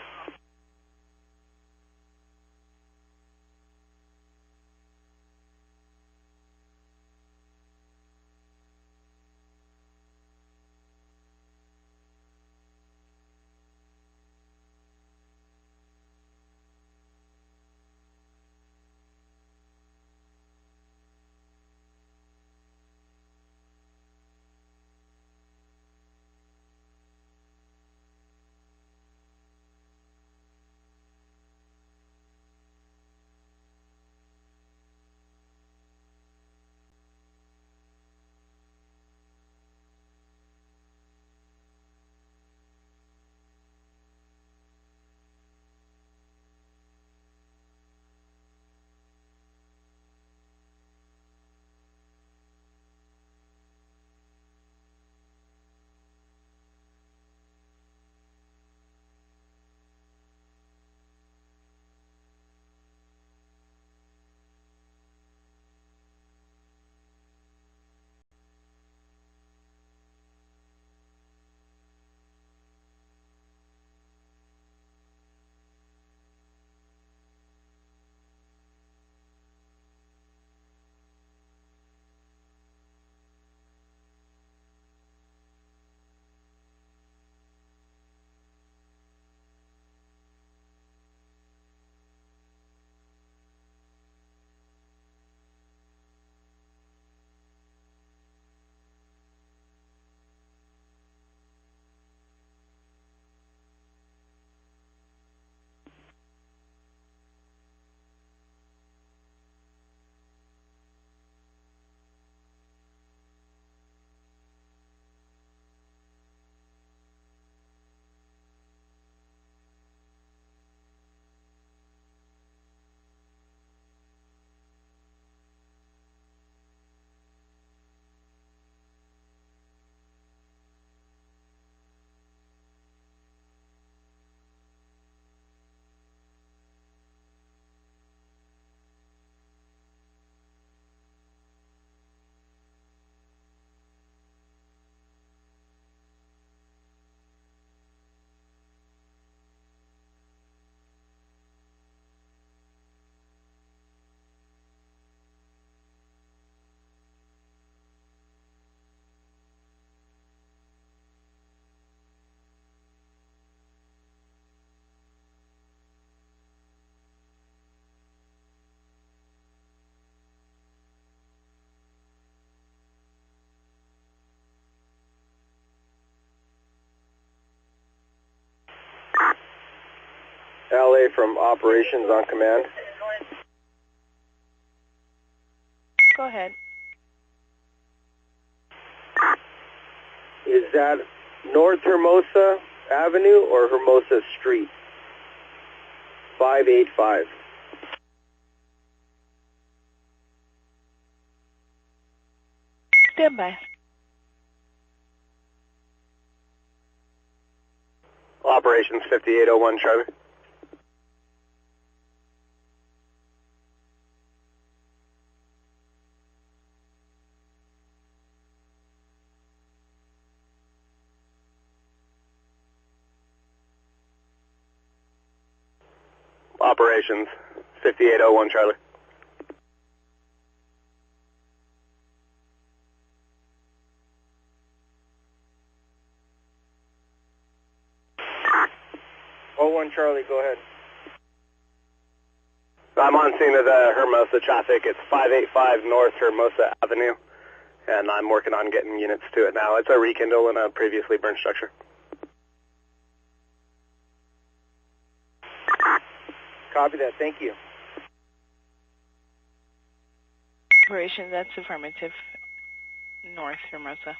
LA from Operations on command. Go ahead. Is that North Hermosa Avenue or Hermosa Street? 585. Stand by. Operations 5801 Charlie. Operations 5801 Charlie. Charlie, go ahead. I'm on scene of the Hermosa traffic. It's 585 North Hermosa Avenue, and I'm working on getting units to it now. It's a rekindle in a previously burned structure. Copy that. Thank you. Operations, that's affirmative. North Hermosa.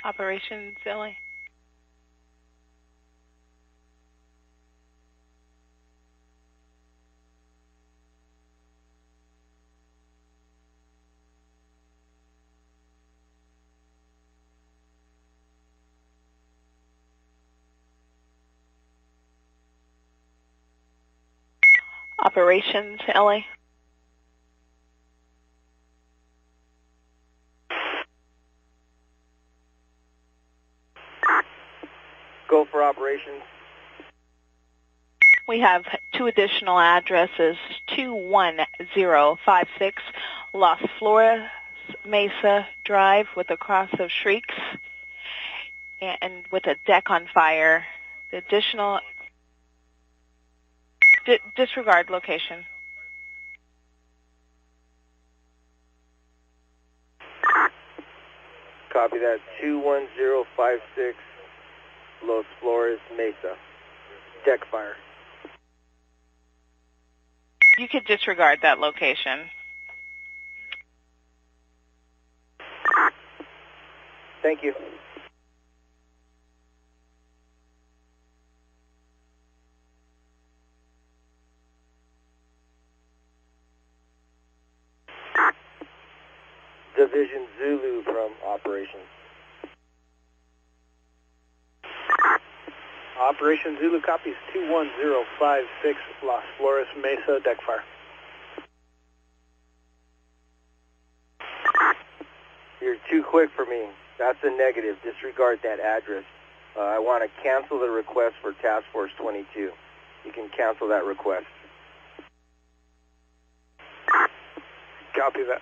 Operations, LA. Operations, LA. Go for operations. We have two additional addresses, 21056 Las Flores Mesa Drive with a cross of shrieks and with a deck on fire. The additional disregard location. Copy that. 21056 Los Flores Mesa. Deck fire. You could disregard that location. Thank you. Division Zulu from operations. Operation Zulu copies 21056 Las Flores Mesa, deck fire. You're too quick for me. That's a negative. Disregard that address. I want to cancel the request for Task Force 22. You can cancel that request. Copy that.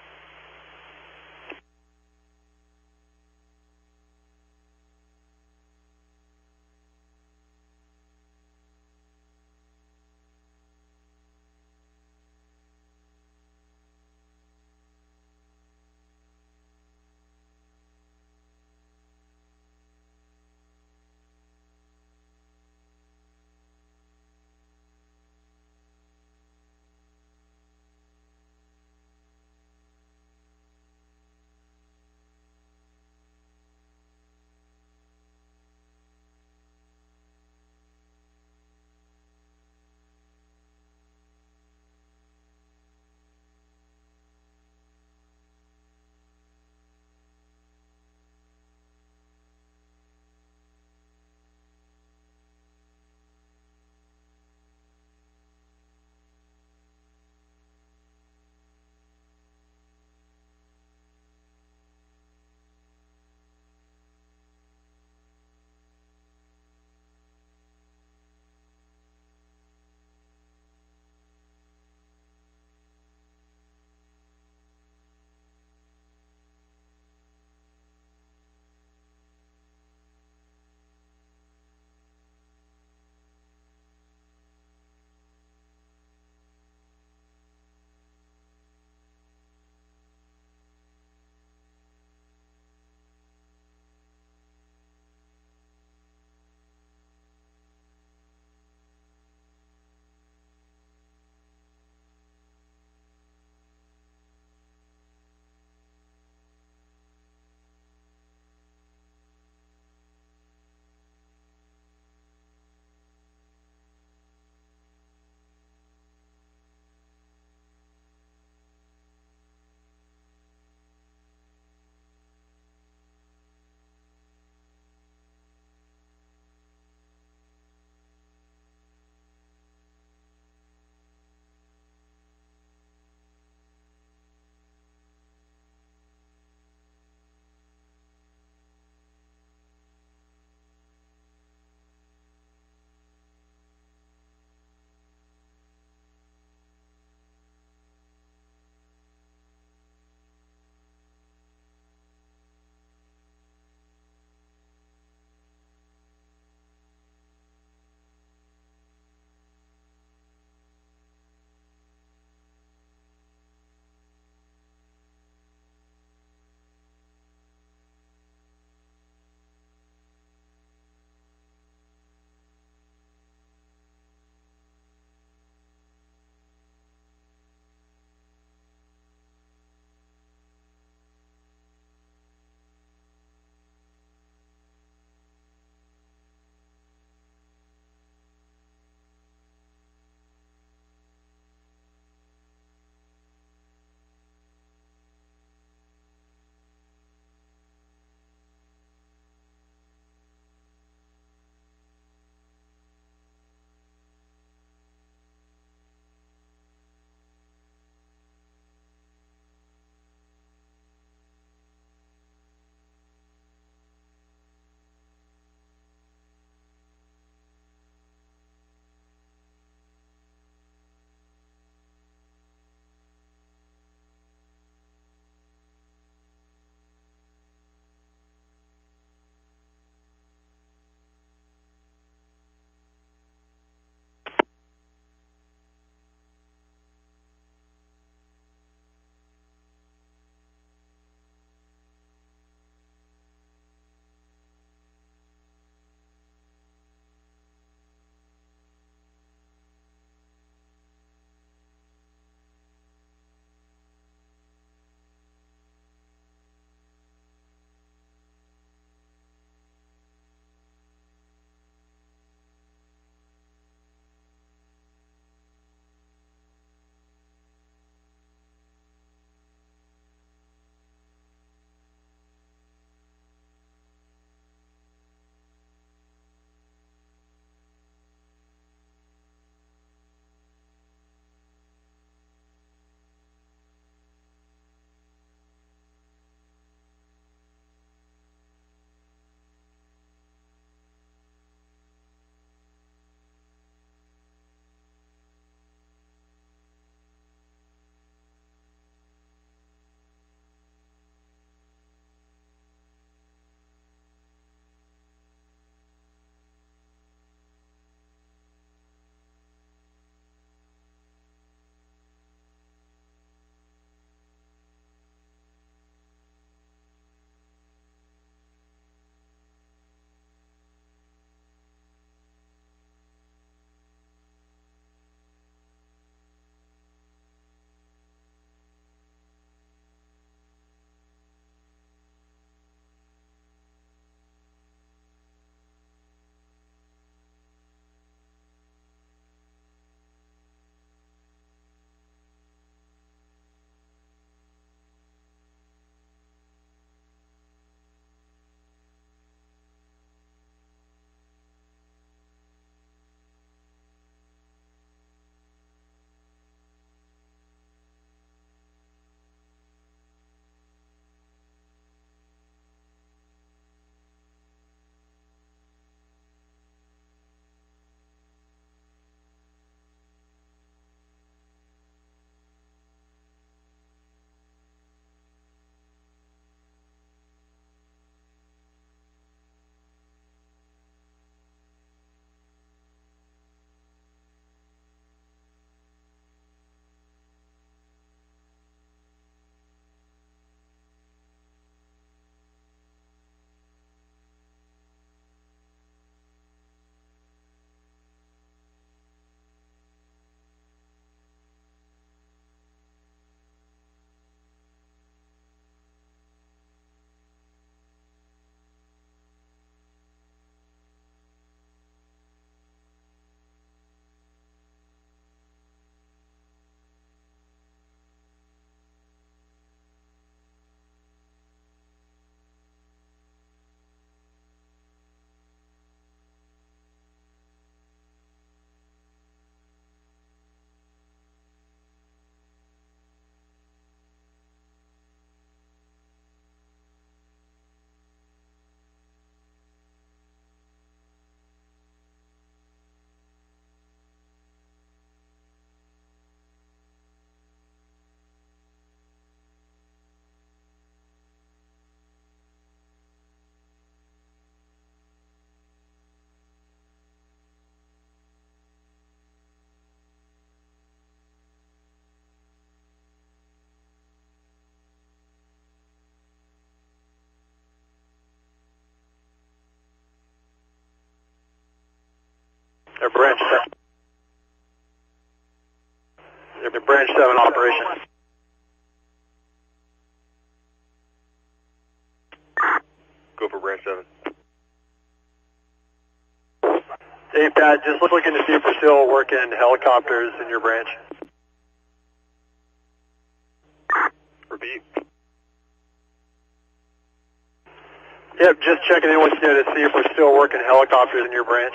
They're branch 7. They're branch 7 operation. Go for branch 7. Hey, Pat, just looking to see if we're still working helicopters in your branch. Repeat. Yep, just checking in with you to see if we're still working helicopters in your branch.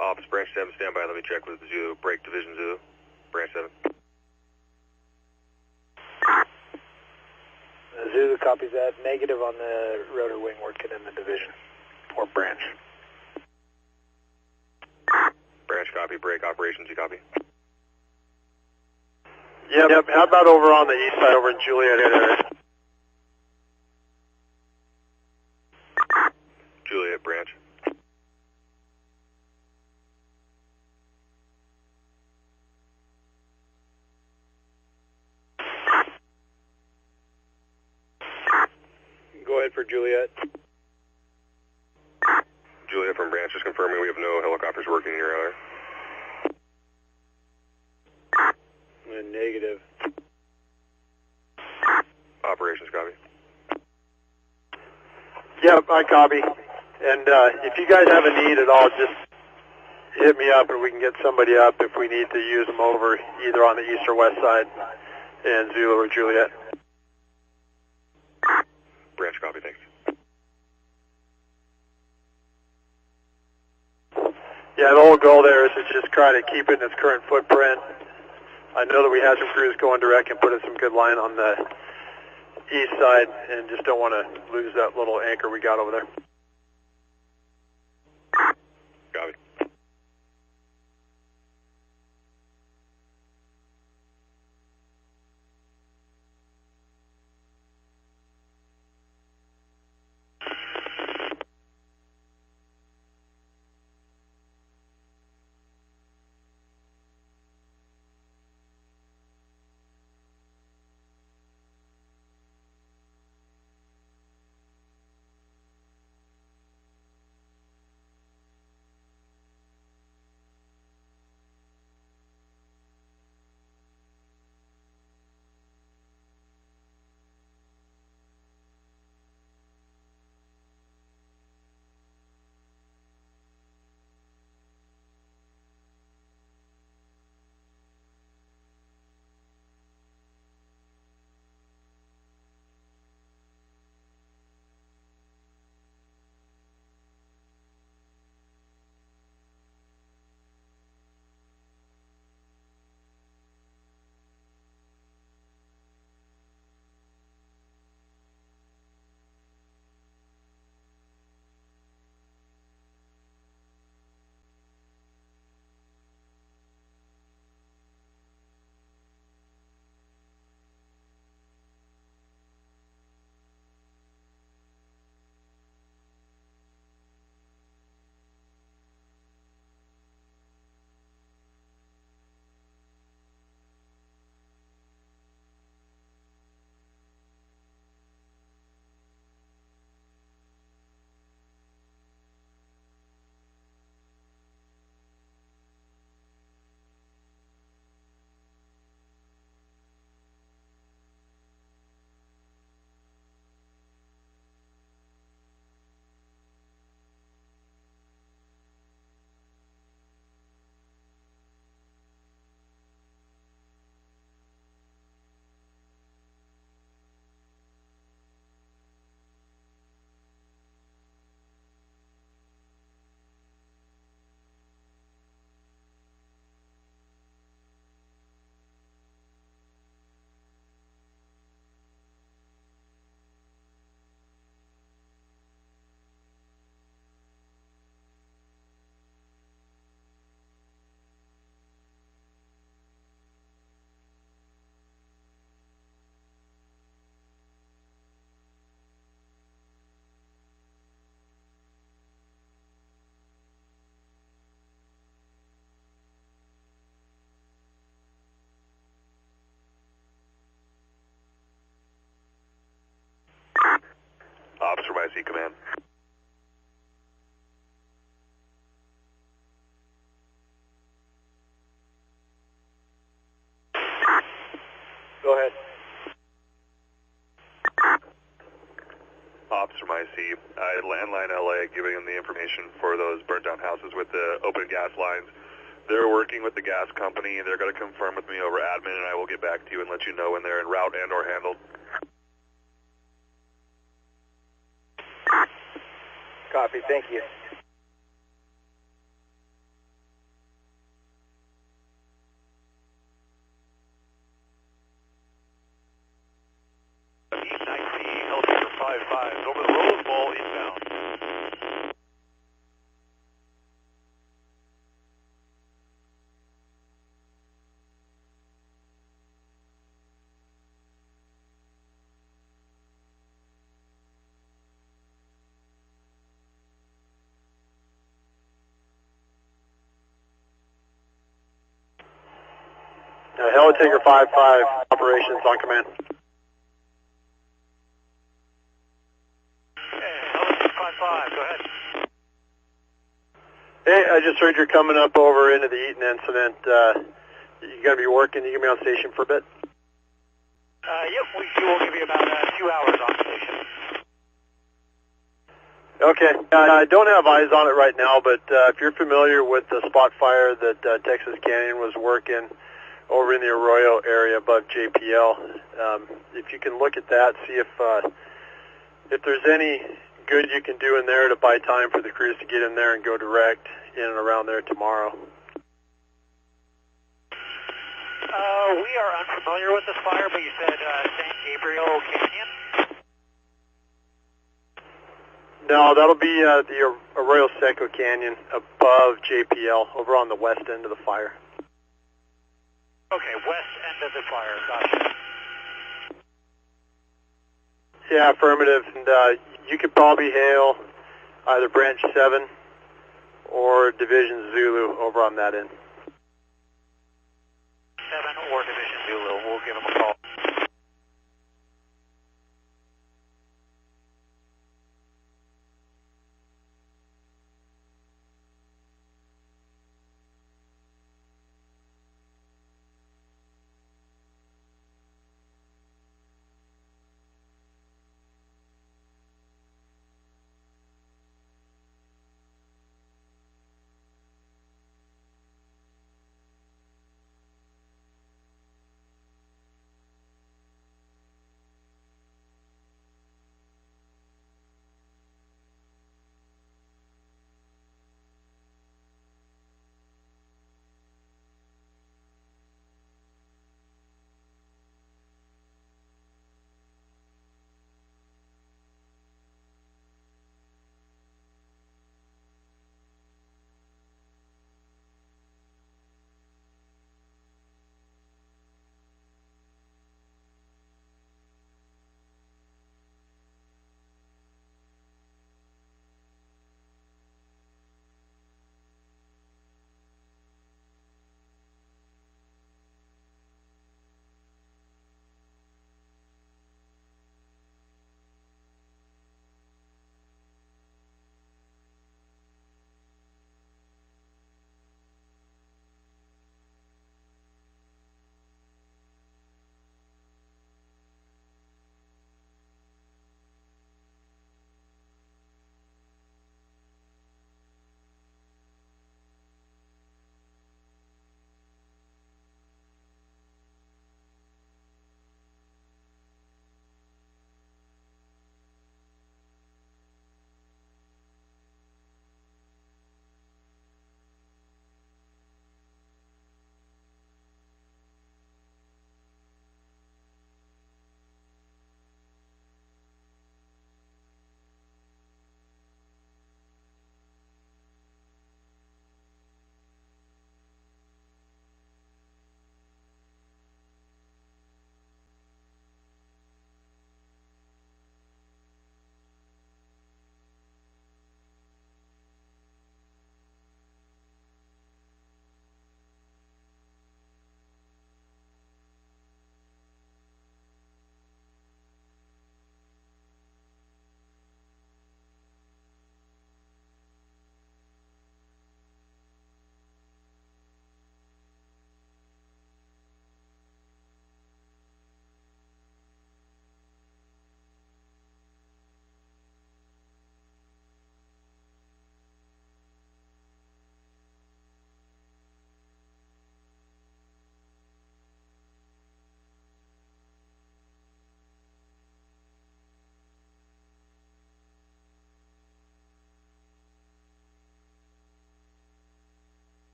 Ops, branch 7, stand by. Let me check with Zulu. Break division Zulu. Branch 7. Zulu copies that. Negative on the rotor wing working in the division or branch. Branch copy. Break operations. You copy? Yep. How about over on the east side over in Juliet area? Juliet branch. Go ahead for Juliet. Juliet from branch, just confirming we have no helicopters working in your area. Negative. Operations copy. Yep, I copy. And if you guys have a need at all, just hit me up and we can get somebody up if we need to use them over either on the east or west side in Zulu or Juliet. Branch copy, thanks. Yeah, the whole goal there is to just try to keep it in its current footprint. I know that we had some crews going direct and putting some good line on the east side and just don't want to lose that little anchor we got over there. Copy. NBC Command. Go ahead. Ops from IC, Landline LA, giving them the information for those burnt down houses with the open gas lines. They're working with the gas company. They're going to confirm with me over admin, and I will get back to you and let you know when they're en route and or handled. Copy, thank you. Eaton IC, Helicopter 55, over the Rose Bowl inbound. Helitaker 55, operations on command. Helitaker 55, go ahead. Hey, I just heard you're coming up over into the Eaton incident. You going to be working? You going to be on station for a bit? Yep, we'll give you about 2 hours on station. Okay, I don't have eyes on it right now, but if you're familiar with the spot fire that Texas Canyon was working over in the Arroyo area above JPL, if you can look at that, see if there's any good you can do in there to buy time for the crews to get in there and go direct in and around there tomorrow. We are unfamiliar with this fire, but you said San Gabriel Canyon? No, that'll be the Arroyo Seco Canyon above JPL, over on the west end of the fire. Okay, west end of the fire, gotcha. Yeah, affirmative. And you could probably hail either Branch 7 or Division Zulu over on that end. 7 or Division Zulu, we'll give them a call.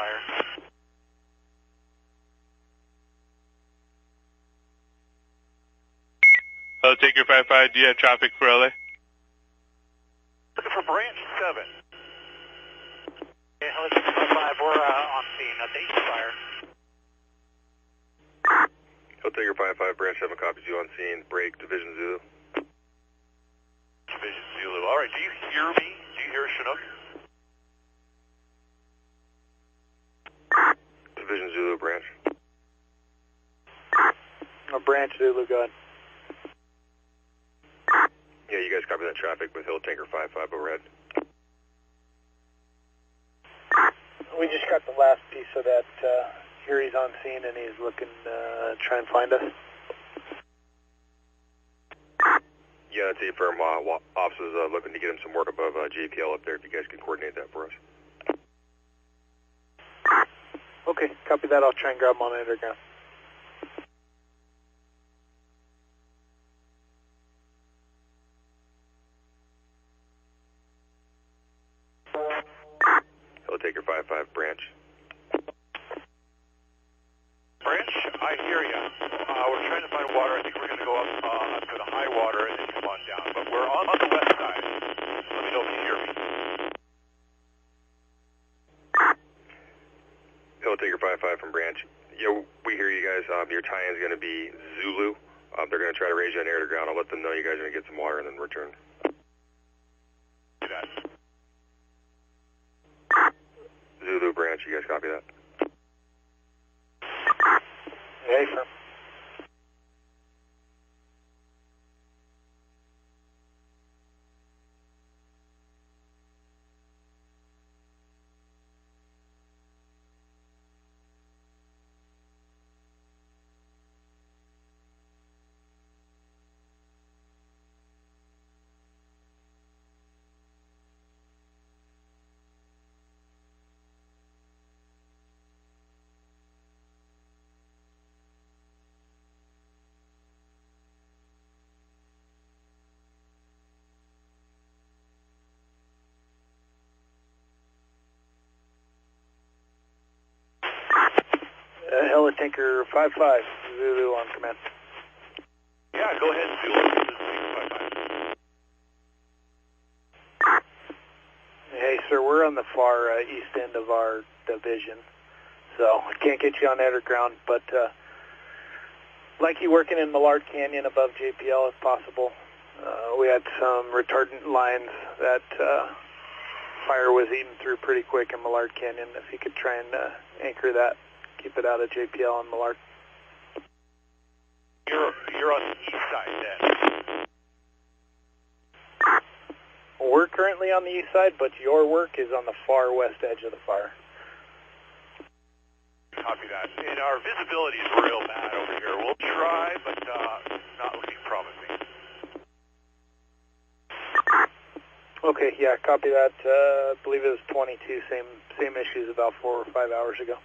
fire. Hello, Taker 55. Do you have traffic for LA? Looking for branch 7. Okay, hello, 55. We're on scene. Date fire. Taker 55, branch 7 copies you on scene. Break, Division Zulu. Division Zulu. All right, do you hear me? Do you hear Chinook? Division Zulu, branch. Branch Zulu, go ahead. Yeah, you guys copy that traffic with Hill Tanker 55 overhead. We just got the last piece of that. Here he's on scene and he's looking to try and find us. Yeah, that's a firm. Officers looking to get him some work above JPL up there. If you guys can coordinate that for us. Okay, copy that. I'll try and grab him on underground. Hill Taker 55, branch. Branch, I hear you. We're trying to find water. I think we're going to go up to the high water and then come on down. But we're on the west side. Let me know if you hear me. Hill Taker 55 from branch. Yeah, we hear you guys. Your tie-in is going to be Zulu. They're going to try to raise you on air to ground. I'll let them know you guys are going to get some water and then return. Do that. Zulu branch, you guys copy that? Hey, sir. Heli Tinker 55, Zulu on command. Yeah, go ahead, Zulu. This is Tinker 55. Hey, sir, we're on the far east end of our division, so I can't get you on underground, but like you working in Millard Canyon above JPL if possible. We had some retardant lines that fire was eating through pretty quick in Millard Canyon. If you could try and anchor that, keep it out of JPL and Millard. You're on the east side then. We're currently on the east side, but your work is on the far west edge of the fire. Copy that. And our visibility is real bad over here. We'll try, but not looking promising. Okay, yeah, copy that. I believe it was 22, same issues about 4 or 5 hours ago.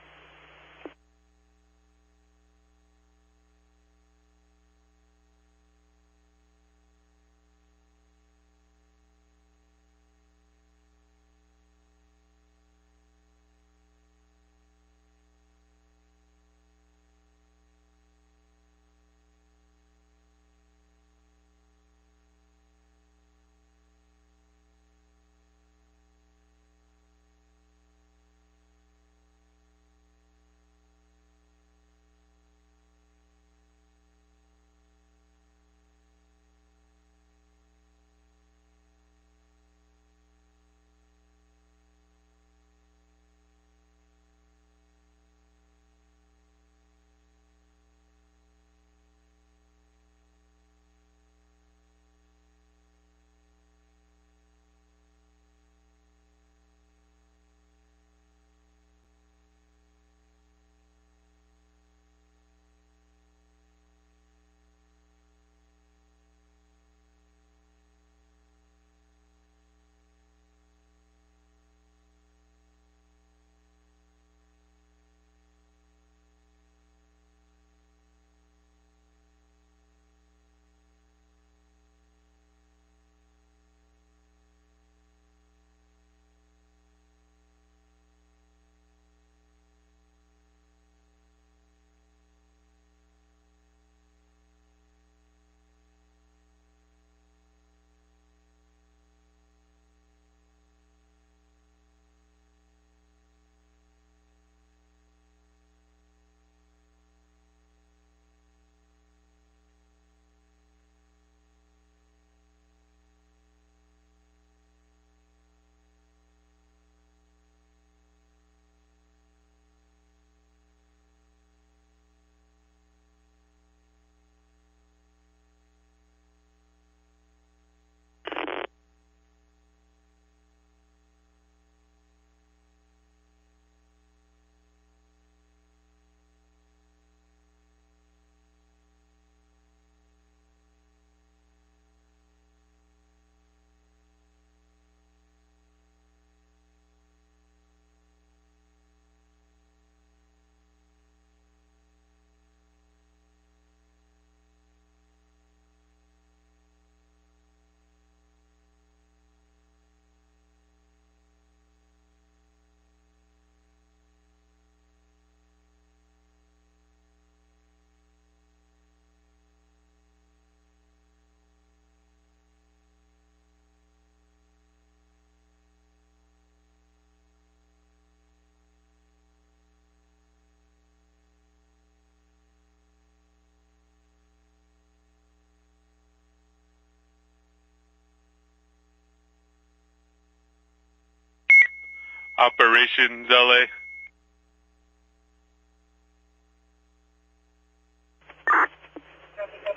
Operations LA.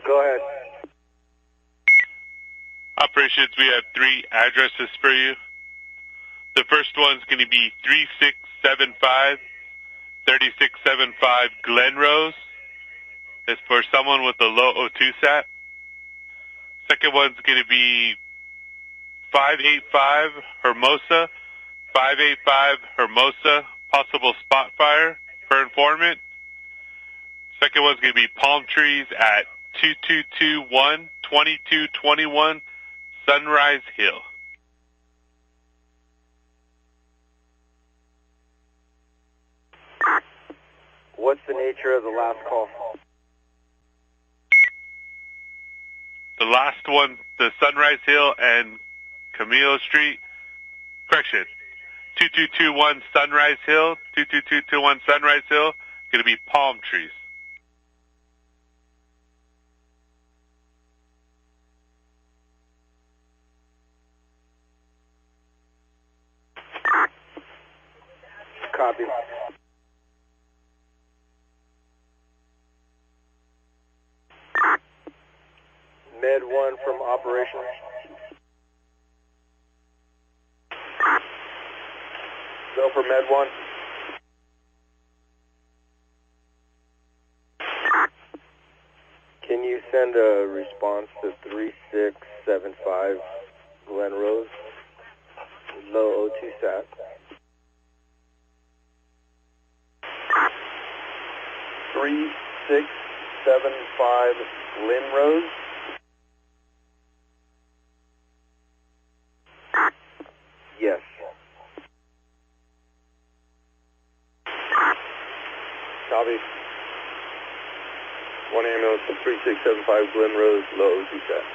Go ahead. Operations, we have 3 addresses for you. The first one's going to be 3675 Glen Rose. It's for someone with a low O2 sat. Second one's going to be 585 Hermosa. 585 Hermosa, possible spot fire for informant. Second one's going to be Palm Trees at 2221 Sunrise Hill. What's the nature of the last call? The last one, the Sunrise Hill and Camilo Street. Correction. 2221 Sunrise Hill. 22221 Sunrise Hill. Going to be Palm Trees. Copy. Med 1 from operations. Go for Med 1. Can you send a response to 3675 Glen Rose? Low O2 sat. 3675 Glen Rose. Yes. Copy. 1 ambulance to 3675 Glen Rose, low O2 sat.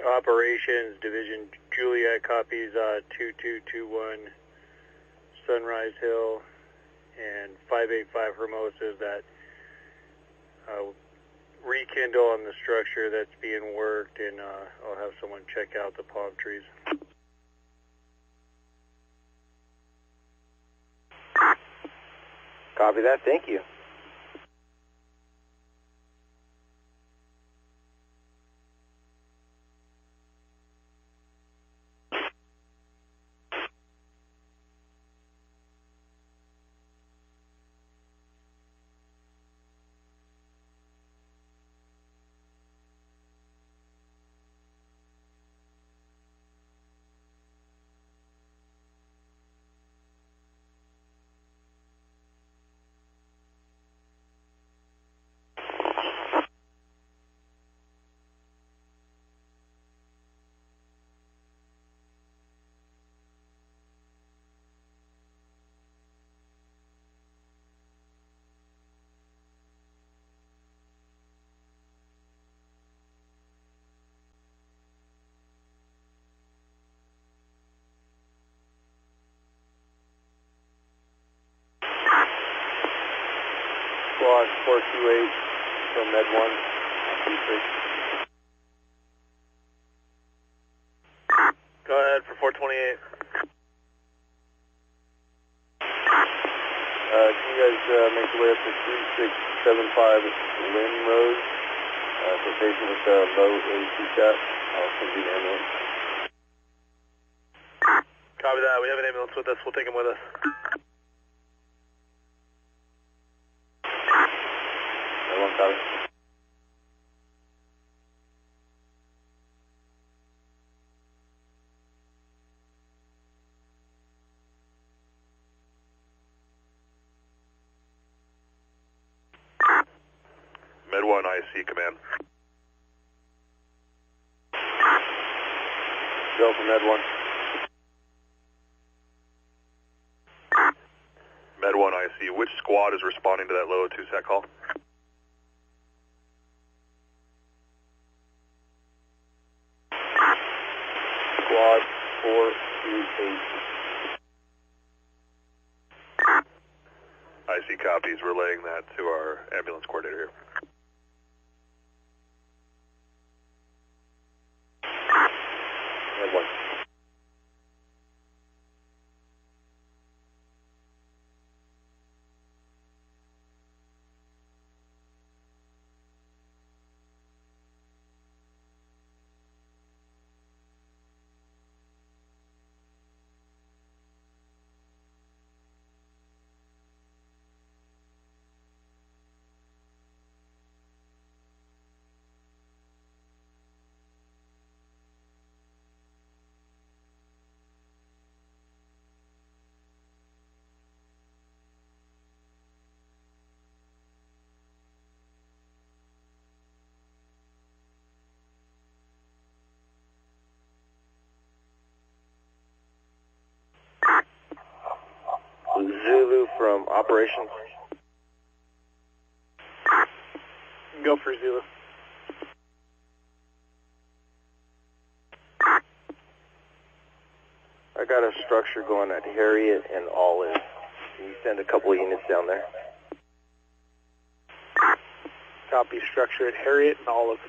Operations Division Juliet copies 2221 Sunrise Hill and 585 Hermosa that rekindle on the structure that's being worked, and I'll have someone check out the palm trees. Copy that, thank you. Squad 428 from Med 1, Go ahead for 428. Can you guys make your way up to 3675 Lynn Road for patient with low O2 sat? I'll send you an ambulance. Copy that. We have an ambulance with us. We'll take him with us. Copy. Med-1 IC command. Go for Med-1. Med-1 IC, which squad is responding to that low 2-sec call? Squad 438. IC copies, relaying that to our ambulance coordinator here. Med-1. Zulu from Operations. Go for Zulu. I got a structure going at Harriet and Olive. Can you send a couple of units down there? Copy. Structure at Harriet and Olive.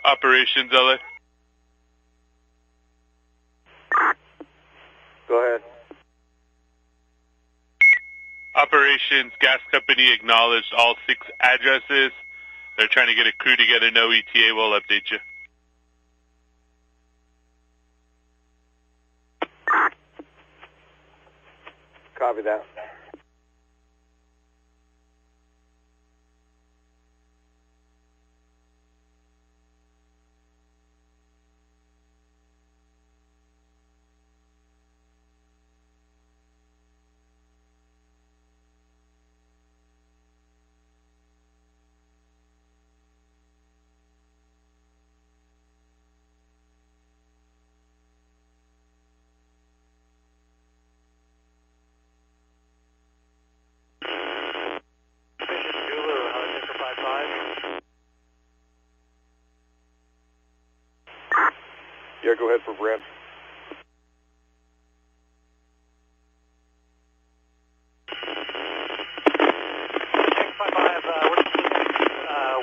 Operations, LA. Go ahead. Operations, gas company acknowledged all 6 addresses. They're trying to get a crew together. No ETA. We'll update you. Copy that. got go ahead for Brad.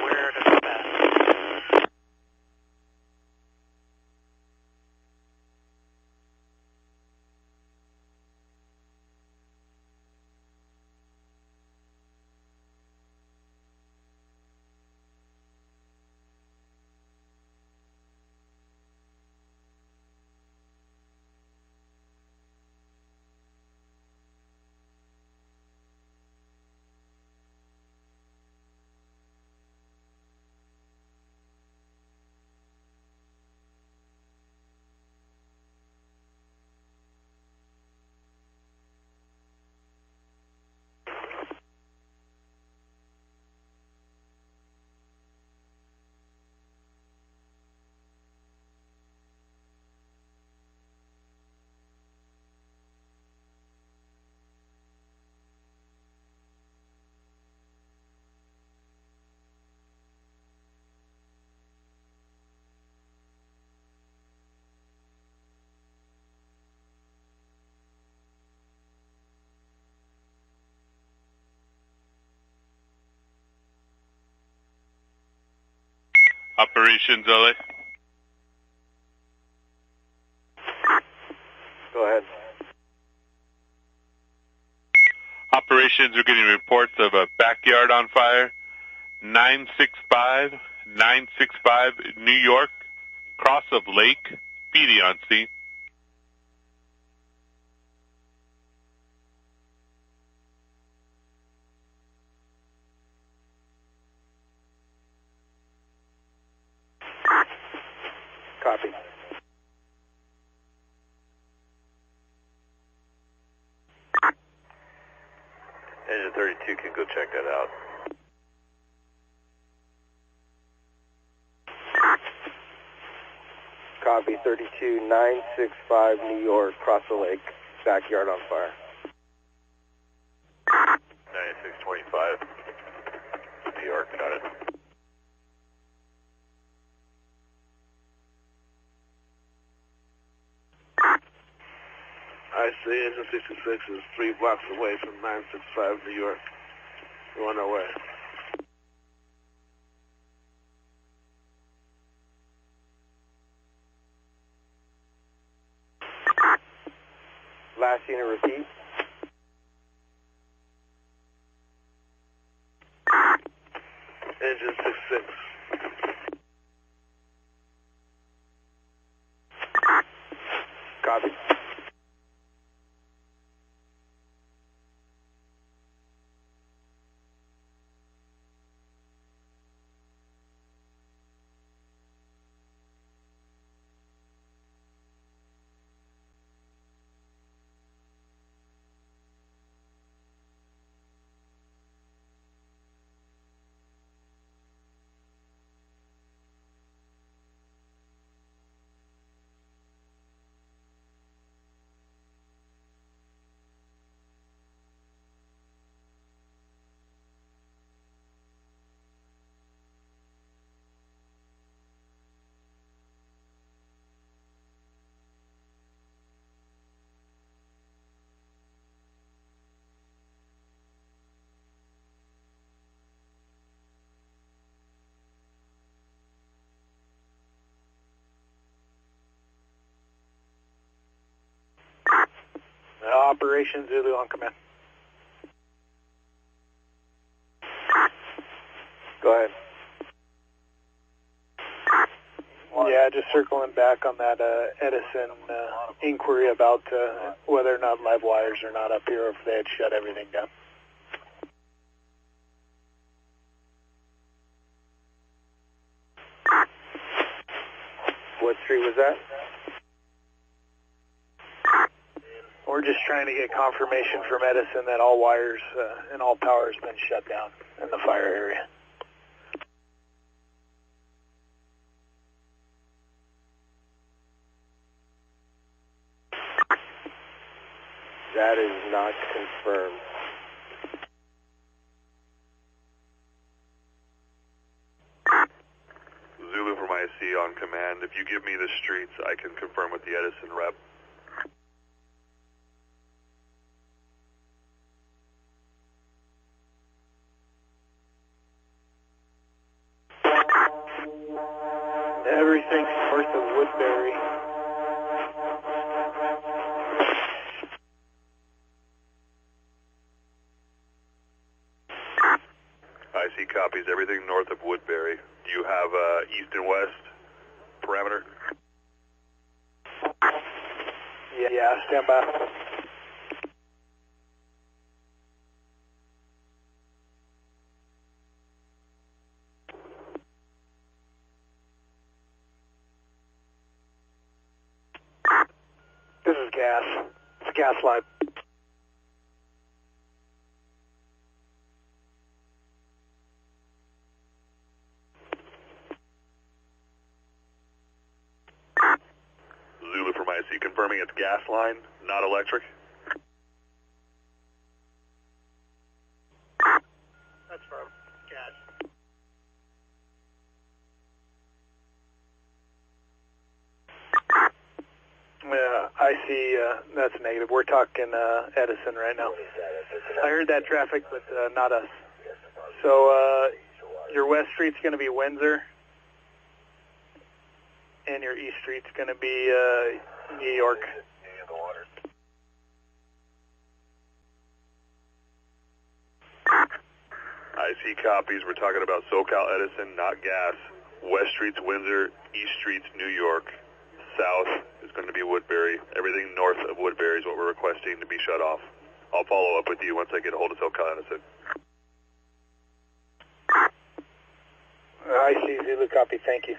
Where to dispatch? Operations LA. Go ahead. Operations are getting reports of a backyard on fire. 965 New York, cross of Lake, PD on scene. Copy. Engine 32 can go check that out. Copy 32965 New York, cross the lake, backyard on fire. 9625 New York, got it. I see engine 66 is 3 blocks away from 965 New York. We're on our way. Last unit, repeat. Engine 66. Copy. Operation Zulu on command. Go ahead. Yeah, just circling back on that Edison inquiry about whether or not live wires are not up here, or if they had shut everything down. What street was that? We're just trying to get confirmation from Edison that all wires and all power has been shut down in the fire area. That is not confirmed. Zulu for my IC on command. If you give me the streets, I can confirm with the Edison rep. Everything's north of Woodbury. IC copies everything north of Woodbury. Do you have east and west parameter? Yeah, stand by. This is gas. It's gas line. Zulu from IC confirming it's gas line, not electric. That's from gas. I see that's negative. We're talking Edison right now. I heard that traffic, but not us. So your west street's going to be Windsor, and your east street's going to be New York. IC copies. We're talking about SoCal Edison, not gas. West street's Windsor, east street's New York. South is going to be Woodbury. Everything north of Woodbury is what we're requesting to be shut off. I'll follow up with you once I get a hold of SoCal Edison. I see Zulu copy. Thank you.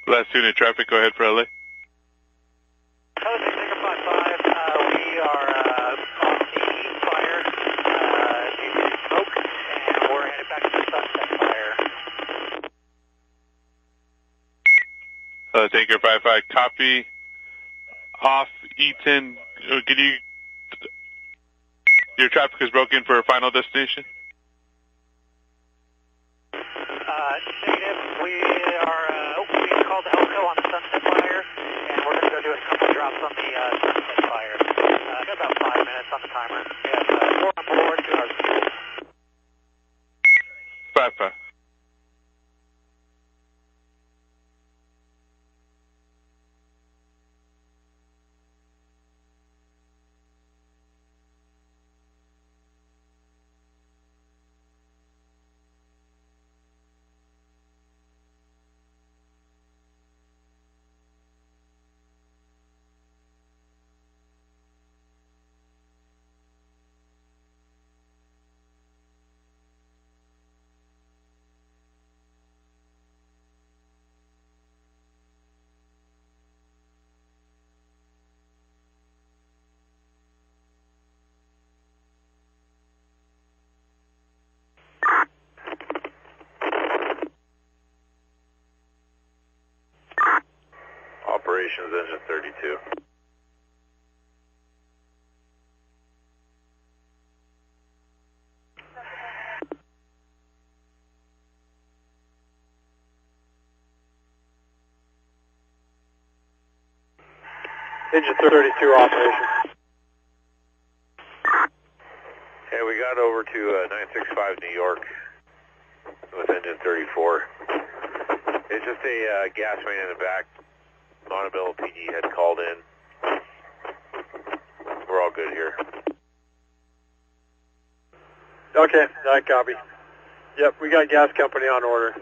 Last unit traffic, go ahead for LA. Coast 655, we are on the Eaton fire, due to smoke, and we're headed back to the Sunset fire. Tanker 55, copy. Off Eaton, can you... Your traffic is broken for a final destination? Negative, we called Elko on the Sunset fire, and we're going to go do a couple drops on the Sunset fire. Got about 5 minutes on the timer. We have 4 on board, 2 hours. 55. Operations engine 32. Engine 32 operation. Hey, we got over to 965 New York with engine 34. It's just a gas main in the back. Montebello PD had called in. We're all good here. Okay, I copy. Yep, we got gas company on order.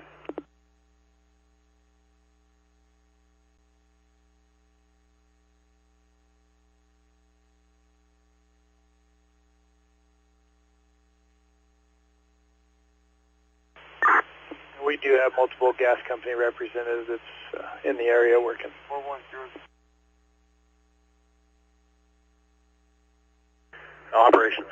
we do have multiple gas company representatives in the area working. 410. Operations.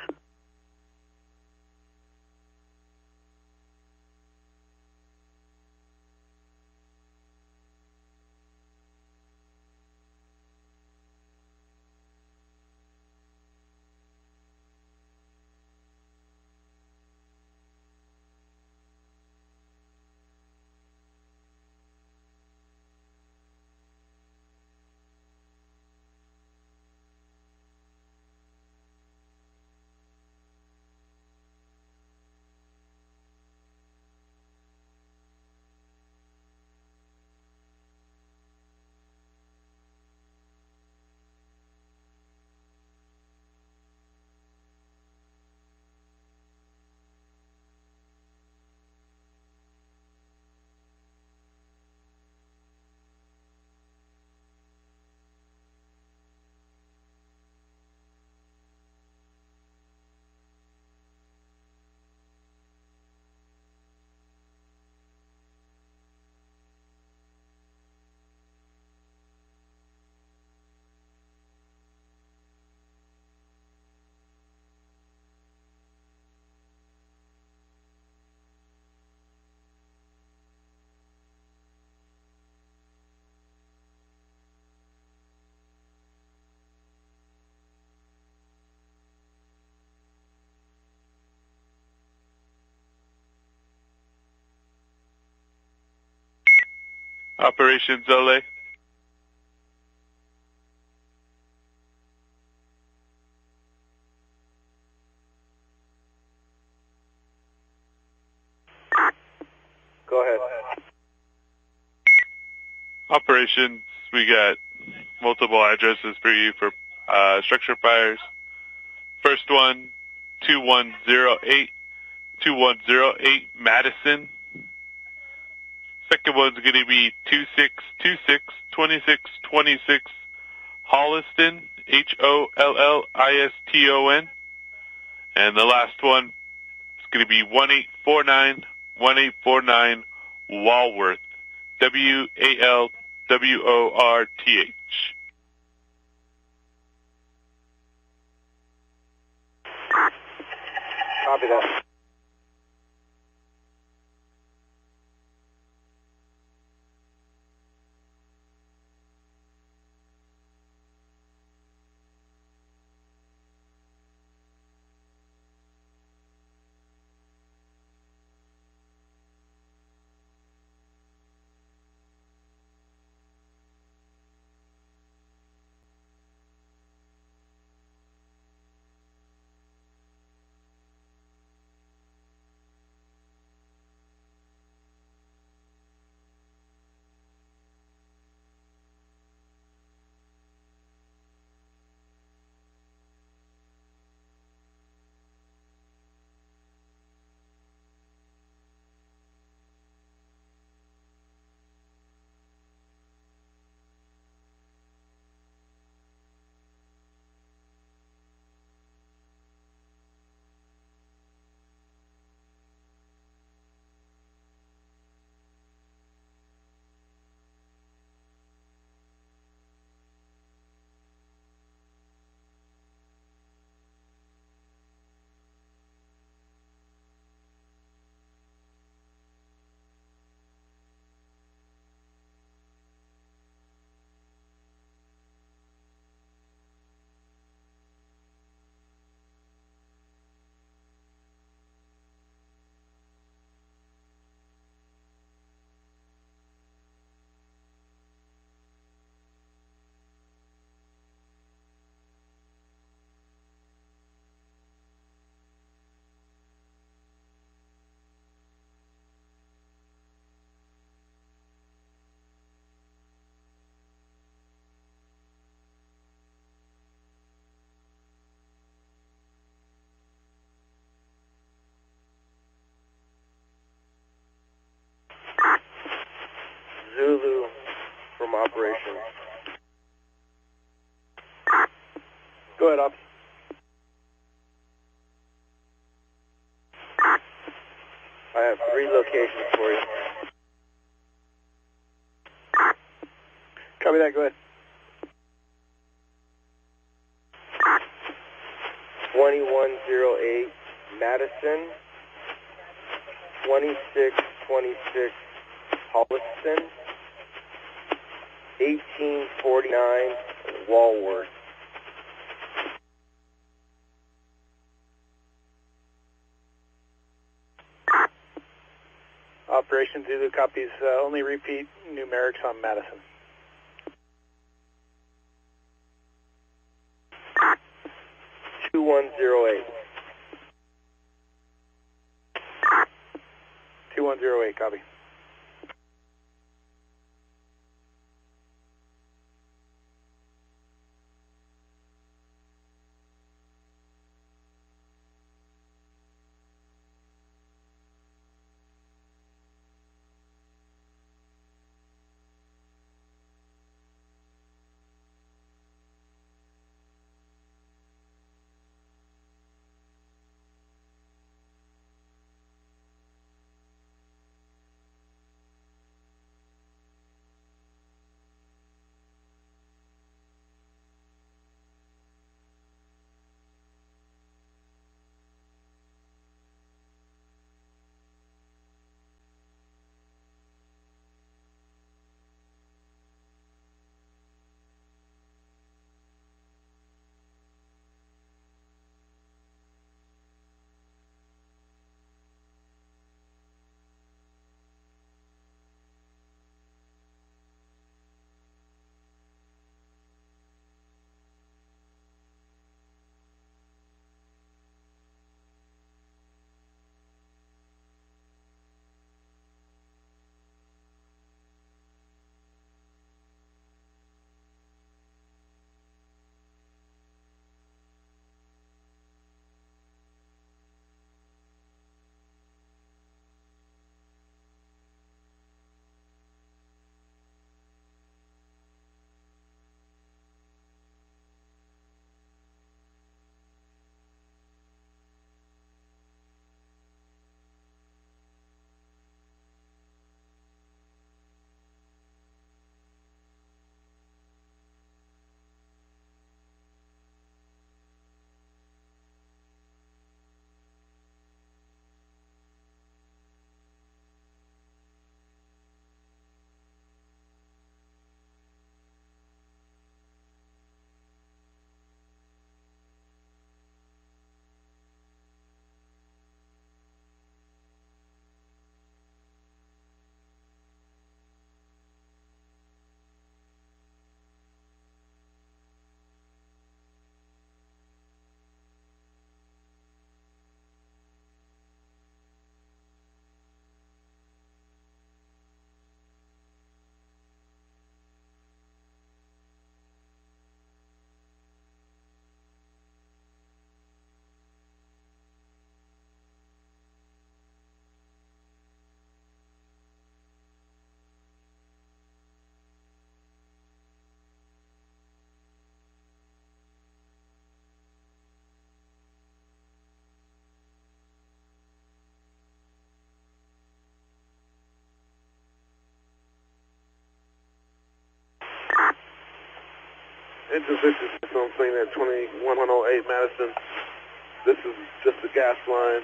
Operations LA. Go ahead. Operations, we got multiple addresses for you for structure fires. First one, 2108 Madison. Second one's going to be 2626 Holliston, Holliston. And the last one is going to be 1849 Walworth, Walworth. Copy that. Zulu from operations. Go ahead, Ops. I have 3 locations for you. Copy that, go ahead. 2108 Madison, 2626 Holliston, 1849 Walworth. Operation Zulu copies, only repeat numerics on Madison. Two 2108. 2108, copy. Intersection on scene at 2108 Madison. This is just the gas line.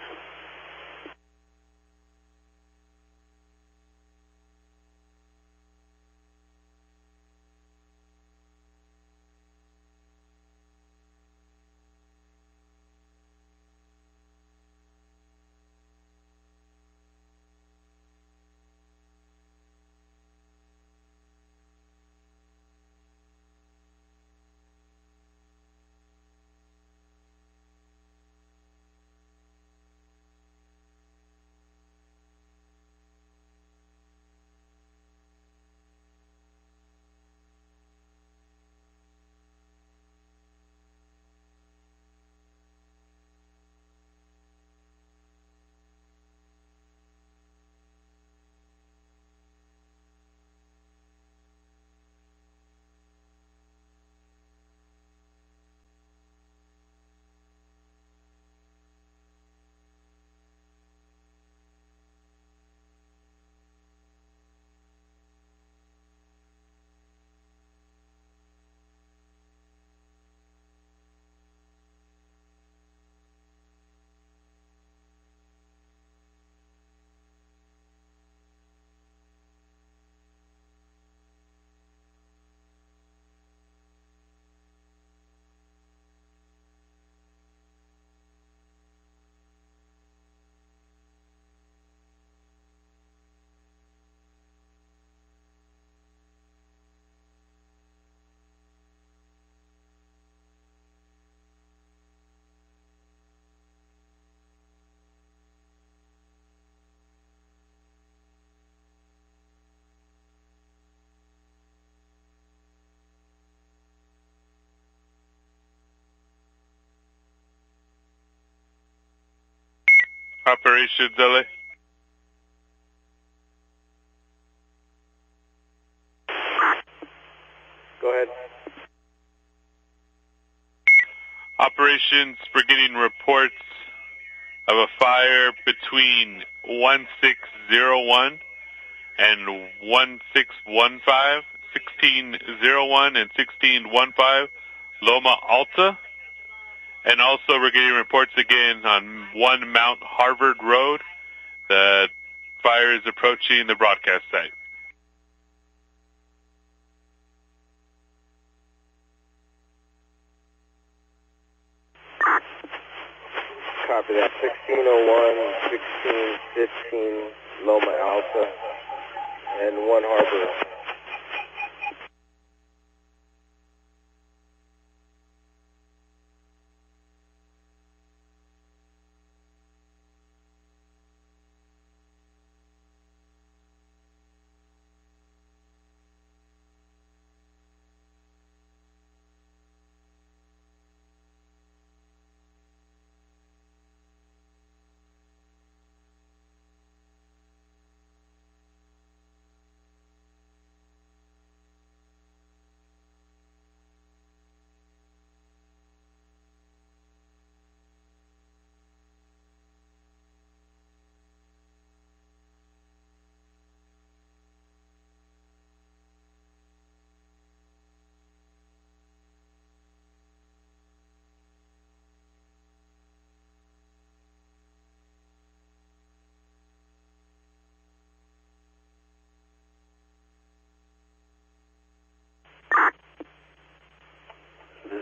Operations LA. Go ahead. Operations, we're getting reports of a fire between 1601 and 1615, 1601 and 1615 Loma Alta. And also we're getting reports again on 1 Mount Harvard Road. The fire is approaching the broadcast site. Copy that. 1601, 1615 Loma Alta, and 1 Harbor.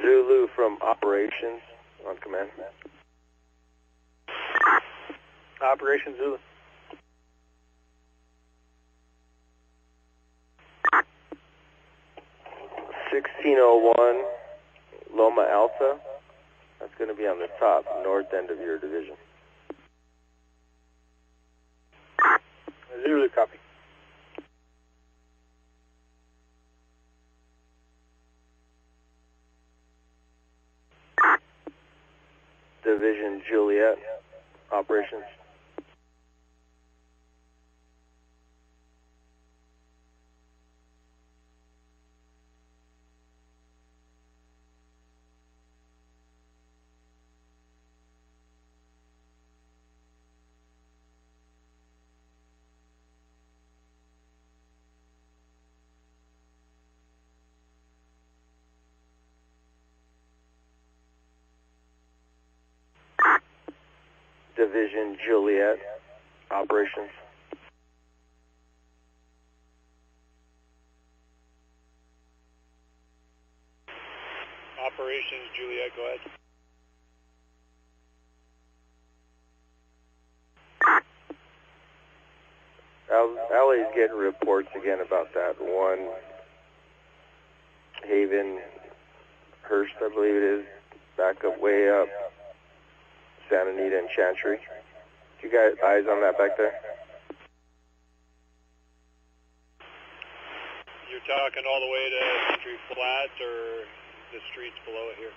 Zulu from Operations on command. Operation Zulu. (1601) Loma Alta. That's going to be on the top north end of your division. Zulu, copy. Division Juliet Operations. Division Juliet Operations. Operations Juliet, go ahead. Alley's getting reports again about that one Haven Hurst, I believe it is, back up way up Santa Anita and Chantry. You got eyes on that back there? You're talking all the way to Chantry Flats or the streets below it here?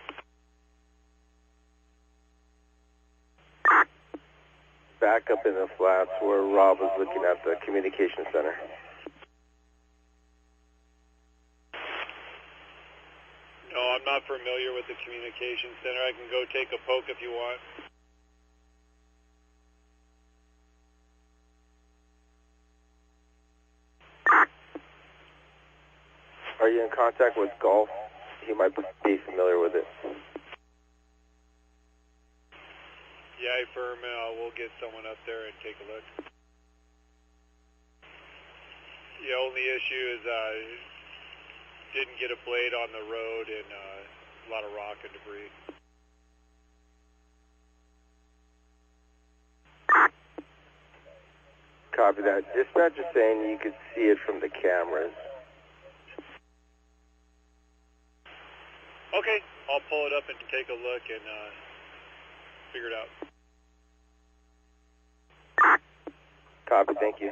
Back up in the flats where Rob was looking at the communication center. No, I'm not familiar with the communication center. I can go take a poke if you want. Are you in contact with Golf? He might be familiar with it. Yeah, firm. We'll get someone up there and take a look. The only issue is didn't get a blade on the road and a lot of rock and debris. Copy that. Dispatch is saying you could see it from the cameras. Okay, I'll pull it up and take a look and figure it out. Copy, thank you.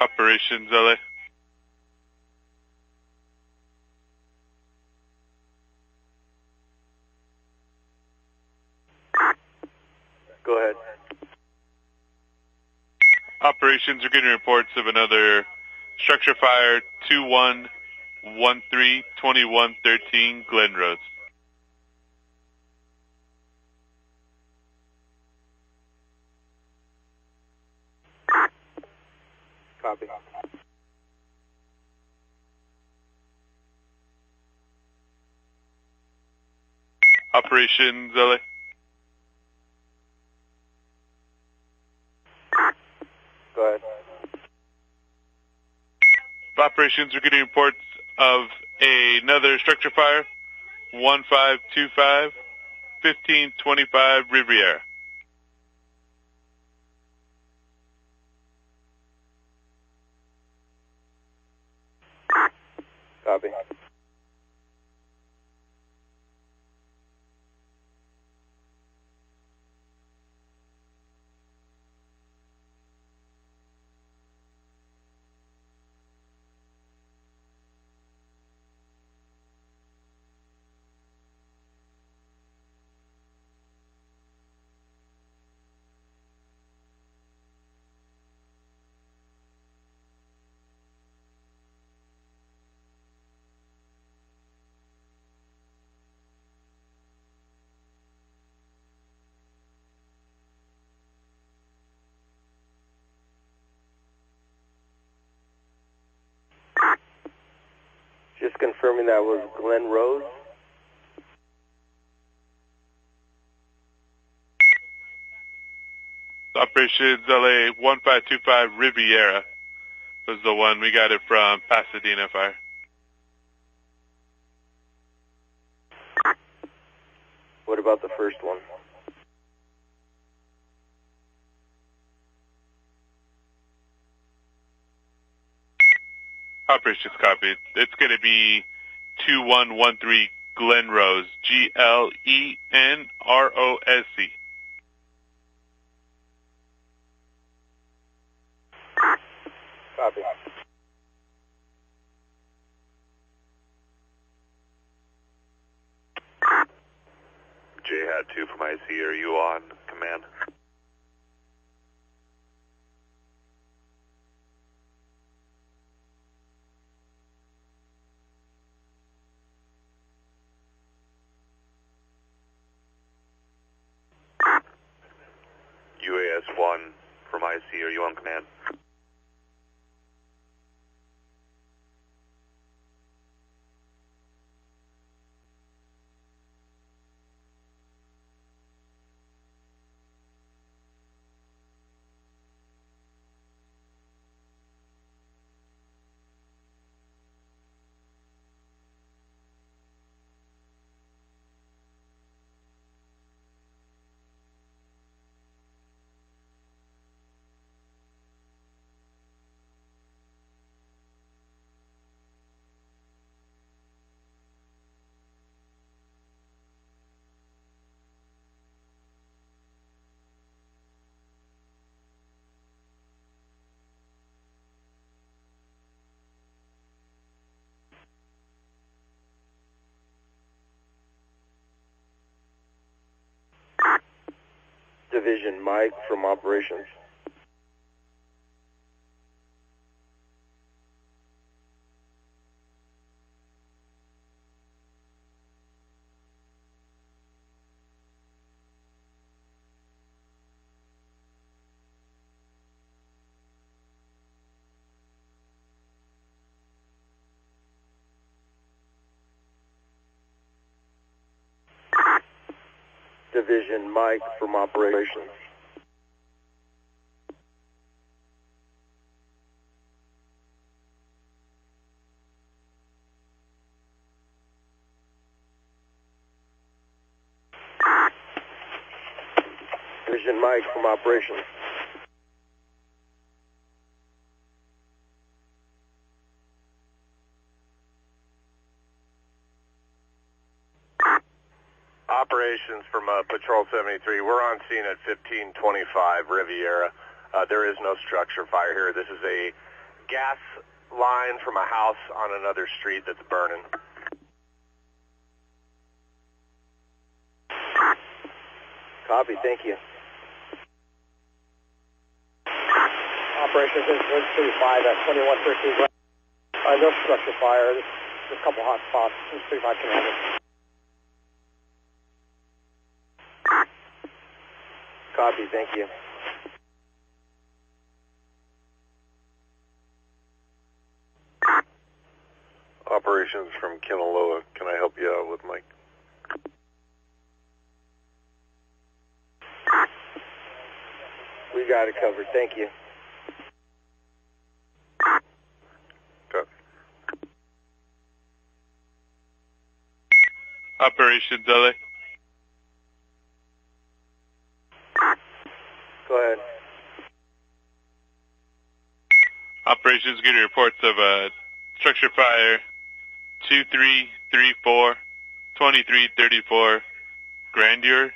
Operations LA. Go ahead. Operations are getting reports of another structure fire, 2113-2113 Glen Road. Copy. Operations LA. Go ahead. Operations are getting reports of another structure fire, 1525 Riviera. Copy. Just confirming that was Glen Rose. Operations LA 1525 Riviera was the one. We got it from Pasadena Fire. What about the first one? Operations copied. It's going to be 2113 Glen Rose, GLENROSC. Copy. J-Hat 2 from IC, are you on command? UAS 1 from IC, are you on command? Division Mike from Operations. Division Mike from Operations. Division Mike from Operations. Operations from Patrol 73. We're on scene at 1525 Riviera. There is no structure fire here. This is a gas line from a house on another street that's burning. Copy, thank you. Operations in 35 at 2113. No structure fire. There's a couple hot spots. 35 Commander. Copy, thank you. Operations from Kinaloa. Can I help you out with Mike? We got it covered, thank you. Operations LA. Go ahead. Operations getting reports of a structure fire 2334 2334 Grandeur, Grandeur.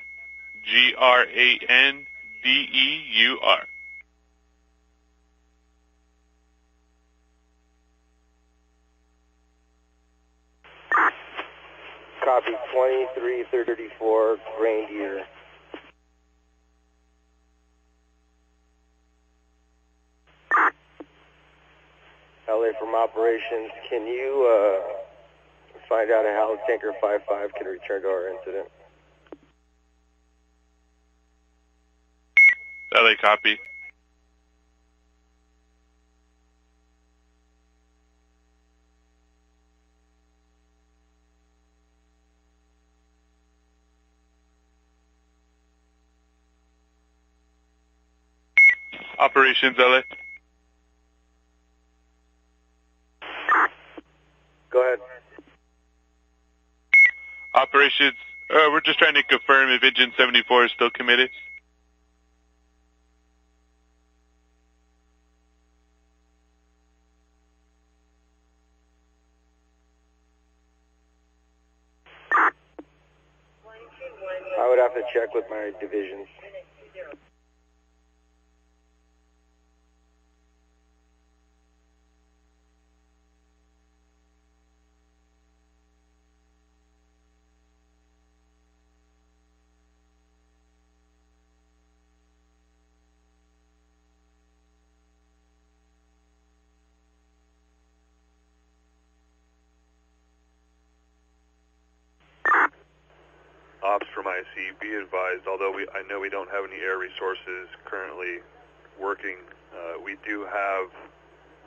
Copy, 2334 Grandeur. LA from operations, can you find out how Tanker 55 can return to our incident? LA copy. Operations LA. Go ahead. Operations, we're just trying to confirm if Engine 74 is still committed. I would have to check with my divisions. Ops from IC, be advised, although I know we don't have any air resources currently working, we do have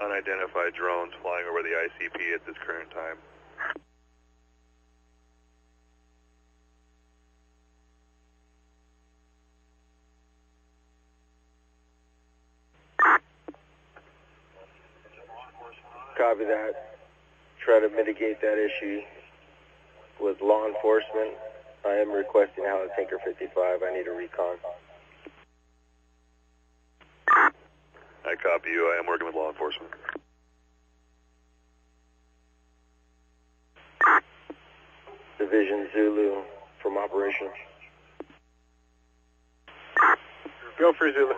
unidentified drones flying over the ICP at this current time. Copy that. Try to mitigate that issue with law enforcement. I am requesting out of Tanker 55. I need a recon. I copy you. I am working with law enforcement. Division Zulu from operations. Go for Zulu.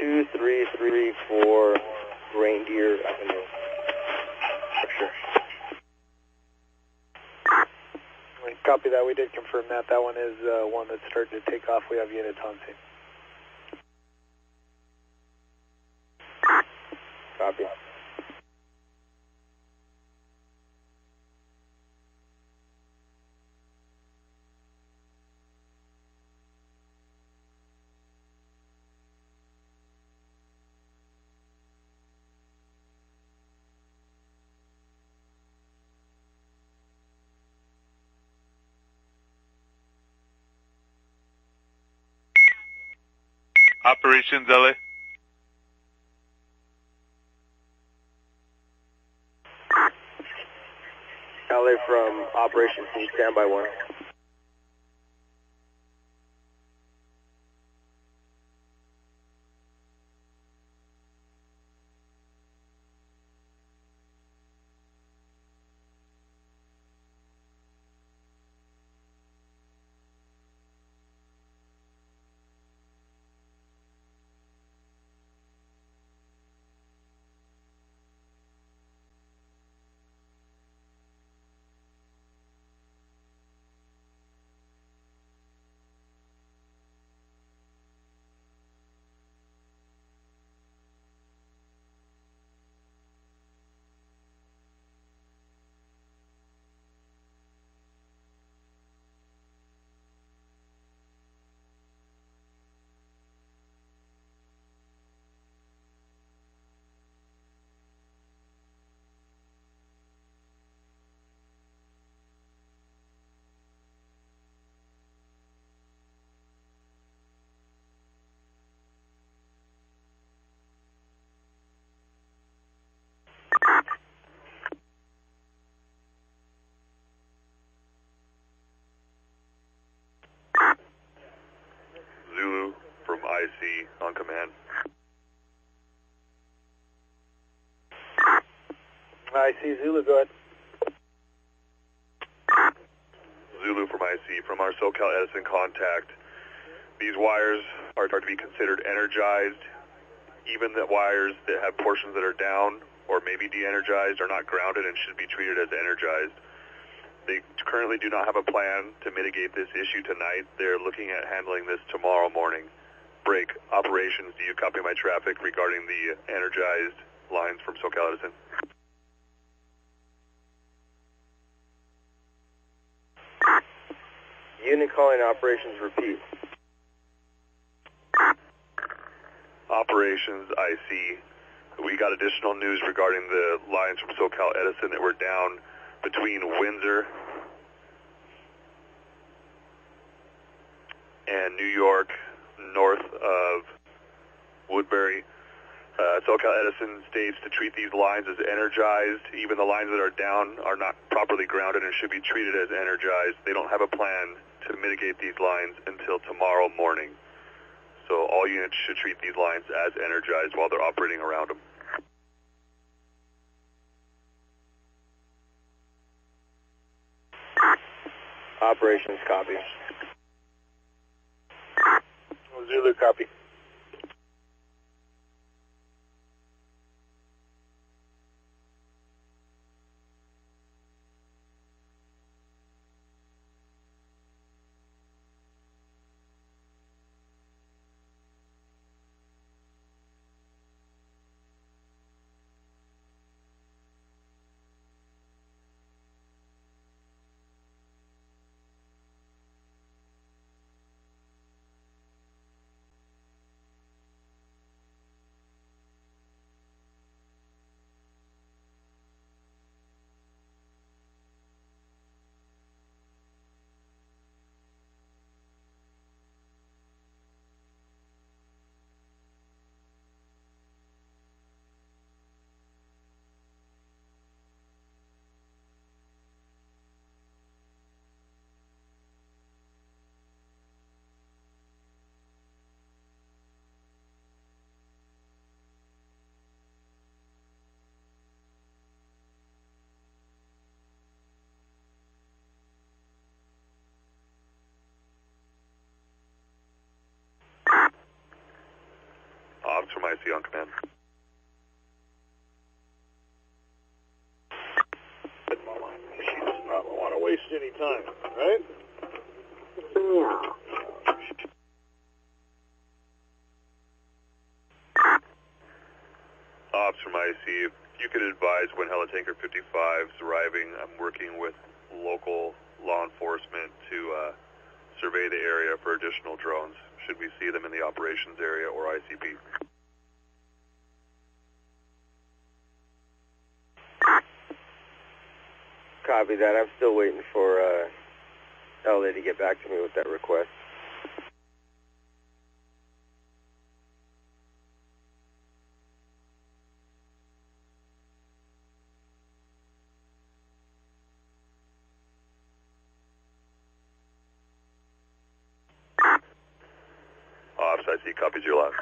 Two, 334 Reindeer Avenue. Sure. Copy that. We did confirm that. That one is one that's starting to take off. We have units on scene. Copy. Operations LA. LA from operations team, standby one. IC on command. IC Zulu, go ahead. Zulu from IC, from our SoCal Edison contact. These wires are to be considered energized. Even the wires that have portions that are down or maybe de-energized are not grounded and should be treated as energized. They currently do not have a plan to mitigate this issue tonight. They're looking at handling this tomorrow morning. Break operations. Do you copy my traffic regarding the energized lines from SoCal Edison? Unit calling operations, repeat. Operations, IC. We got additional news regarding the lines from SoCal Edison that were down between Windsor and New York, north of Woodbury. SoCal Edison states to treat these lines as energized. Even the lines that are down are not properly grounded and should be treated as energized. They don't have a plan to mitigate these lines until tomorrow morning. So all units should treat these lines as energized while they're operating around them. Operations, copy. Zulu, copy. Ops from IC on command. She does not want to waste any time, right? Ops from IC, if you could advise when Helitanker 55 is arriving. I'm working with local law enforcement to survey the area for additional drones. Should we see them in the operations area or ICP? Copy that. I'm still waiting for LA to get back to me with that request. Ops, IC copies your last.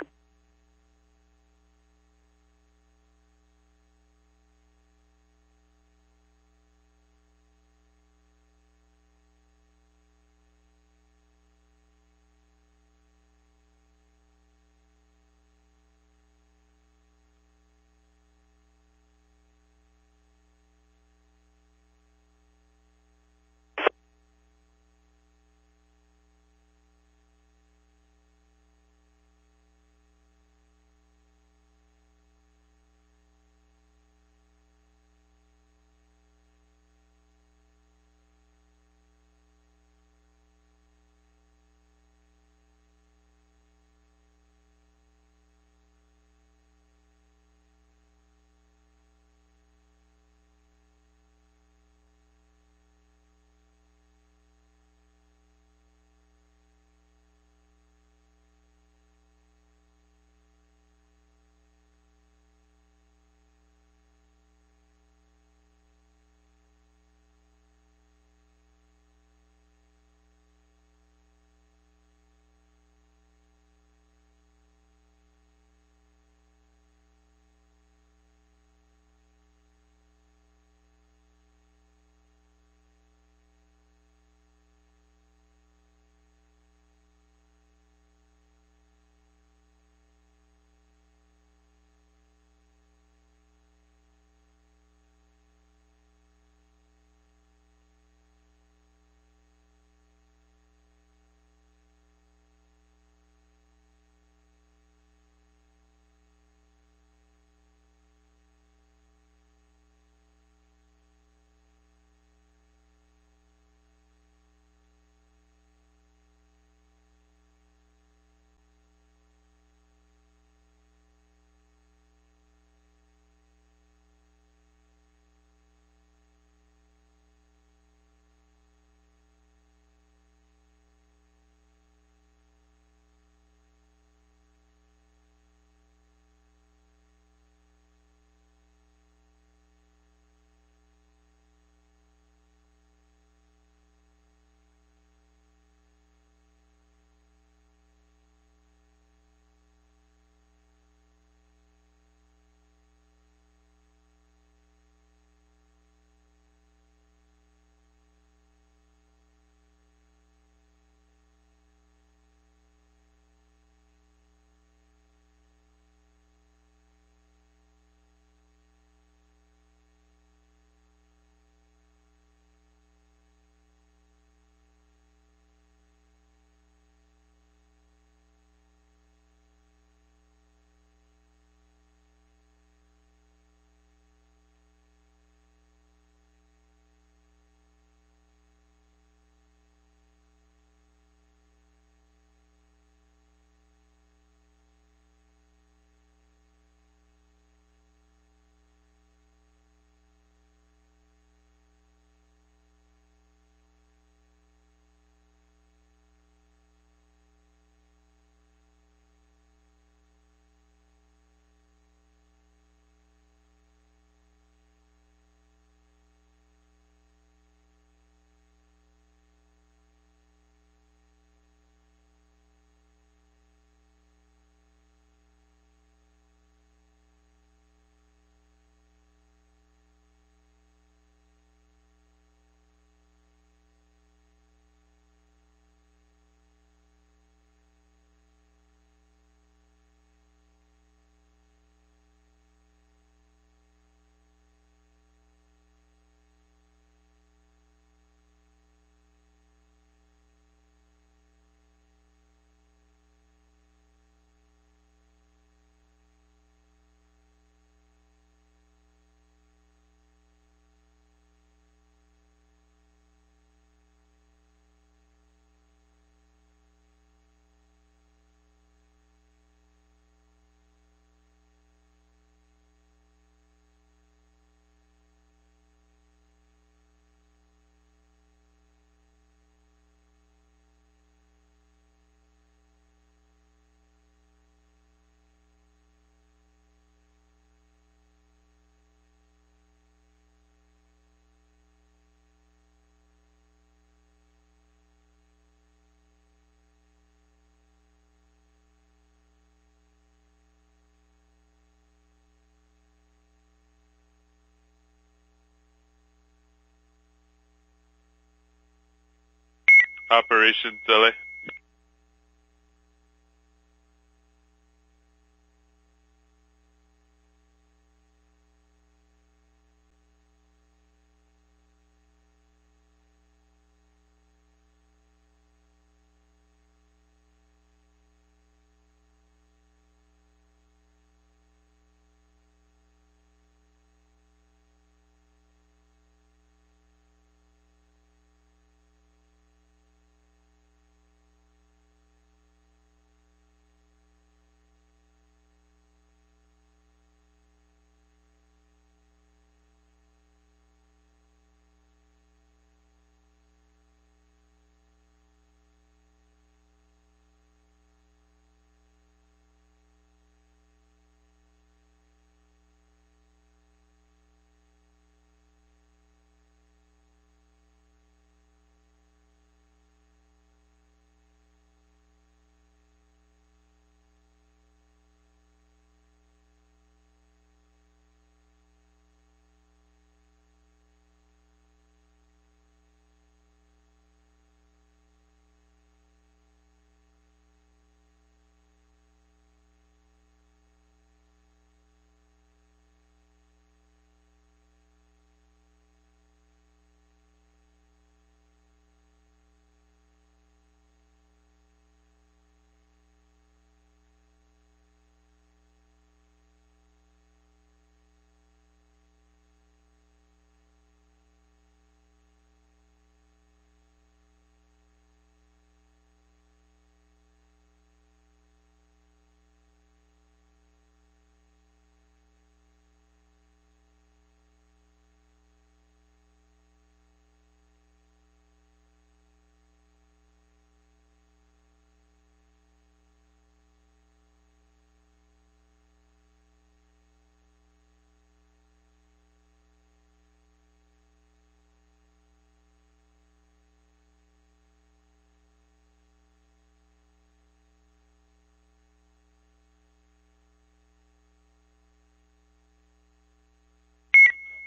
Operations LA.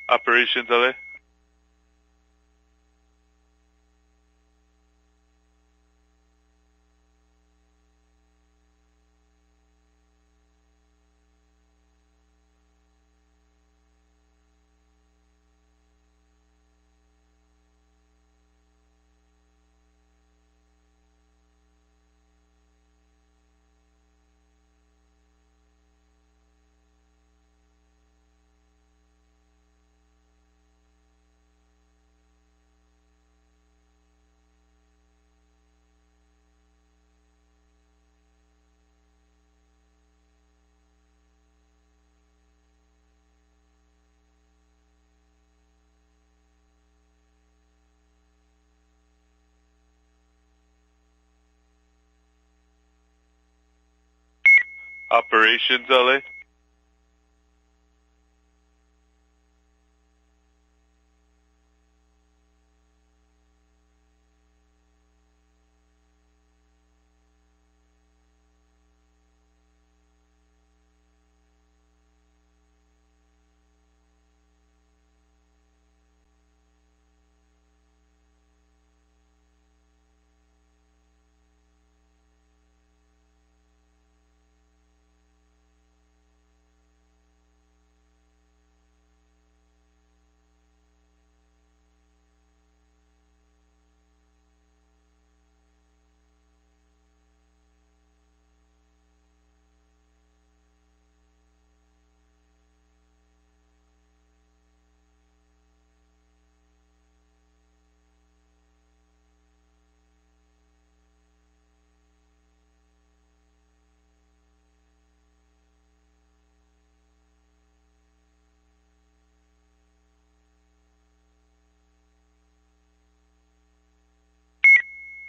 Operations LA. Operations LA.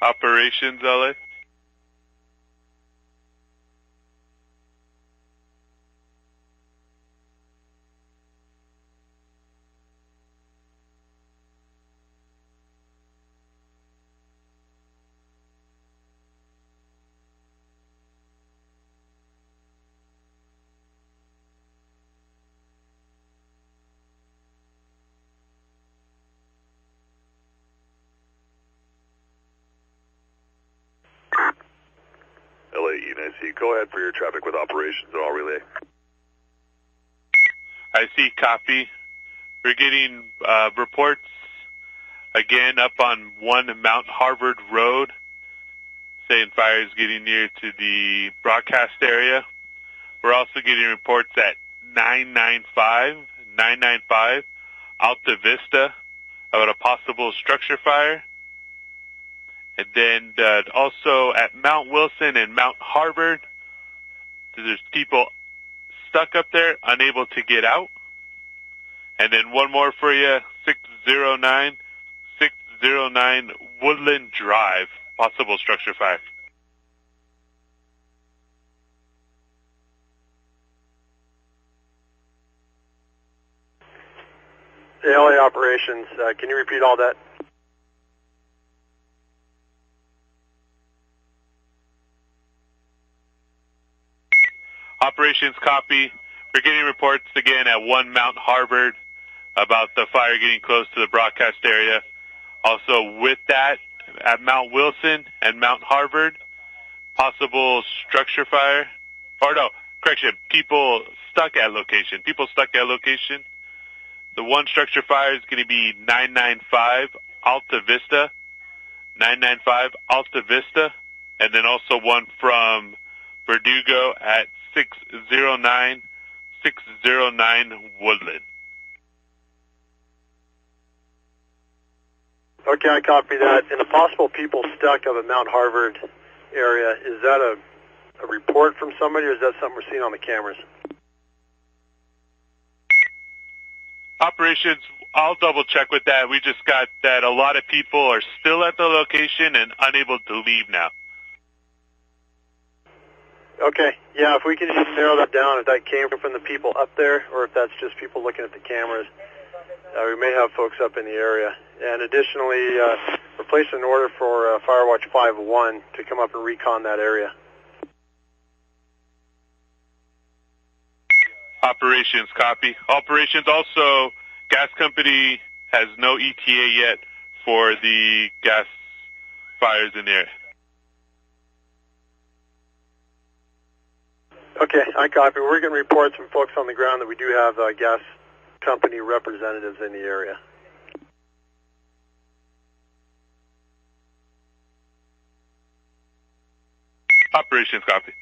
Operations LA. I see. Go ahead for your traffic with operations, and I'll relay. I see, copy. We're getting reports again up on 1 Mount Harvard Road, saying fire is getting near to the broadcast area. We're also getting reports at 995 Alta Vista about a possible structure fire. And then also at Mount Wilson and Mount Harvard, there's people stuck up there, unable to get out. And then one more for you, 609 Woodland Drive, possible structure fire. LA operations, can you repeat all that? Operations copy. We're getting reports again at 1 Mount Harvard about the fire getting close to the broadcast area. Also with that, at Mount Wilson and Mount Harvard, possible structure fire. Or no, correction, people stuck at location. The one structure fire is going to be 995 Alta Vista. 995 Alta Vista. And then also one from Verdugo at 609 Woodland. Okay, I copy that. And the possible people stuck up at Mount Harvard area, is that a report from somebody, or is that something we're seeing on the cameras? Operations, I'll double check with that. We just got that a lot of people are still at the location and unable to leave now. Okay, yeah, if we can just narrow that down, if that came from the people up there, or if that's just people looking at the cameras, we may have folks up in the area. And additionally, we're placing an order for Firewatch 5-1 to come up and recon that area. Operations, copy. Operations also, gas company has no ETA yet for the gas fires in the area. Okay, I copy. We're getting reports from folks on the ground that we do have gas company representatives in the area. Operations, copy.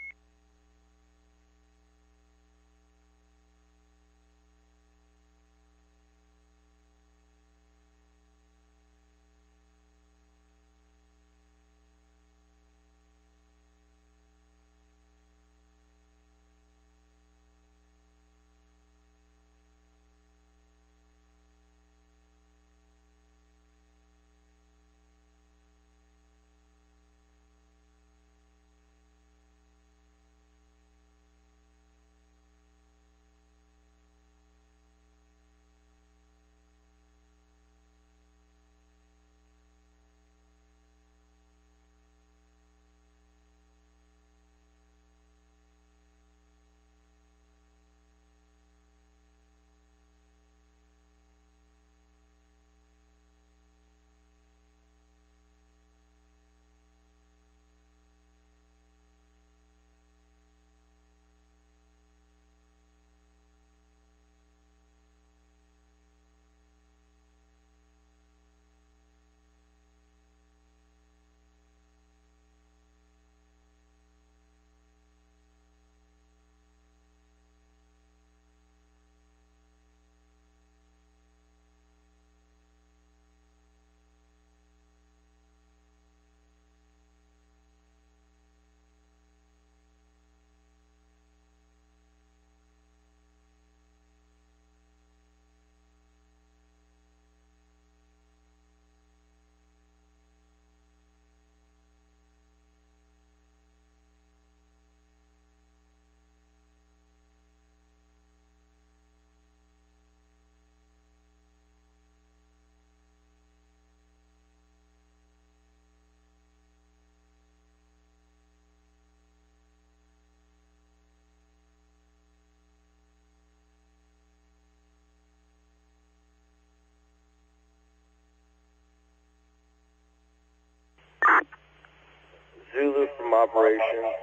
Zulu from operations.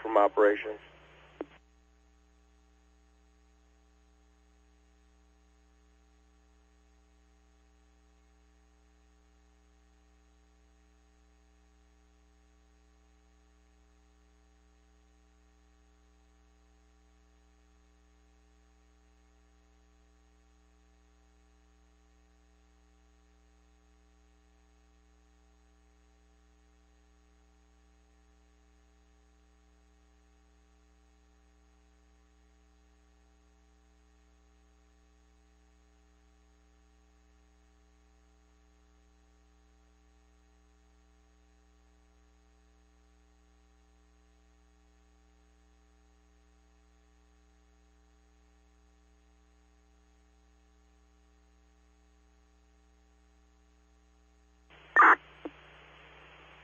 from operations.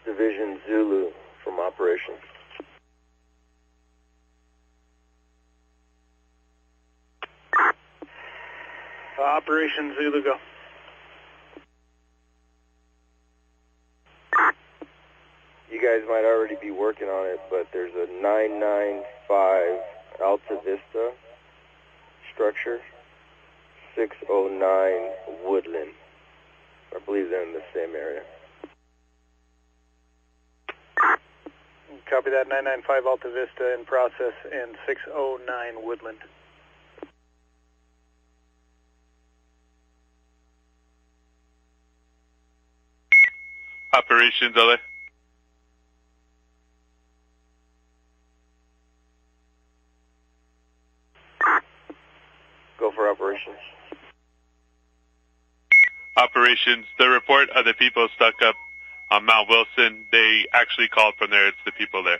Division Zulu from operations. Operation Zulu, go. You guys might already be working on it, but there's a 995 Alta Vista structure, 609 Woodland. I believe they're in the same area. Copy that. 995 Alta Vista in process and 609 Woodland. Operations, LA. Go for operations. Operations, the report of the people stuck up on Mount Wilson, they actually called from there. It's the people there.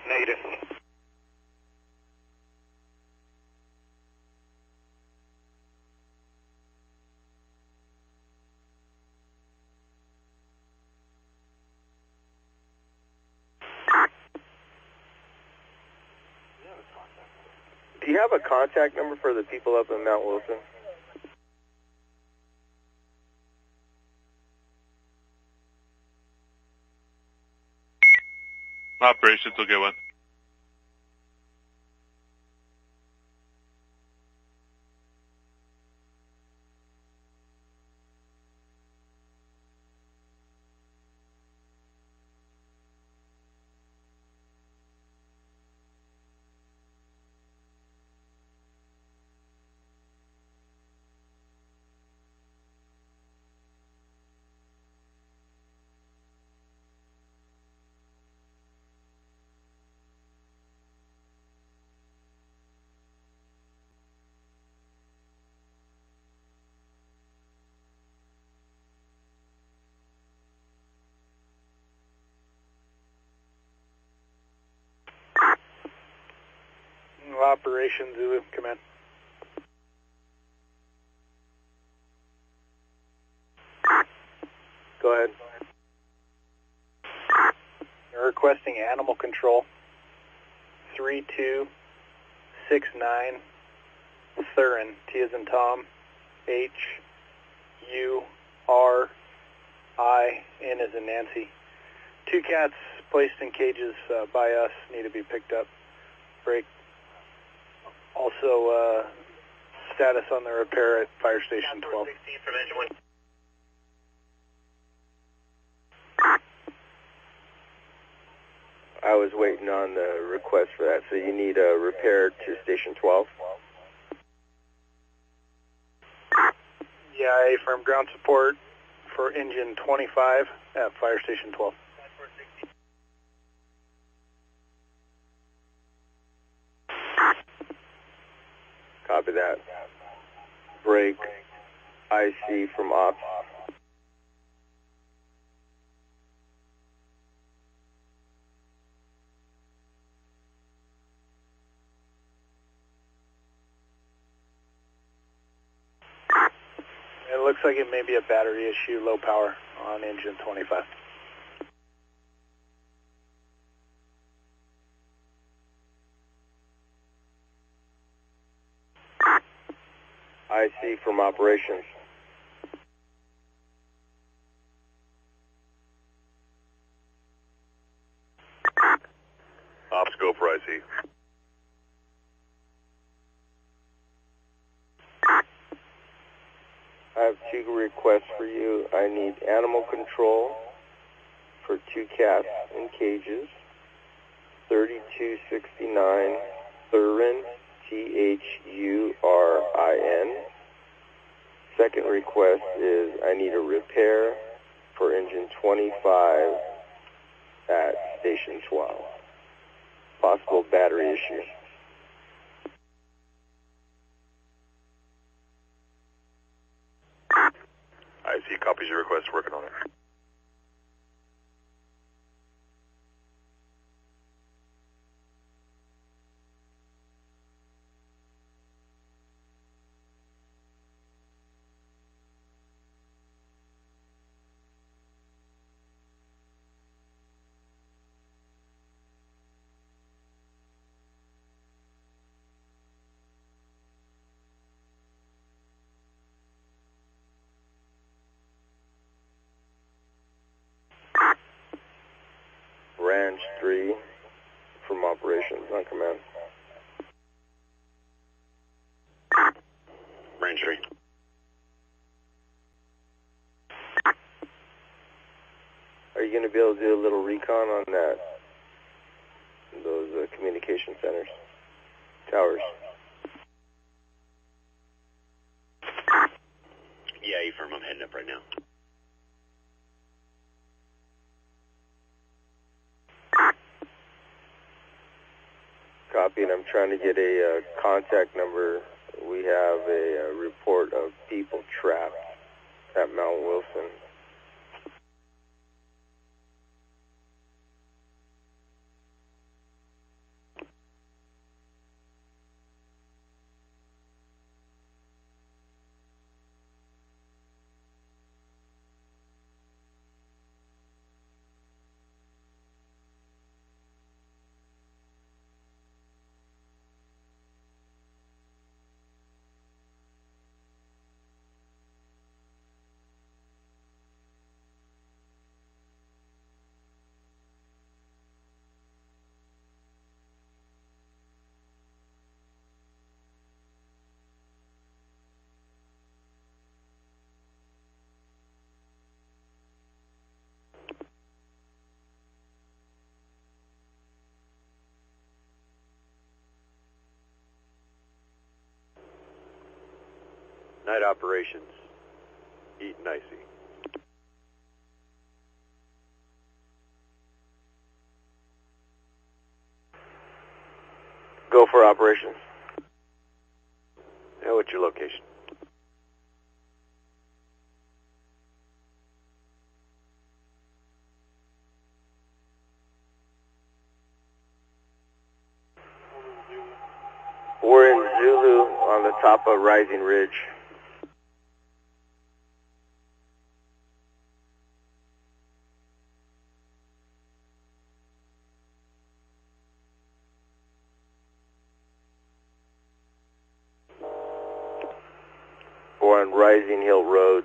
Negative. Do you have a contact number for the people up in Mount Wilson? Operations will get one. Operation Zulu, command. Go ahead. You're requesting animal control. 3269 Thurin, T as in Tom, H-U-R-I, N as in Nancy. 2 cats placed in cages by us need to be picked up. Break. Also, status on the repair at Fire Station 12. I was waiting on the request for that. So you need a repair to Station 12? Yeah, A-firm ground support for engine 25 at Fire Station 12. Copy that. Break. IC from ops. It looks like it may be a battery issue, low power on engine 25. IC from operations. Ops go for IC. I have 2 requests for you. I need animal control for 2 cats in cages. 3269 Thurin, THURIN. Second request is I need a repair for engine 25 at station 12. Possible battery issue. IC copies your request, working on it. Ranch 3 from operations on command. Range 3. Are you going to be able to do a little recon on those communication centers, towers? Yeah, E-firm, I'm heading up right now. Copy, and I'm trying to get a contact number. We have a report of people trapped at Mount Wilson. Night operations, Eaton IC. Go for operations. Now, what's your location? We're in Zulu on the top of Rising Ridge. We're on Rising Hill Road.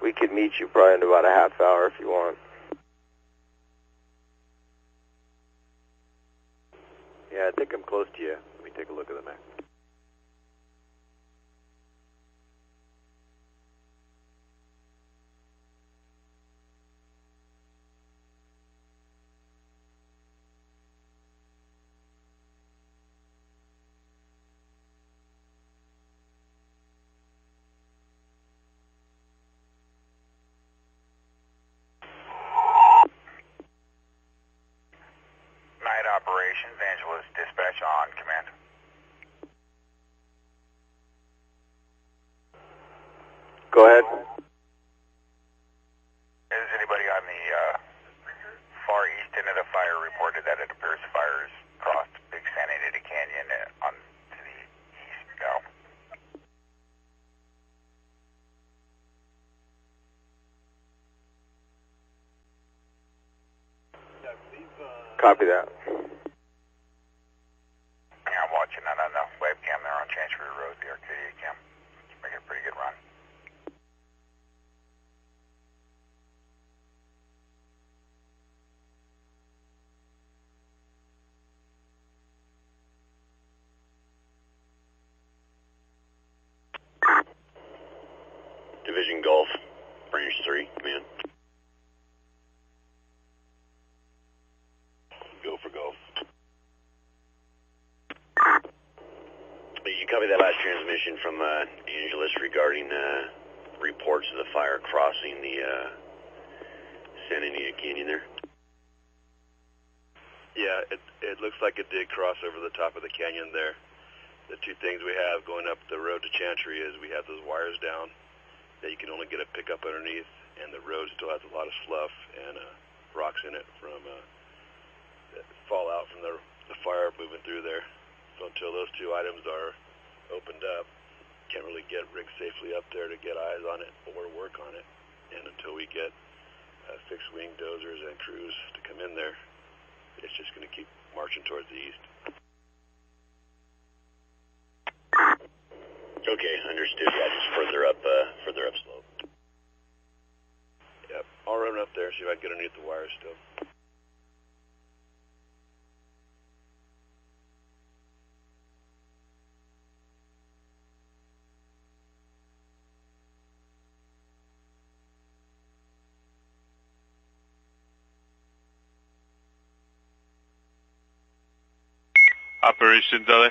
We could meet you probably in about a half hour if you want. Yeah, I think I'm close to you. Let me take a look at the map. Night operations, Angeles dispatch on command. Go ahead. Is anybody on the far east end of the fire reported that it appears fires crossed Big San Anita Canyon on to the east now? Copy that. Yeah, I'm watching that on the webcam there on Chancery Road, the Arcadia cam. Division Golf, Branch 3, man. Go for golf. You copy that last transmission from Angeles regarding reports of the fire crossing the Santa Anita Canyon there? Yeah, it looks like it did cross over the top of the canyon there. The two things we have going up the road to Chantry is we have those wires down that you can only get a pickup underneath, and the road still has a lot of slough and rocks in it from that fall out from the fire moving through there. So until those two items are opened up, can't really get rigs safely up there to get eyes on it or work on it. And until we get fixed wing dozers and crews to come in there, it's just going to keep marching towards the east. Okay, understood. Yeah, just further up slope. Yep, I'll run up there, see if I can get underneath the wires still. Operations LA.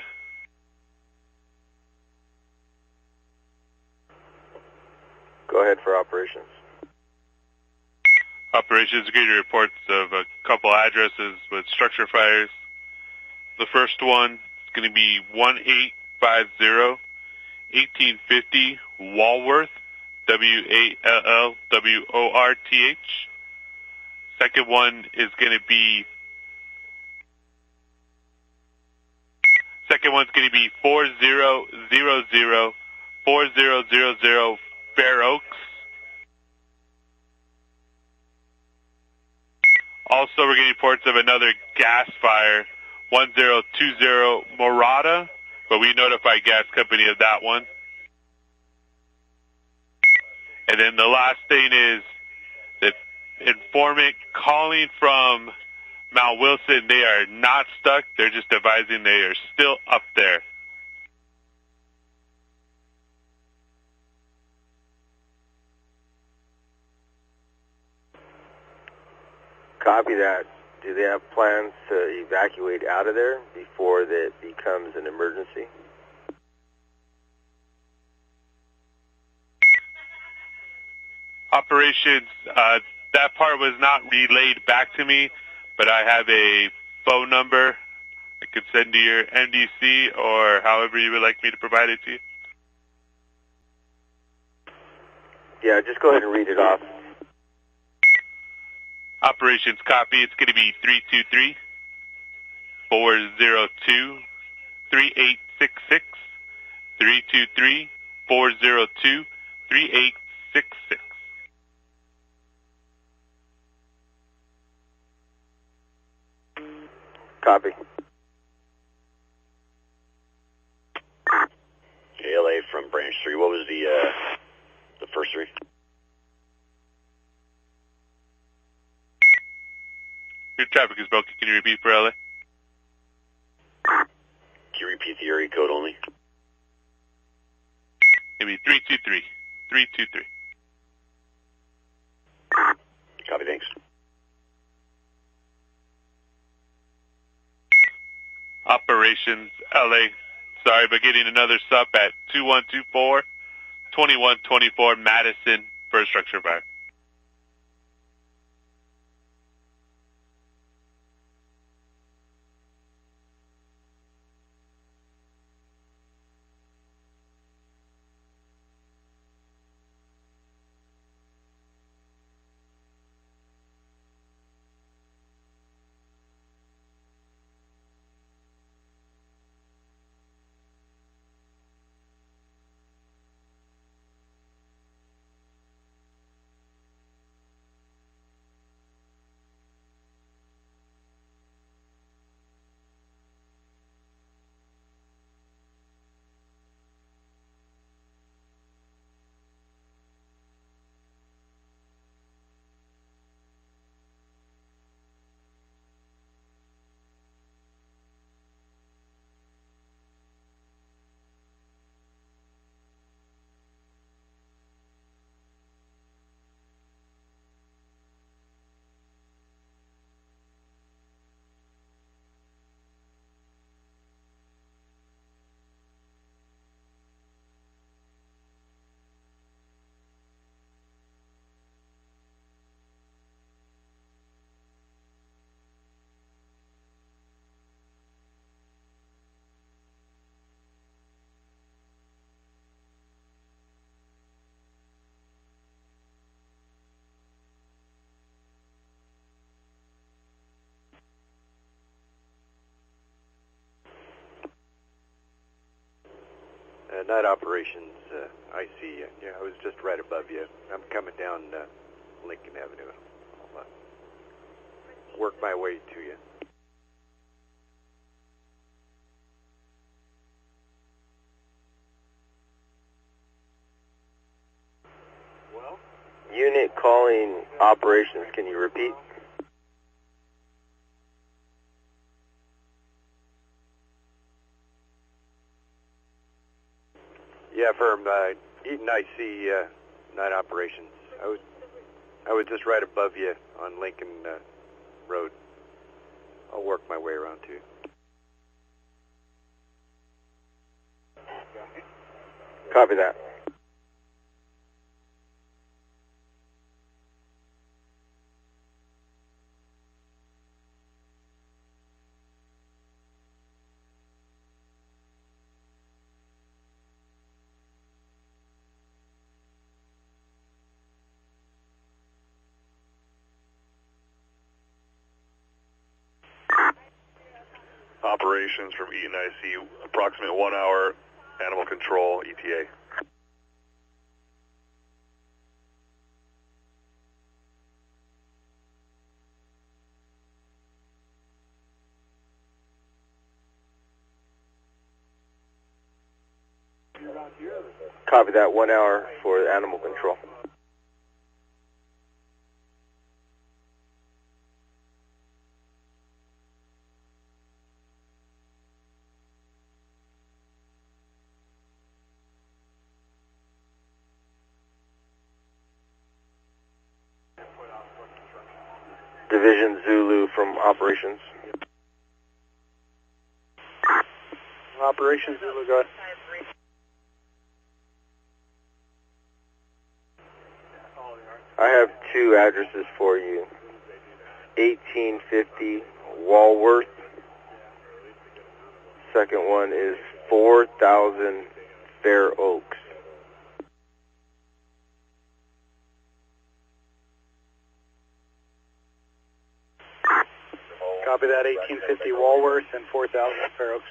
Go ahead for operations. Operations getting reports of a couple addresses with structure fires. The first one is going to be 1850 1850 Walworth, Wallworth. Second one is going to be 4000 Fair Oaks. Also, we're getting reports of another gas fire, 1020 Morada, but we notified gas company of that one. And then the last thing is that informant calling from Mount Wilson. They are not stuck. They're just advising they are still up there. Copy that. Do they have plans to evacuate out of there before it becomes an emergency? Operations, that part was not relayed back to me, but I have a phone number I could send to your MDC or however you would like me to provide it to you. Yeah, just go ahead and read it off. Operations copy. It's going to be 323-402-3866. 323-402-3866. Copy. LA from Branch 3. What was the first three? Your traffic is broken. Can you repeat for LA? Can you repeat the area code only? Maybe 323. 323. Copy, thanks. Operations LA. Sorry, but getting another sub at 2124 Madison for a structure fire. Night Operations, I see you. Yeah, I was just right above you. I'm coming down Lincoln Avenue. I'll work my way to you. Unit calling operations, can you repeat? Yeah, from Eaton, I see Night Operations. I was just right above you on Lincoln Road. I'll work my way around to you. Copy that. Operations from Eaton, I see approximate 1 hour animal control ETA. Copy that, 1 hour for animal control. Division Zulu from operations. Operations Zulu, go ahead. I have two addresses for you. 1850 Walworth. Second one is 4000 Fair Oaks. Copy that, 1850 Walworth and 4000 Fair Oaks.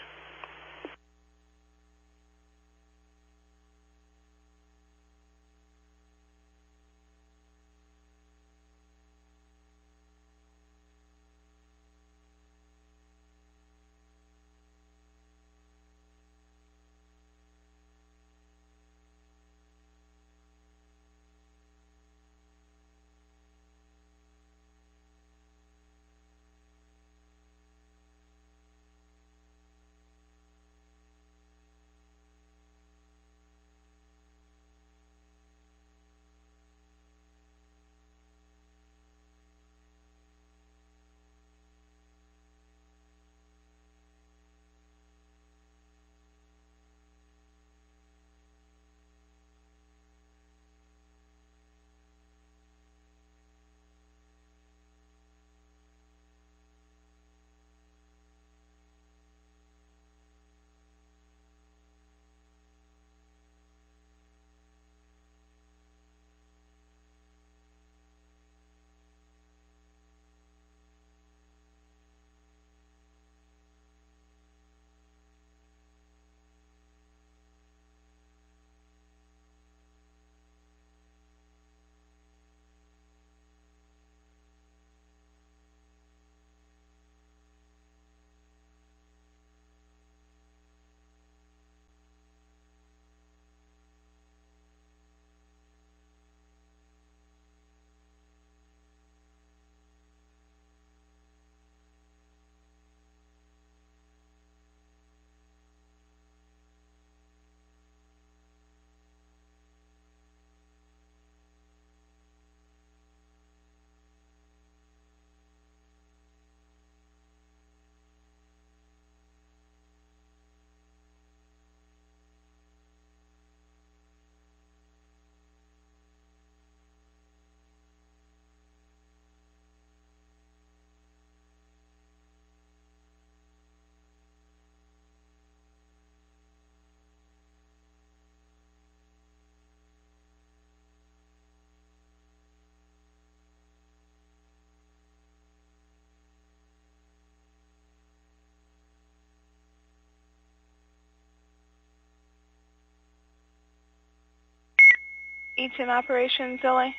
Eaton Operations, LA.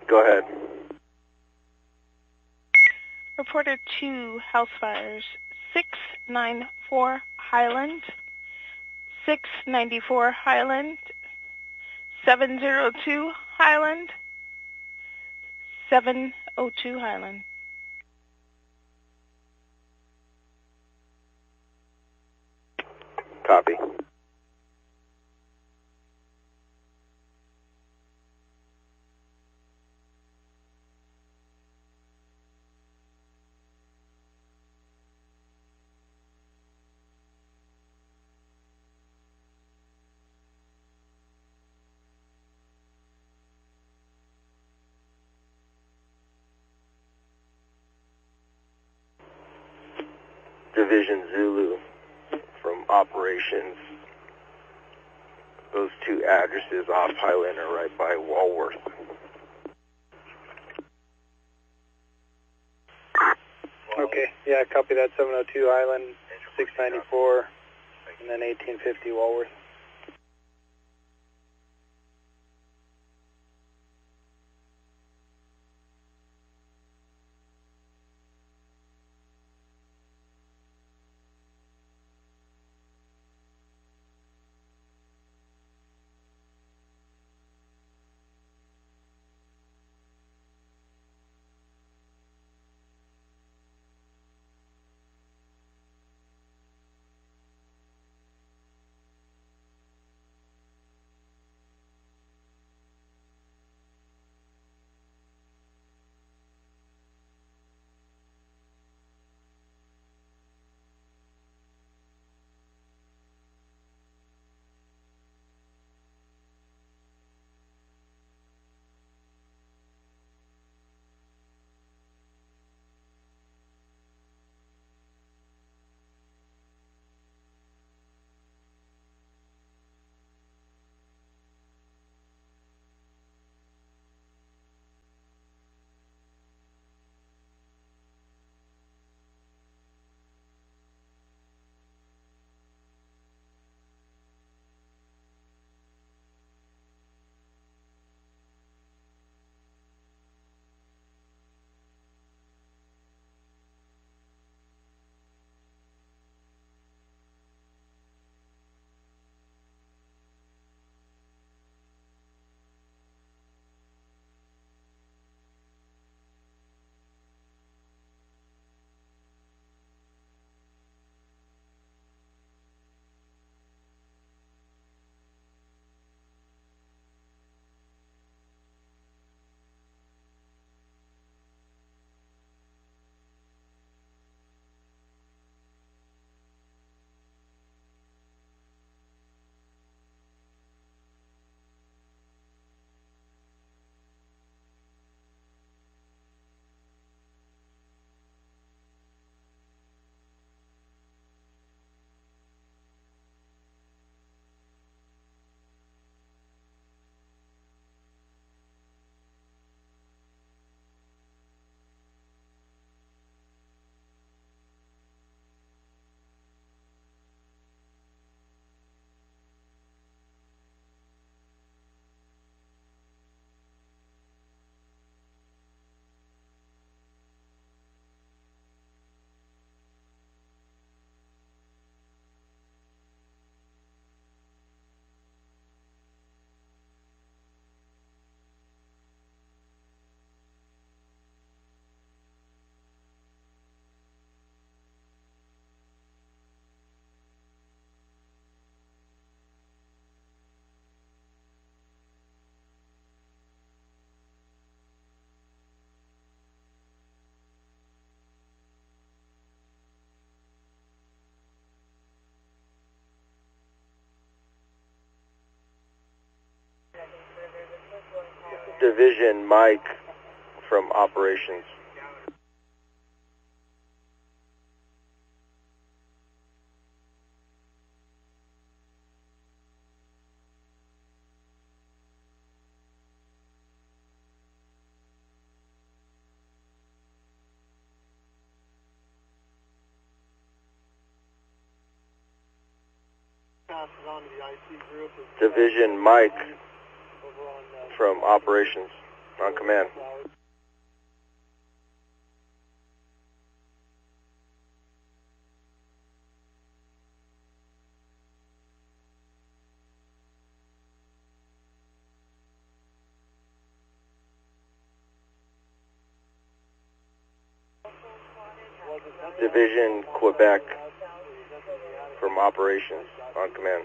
Go ahead. Reported 2 house fires, 694 Highland, 694 Highland, 702 Highland, 702 Highland. Copy. Division Zulu from Operations. Those 2 addresses off Highland are right by Walworth. Okay, yeah, copy that. 702 Island, 694, and then 1850 Walworth. Division Mike from Operations. Division Mike from Operations on command. Division Quebec from Operations on command.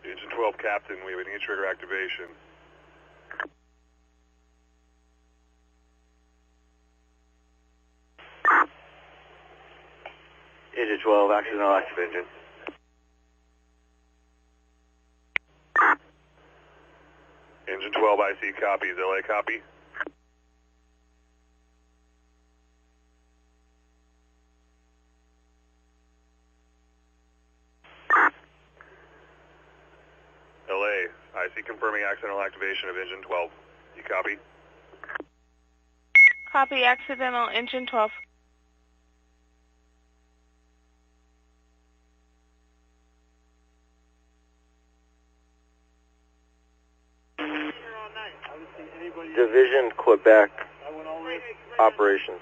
Engine 12 Captain, we have an E-trigger activation. Engine 12, accidental active engine. Engine 12, IC copies. LA copy. LA, IC confirming accidental activation of engine 12. You copy? Copy accidental engine 12. Division Quebec Operations.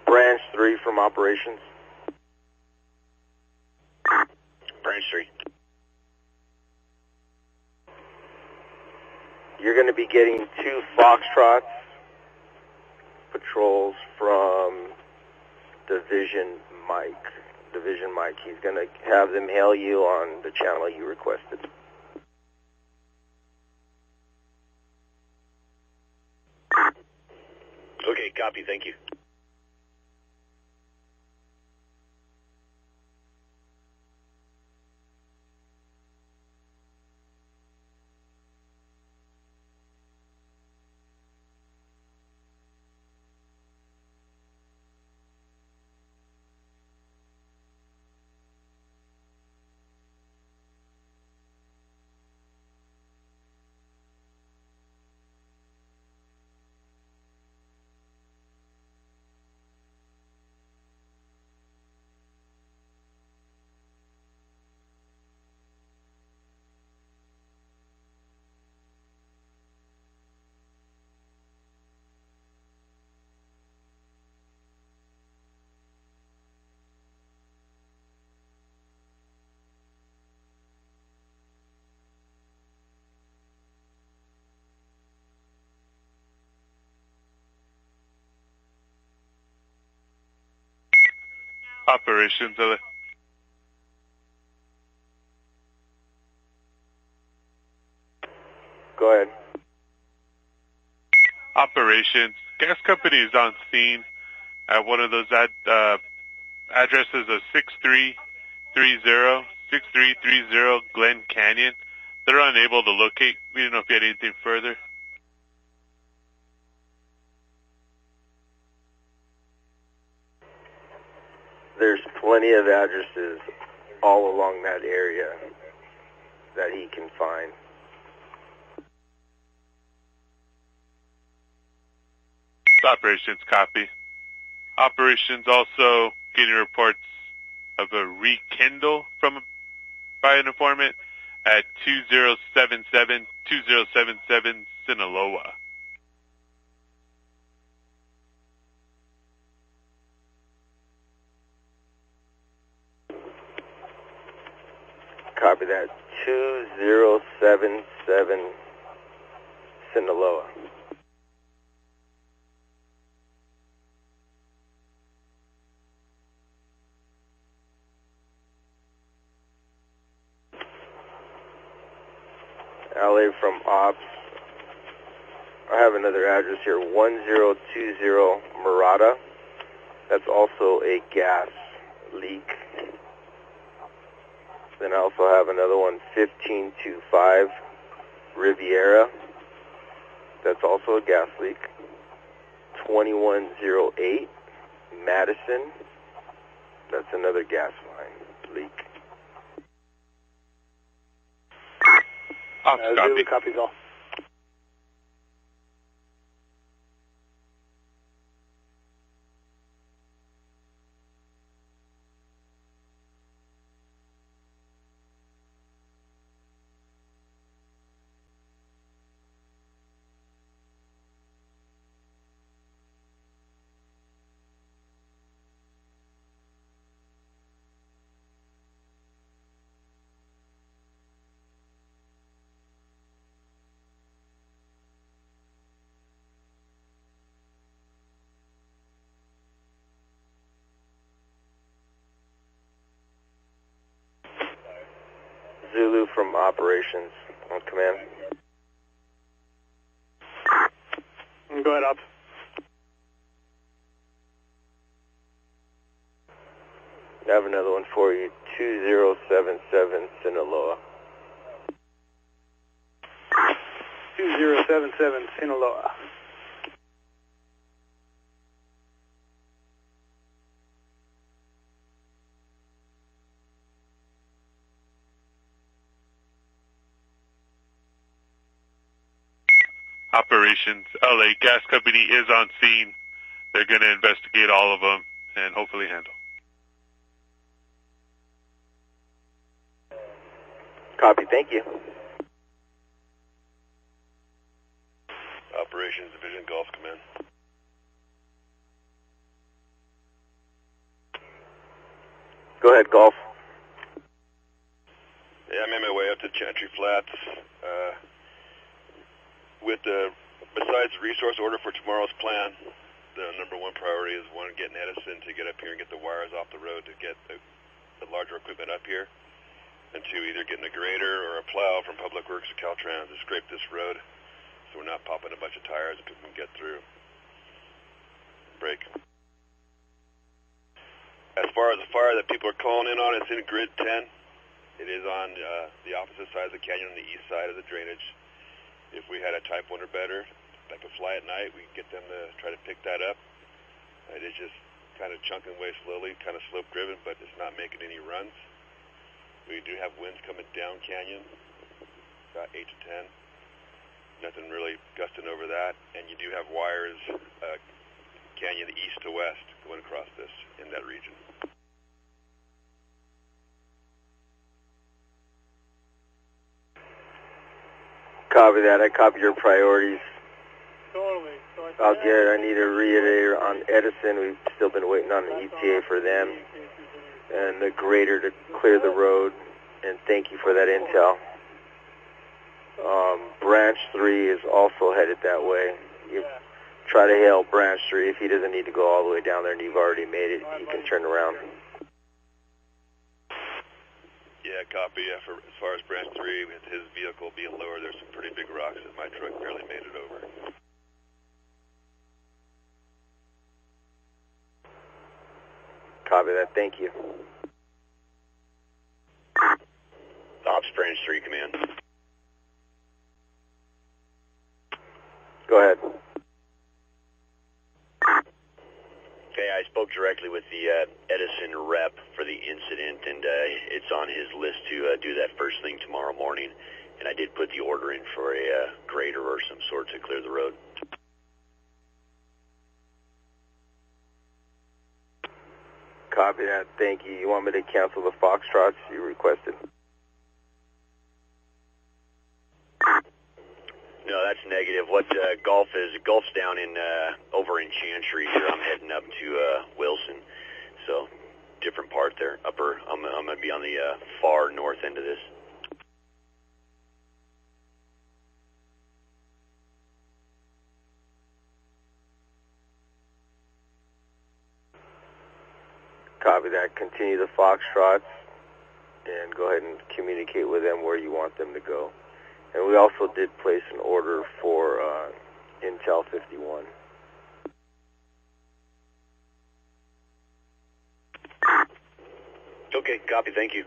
Branch 3 from Operations. Branch 3. You're going to be getting 2 Foxtrots patrols from Division Mike. Division Mike. He's going to have them hail you on the channel you requested. Okay, copy. Thank you. Operations, LA. Go ahead. Operations. Gas company is on scene at one of those addresses of 6330 Glen Canyon. They're unable to locate. We didn't know if you had anything further. There's plenty of addresses all along that area that he can find. Operations, copy. Operations also getting reports of a rekindle by an informant at 2077 Sinaloa. Copy that. 2077 Sinaloa. LA from Ops. I have another address here, 1020 Murata. That's also a gas leak. Then I also have another one, 1525 Riviera. That's also a gas leak. 2108 Madison. That's another gas line leak. Copy. Copy, Golf. Zulu from Operations on command. Go ahead, Ops. I have another one for you, 2077 Sinaloa. 2077 Sinaloa. Operations, LA gas company is on scene. They're going to investigate all of them and hopefully handle. Copy, thank you. Operations Division, Gulf Command. Go ahead, Golf. Yeah, I'm on my way up to Chantry Flats. Besides the resource order for tomorrow's plan, the number one priority is one, getting Edison to get up here and get the wires off the road to get the larger equipment up here, and two, either getting a grader or a plow from Public Works or Caltrans to scrape this road so we're not popping a bunch of tires and people can get through. Break. As far as the fire that people are calling in on, it's in grid 10. It is on the opposite side of the canyon on the east side of the drainage. If we had a type 1 or better that could fly at night, we could get them to try to pick that up. It is just kind of chunking away slowly, kind of slope driven, but it's not making any runs. We do have winds coming down canyon, about 8 to 10. Nothing really gusting over that. And you do have wires canyon east to west going across this in that region. Copy that. I copy your priorities. Totally. I need to reiterate on Edison. We've still been waiting on an ETA for them and the grader to clear the road. And thank you for that intel. Branch 3 is also headed that way. You try to hail Branch 3. If he doesn't need to go all the way down there and you've already made it, he can turn around. Yeah, copy. Yeah, as far as branch 3, with his vehicle being lower, there's some pretty big rocks that my truck barely made it over. Copy that. Thank you. Ops Branch 3 Command. Go ahead. Okay, I spoke directly with the Edison rep for the incident, and it's on his list to do that first thing tomorrow morning. And I did put the order in for a grader or some sort to clear the road. Copy that. Thank you. You want me to cancel the Foxtrots you requested? No, that's negative. What Gulf is? Gulf's down in over in Chantry here. I'm heading up to Wilson, so different part there. Upper. I'm gonna be on the far north end of this. Copy that. Continue the Foxtrots and go ahead and communicate with them where you want them to go. And we also did place an order for Intel 51. Okay, copy. Thank you.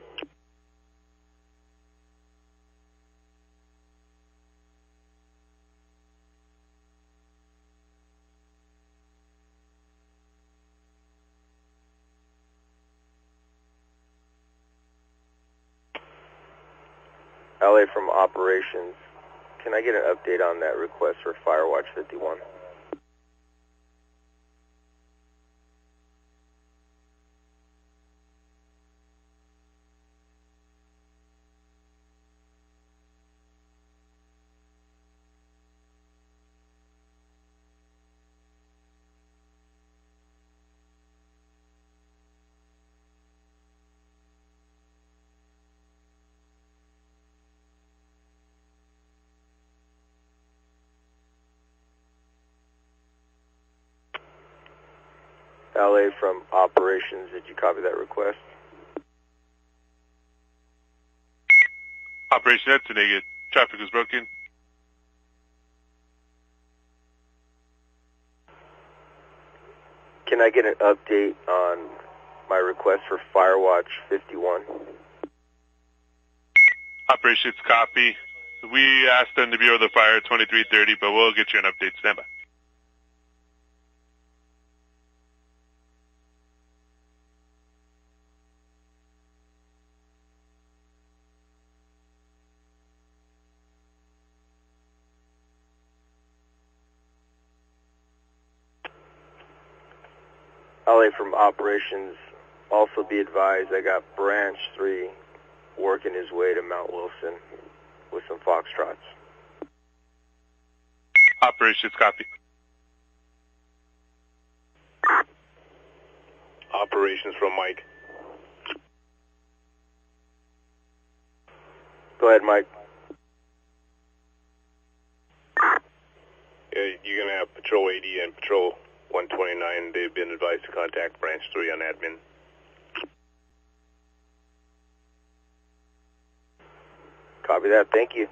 LA from Operations. Can I get an update on that request for Firewatch 51? LA from Operations, did you copy that request? Operation, that's a negative. Traffic is broken. Can I get an update on my request for Firewatch 51? Operations copy. We asked them to be over the fire at 2330, but we'll get you an update. Stand by. LA from Operations, also be advised I got Branch 3 working his way to Mount Wilson with some Foxtrots. Operations copy. Operations from Mike. Go ahead, Mike. Yeah, you're going to have Patrol 80 and Patrol 129. They've been advised to contact Branch 3 on admin. Copy that. Thank you.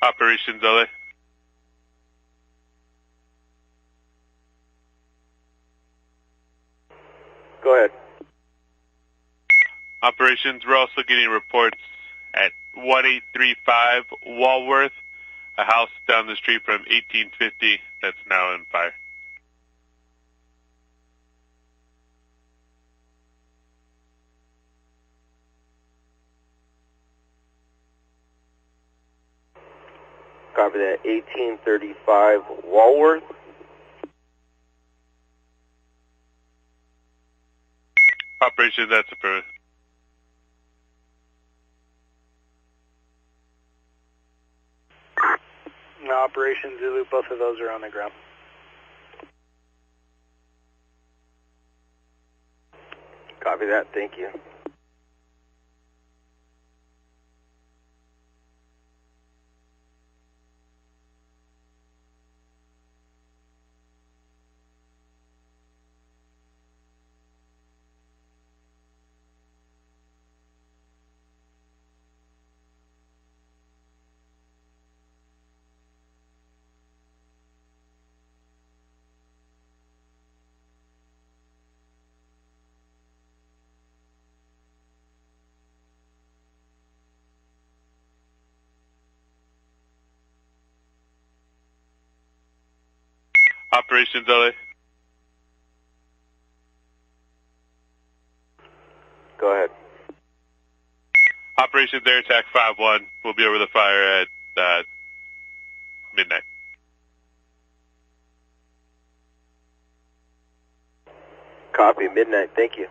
Operations LA. Go ahead. Operations, we're also getting reports at 1835 Walworth, a house down the street from 1850 that's now on fire. Copy that. 1835 Walworth. Operations, that's approved. Operation Zulu, both of those are on the ground. Copy that. Thank you. Operations LA. Go ahead. Operations Air Attack 5-1. We'll be over the fire at midnight. Copy. Midnight. Thank you.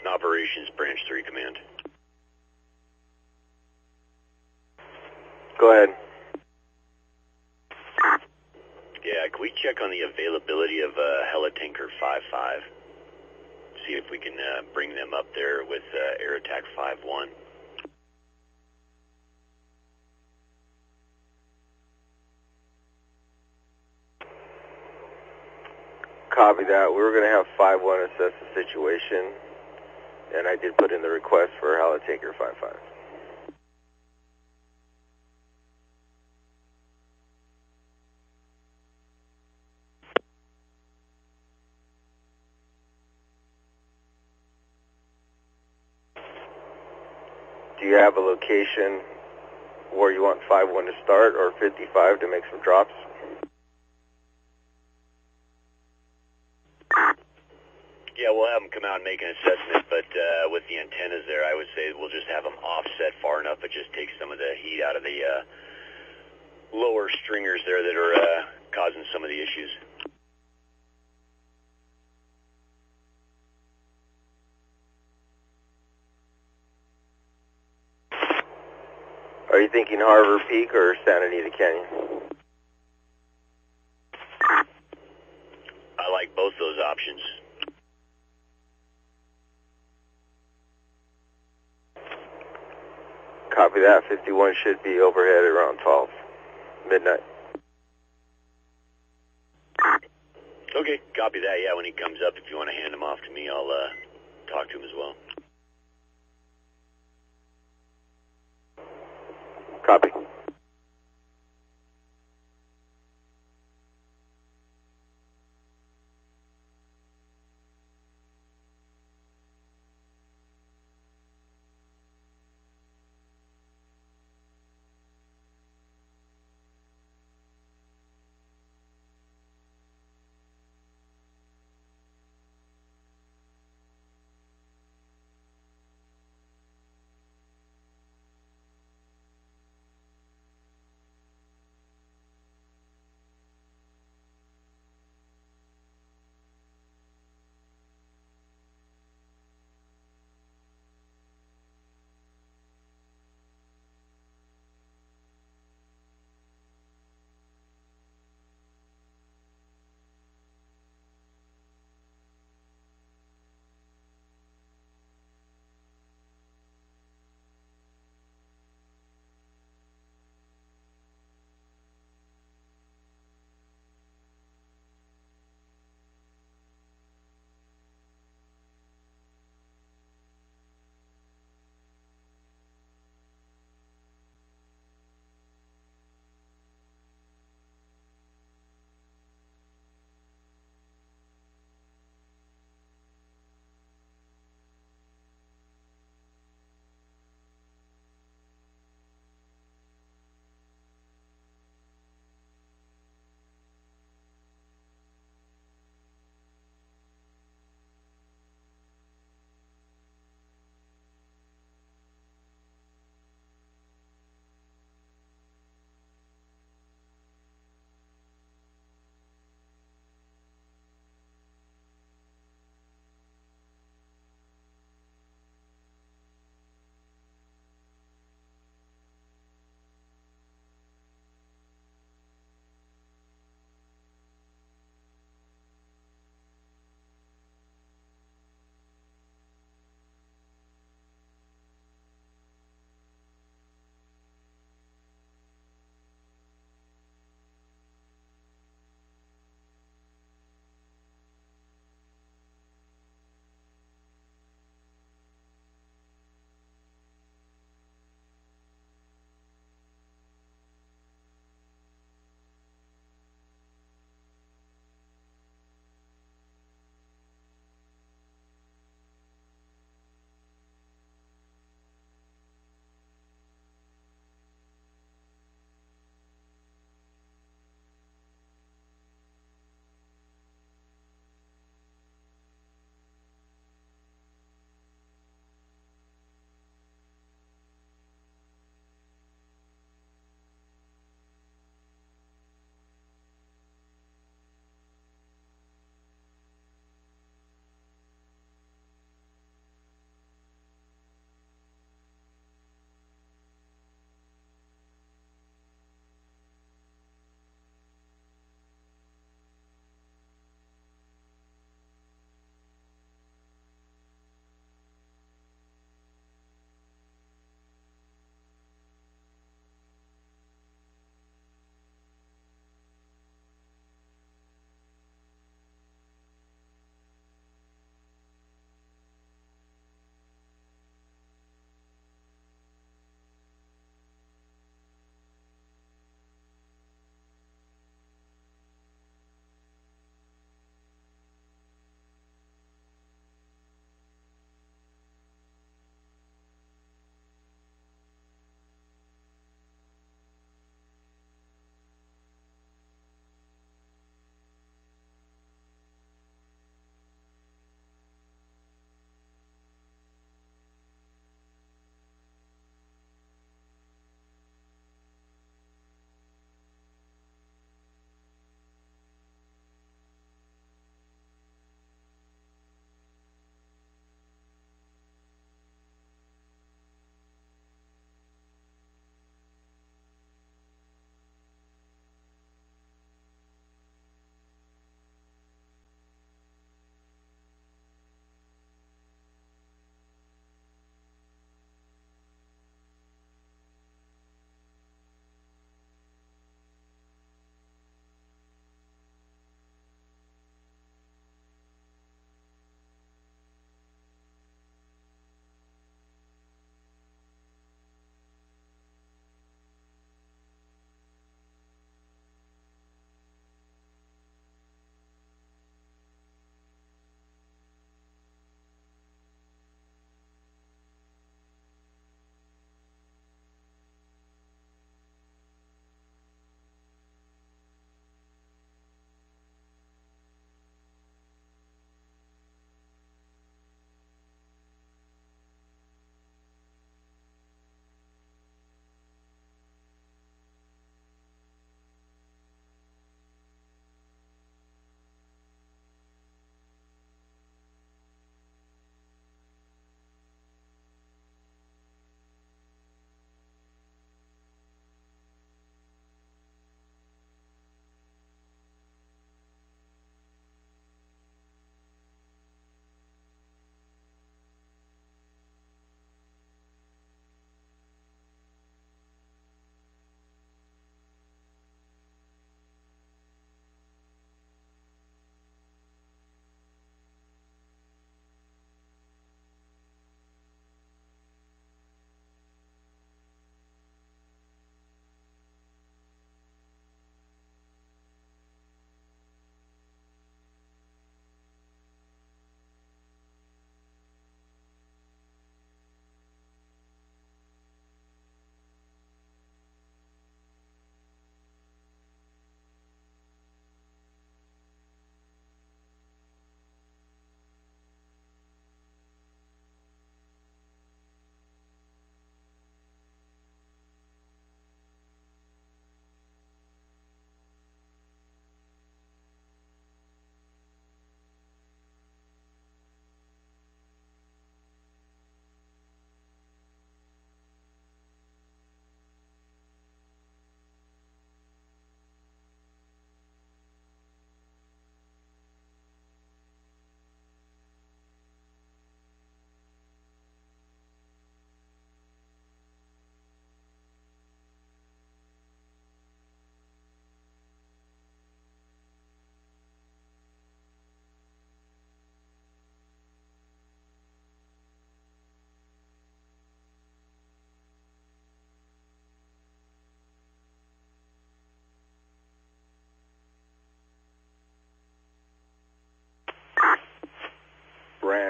Operations Branch 3 Command. Go ahead. Yeah, can we check on the availability of Helitanker 5-5? See if we can bring them up there with Air Attack 5-1. Copy that. We were going to have 5-1 assess the situation, and I did put in the request for Helitanker 5-5. Do you have a location where you want 5-1 to start or 55 to make some drops? Yeah, we'll have them come out and make an assessment, but with the antennas there, I would say we'll just have them offset far enough it just takes some of the heat out of the lower stringers there that are causing some of the issues. Are you thinking Harbor Peak or Santa Anita Canyon? I like both those options. Copy that. 51 should be overhead around 12 midnight. Okay, copy that. Yeah, when he comes up, if you want to hand him off to me, I'll talk to him as well. Copy.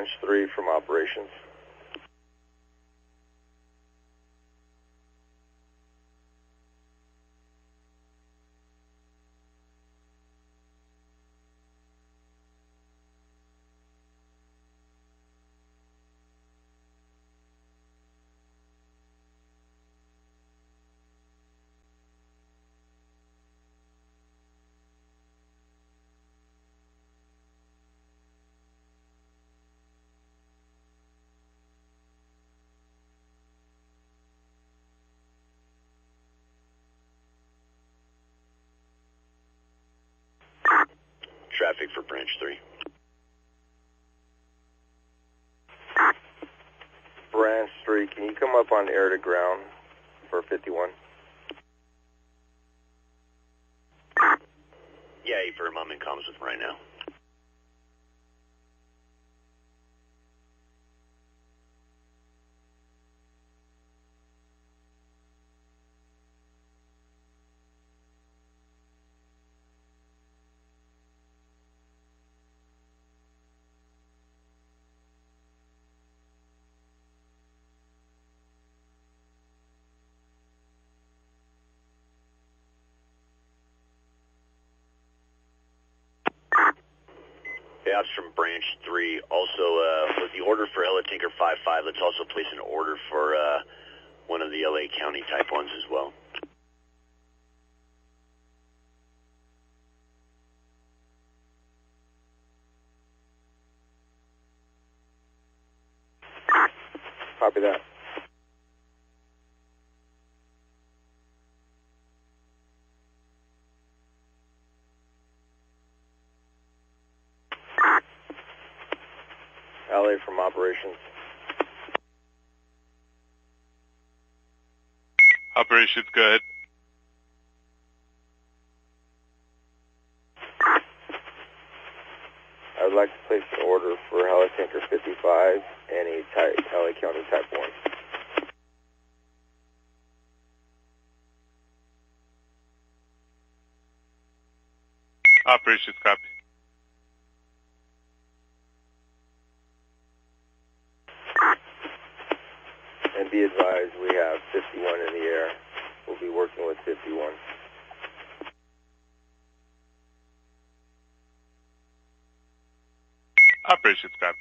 Branch 3 from Operations. Traffic for Branch 3. Branch 3, can you come up on air to ground for 51? Yeah, firm. I'm in comms with him right now. Ops from Branch 3. Also, with the order for LA Tinker 55, let's also place an order for one of the LA County Type 1s as well. Copy that. LA from Operations. Operations, go ahead. I would like to place an order for LA Tinker 55 and a LA County Type 1. Operations, copy. And be advised, we have 51 in the air. We'll be working with 51. Operations, copy.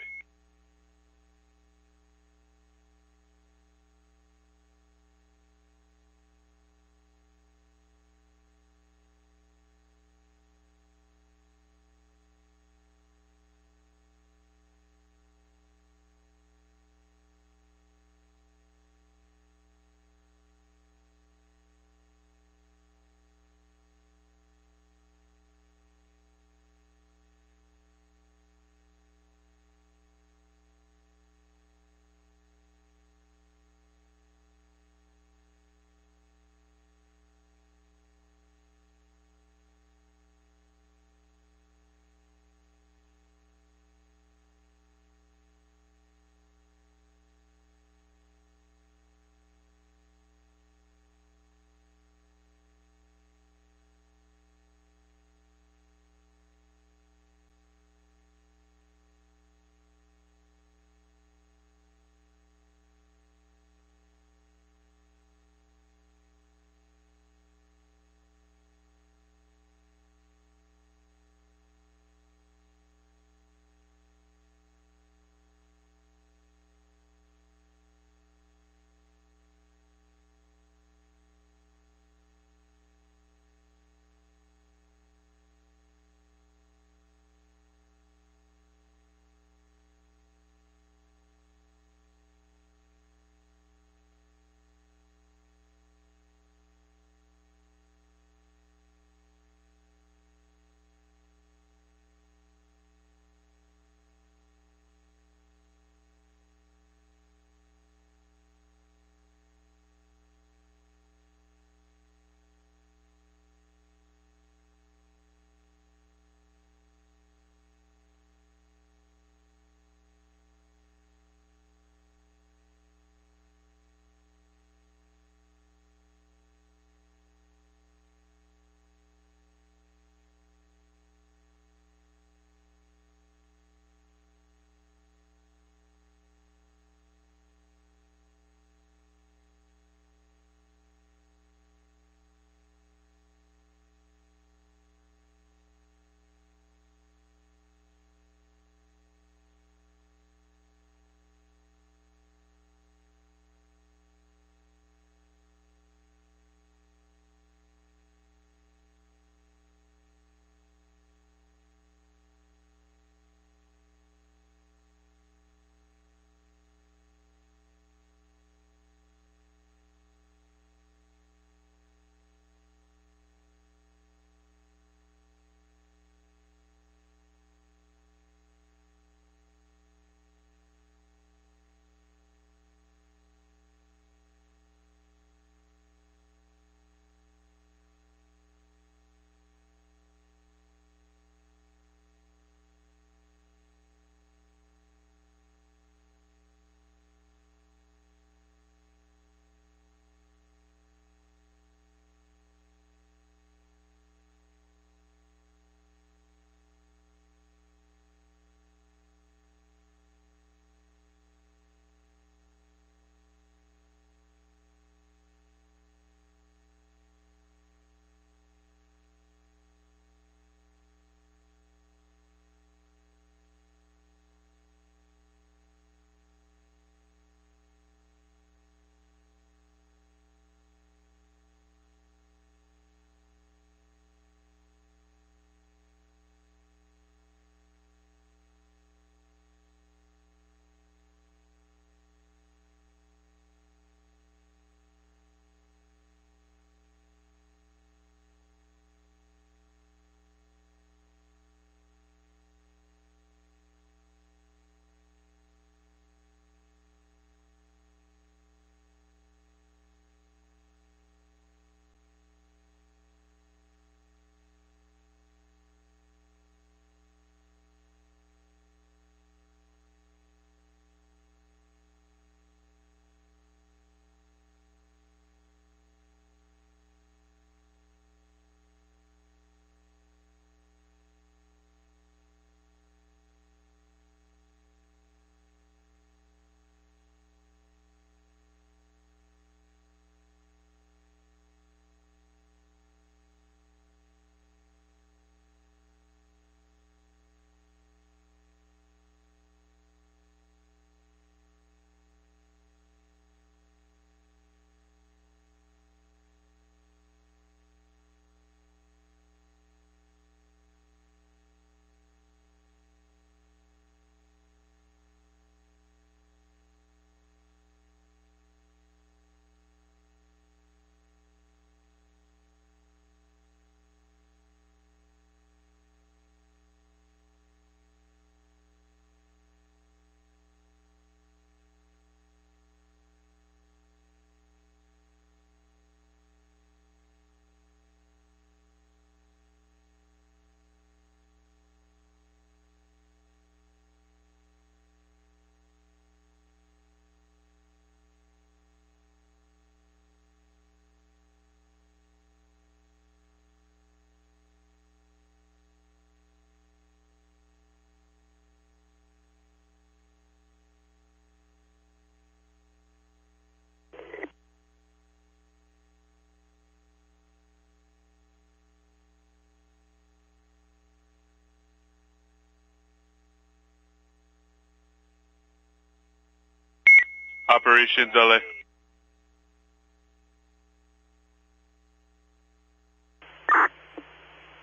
Operations LA.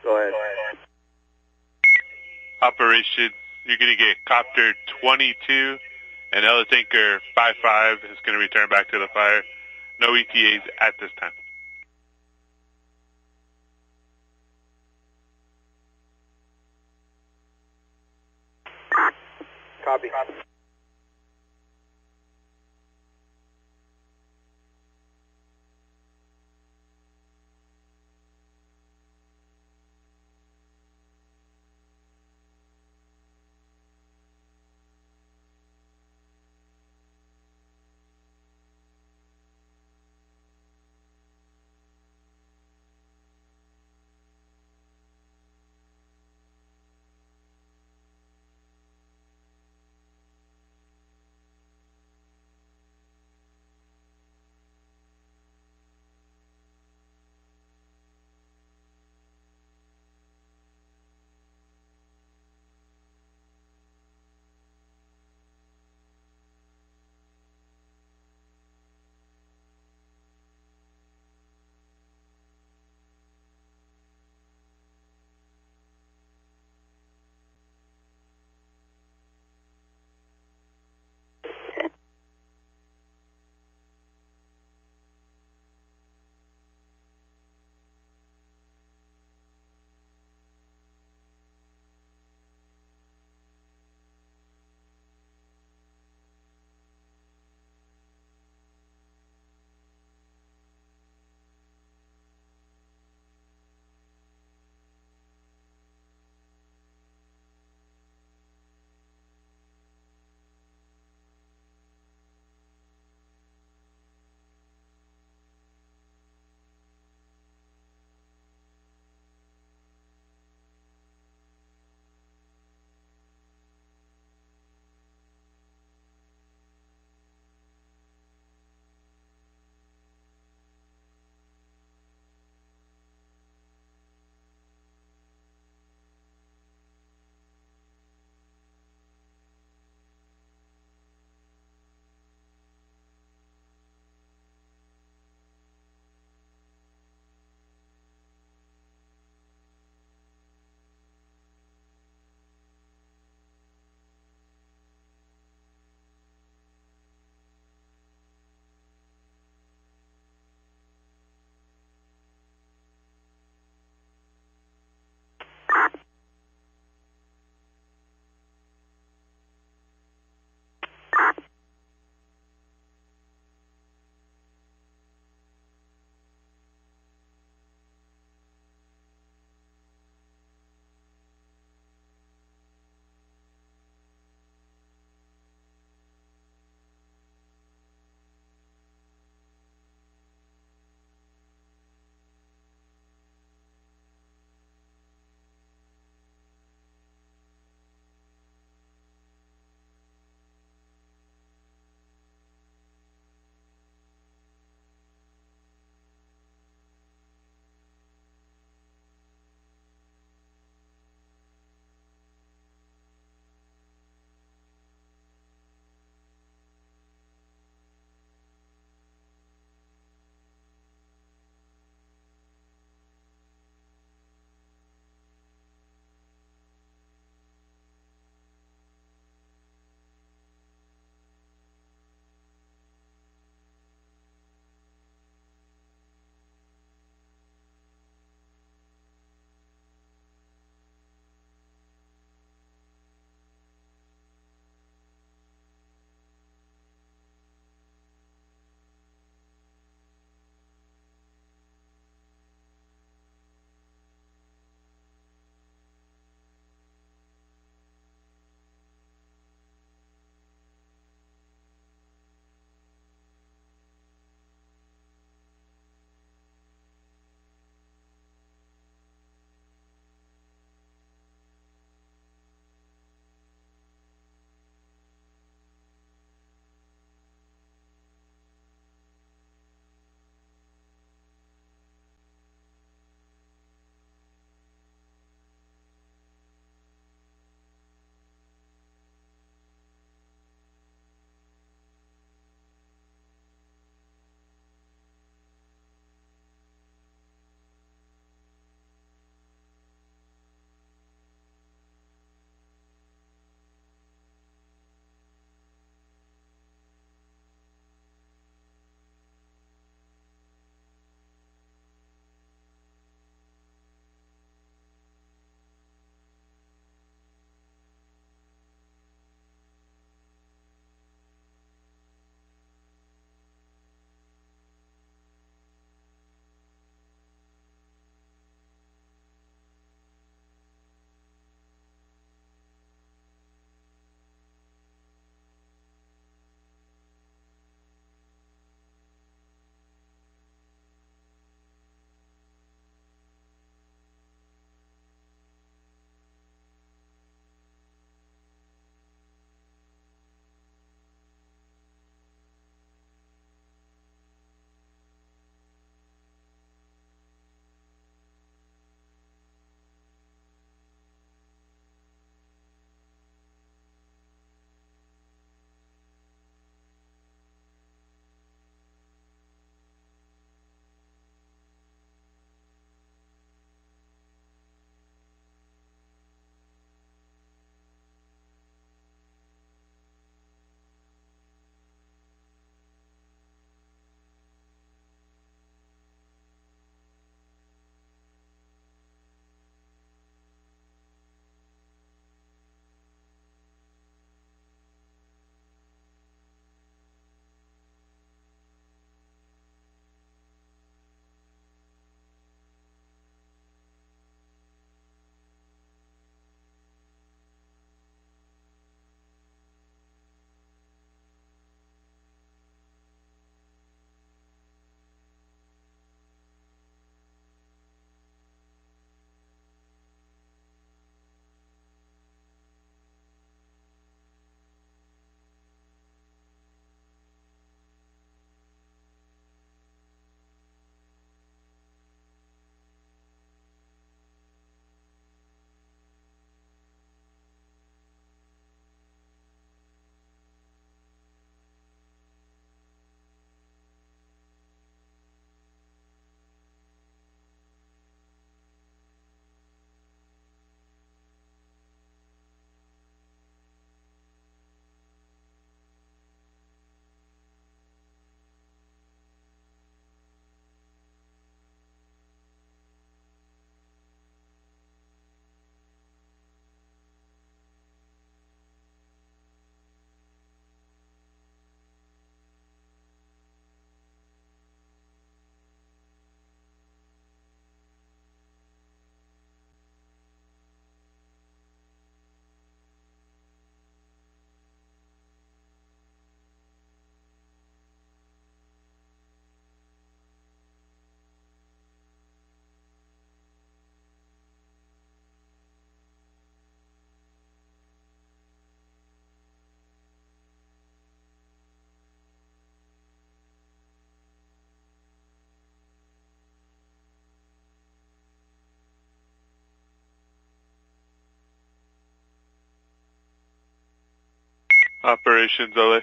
Go ahead. Operations, you're going to get Copter 22 and Helitanker 55 is going to return back to the fire. No ETAs at this time. Copy. Operations LA.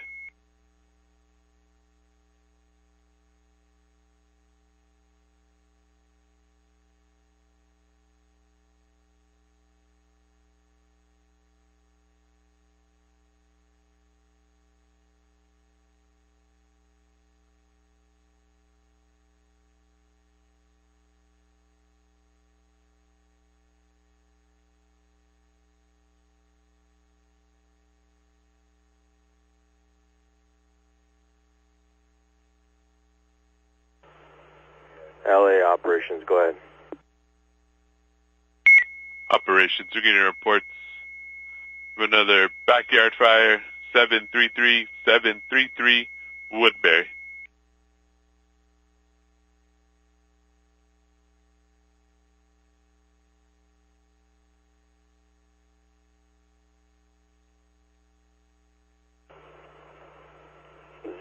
LA operations, go ahead. Operations, we're getting reports of another backyard fire, 733 Woodbury.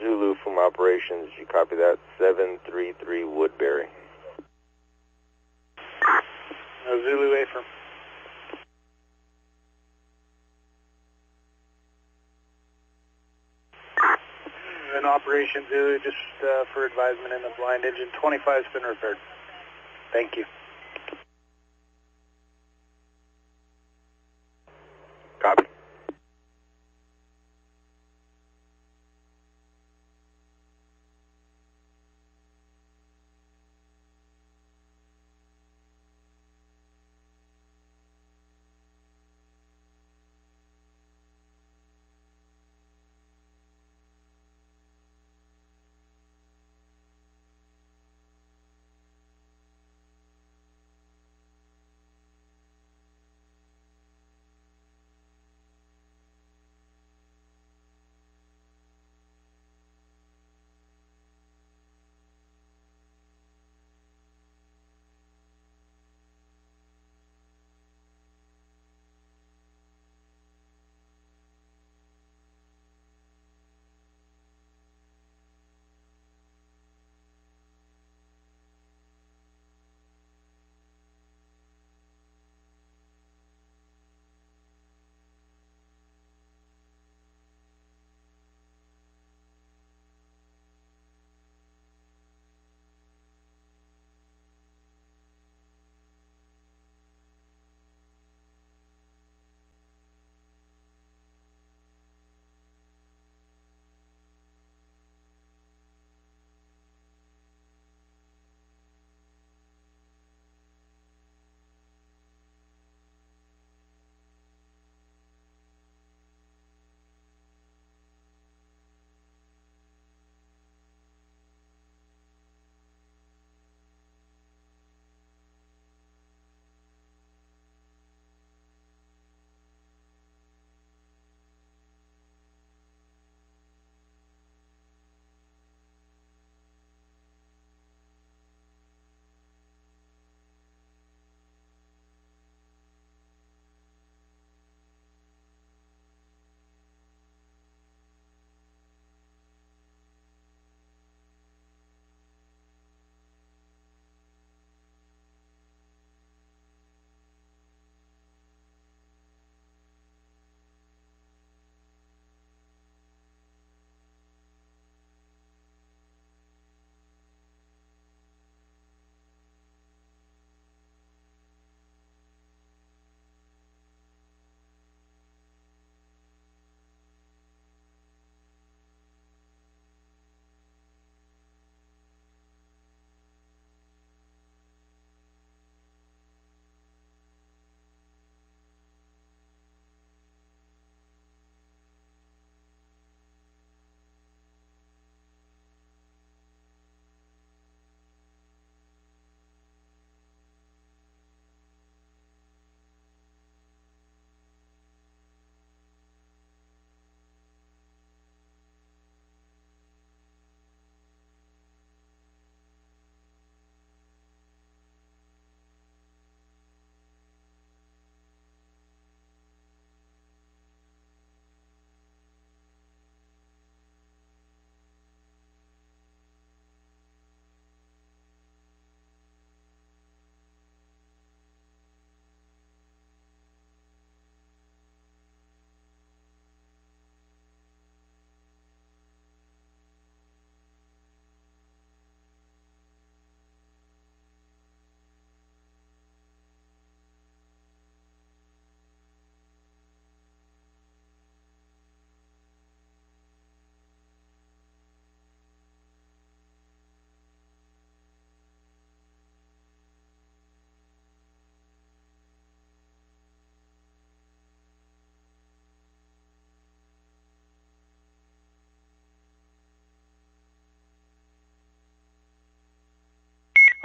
Zulu from operations, you copy that? 733 Woodbury. Zulu Affirm. In operation Zulu, just for advisement in the blind, engine 25 has been repaired. Thank you. Copy.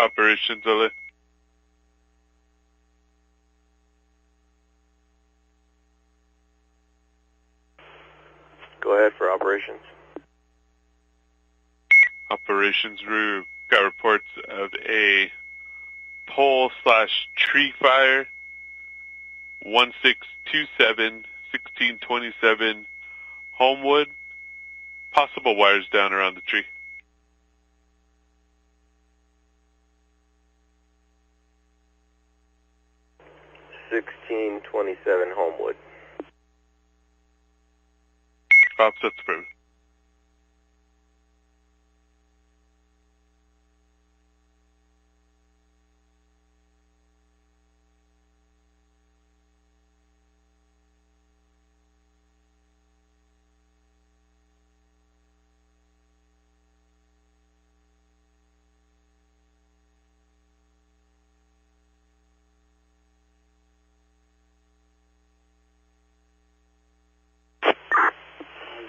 Operations LA. Go ahead for operations. Operations, we got reports of a pole/tree fire, 1627, 1627 Homewood. Possible wires down around the tree. Homewood. Ops, that's approved.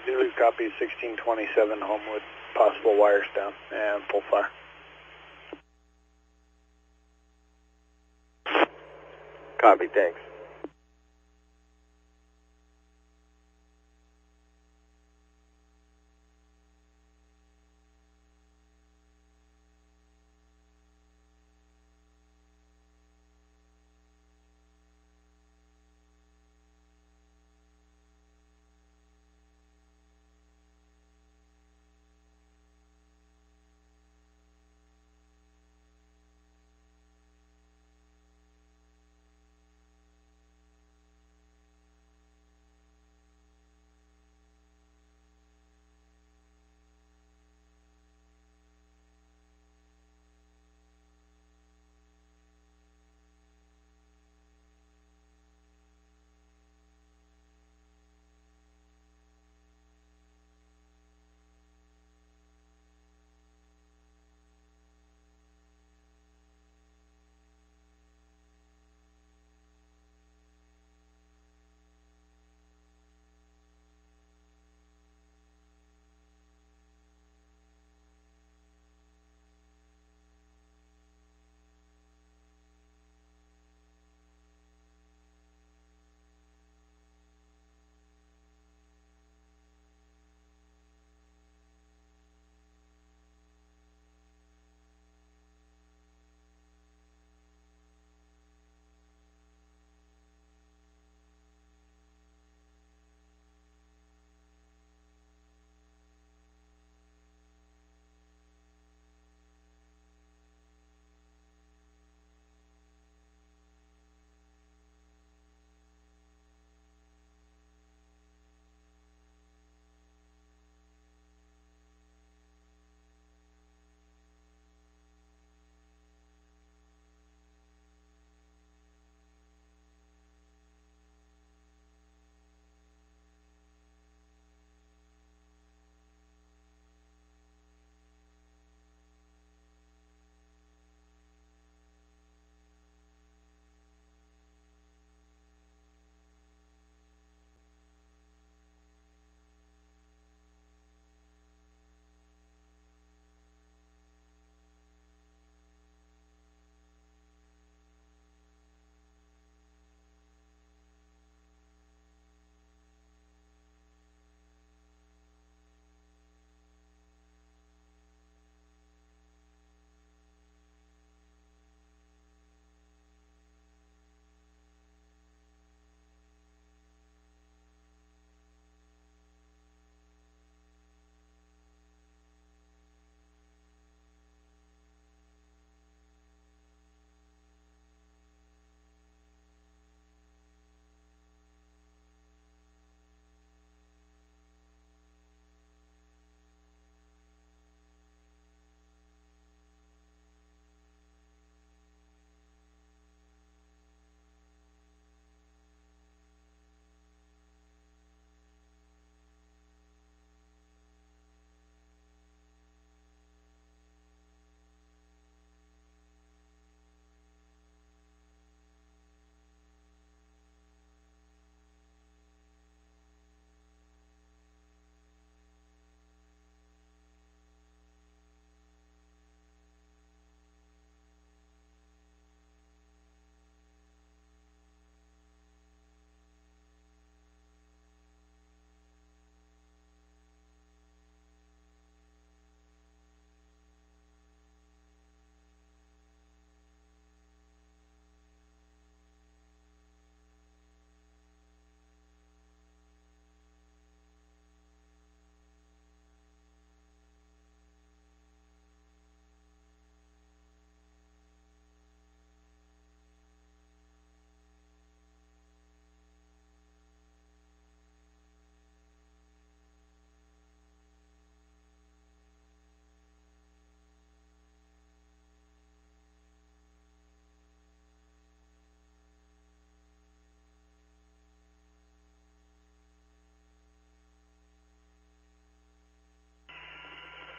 Zulu copy 1627 Homewood. Possible wires down and full fire. Copy, thanks.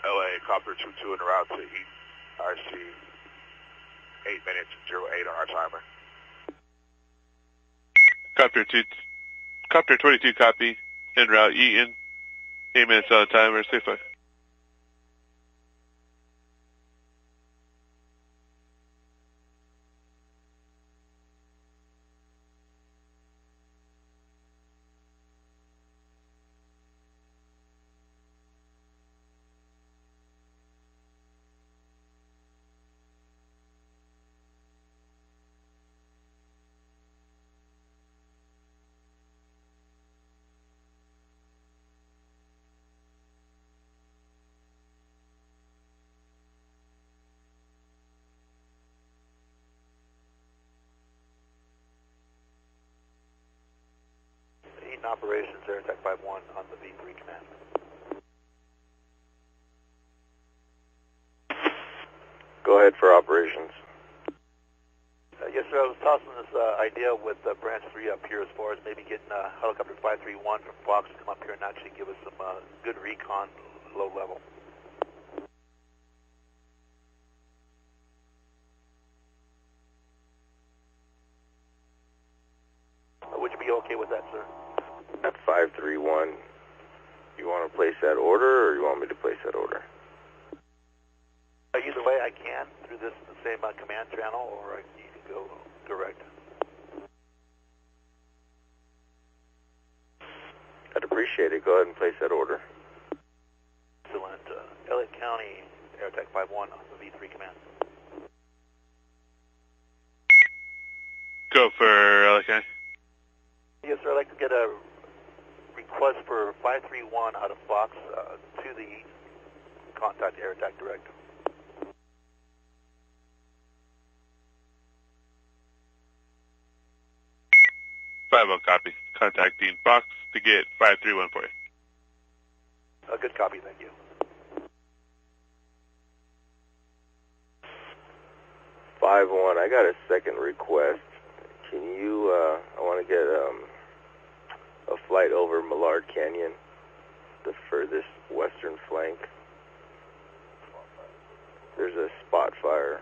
LA, Copter 22 en route to Eaton, RC 8 minutes, 08 on our timer. Copter 22 copy, en route Eaton, 8 minutes on timer, stay fine. Eaton Operations, Air Attack 5-1 on the V3 command. Go ahead for operations. Yes, sir. I was tossing this idea with Branch 3 up here as far as maybe getting helicopter 531 from Fox to come up here and actually give us some good recon low level. Would you be okay with that, sir? At 531, you want to place that order, or you want me to place that order? Either way, I can through the same command channel, or you can go direct. I'd appreciate it. Go ahead and place that order. Excellent. Elliott County, Air Attack 5-1 on the V3 command. Go for Elliott County. Yes, sir. I'd like to get a request for 531 out of Fox to the contact Air Attack Direct. 5-1 copy. Contacting Fox to get 531 for you. A good copy, thank you. 5-1, I got a second request. Can you, I want to get a flight over Millard Canyon, the furthest western flank. There's a spot fire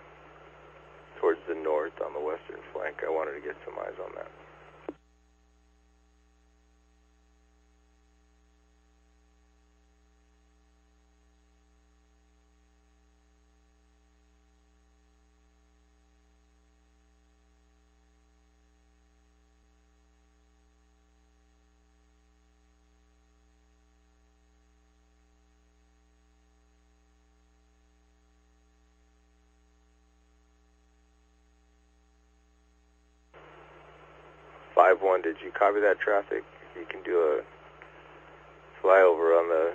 towards the north on the western flank. I wanted to get some eyes on that. Did you copy that traffic? You can do a flyover on the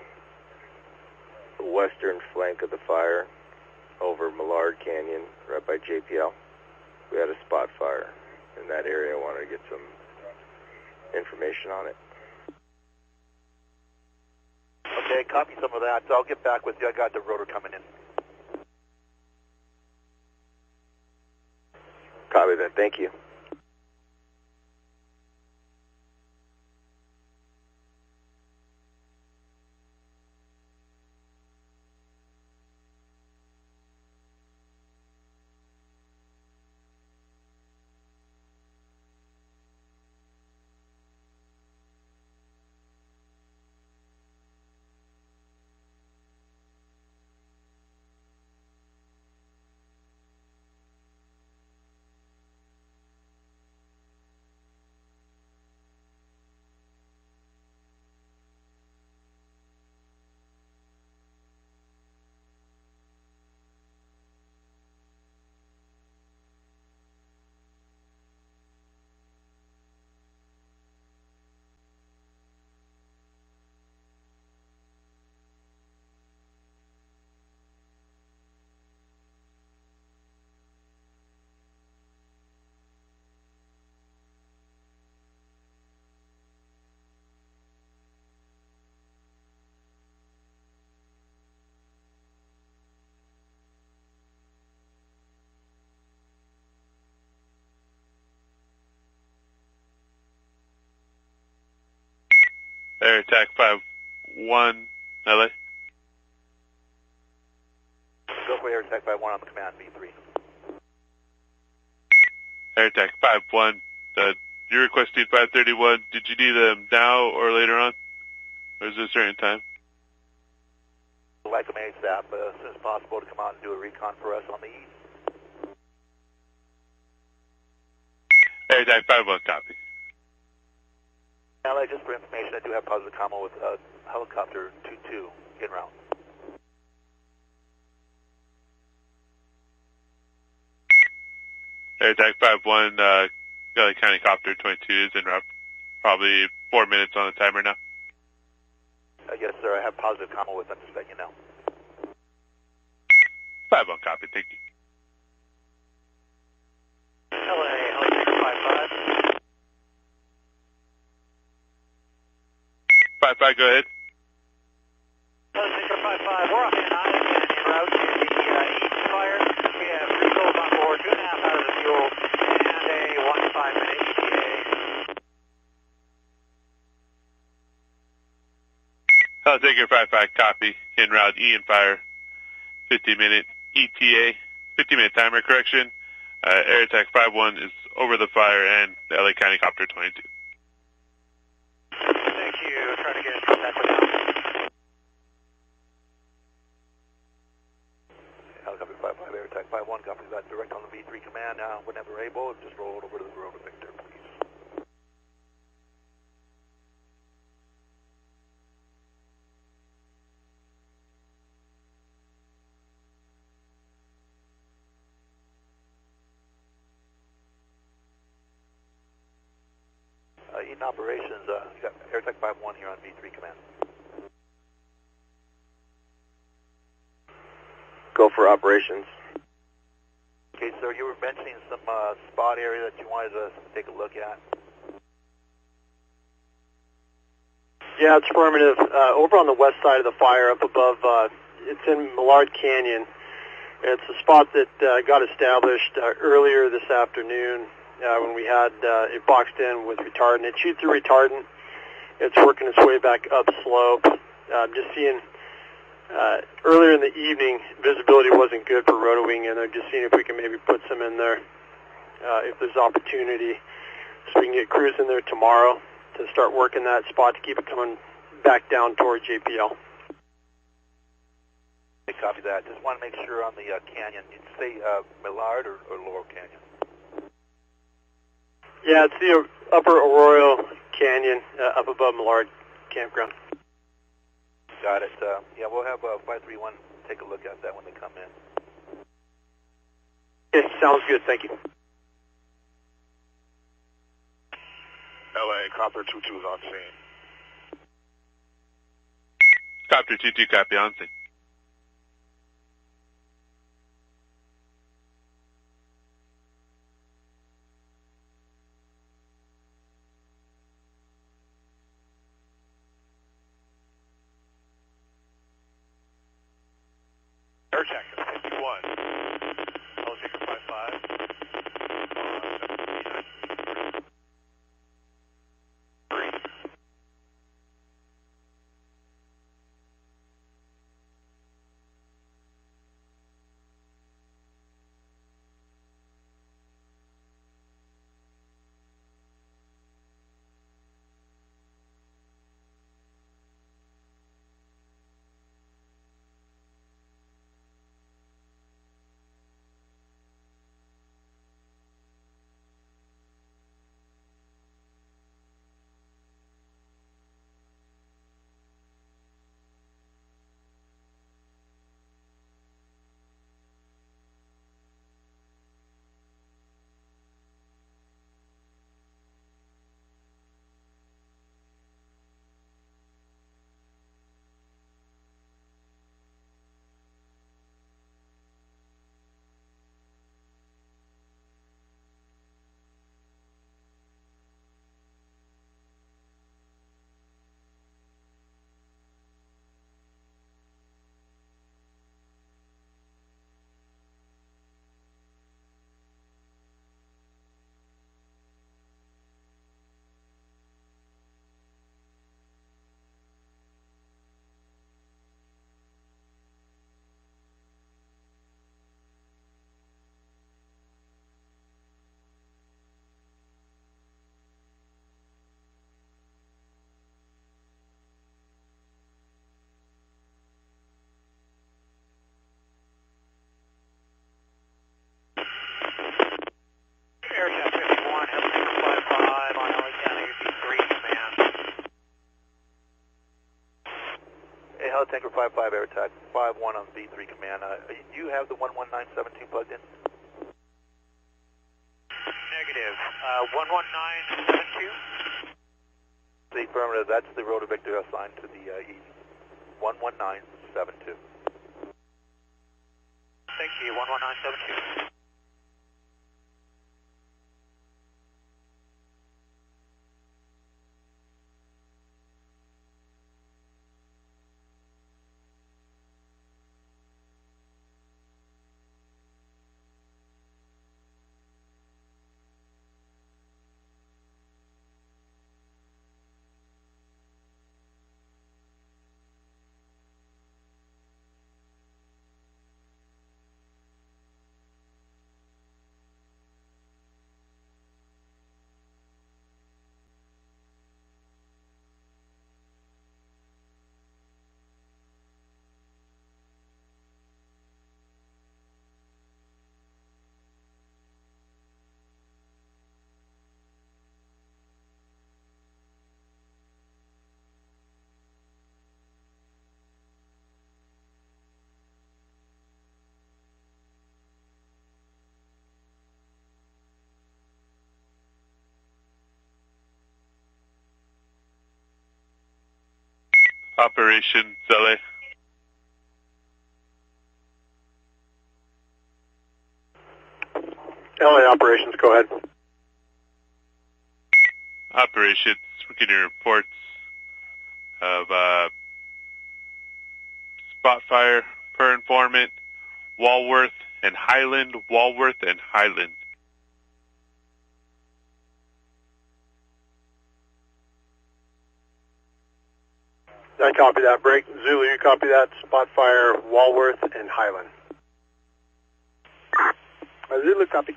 western flank of the fire over Millard Canyon, right by JPL. We had a spot fire in that area. I wanted to get some information on it. Okay, copy some of that. I'll get back with you. I got the rotor coming in. Copy that. Thank you. Air Attack 5-1, LA. Go for Air Tech 5-1 on the command, V3. AirTech 5-1, you're requesting 531. Did you need them now or later on? Or is it a certain time? I'd like them ASAP, as soon as possible to come out and do a recon for us on the east. AirTech 5-1, copy. LA, just for information, I do have positive commo with helicopter 2-2 en route. AirTech 5-1, LA County Copter 22 is en route. Probably 4 minutes on the timer now. Yes, sir, I have positive commo with them, just letting you know. 5-1, copy, thank you. LA, helicopter 5-5. 5-5, go ahead. Helicopter 5-5, we're off in Canyon en route to the Eaton fire. We have 3 souls on board, 2.5 hours of fuel, and a 1-5-minute ETA. Helicopter 5-5, copy. En route, Eaton fire. 15-minute ETA, 15-minute timer correction. AirTech 5-1 is over the fire and the LA County Copter 22. Thank you. Try to get in contact with them. Helicopter 5-5, AirTech 5-1, copy that. Direct on the V3 command now. Whenever able, just roll it over to the Verona Victor, please. Eaton Operations, you got AirTech 5-1 here on V3 command. Go for operations. Okay, sir, you were mentioning some spot area that you wanted us to take a look at. Yeah, it's affirmative. Over on the west side of the fire, up above, it's in Millard Canyon. It's a spot that got established earlier this afternoon when we had it boxed in with retardant. It chewed through retardant. It's working its way back up slope. Just seeing earlier in the evening, visibility wasn't good for rotowing, and they're just seeing if we can maybe put some in there if there's opportunity, so we can get crews in there tomorrow to start working that spot to keep it coming back down toward JPL. Okay, copy that. Just want to make sure on the canyon. Did you say Millard or Laurel Canyon? Yeah, it's the upper Arroyo Canyon up above Millard Campground. Got it. Yeah, we'll have 531 take a look at that when they come in. Okay, sounds good. Thank you. LA, Copter 22 is on scene. Copter 22, copy on scene. Air check, 51. Helicopter 5-5. Another Tanker 5-5 air attack, 5-1 on V3 command. Do you have the 11972 plugged in? Negative. 11972. The affirmative, that's the rotor Victor assigned to the Eaton. 11972. Thank you, 11972. Operations LA. LA operations, go ahead. Operations, we're getting reports of spot fire per informant, Walworth and Highland, Walworth and Highland. I copy that. Break. Zulu, you copy that. Spot fire, Walworth and Highland. Zulu, copy.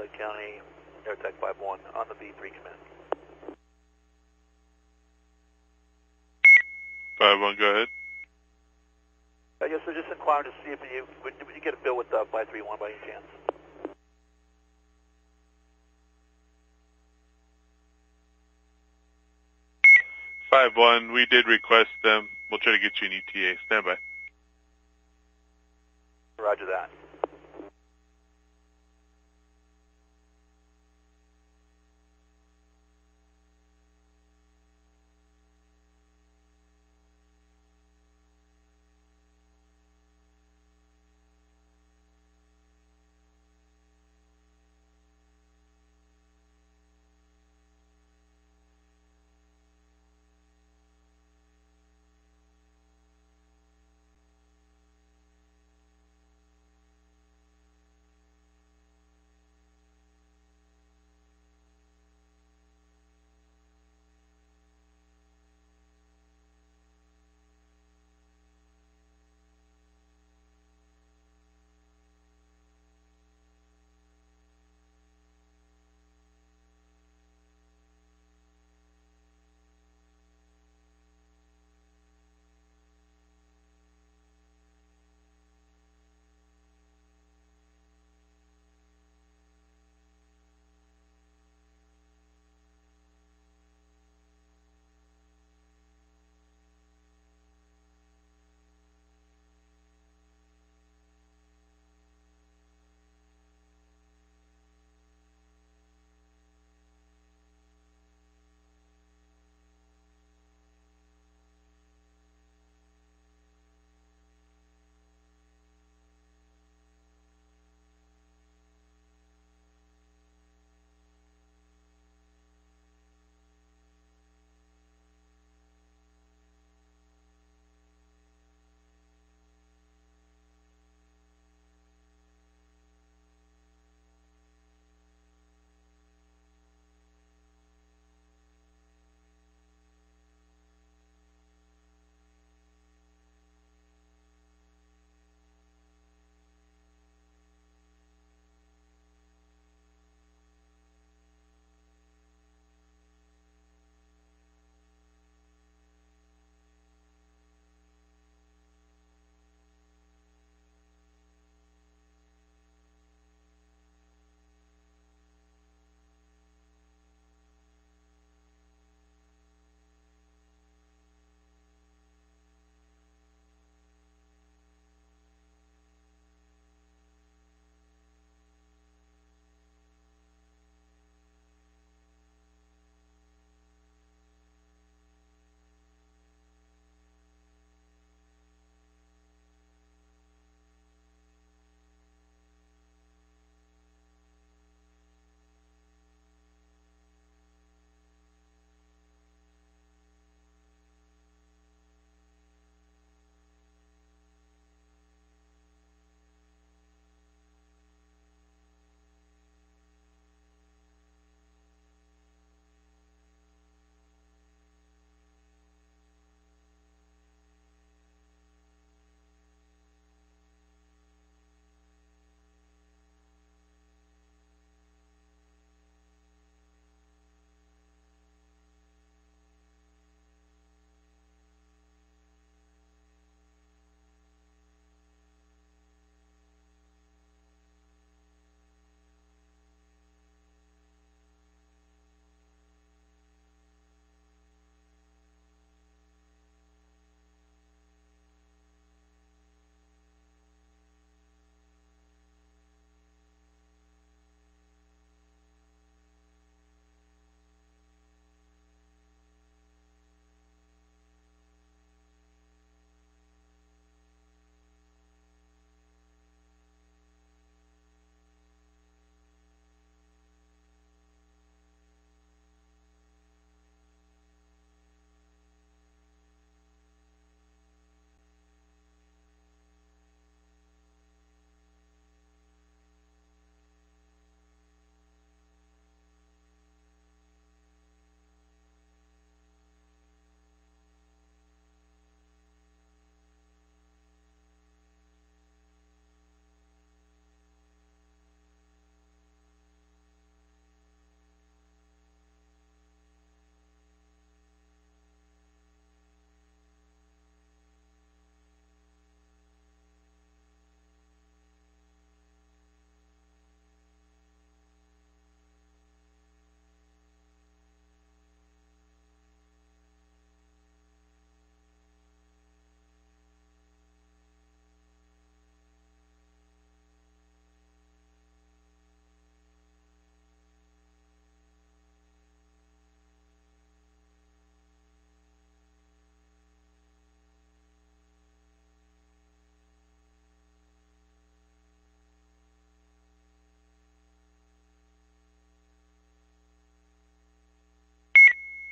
Riley County, AirTech 5-1 on the B3 command. 5-1, go ahead. Yes, sir, just inquiring to see if would you get a bill with 531 by any chance? Five one, we did request them. We'll try to get you an ETA. Stand by. Roger that.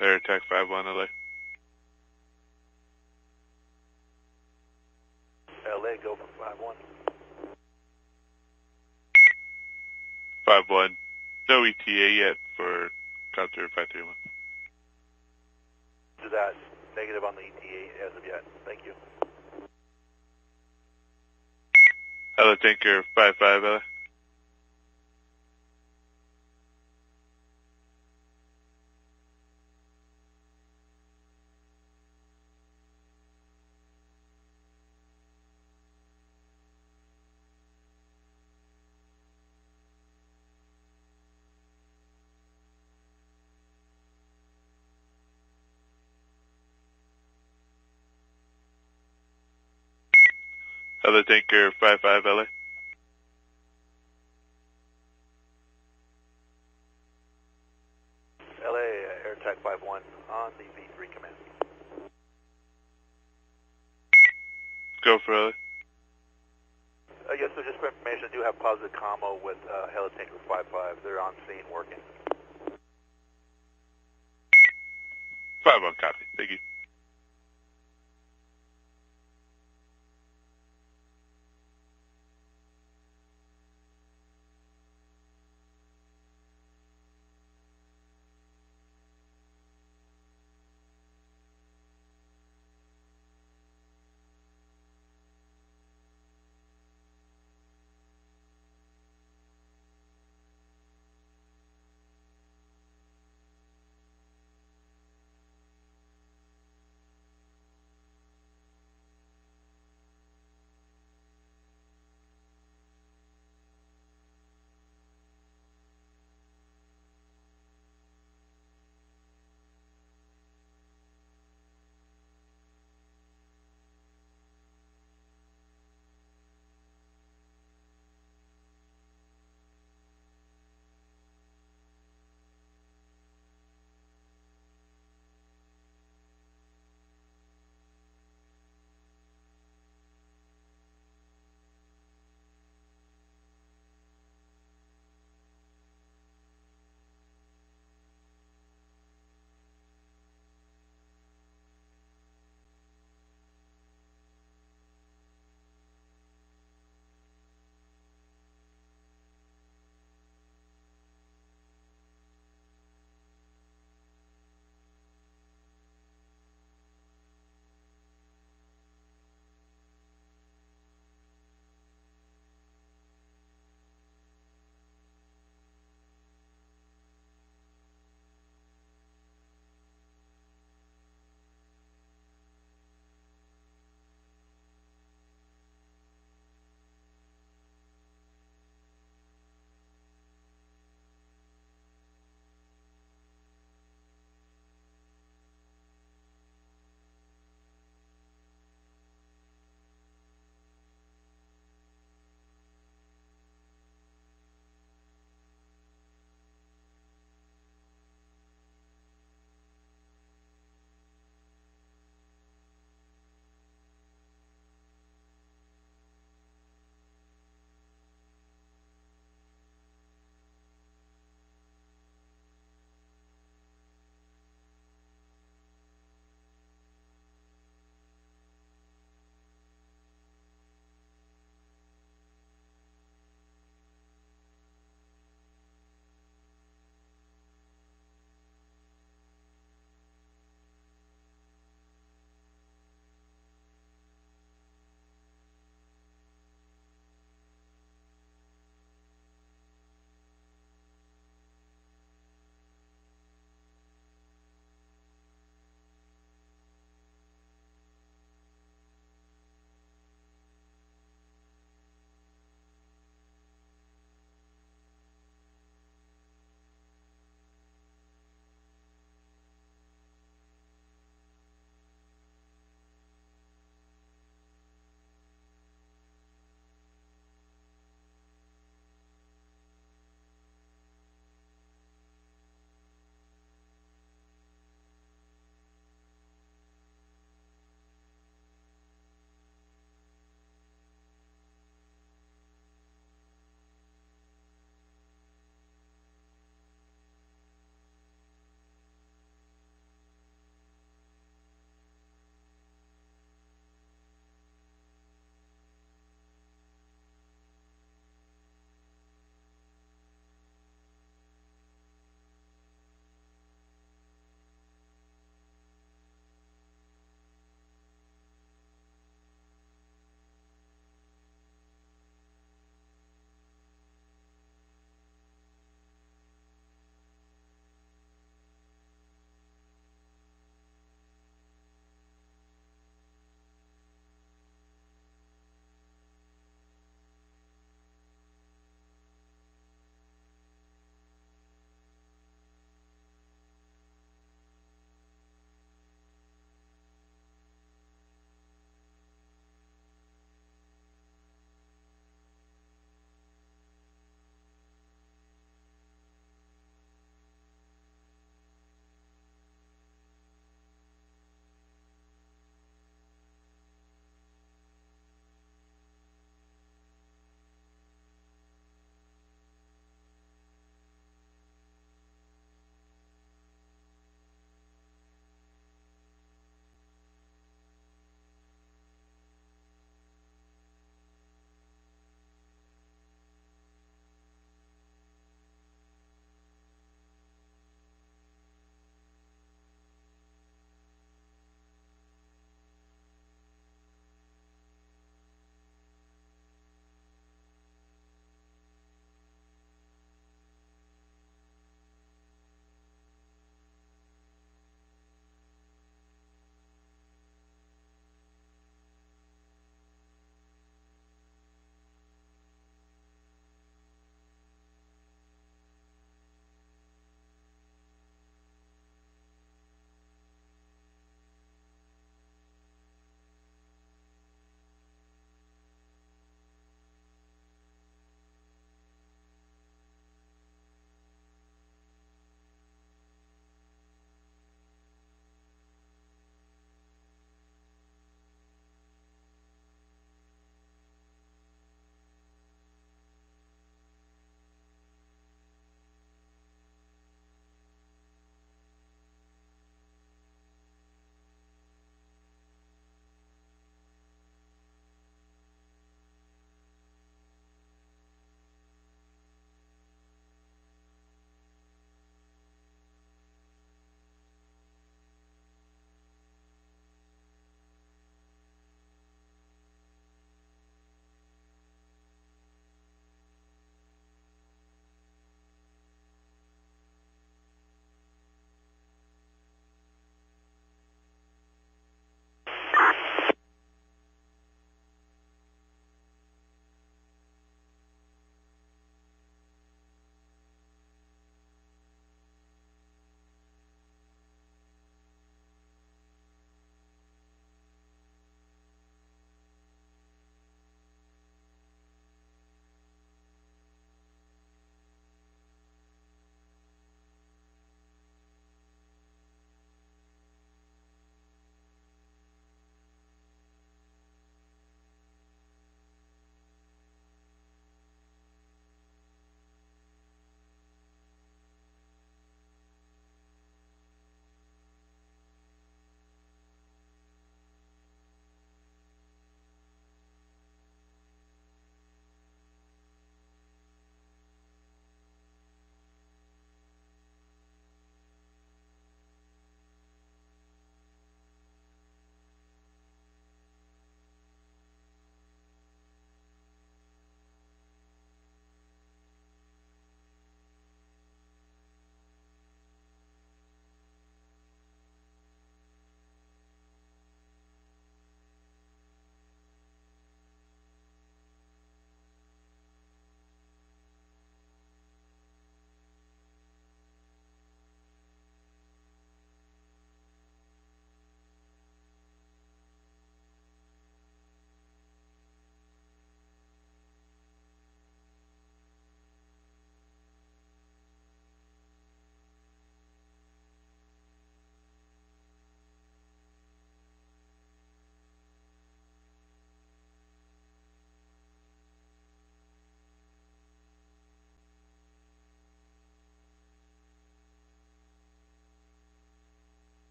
Air Attack 5-1 LA. LA, go for 5-1. 5-1. No ETA yet for Counter 531. Do that. Negative on the ETA as of yet. Thank you. LA Tanker 5-5 LA. LA Tanker 5-5 LA. LA, Air Attack 5-1 on the V3 command. Go for LA. Yes, so just for information, I do have positive commo with Helitanker 5-5. They're on scene working. 5-1 copy. Thank you.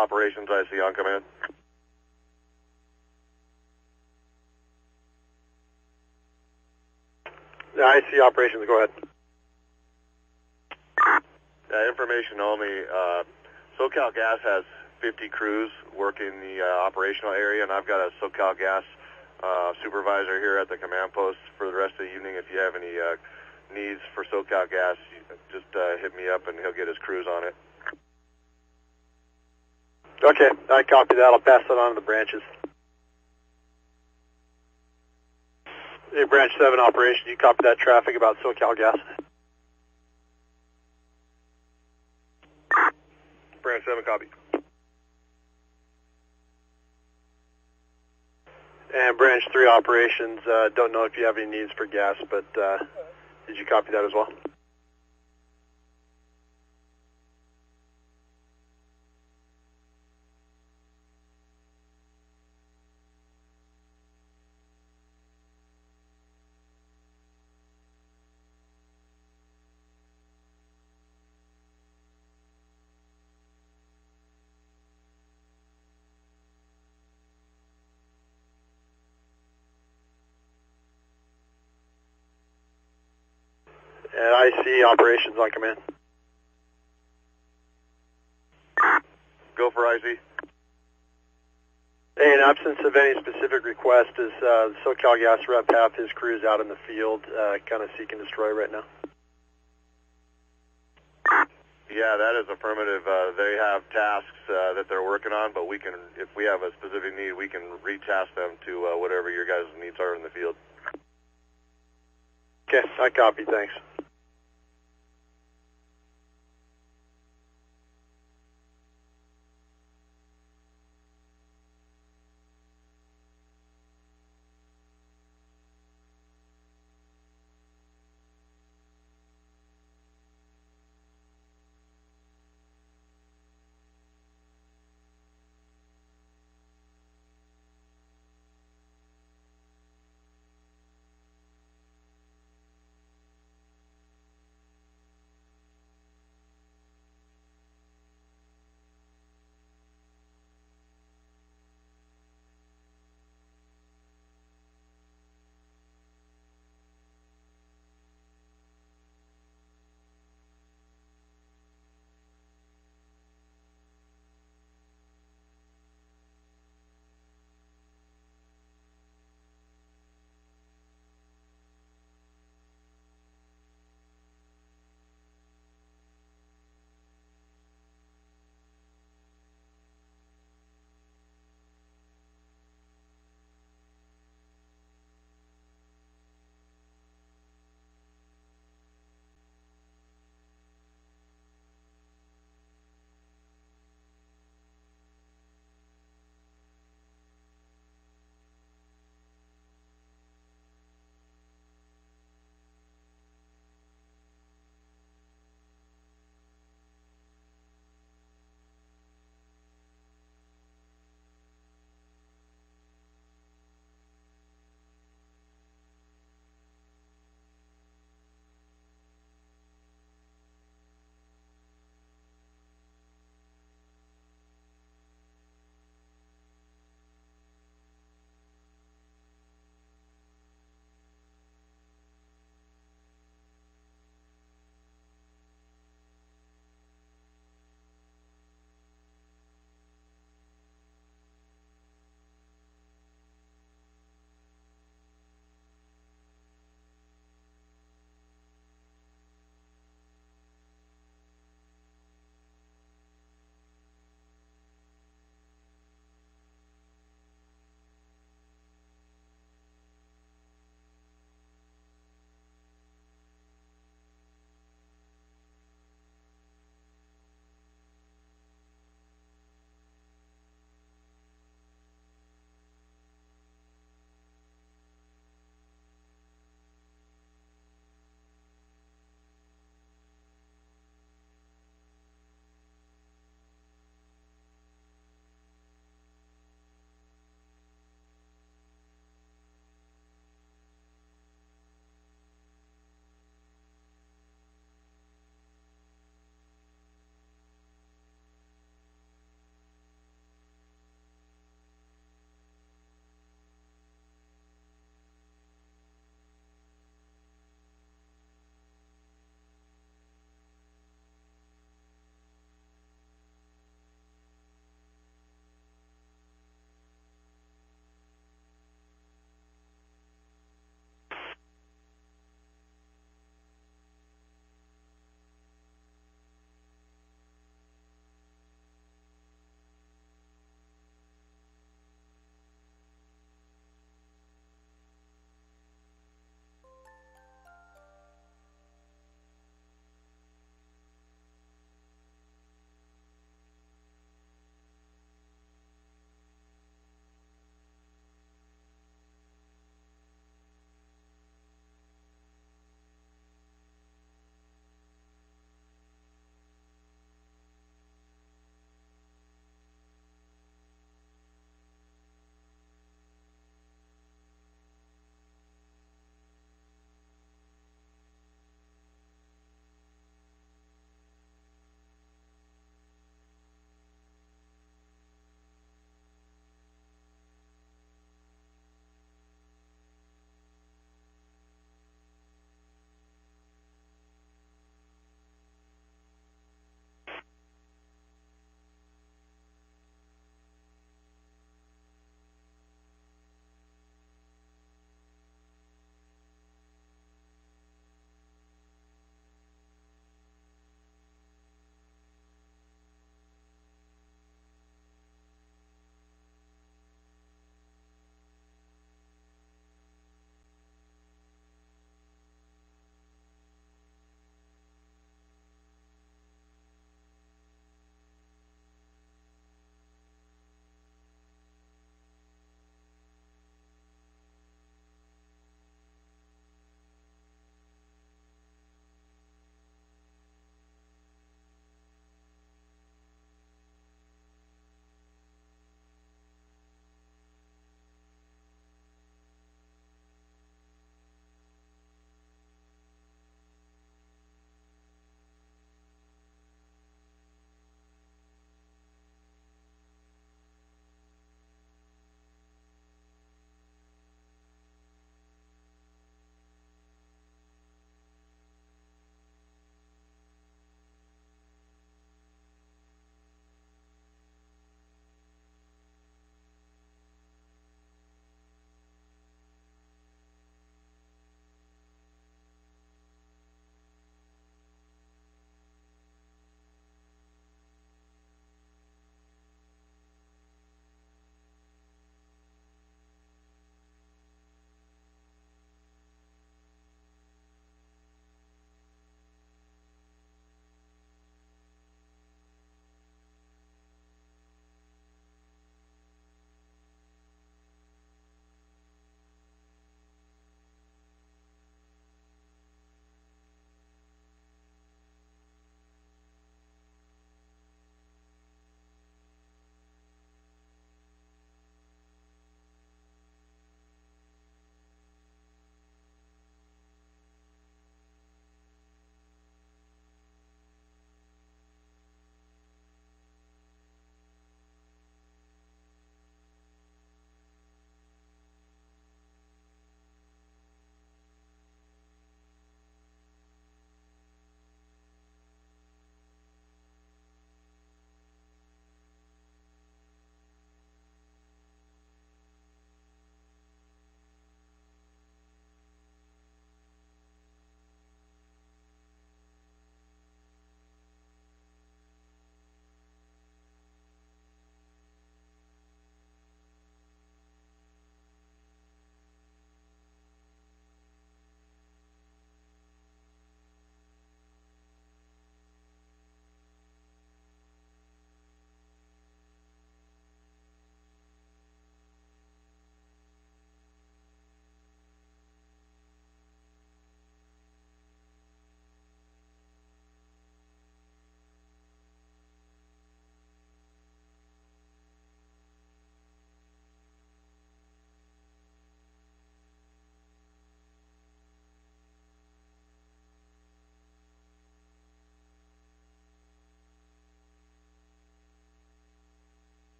Operations, I see on command. I see Operations, go ahead. Information only. SoCal Gas has 50 crews working the operational area, and I've got a SoCal Gas supervisor here at the command post for the rest of the evening. If you have any needs for SoCal Gas, just hit me up and he'll get his crews on it. Okay, I copy that. I'll pass that on to the branches. Hey, Branch 7 Operation, you copy that traffic about SoCal Gas? Branch 7, copy. And Branch 3 Operations, don't know if you have any needs for gas, but did you copy that as well? And I see Operations on command. Go for IC. Hey, in absence of any specific request, does SoCal Gas rep have his crews out in the field kind of seek and destroy right now? Yeah, that is affirmative. They have tasks that they're working on, but we can, if we have a specific need, we can retask them to whatever your guys' needs are in the field. Okay, I copy, thanks.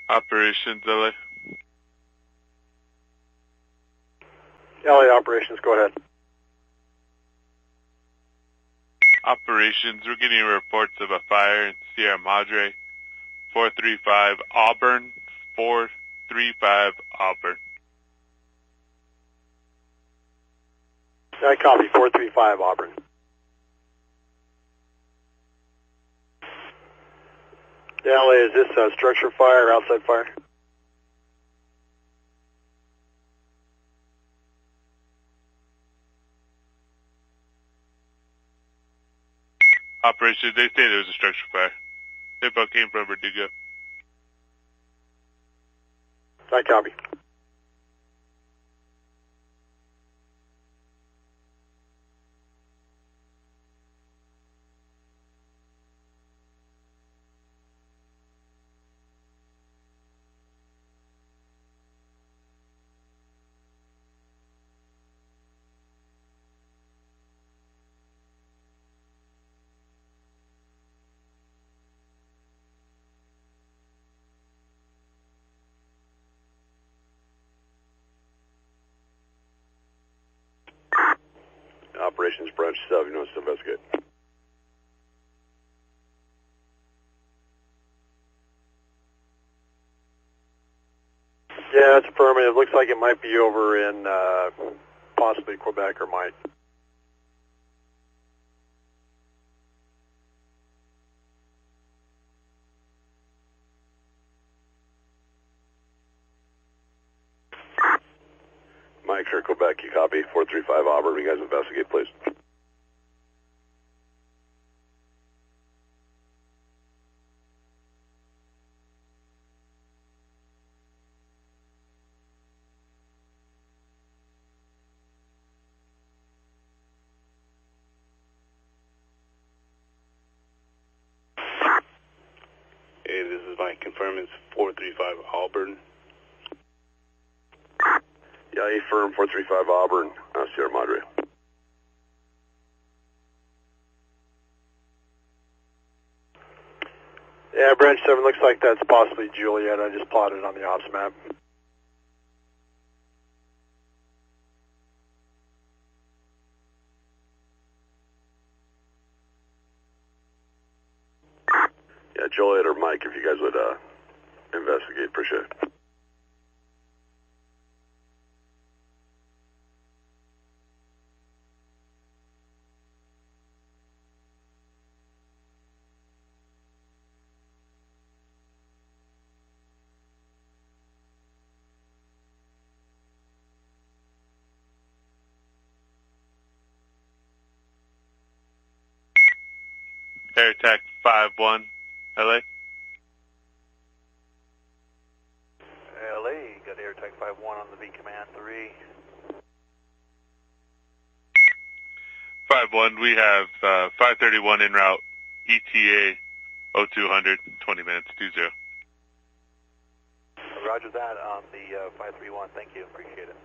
Operations, LA. LA operations, go ahead. Operations, we're getting reports of a fire in Sierra Madre, 435 Auburn, 435 Auburn. I copy, 435 Auburn. LA, is this a structure fire or outside fire? Operations, they say there was a structure fire. They both came from Verdugo. I copy. Operations Branch 7 wants to investigate. Yeah, it's affirmative. Looks like it might be over in possibly Quebec or might. Mike, sure, Quebec, you copy. 435 Auburn, you guys investigate, please. Hey, this is Mike. Confirm it's 435 Auburn. Yeah, affirm 435 Auburn, Sierra Madre. Yeah, Branch 7 looks like that's possibly Juliet. I just plotted it on the ops map. Yeah, Juliet or Mike, if you guys would investigate, appreciate it. Air Attack 5-1, LA. LA, got Air Attack 5-1 on the V Command 3. 5-1, we have 531 en route, ETA 0200, 20 minutes, 20. Roger that on the 531. Thank you. Appreciate it.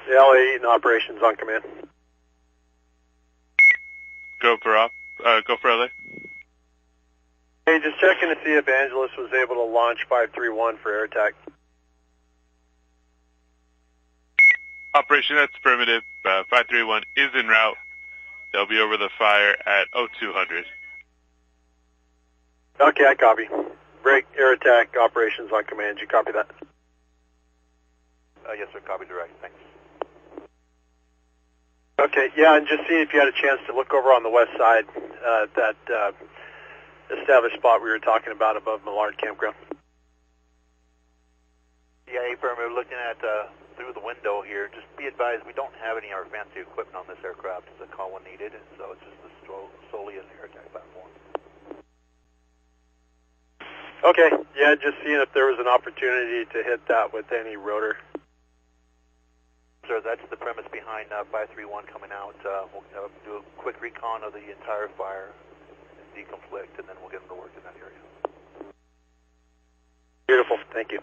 The LA Eaton Operations on command. Go for LA. Hey, just checking to see if Angeles was able to launch 531 for air attack. Operation, that's affirmative. 531 is en route. They'll be over the fire at 0200. Okay, I copy. Break air attack operations on command. You copy that? Yes, sir. Copy direct. Thanks. Okay, yeah, and just seeing if you had a chance to look over on the west side, that established spot we were talking about above Millard Campground. Yeah, affirm. We're looking at through the window here. Just be advised, we don't have any of our fancy equipment on this aircraft. It's a call when needed, so it's just solely an air attack platform. Okay, yeah, just seeing if there was an opportunity to hit that with any rotor. Sir, that's the premise behind 531 coming out. We'll do a quick recon of the entire fire, deconflict, and then we'll get them to work in that area. Beautiful, thank you.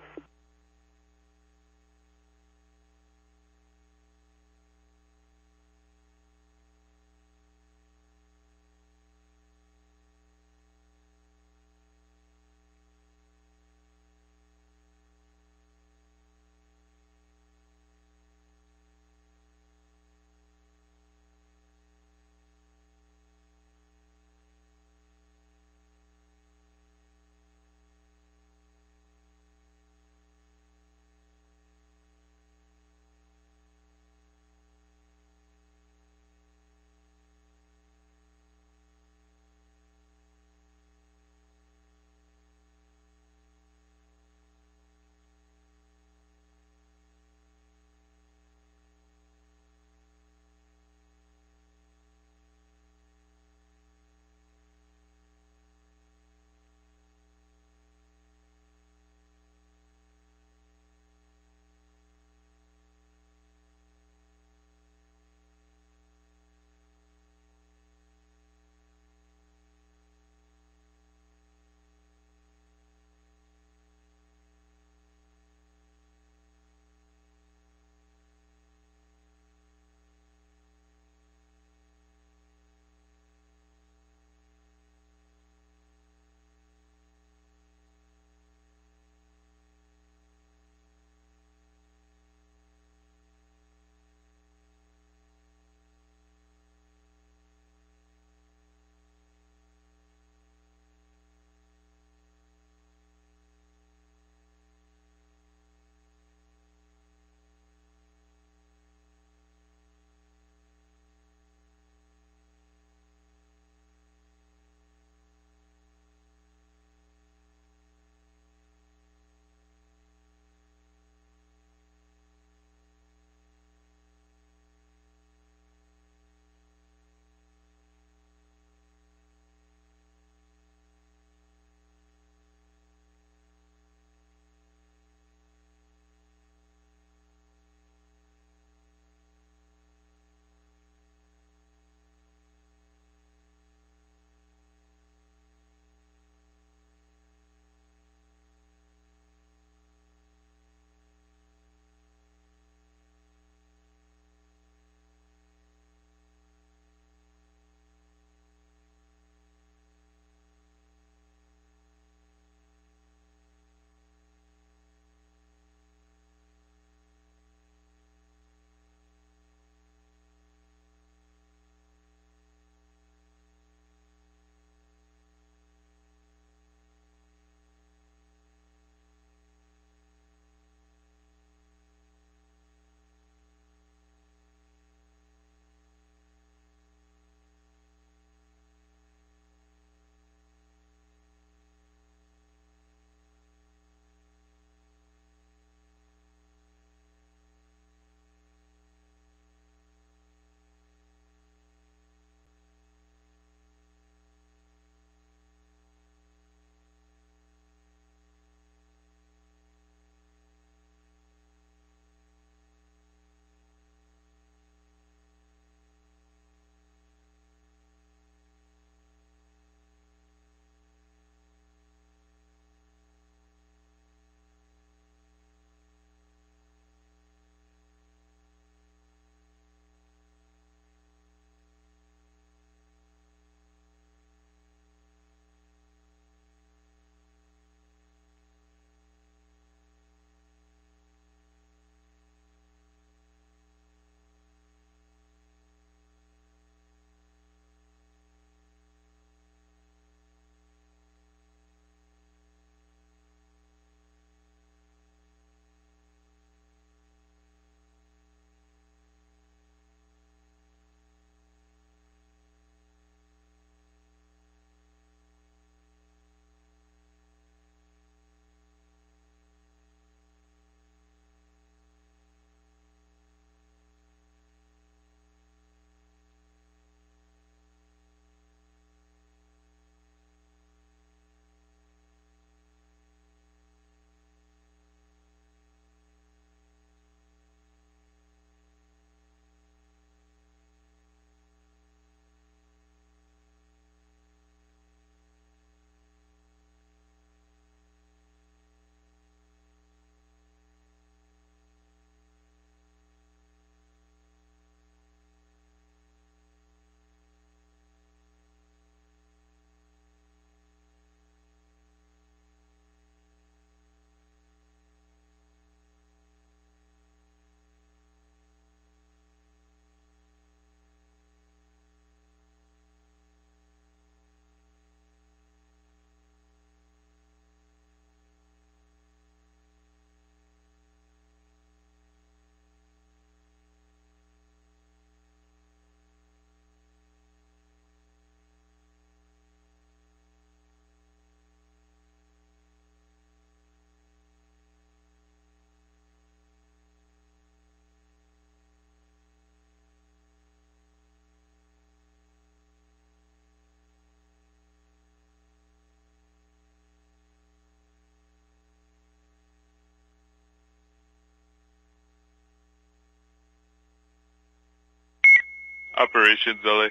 Operations, LA.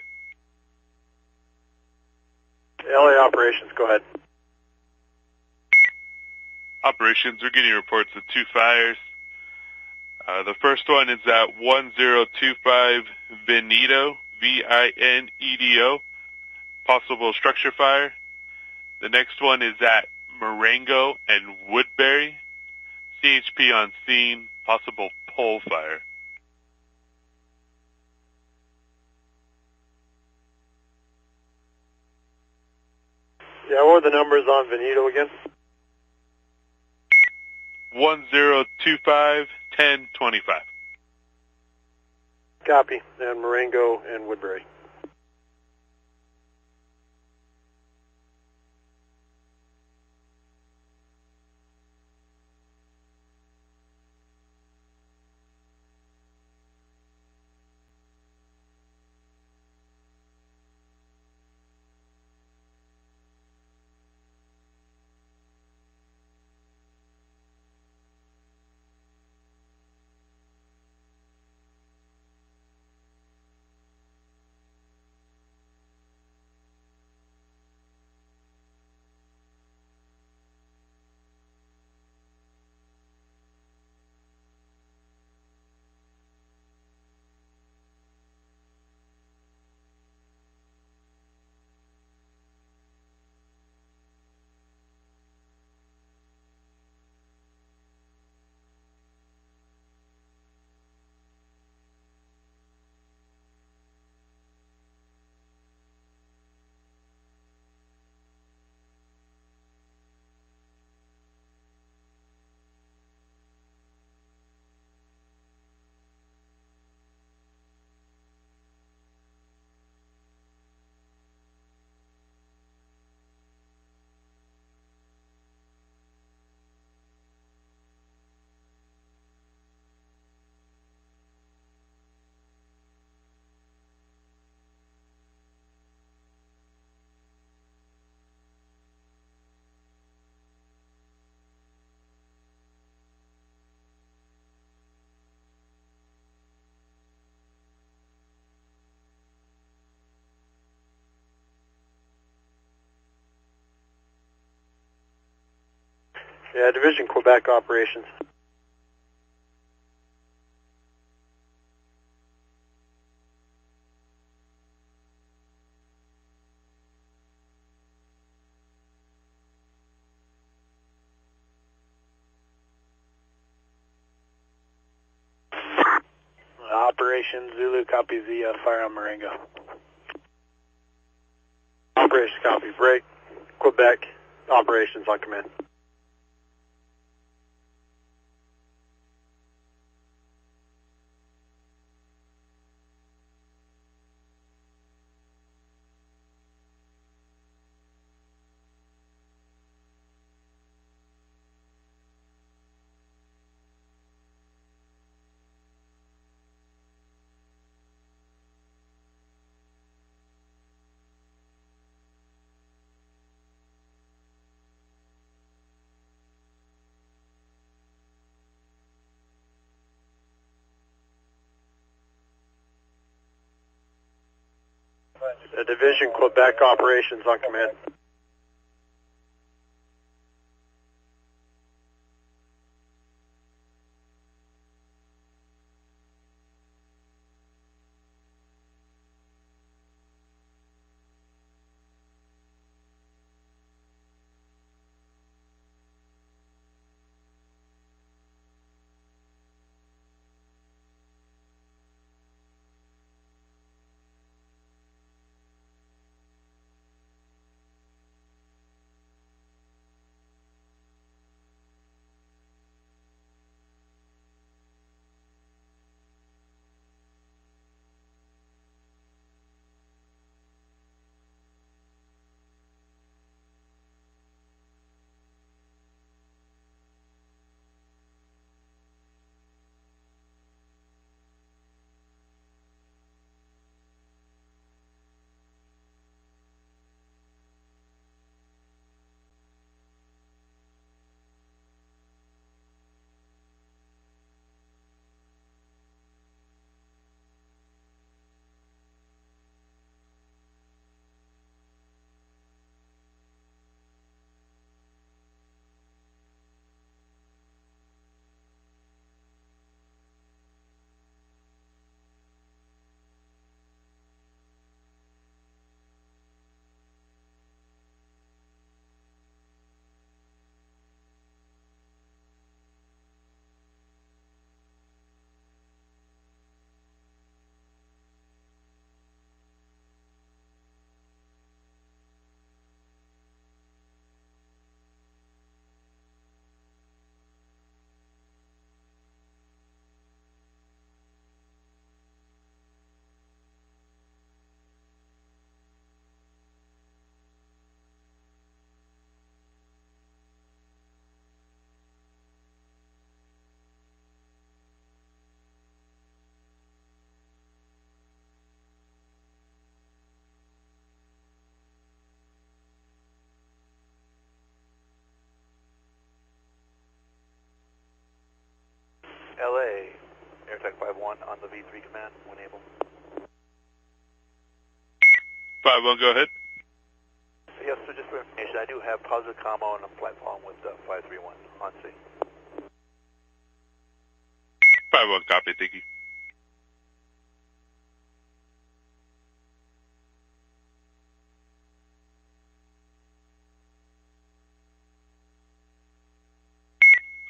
LA Operations, go ahead. Operations, we're getting reports of 2 fires. The first one is at 1025 Venedo, Vinedo, possible structure fire. The next one is at Marengo and Woodbury, CHP on scene, possible pole fire. Yeah, what were the numbers on Venedo again? 1025 1025. Copy. And Marengo and Woodbury. Yeah, Division Quebec Operations. Operation Zulu copies the fire on Marengo. Operations copy. Break. Quebec Operations on command. Division Quebec Operations on command. contact 5-1 on the V3 command when able. 5-1, go ahead. Yes, sir, just for information, I do have positive commo and I'm flight following with 531 on scene. 5-1, copy, thank you.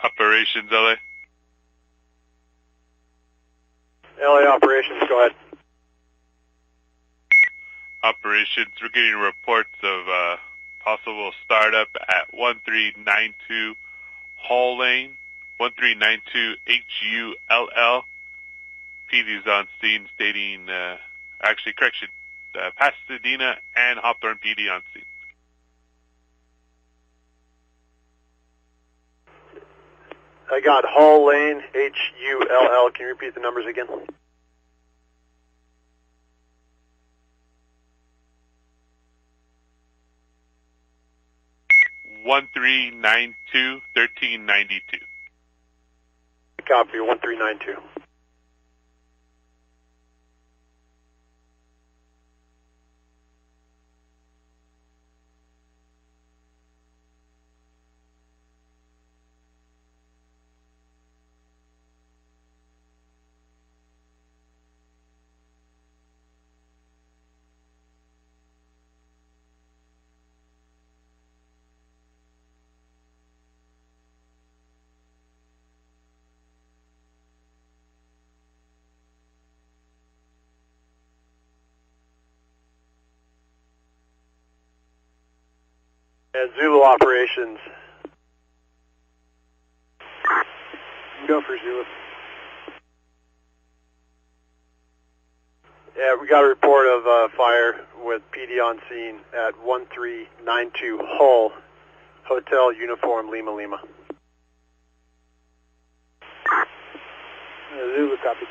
Operations, LA. LA Operations, go ahead. Operations, we're getting reports of possible startup at 1392 Hall Lane, 1392 HULL. PD's on scene stating, Pasadena and Hawthorne PD on scene. I got Hall Lane, HULL. Can you repeat the numbers again? 1392. Copy, 1392. Zulu Operations. Go for Zulu. Yeah, we got a report of fire with PD on scene at 1392 Hull, Hotel Uniform Lima Lima. Zulu copy.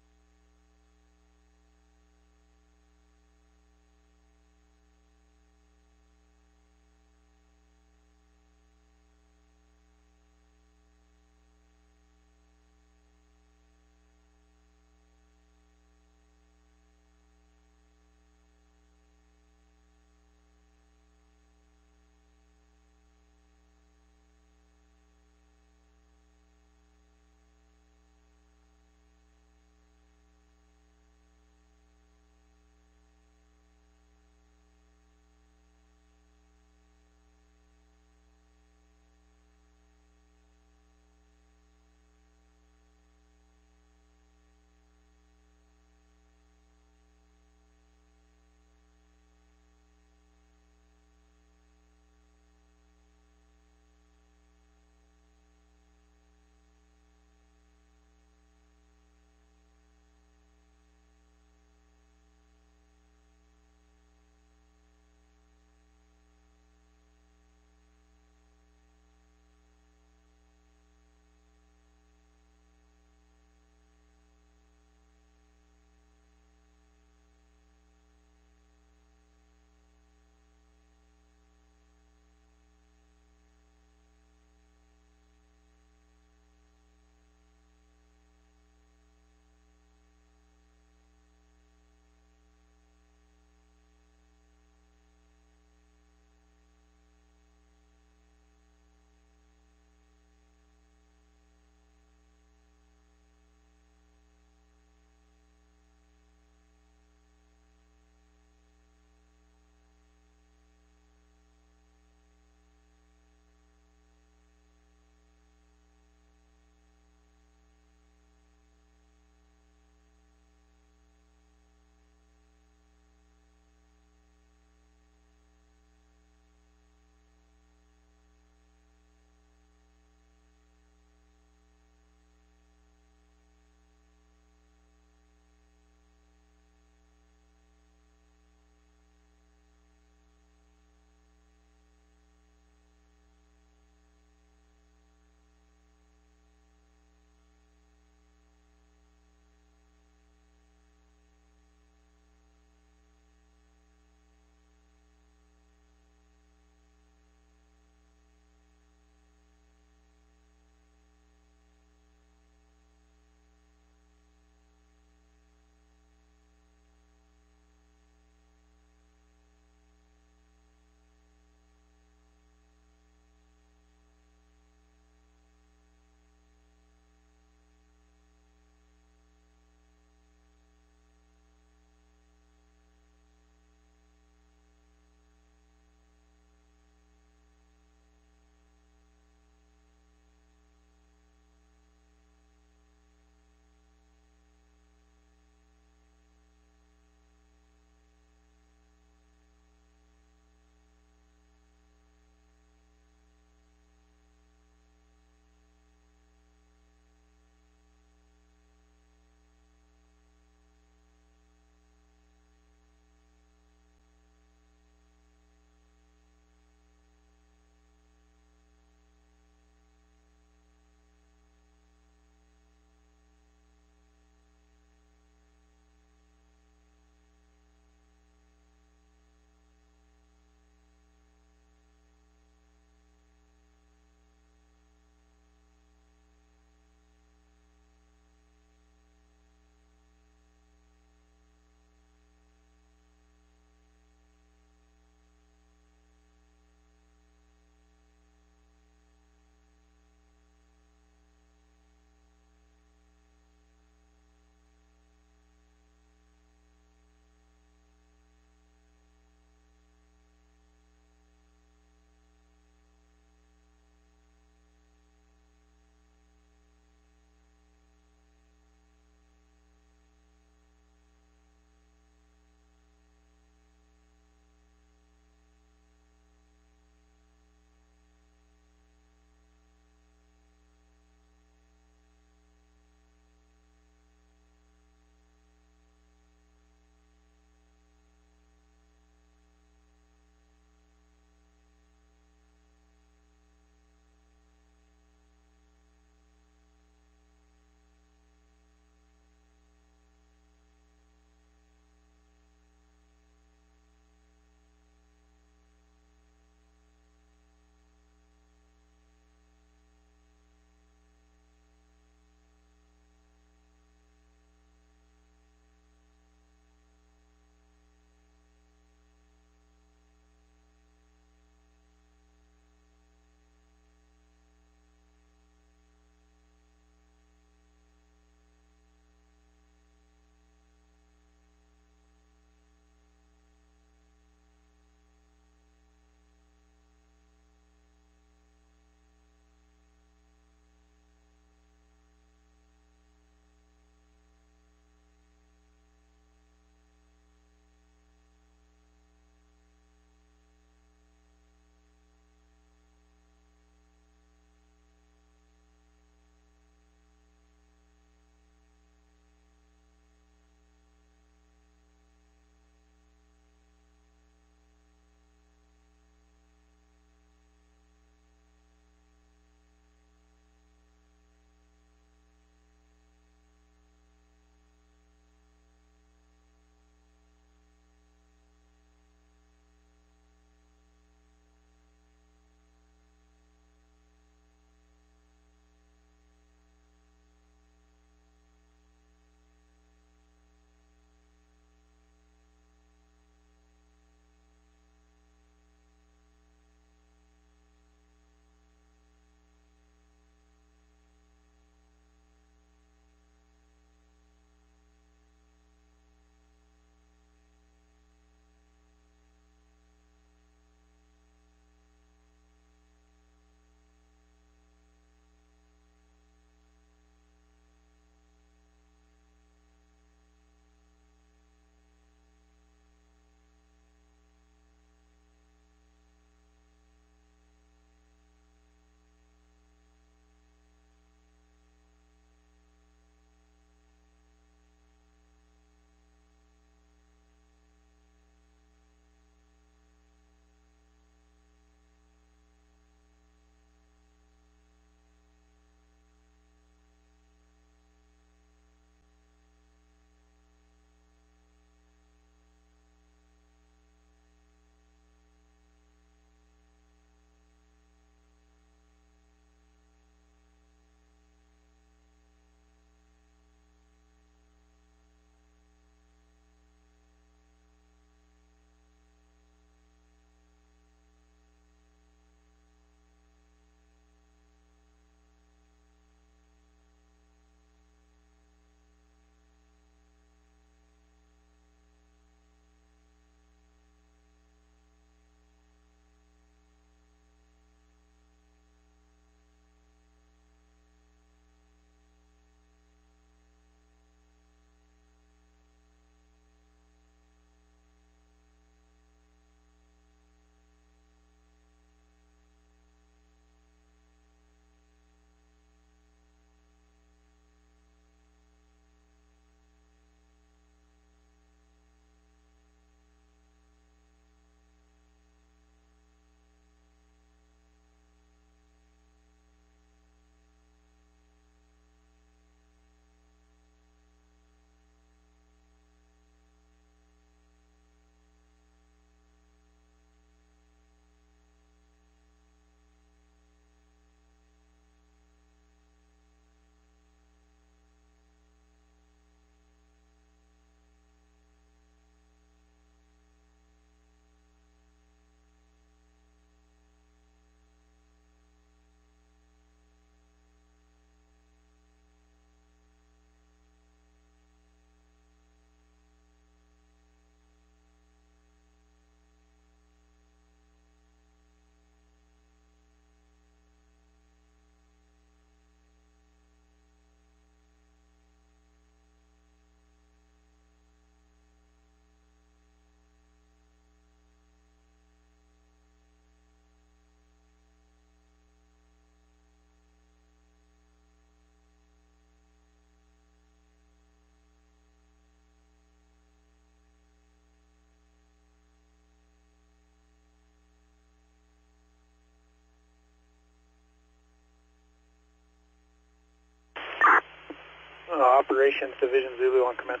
Operations Division Zulu on command.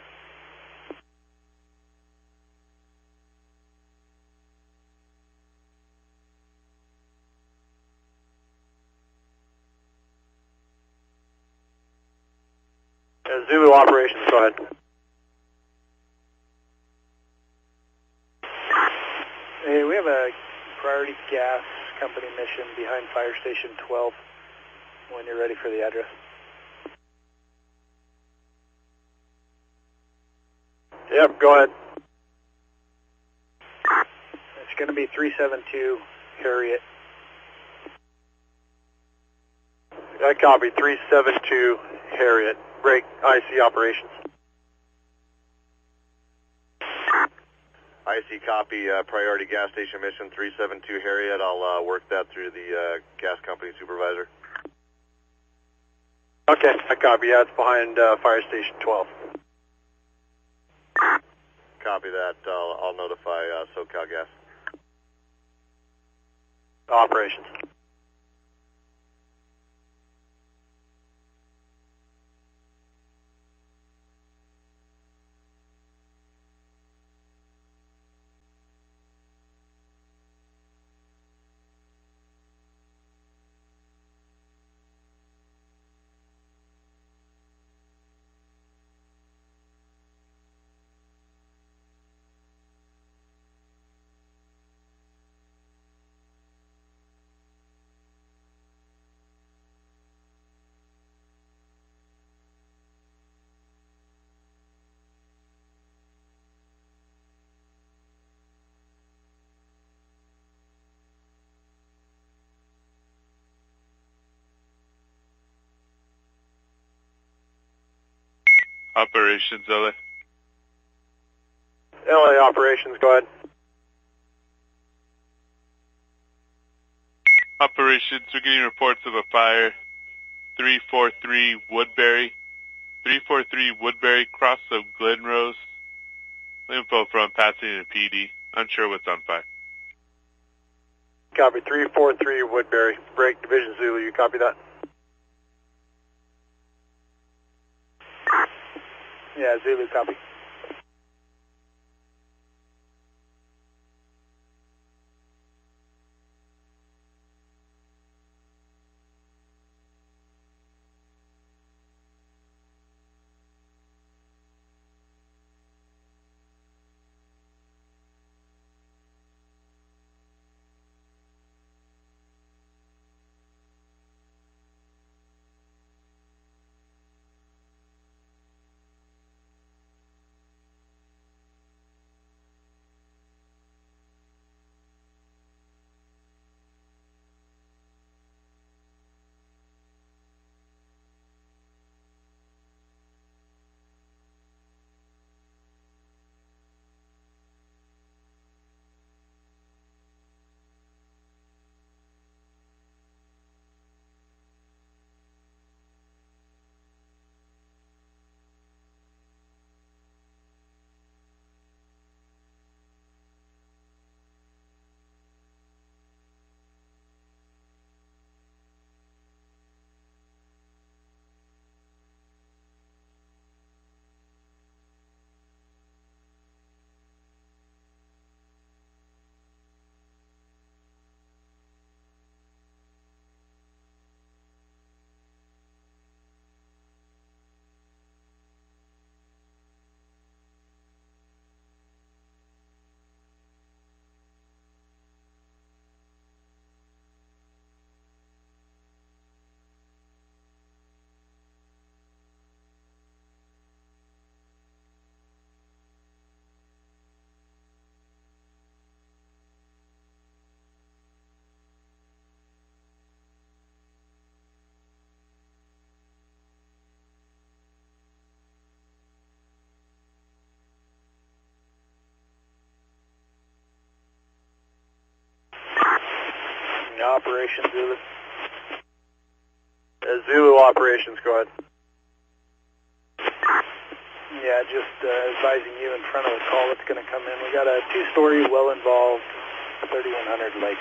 Zulu Operations, go ahead. Hey, we have a priority gas company mission behind Fire Station 12 when you're ready for the address. Yep, go ahead. It's going to be 372 Harriet. I copy 372 Harriet. Break IC Operations. IC copy, priority gas station mission 372 Harriet. I'll work that through the gas company supervisor. Okay, I copy. Yeah, it's behind Fire Station 12. Copy that. I'll notify SoCal Gas. Operations. Operations, LA. LA Operations, go ahead. Operations, we're getting reports of a fire. 343 Woodbury. 343 Woodbury, cross of Glen Rose. Info from Pasadena PD. Unsure what's on fire. Copy 343 Woodbury. Break Division Zulu, you copy that? Yeah, Zulu copy. Operations Zulu. Zulu Operations, go ahead. Yeah, just advising you in front of the call that's going to come in. We got a two-story, well-involved 3100 Lakes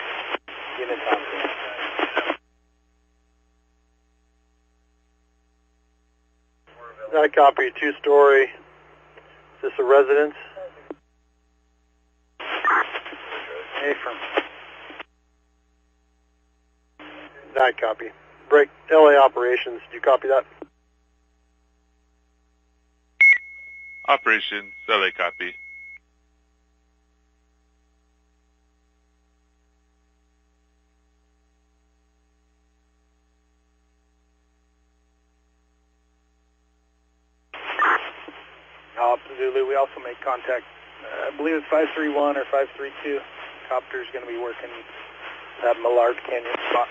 unit on scene. I copy. 2-story. Is this a residence? Affirm. I copy. Break LA operations. Do you copy that? Operations, LA copy. Zulu, we also made contact. I believe it's 531 or 532. Copter's going to be working that Millard Canyon spot.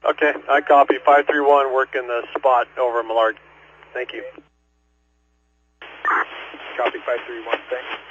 Okay, I copy. 531 working the spot over Millard. Thank you. Copy 531, thanks.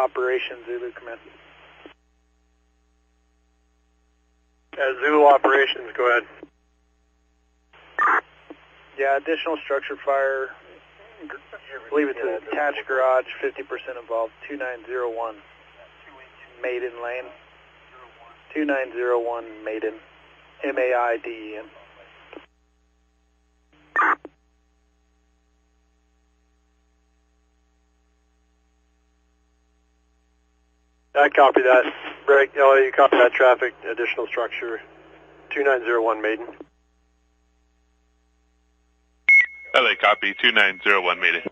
Operations, Zulu Command. Zulu Operations, go ahead. Yeah, additional structure fire. I believe it's a detached garage, 50% involved, 2901 Maiden Lane. 2901 Maiden, M-A-I-D-E-N. I copy that. Break, you copy that traffic, additional structure, 2901 Maiden. LA copy, 2901 Maiden.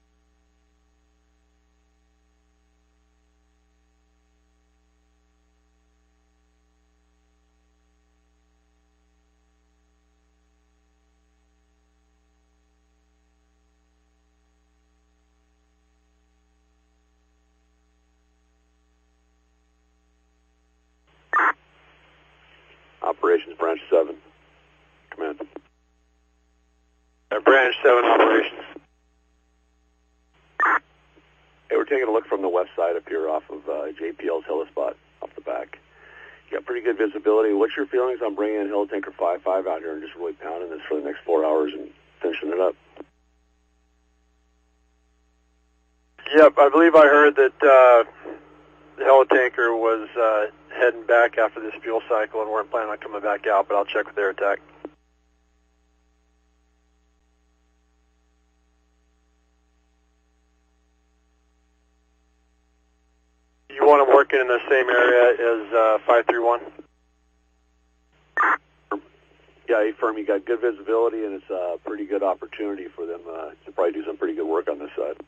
Operations Branch 7. Command. Branch 7 Operations. Hey, we're taking a look from the west side up here off of JPL's Helispot, off the back. You got pretty good visibility. What's your feelings on bringing in Helitanker 5-5 out here and just really pounding this for the next 4 hours and finishing it up? Yep, I believe I heard that the Helitanker was heading back after this fuel cycle and weren't planning on coming back out, but I'll check with their attack. You want them working in the same area as 531? Yeah, firm, you got good visibility and it's a pretty good opportunity for them to probably do some pretty good work on this side.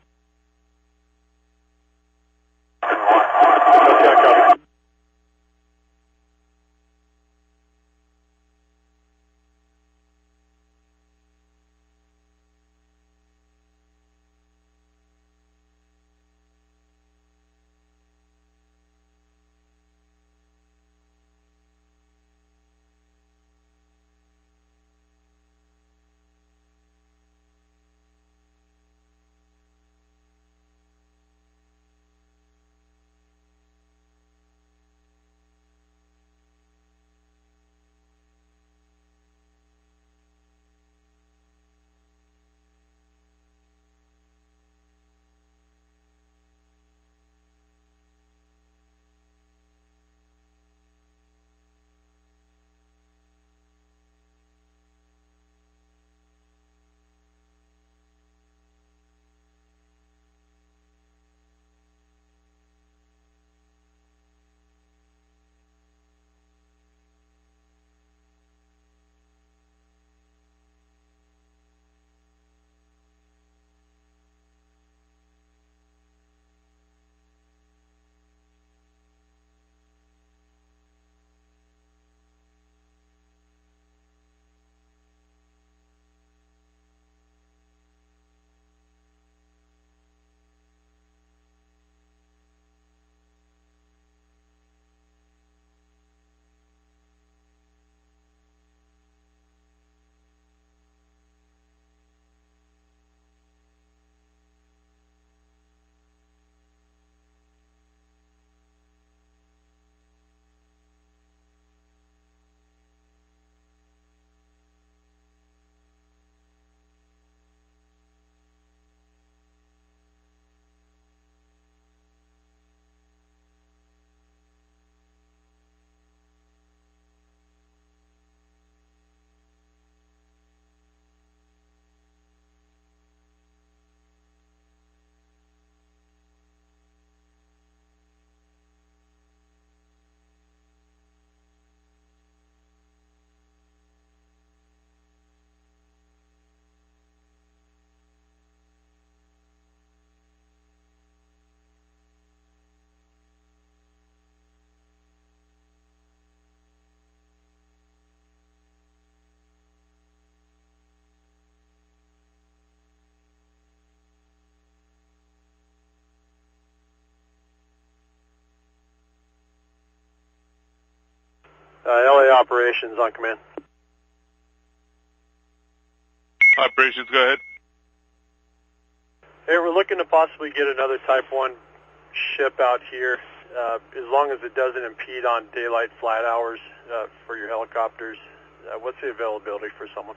LA Operations on command. Operations, go ahead. Hey, we're looking to possibly get another Type 1 ship out here, as long as it doesn't impede on daylight flight hours for your helicopters. What's the availability for someone?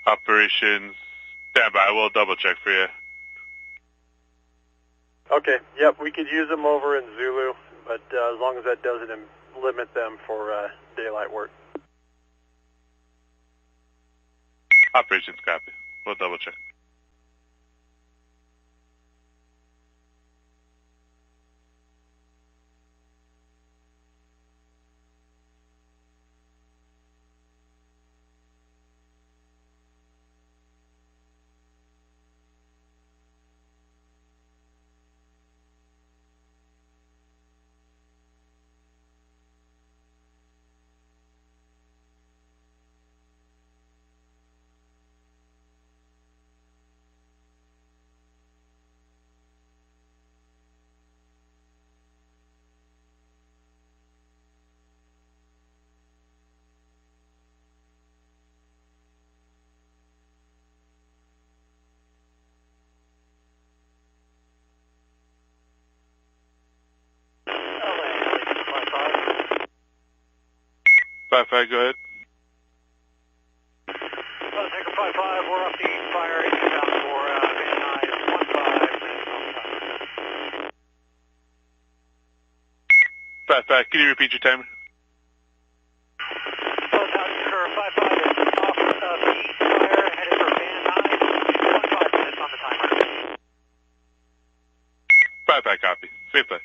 Operations, stand by. We'll double check for you. Okay, yep, we could use them over in Zulu, but as long as that doesn't limit them for daylight work. Operations copy. We'll double check. Five, go ahead. Tanker 5-5, we're off the east fire, eastbound for Van Nuys 15. 5, can you repeat your timer? Tanker 5-5 is off the east fire, headed for Van Nuys, 15 minutes on the timer. 5, copy. Safe play.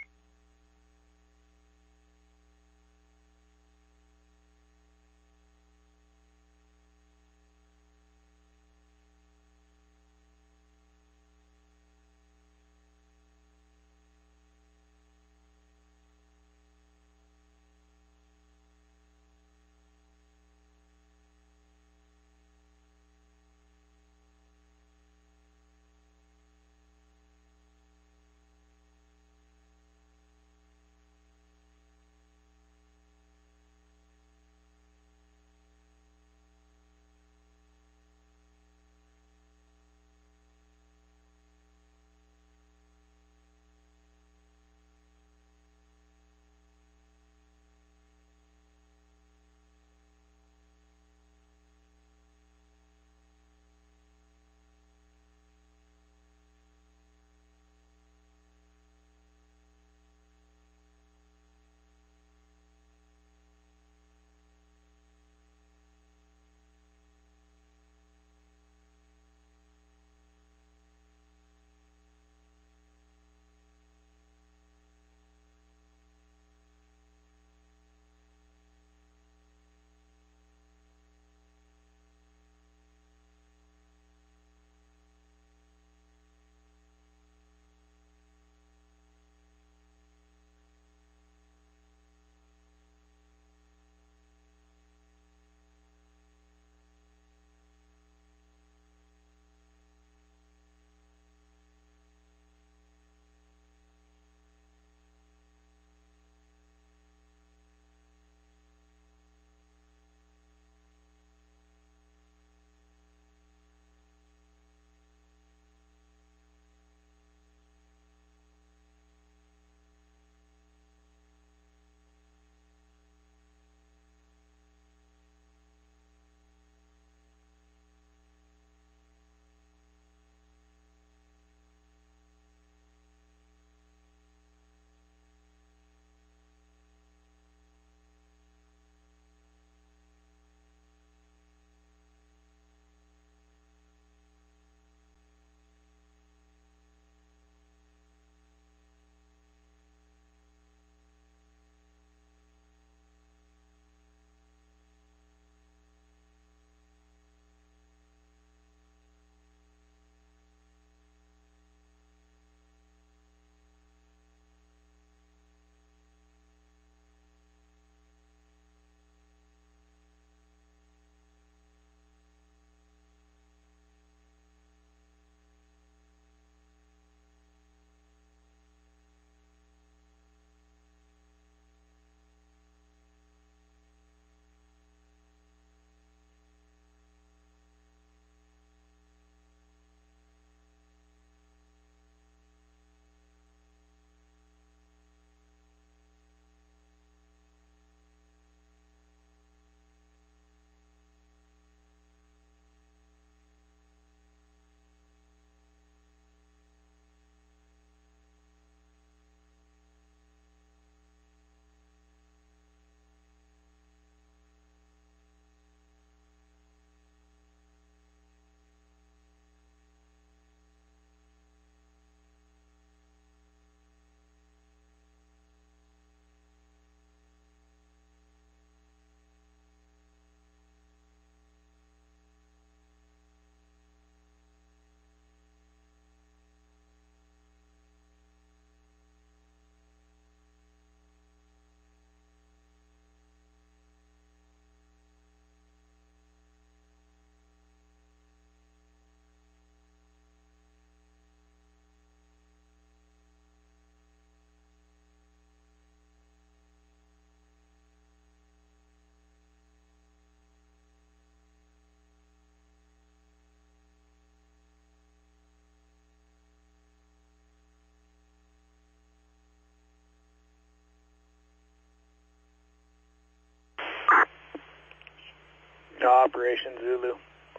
Operations Zulu.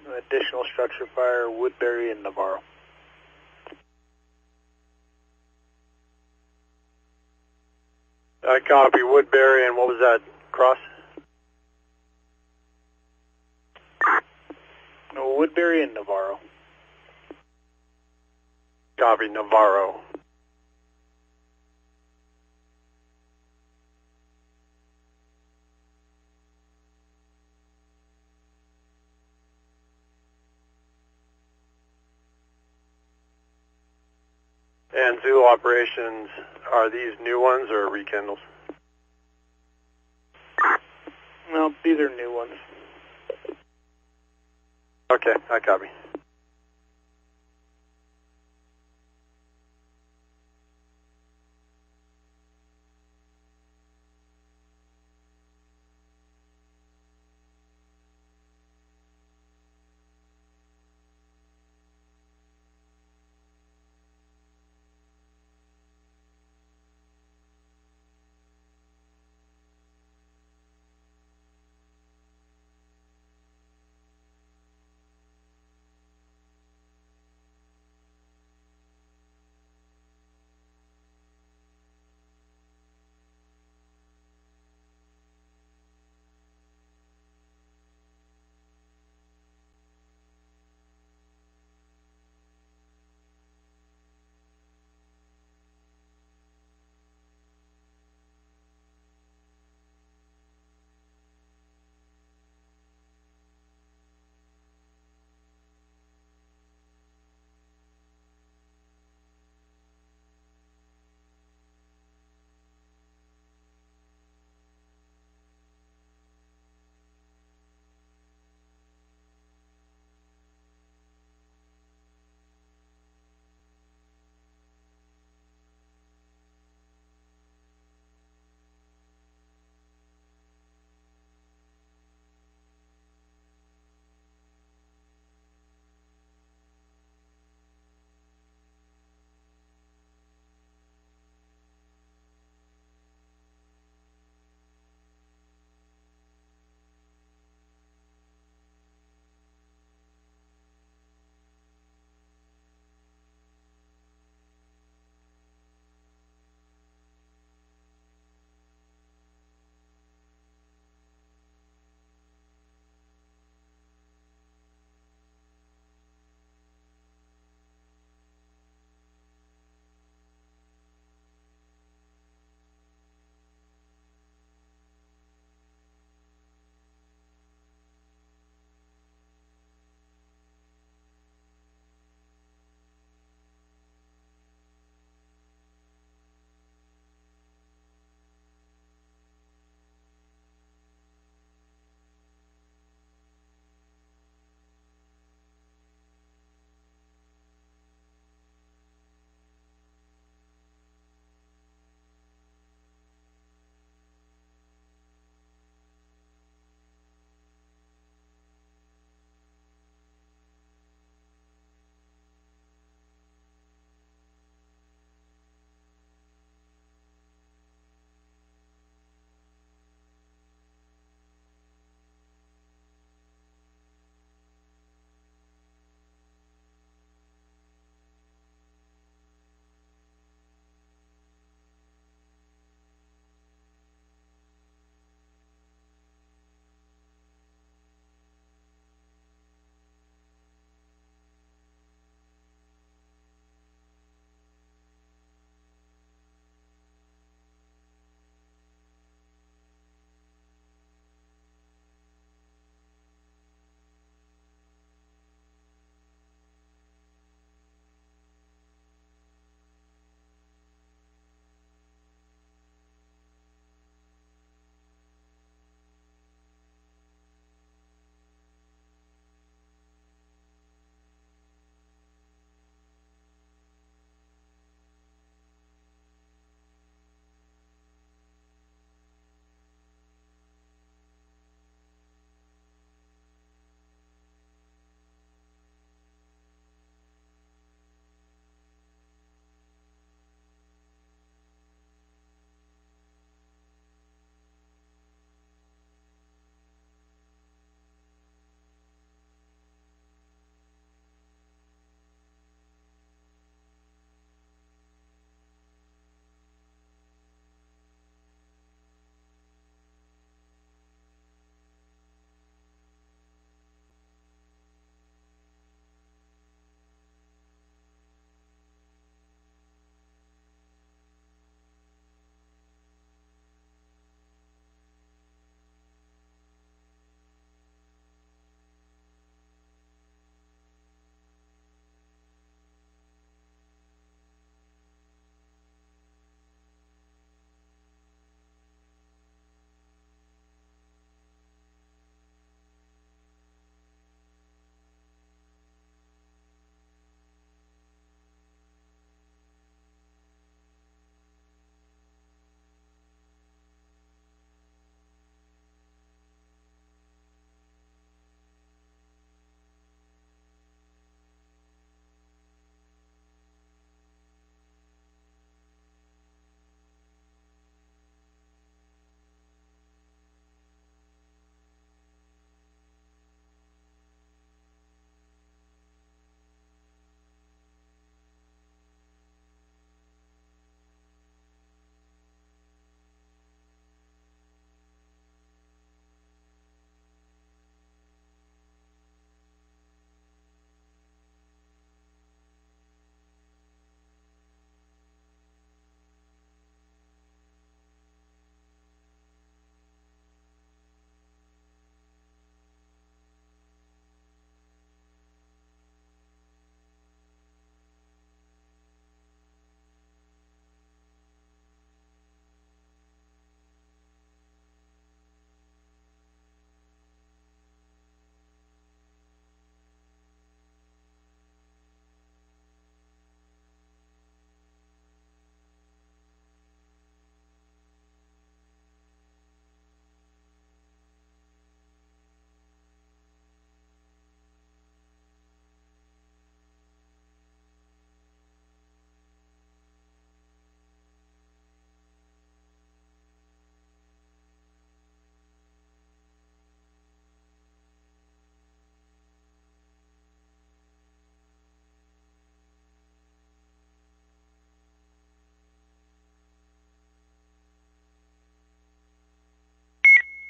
An additional structure fire, Woodbury and Navarro. I copy Woodbury, and what was that, cross? No, Woodbury and Navarro. Copy, Navarro. And Zulu Operations, are these new ones or rekindles? No, these are new ones. Okay, I copy.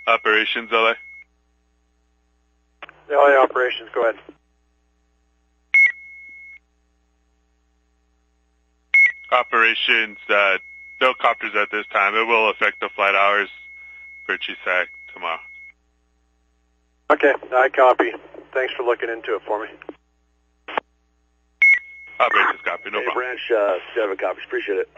Operations LA. LA operations, go ahead. Operations, no copters at this time. It will affect the flight hours for GSAC tomorrow. Okay, I copy. Thanks for looking into it for me. Operations copy, no hey, problem. Branch 7 copies, appreciate it.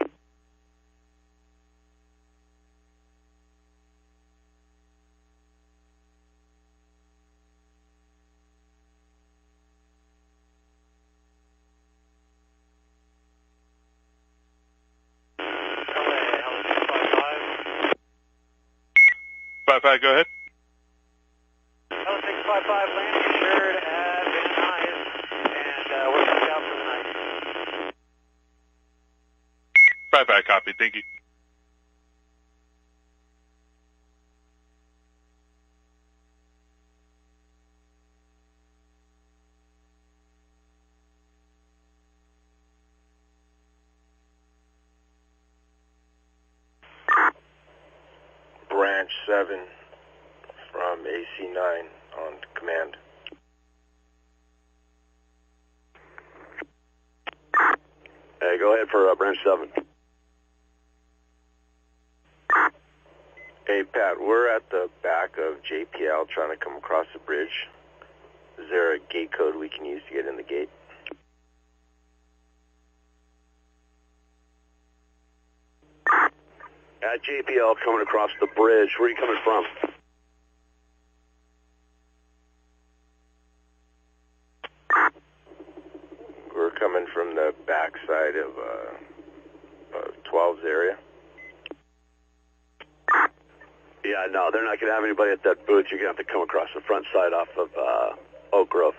Five, go ahead. Hello, 655, landing assured at Van Nuys, and we're back out for the night. 5, copy, thank you. Branch 7 from AC9 on command. Hey, go ahead for Branch 7. Hey, Pat, we're at the back of JPL trying to come across the bridge. Is there a gate code we can use to get in the gate? At JPL coming across the bridge, where are you coming from? We're coming from the back side of 12's area. Yeah, no, they're not going to have anybody at that booth. You're going to have to come across the front side off of Oak Grove.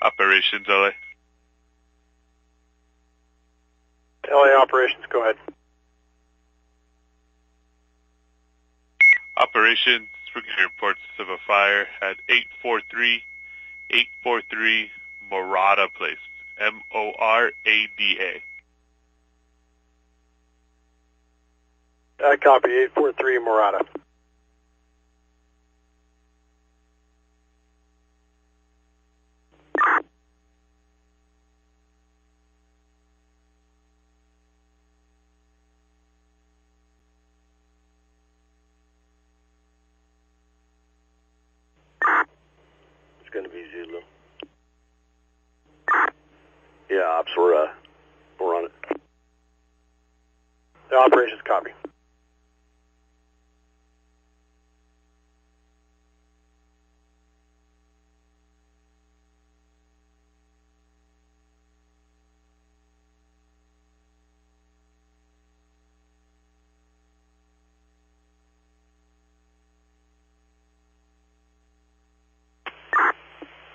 Operations LA. LA operations, go ahead. Operations, we're getting reports of a fire at 843 Morada Place. Morada. I copy 843 Morada. going to be Zulu. Yeah, ops, we're on it. The operations copy.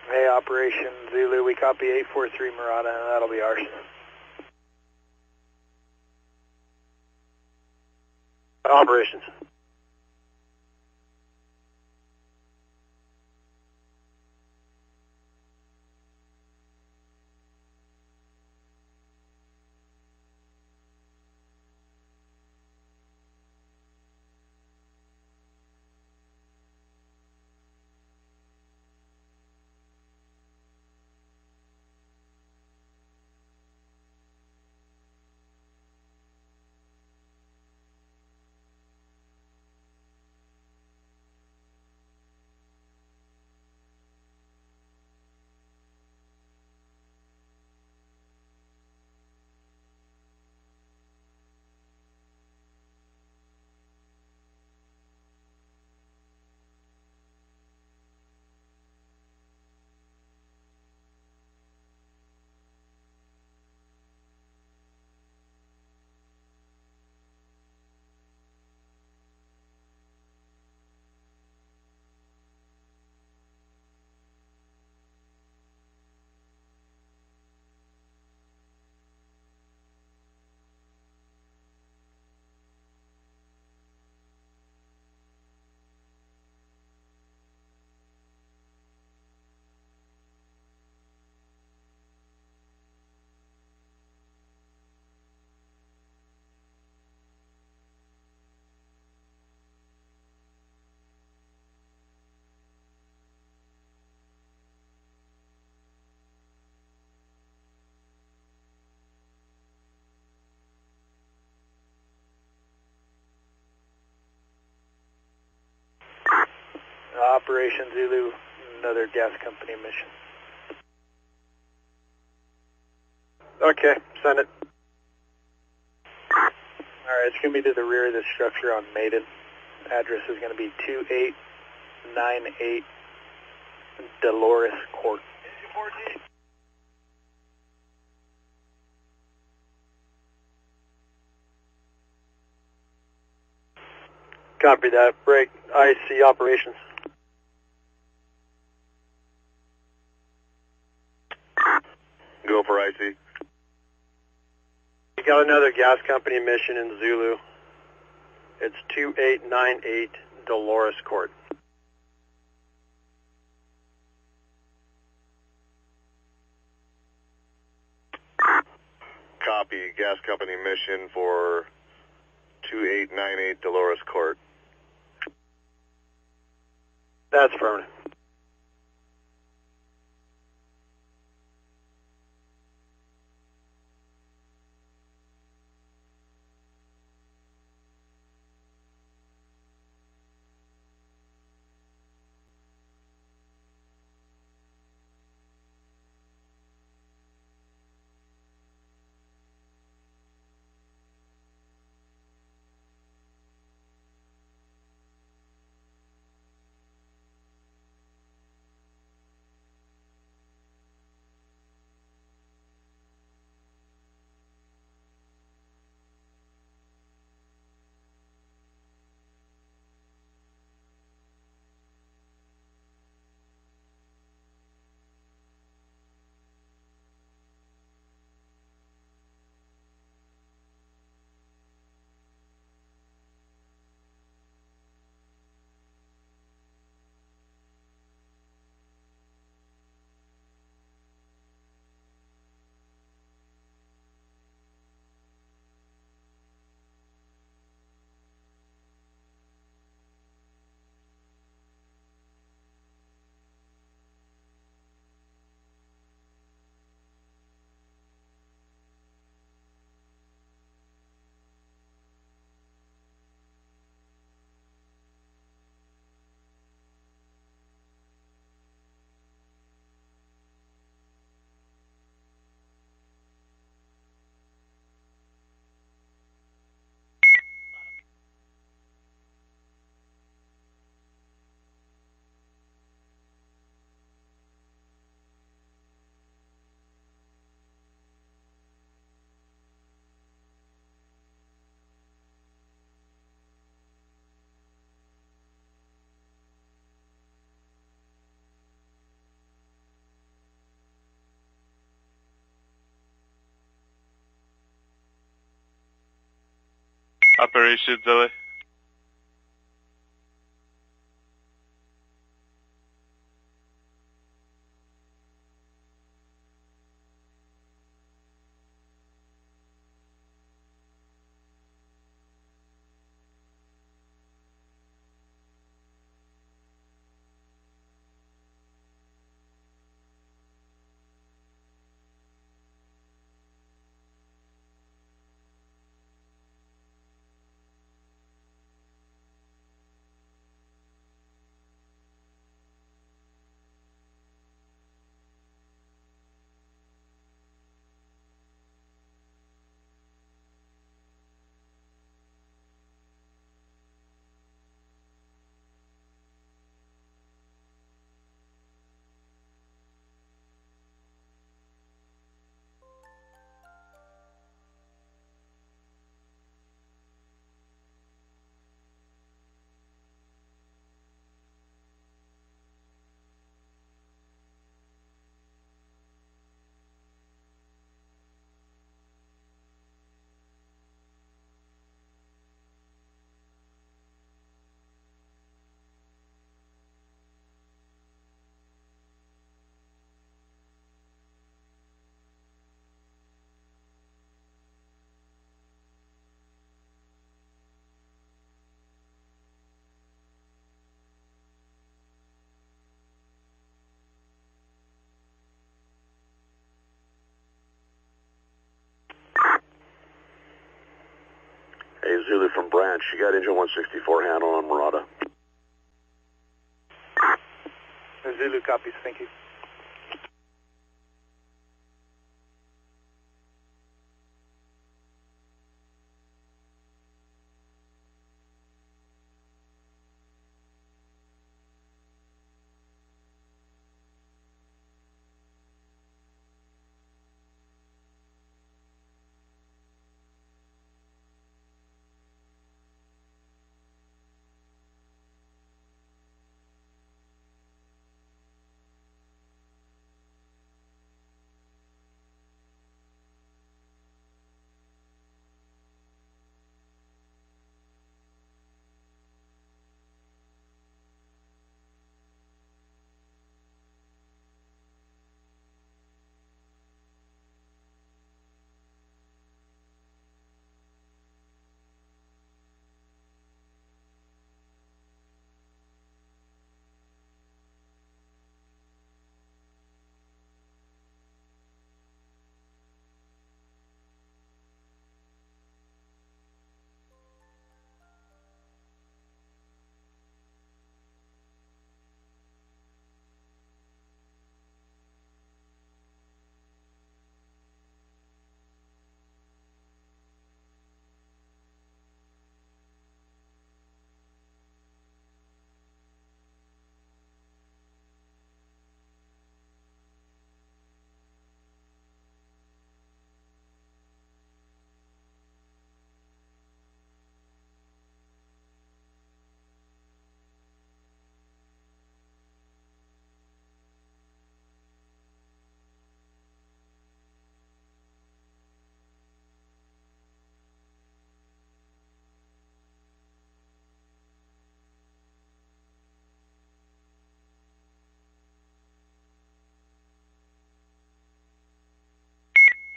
Hey, Operation Zulu, we copy 843 Murata, and that'll be ours. Operations. Operation Zulu, another gas company mission. Okay, send it. Alright, it's going to be to the rear of the structure on Maiden. Address is going to be 2898 Dolores Court. Copy that. Break IC operations. Go for IC. You got another gas company mission in Zulu. It's 2898 Dolores Court. Copy. Gas company mission for 2898 Dolores Court. That's permanent. Operations LA. Hey, Zulu from Branch. You got engine 164 handle on Murata. Zulu copies, thank you.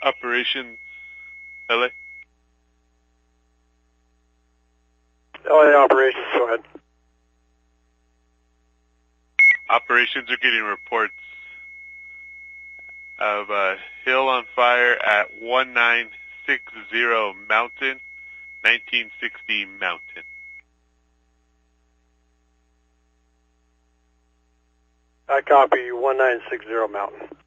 Operations LA. LA operations, go ahead. Operations are getting reports of a hill on fire at 1960 Mountain, 1960 Mountain. I copy 1960 Mountain.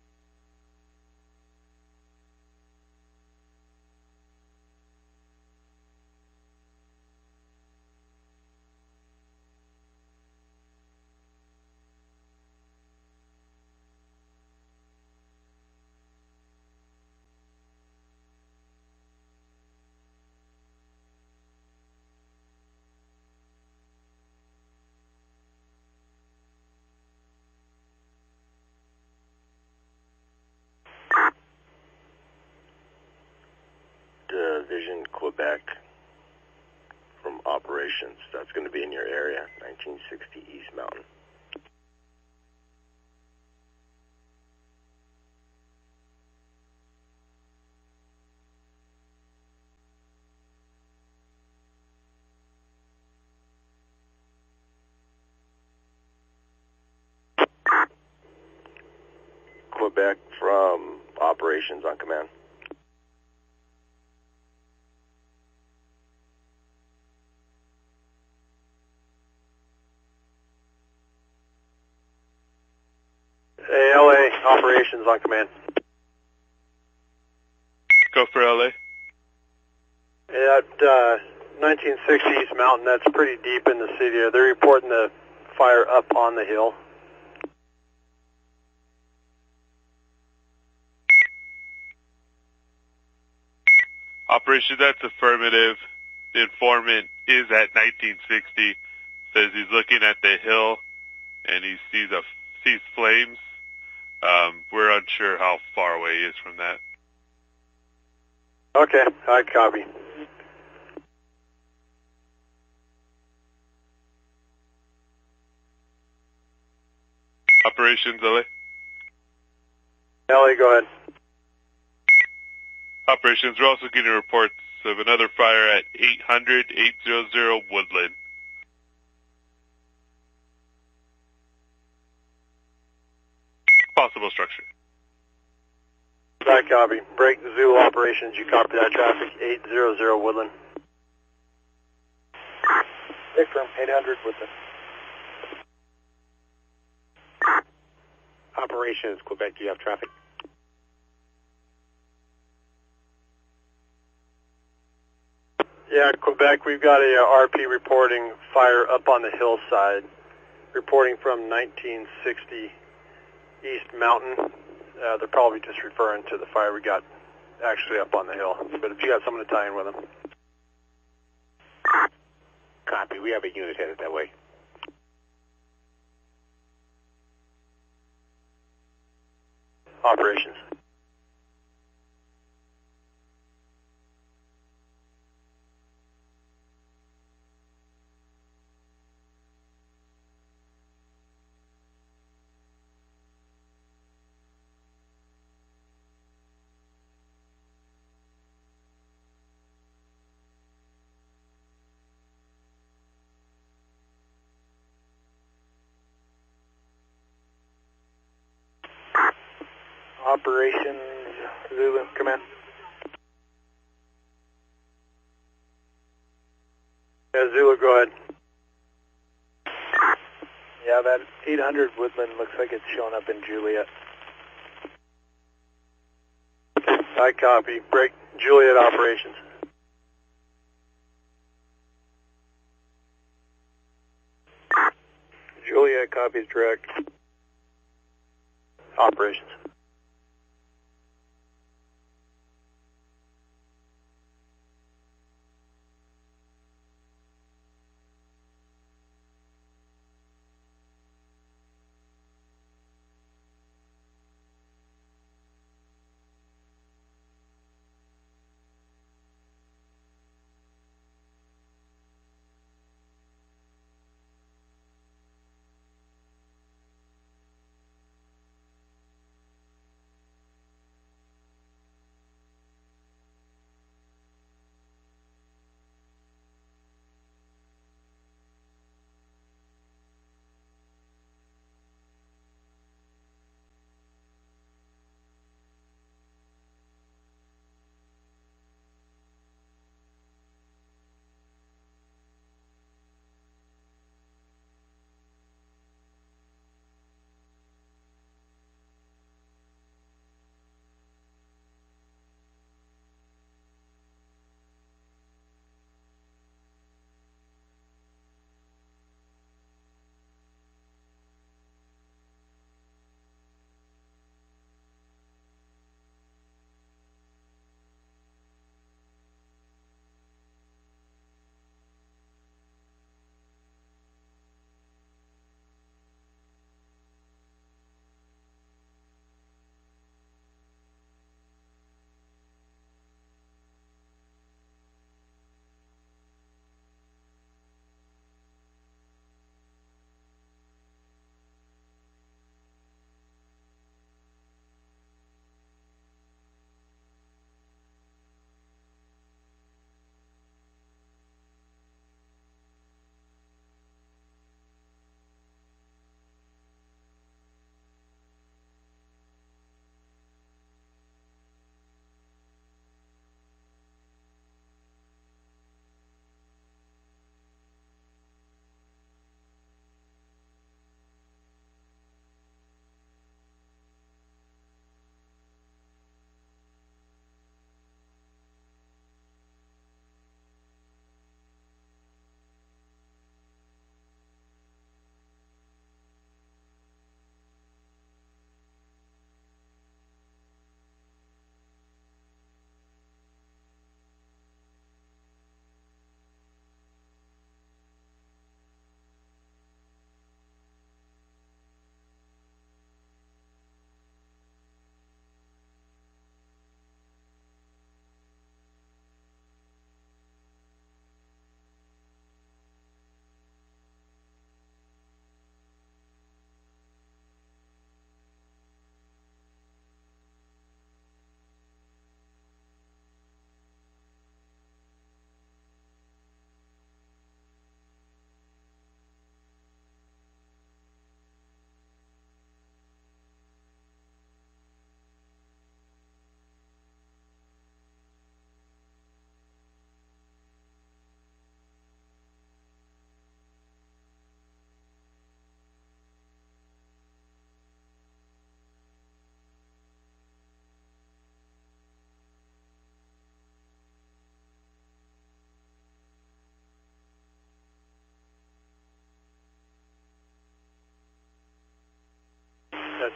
Division, Quebec. Operations. That's going to be in your area, 1960 East Mountain. Quebec from Operations on command. Hey, LA Operations on command. Go for LA. At 1960 East Mountain, that's pretty deep in the city. They're reporting the fire up on the hill. Operation, that's affirmative. The informant is at 1960. Says he's looking at the hill and he sees flames. We're unsure how far away he is from that. Okay, I copy. Operations, LA. LA, go ahead. Operations, we're also getting reports of another fire at 800 800 Woodland. Possible structure. I copy. Break Zulu Operations, you copy that traffic, 800 Woodland. Big firm, 800 Woodland. Operations, Quebec, do you have traffic? Yeah, Quebec, we've got a RP reporting fire up on the hillside, reporting from 1960 East Mountain. They're probably just referring to the fire we got actually up on the hill. But if you got someone to tie in with them. Copy. We have a unit headed that way. Operations. Operations, Zulu, command. Yeah, Zulu, go ahead. Yeah, that 800 Woodland looks like it's showing up in Juliet. I copy. Break Juliet Operations. Juliet copies direct. Operations.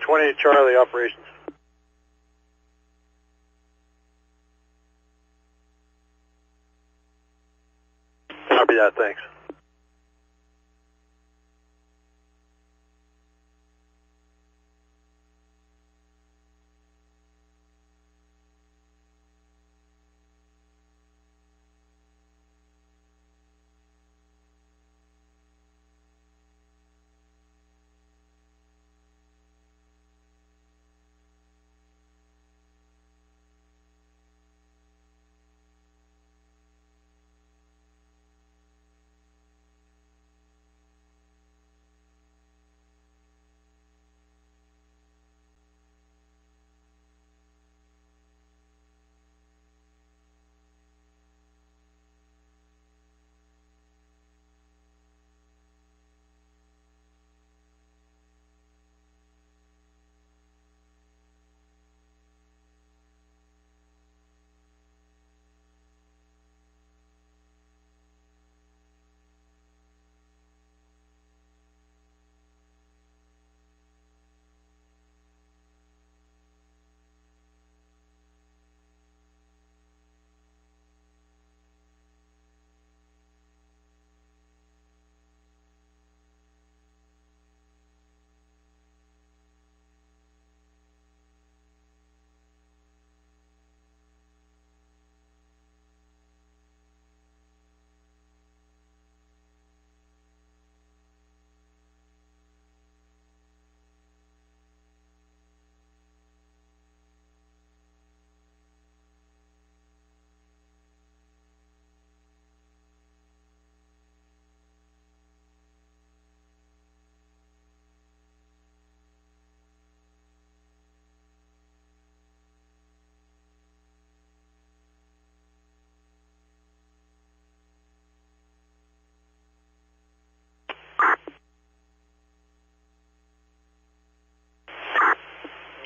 28 Charlie operations. Copy that, thanks.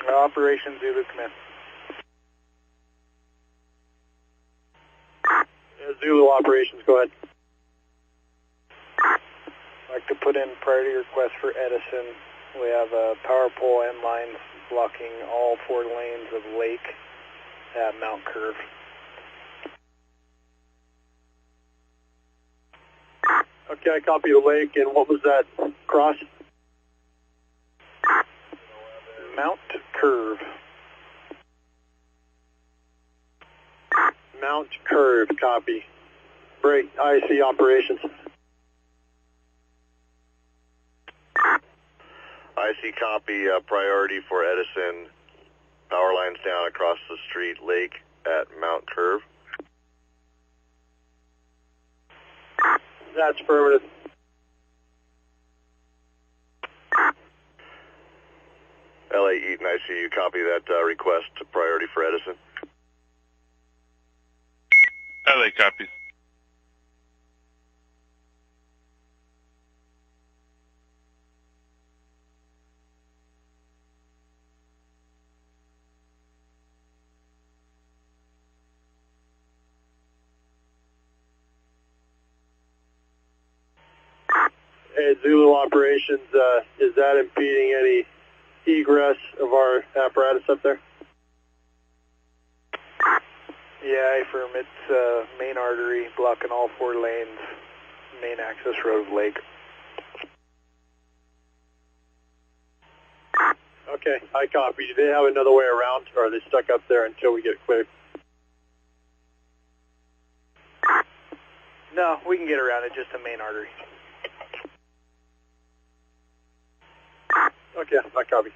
Operation Zulu Command. Zulu operations, go ahead. I'd like to put in priority request for Edison. We have a power pole end lines blocking all 4 lanes of lake at Mount Curve. Okay, I copy the lake, and what was that cross? Mount Curve. Mount Curve, copy. Break, IC operations. IC copy, priority for Edison. Power lines down across the street, lake at Mount Curve. That's affirmative. LA Eaton, I see you copy that request to priority for Edison. LA copies. Hey, Zulu operations, is that impeding any egress of our apparatus up there? Yeah, I affirm. It's main artery blocking all 4 lanes, main access road of lake. Okay, I copy. Do they have another way around, or are they stuck up there until we get cleared? No, we can get around it, just a main artery. Okay, I copy.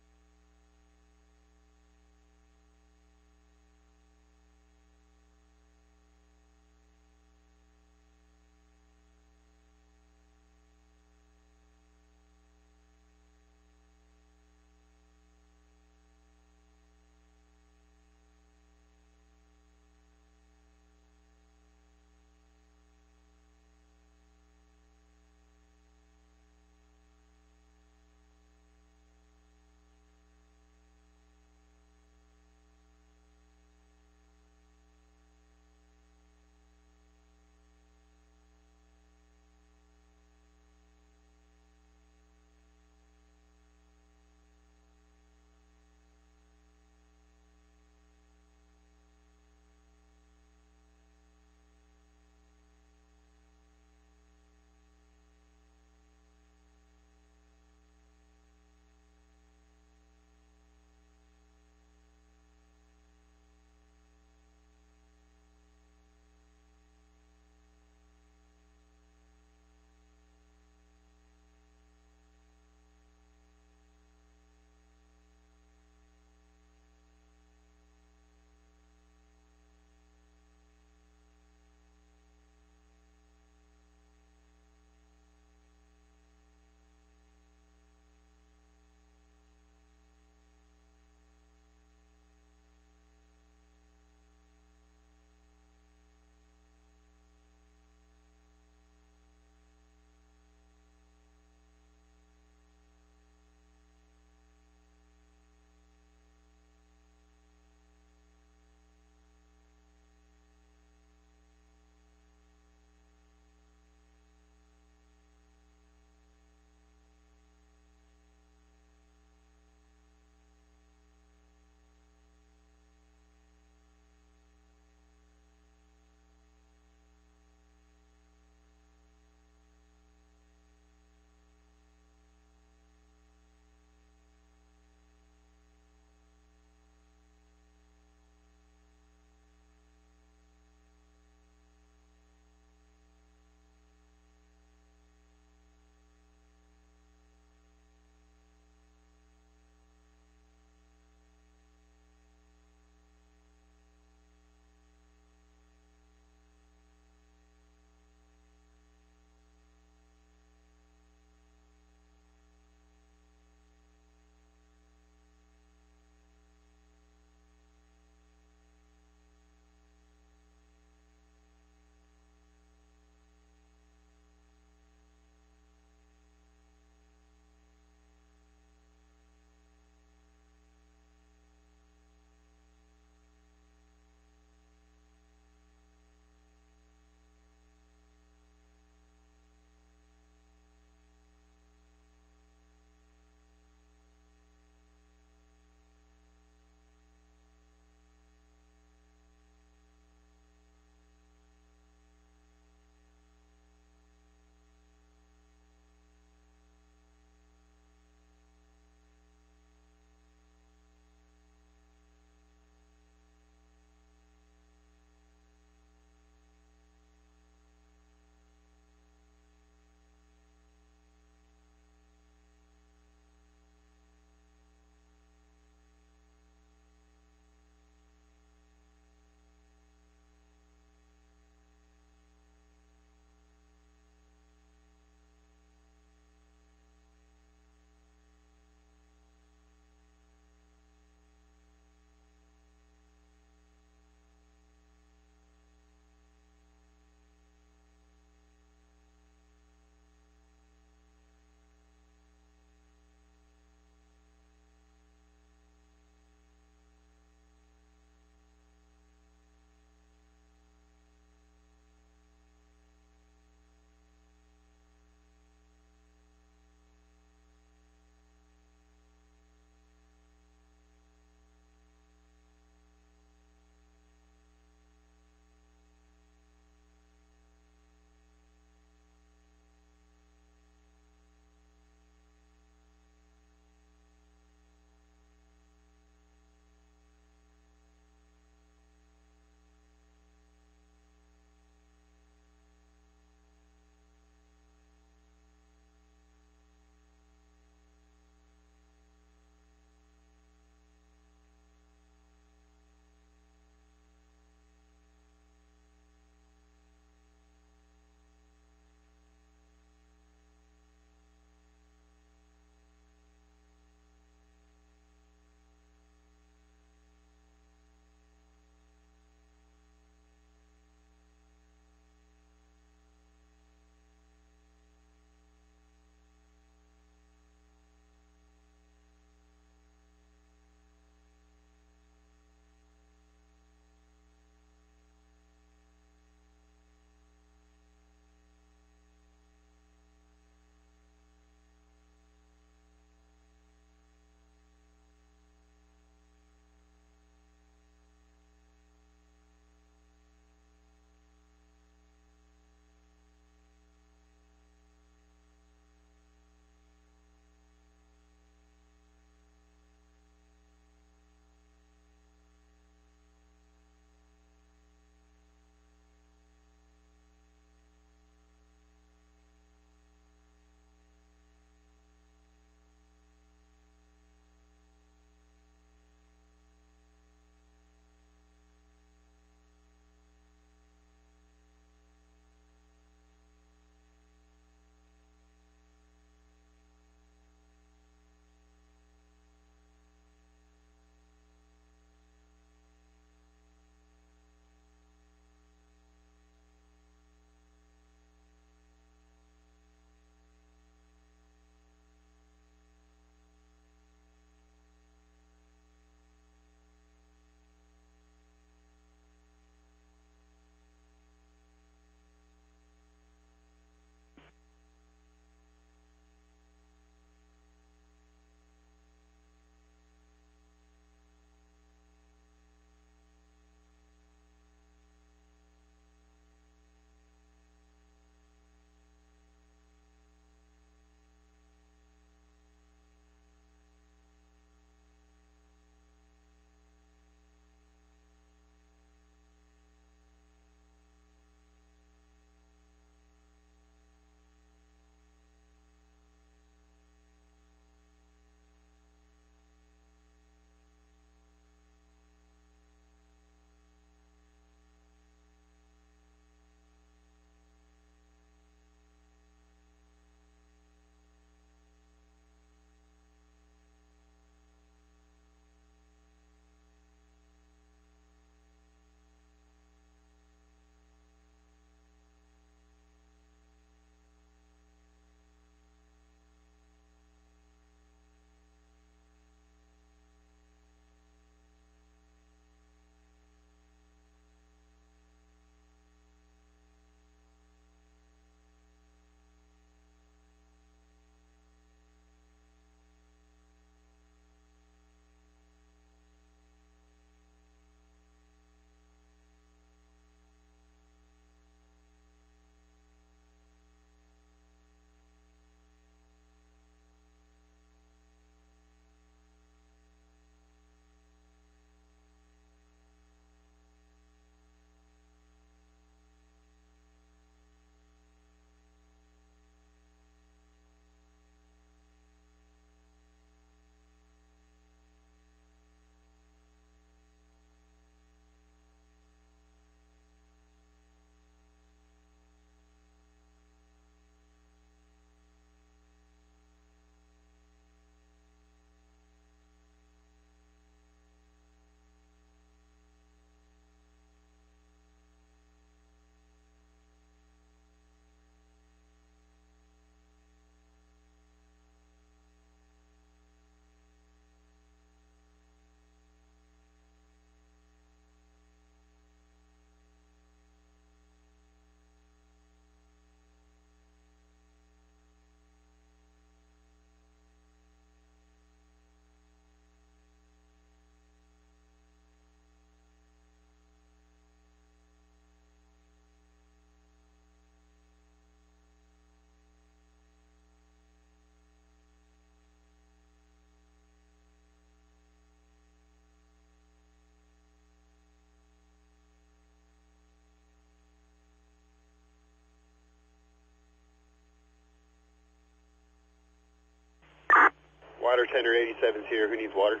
Water Tender 87's here. Who needs water?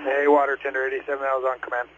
Hey, Water Tender 87, I was on command.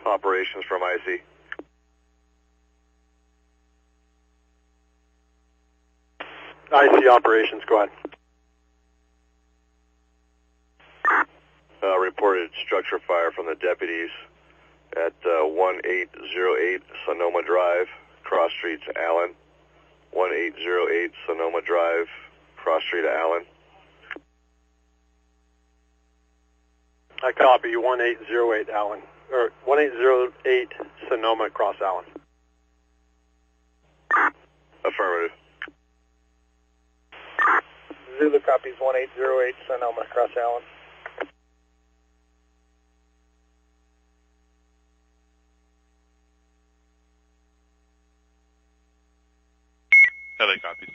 Operations from IC. IC Operations, go ahead. Reported structure fire from the deputies at 1808 Sonoma Drive, cross street to Allen. 1808 Sonoma Drive, cross street to Allen. I copy 1808 Allen, or 1808 Sonoma Cross Allen. Affirmative. Zulu copies 1808 Sonoma Cross Allen. LA copies.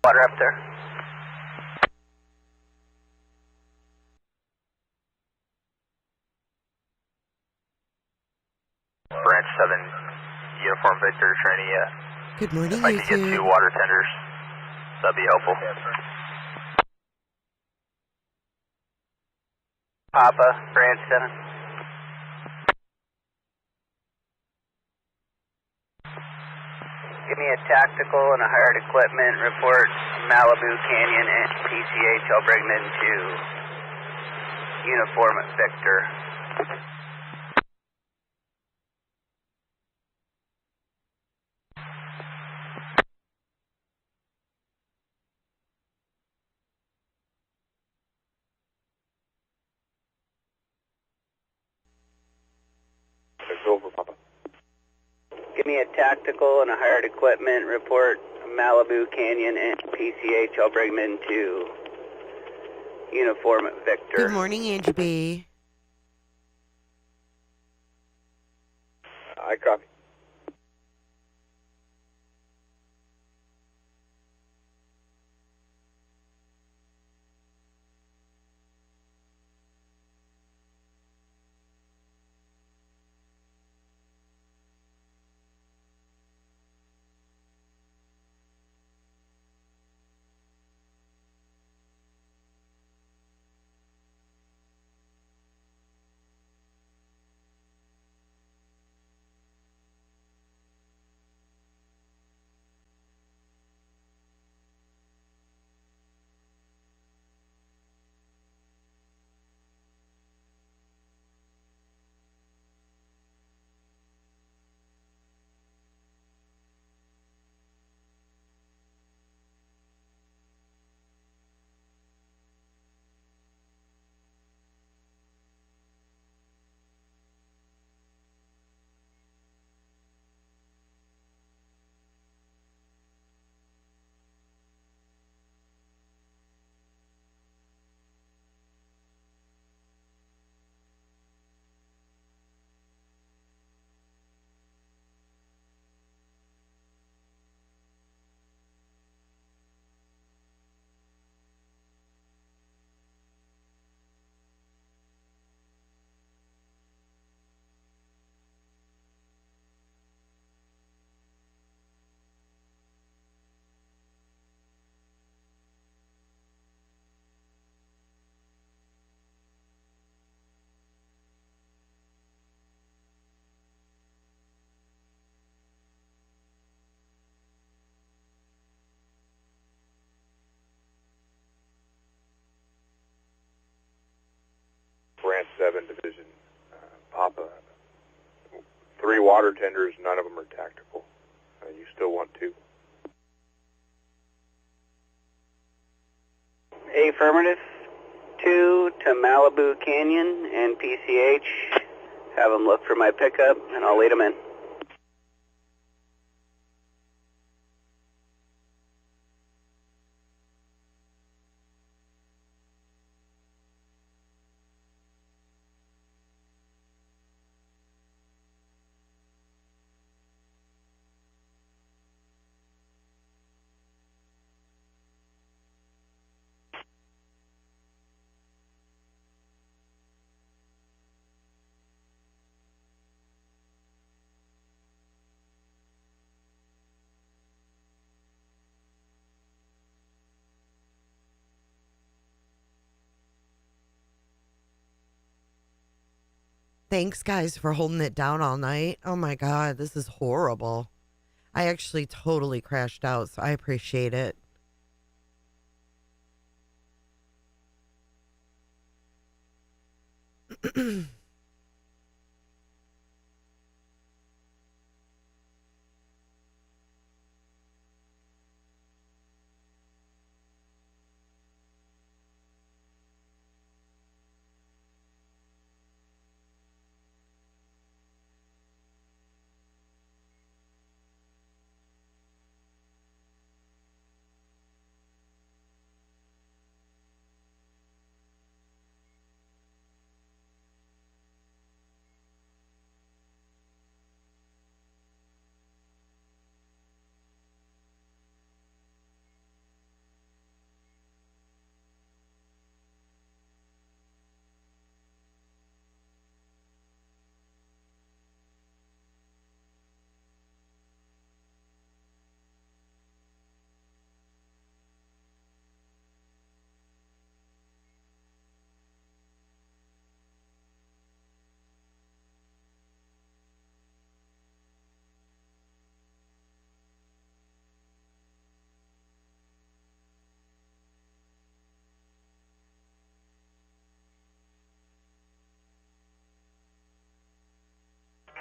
Water up there. Branch 7, Uniform Victor, training you. Good morning, if I could get 2 water tenders, that'd be helpful. Papa, Branch 7. Give me a tactical and a hired equipment report, Malibu Canyon and PCH. I'll bring them to Uniform Victor. Over, Papa. Give me a tactical and a hired equipment report, Malibu Canyon and PCH. I'll bring them to Uniform Victor. Good morning, Angie B. I copy. Branch 7 Division, Papa. 3 water tenders, none of them are tactical. You still want 2? Affirmative. 2 to Malibu Canyon and PCH. Have them look for my pickup, and I'll lead them in. Thanks, guys, for holding it down all night. Oh, my God, this is horrible. I actually totally crashed out, so I appreciate it.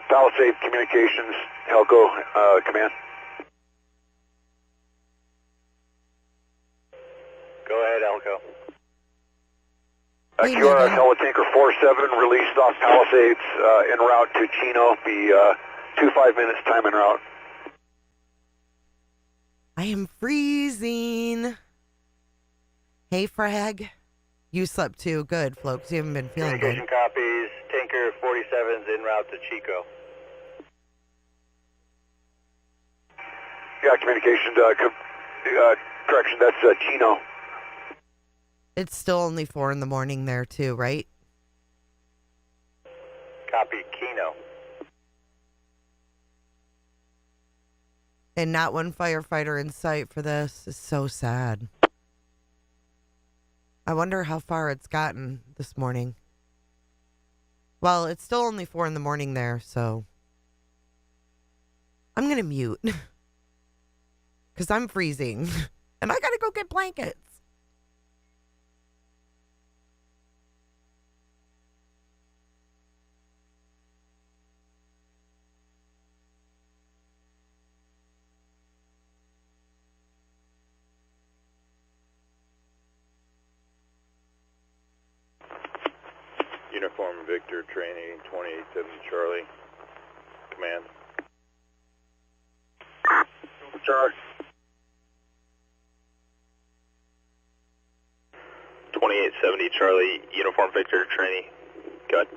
Palisades Communications, Helco, command. Go ahead, Elko. QRS Helitanker 47 released off Palisades en route to Chino. Be 2-5 minutes time en route. I am freezing. Hey, Frag. You slept too. Good, Flo, because you haven't been feeling good. Communication copies. Tanker 47's en route to Chico. Yeah, communication, correction, that's Chino. It's still only 4 in the morning there too, right? Copy, Kino. And not one firefighter in sight for this. It's so sad. I wonder how far it's gotten this morning. Well, it's still only 4 in the morning there, so I'm going to mute because I'm freezing and I got to go get blankets. Uniform Victor Training 287 Charlie. Command. Charge. 2870 Charlie, Uniform Victor Training. Go ahead.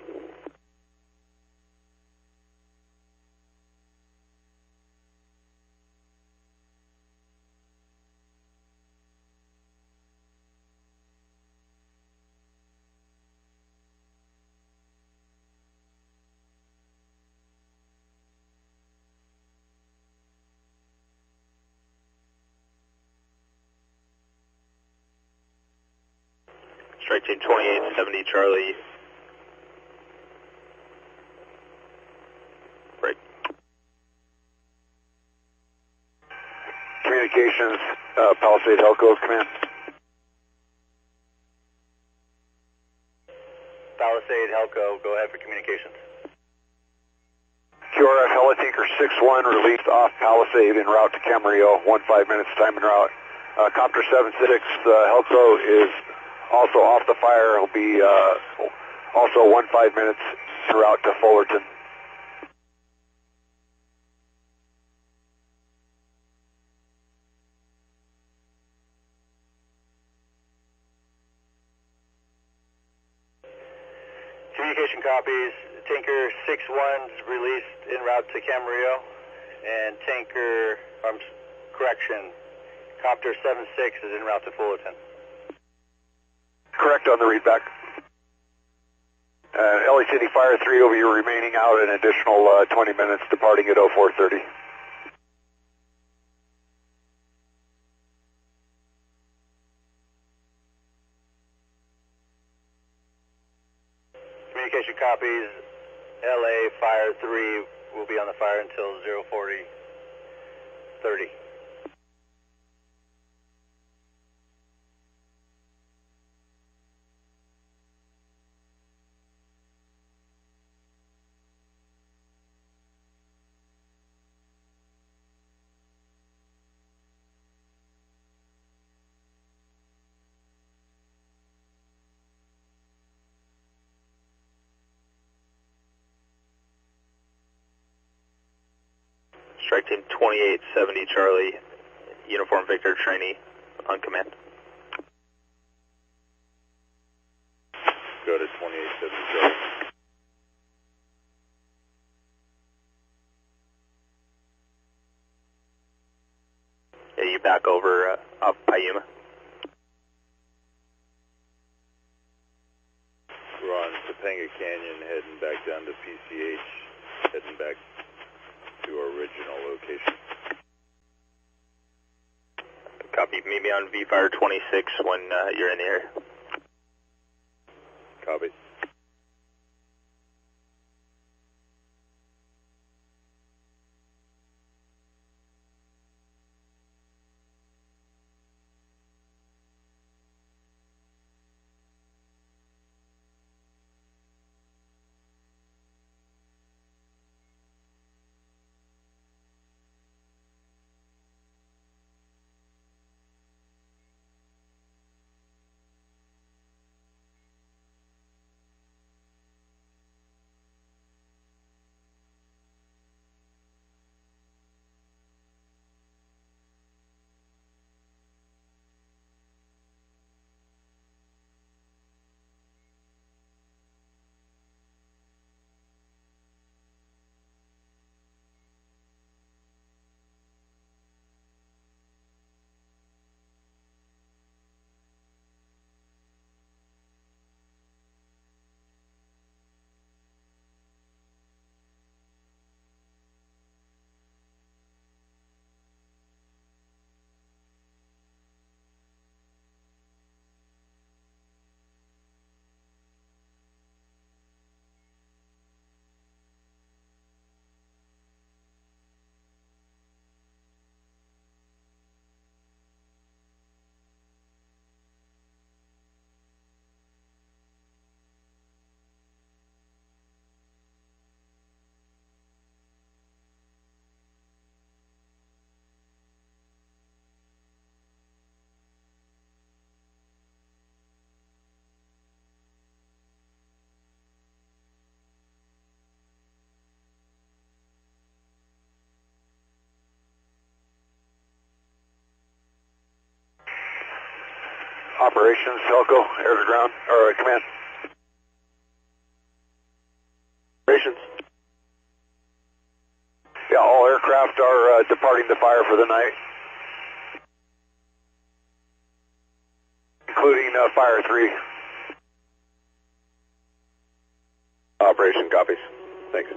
Strike team 2870 Charlie. Break. Communications, Palisades Elko, command. Palisade, Helco, go ahead for communications. QRF Helitanker 6-1 released off Palisade en route to Camarillo, 15 minutes time en route. Copter 76 Helco is also off the fire. He'll be also 15 minutes en route to Fullerton. Communication copies. Tanker 6-1's released en route to Camarillo, and Tanker, correction, Copter 76 is en route to Fullerton. Correct on the readback. LA City Fire 3 will be remaining out an additional 20 minutes, departing at 0430. Communication copies. LA Fire 3 will be on the fire until 040:30. Strike team 2870 Charlie, Uniform Victor Trainee, on command. Go to 2870 Charlie. Yeah, you back over off Payuma. We're on Topanga Canyon, heading back down to PCH, heading back to our original location. Copy. Meet me on V-Fire 26 when you're in the area. Copy. Operations, Telco, air to ground, or command. Operations. Yeah, all aircraft are departing the fire for the night, including Fire 3. Operation copies. Thanks.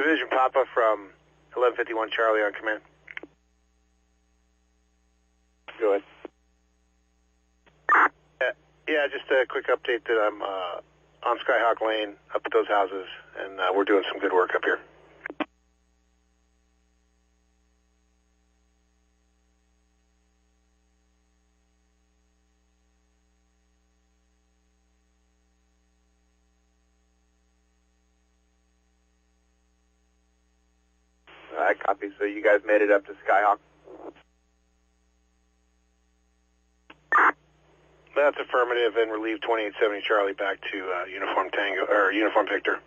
Division Papa from 1151 Charlie on command. Go ahead. Yeah, just a quick update that I'm on Skyhawk Lane up at those houses, and we're doing some good work up here. All right, copy. So you guys made it up to Skyhawk? That's affirmative, and relieve 2870 Charlie back to Uniform Tango or Uniform Victor.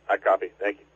I copy. Thank you.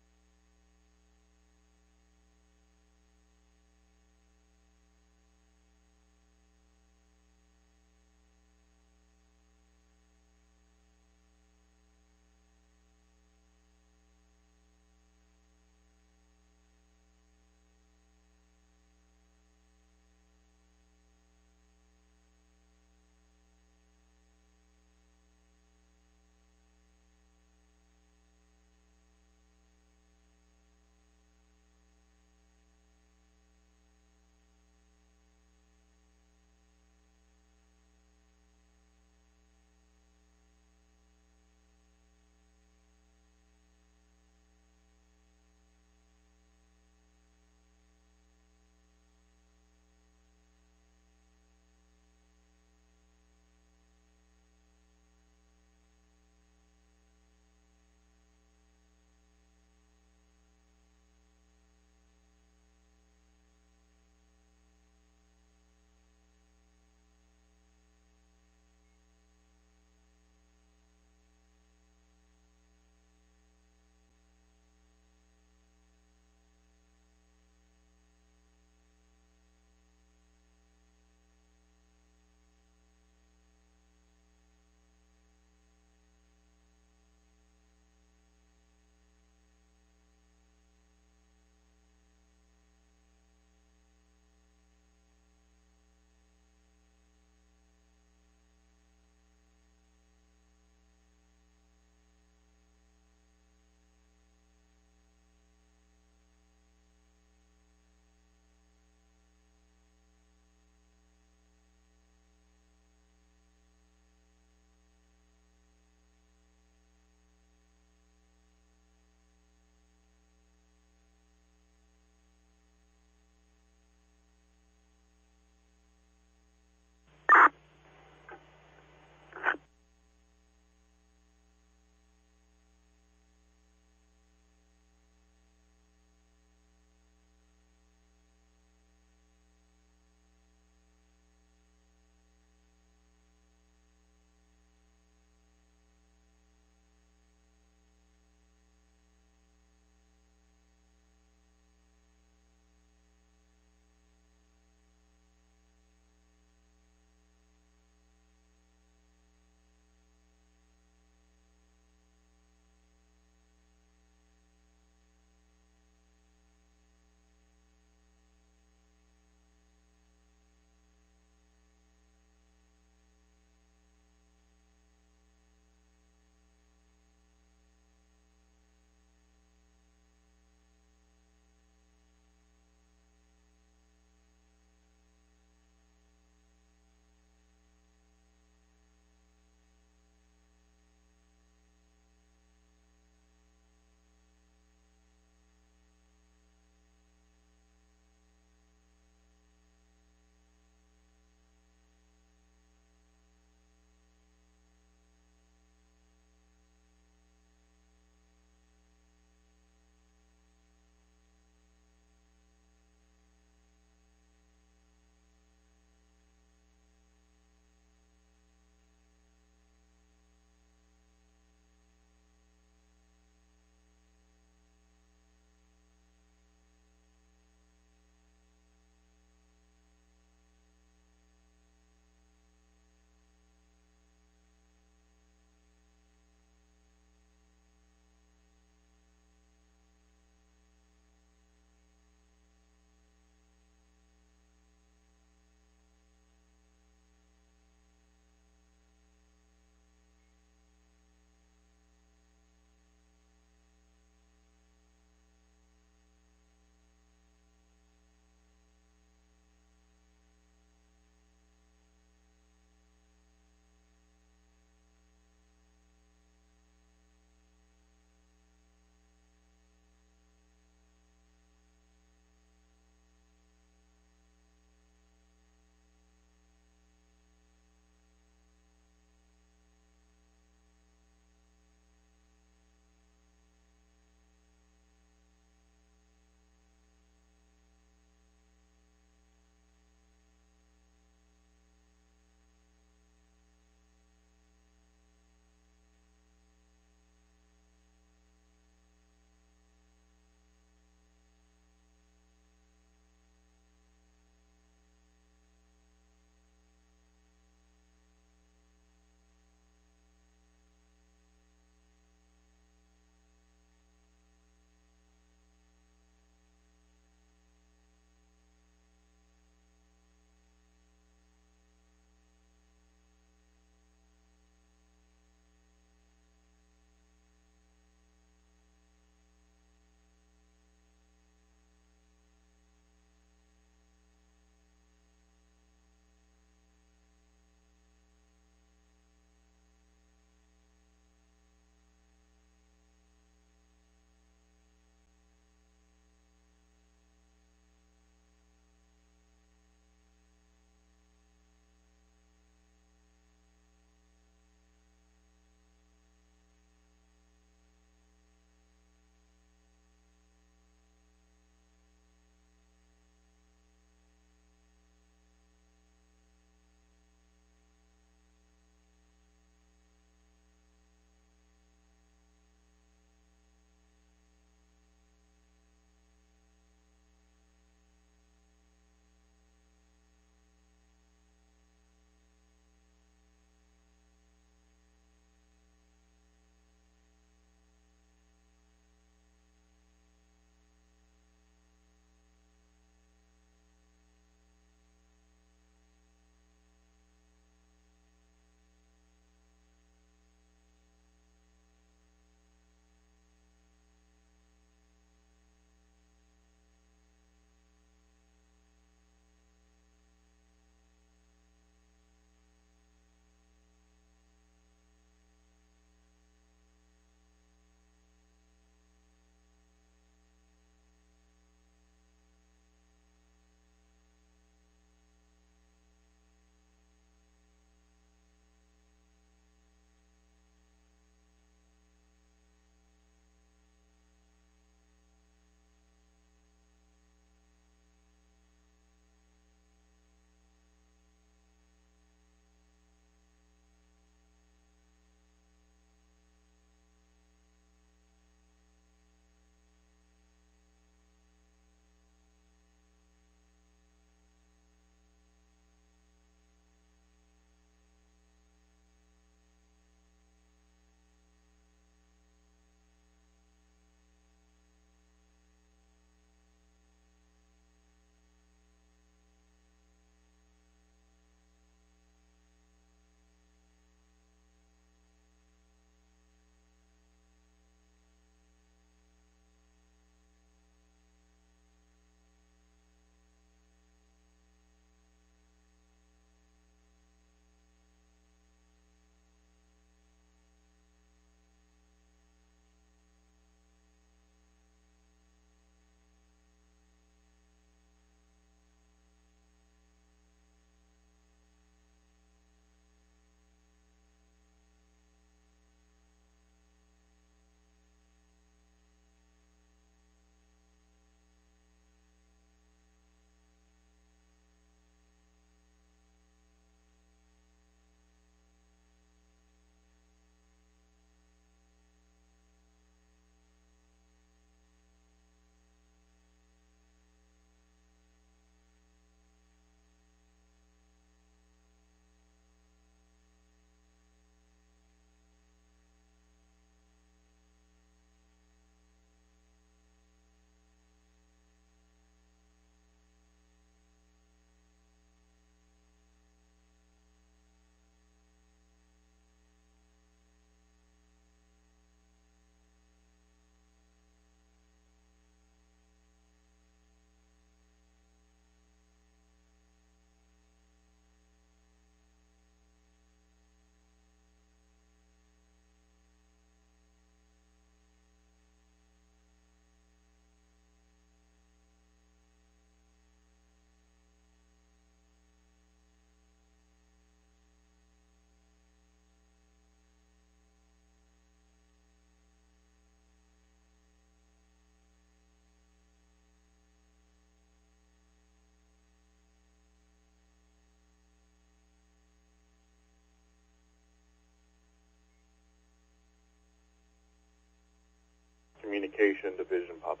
Communication Division, Papa.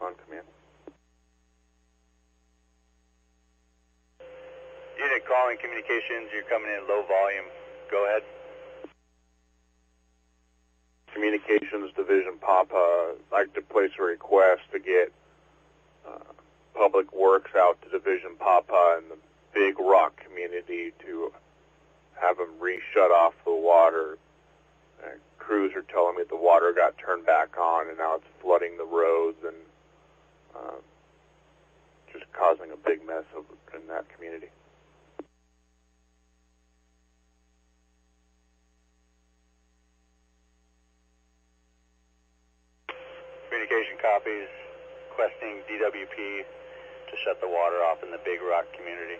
On command. Unit calling communications, you're coming in low volume. Go ahead. Communications Division, Papa. I'd like to place a request to get Public Works out to Division Papa and the Big Rock community to have them re-shut off the water. Crews are telling me the water got turned back on and now it's flooding the roads and just causing a big mess in that community. Communication copies, requesting DWP to shut the water off in the Big Rock community.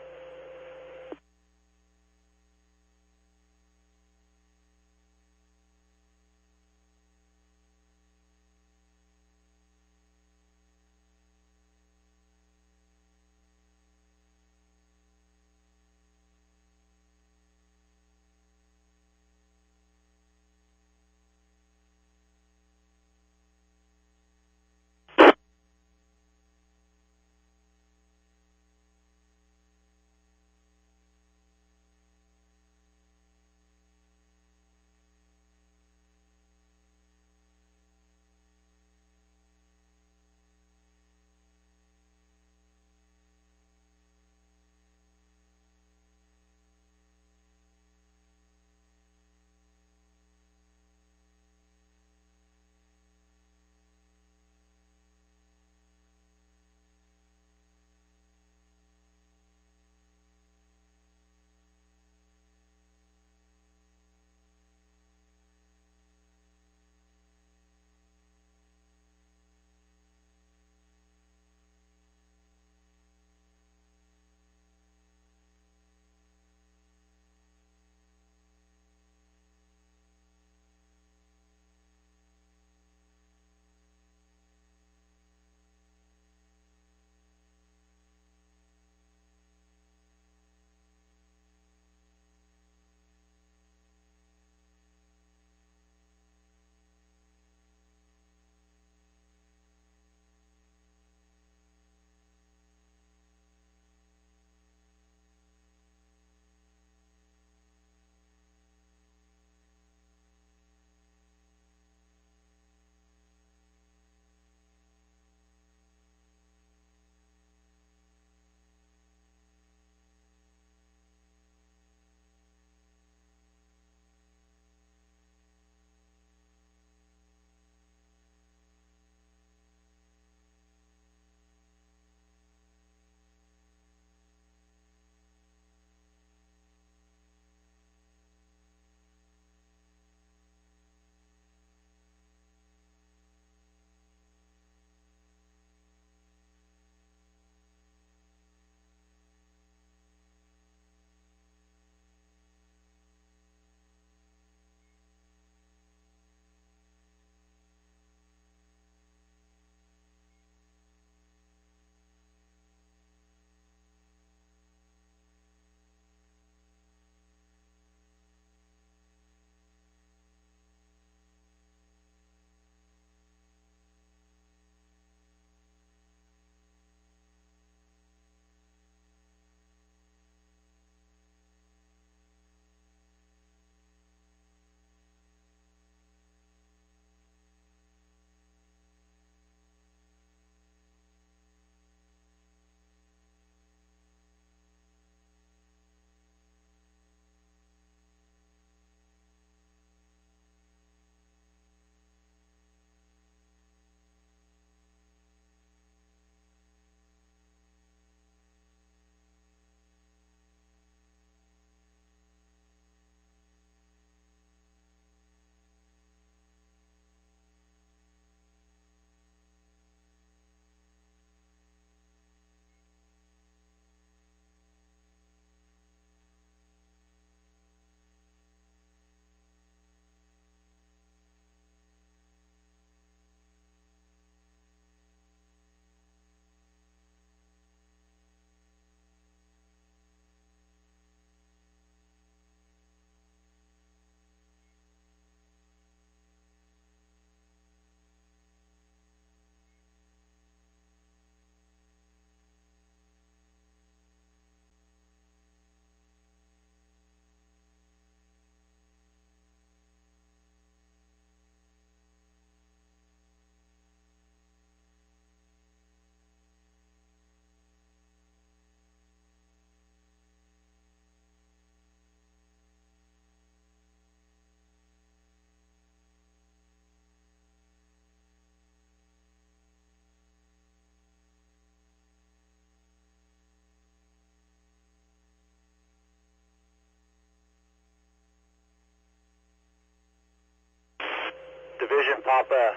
Division Papa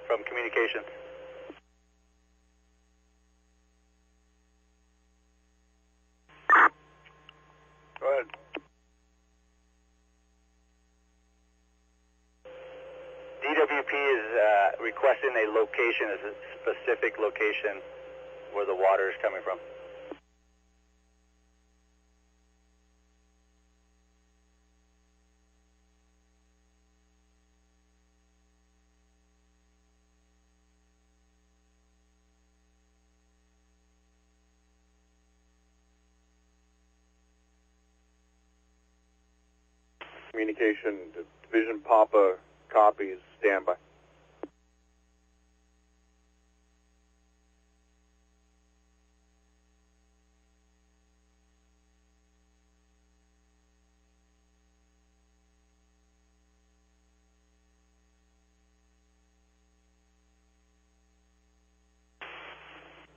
from Communications. Go ahead. DWP is requesting a location, a specific location where the water is coming from. Communication, Division Papa, copies, standby.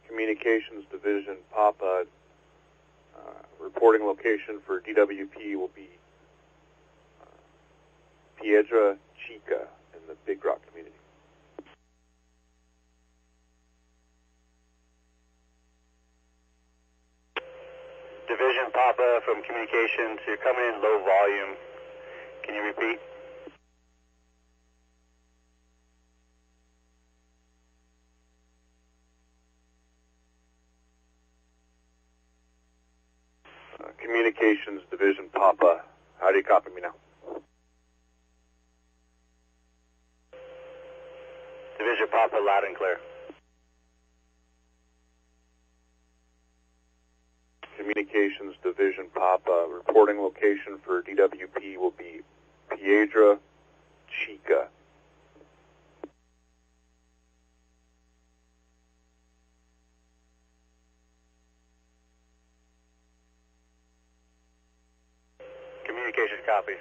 Communications Division Papa, reporting location for DWP will be Piedra Chica in the Big Rock community. Division Papa from Communications, you're coming in low volume. Can you repeat? Communications Division Papa, how do you copy me now? Division Papa, loud and clear. Communications Division Papa, reporting location for DWP will be Piedra Chica. Communications copies.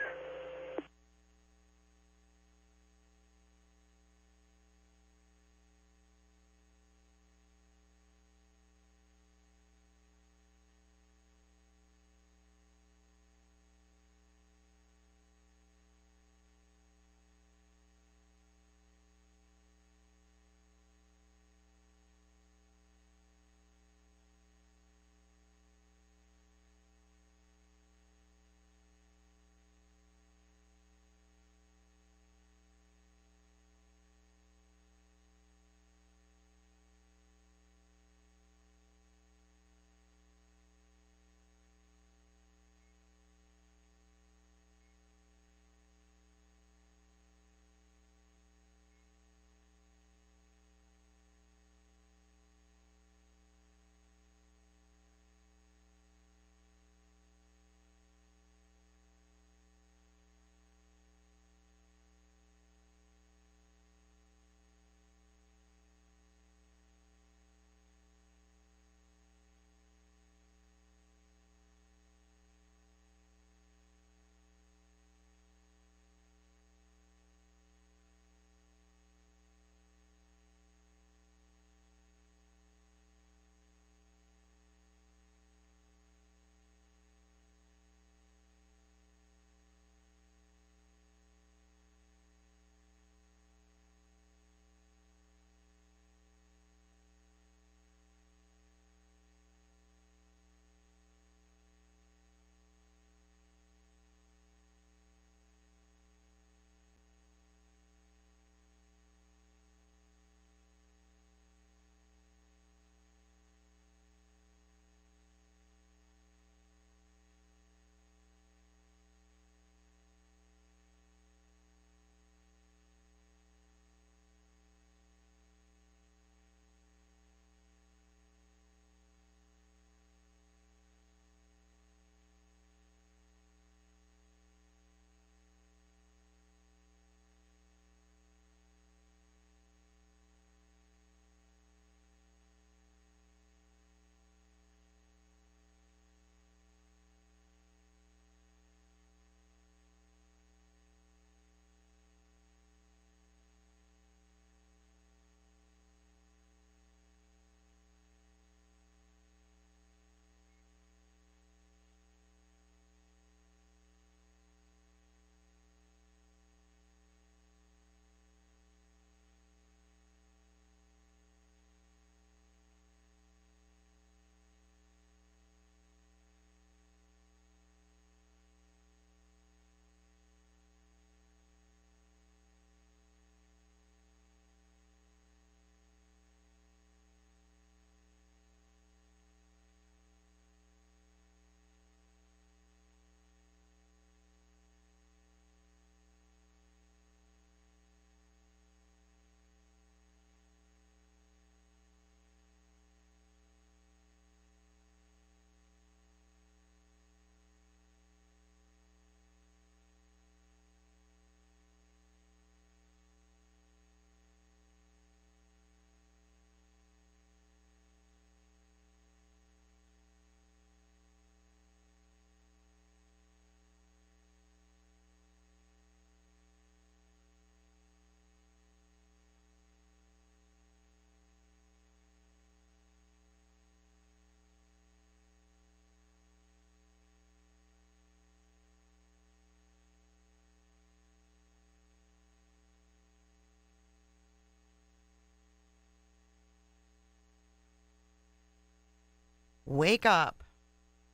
Wake up.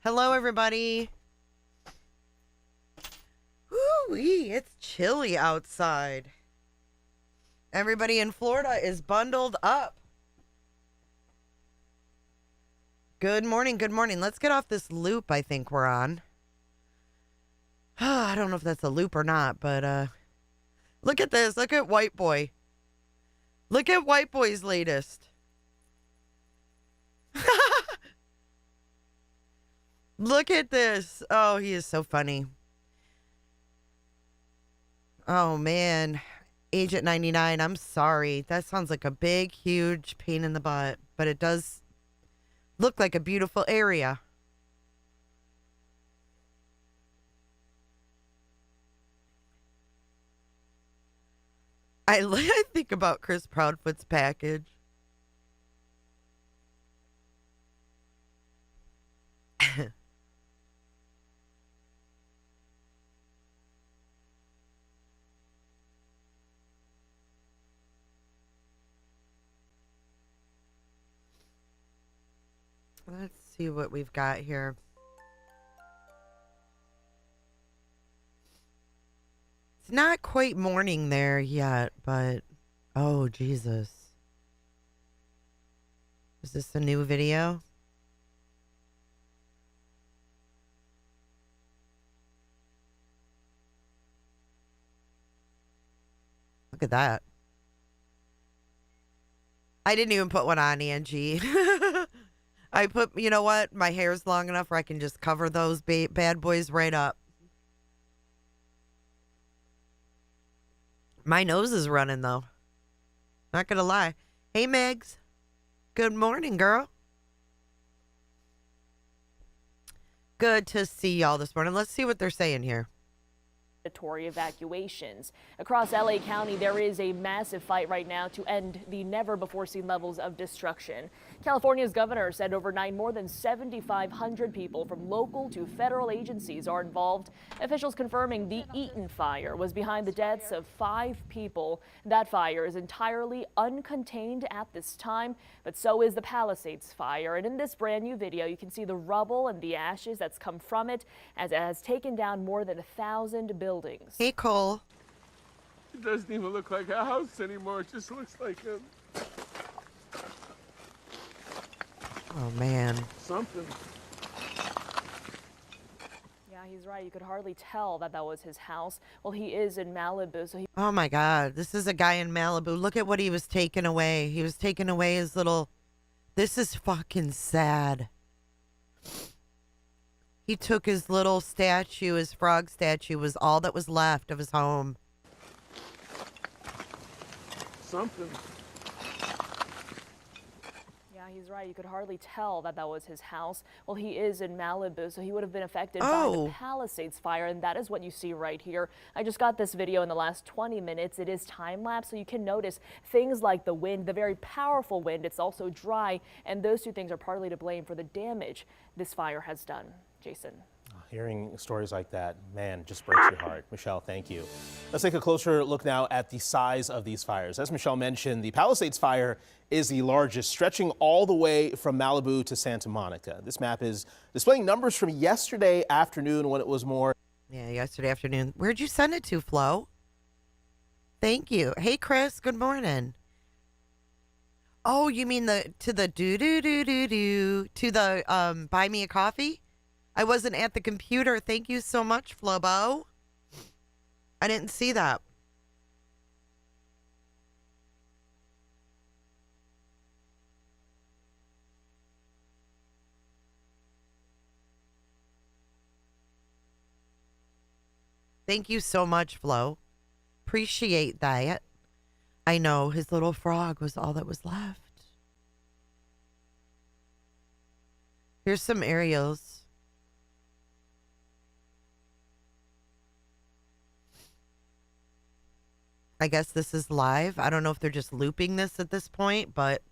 Hello, everybody. Woo-wee, it's chilly outside. Everybody in Florida is bundled up. Good morning, good morning. Let's get off this loop I think we're on. I don't know if that's a loop or not, but look at this. Look at White Boy. Look at White Boy's latest. Look at this. Oh, he is so funny. Oh, man. Agent 99, I'm sorry. That sounds like a big, huge pain in the butt. But it does look like a beautiful area. I think about Chris Proudfoot's package. Let's see what we've got here. It's not quite morning there yet, but oh, Jesus. Is this a new video? Look at that. I didn't even put one on, Angie. I put, you know what? My hair's long enough where I can just cover those bad boys right up. My nose is running, though. Not gonna lie. Hey, Megs. Good morning, girl. Good to see y'all this morning. Let's see what they're saying here. Mandatory evacuations. Across LA County, there is a massive fight right now to end the never-before-seen levels of destruction. California's governor said overnight more than 7,500 people from local to federal agencies are involved. Officials confirming the Eaton fire was behind the deaths of 5 people. That fire is entirely uncontained at this time, but so is the Palisades fire. And in this brand new video, you can see the rubble and the ashes that's come from it as it has taken down more than 1,000 buildings. Hey, Cole. It doesn't even look like a house anymore. It just looks like a... Oh, man. Something. Yeah, he's right. You could hardly tell that that was his house. Well, he is in Malibu, so he... Oh, my God. This is a guy in Malibu. Look at what he was taking away. He was taking away his little... This is fucking sad. He took his little statue, his frog statue was all that was left of his home. Something. Yeah, he's right. You could hardly tell that that was his house. Well, he is in Malibu, so he would have been affected by the Palisades fire, and that is what you see right here. I just got this video in the last 20 minutes. It is time-lapse, so you can notice things like the wind, the very powerful wind. It's also dry, and those two things are partly to blame for the damage this fire has done. Jason. Hearing stories like that, man, just breaks your heart. Michelle, thank you. Let's take a closer look now at the size of these fires. As Michelle mentioned, the Palisades fire is the largest, stretching all the way from Malibu to Santa Monica. This map is displaying numbers from yesterday afternoon when it was more. Yeah, yesterday afternoon. Where'd you send it to, Flo? Thank you. Hey, Chris, good morning. Oh, you mean to the buy me a coffee? I wasn't at the computer. Thank you so much, Flobo. I didn't see that. Thank you so much, Flo. Appreciate that. I know his little frog was all that was left. Here's some aerials. I guess this is live. I don't know if they're just looping this at this point, but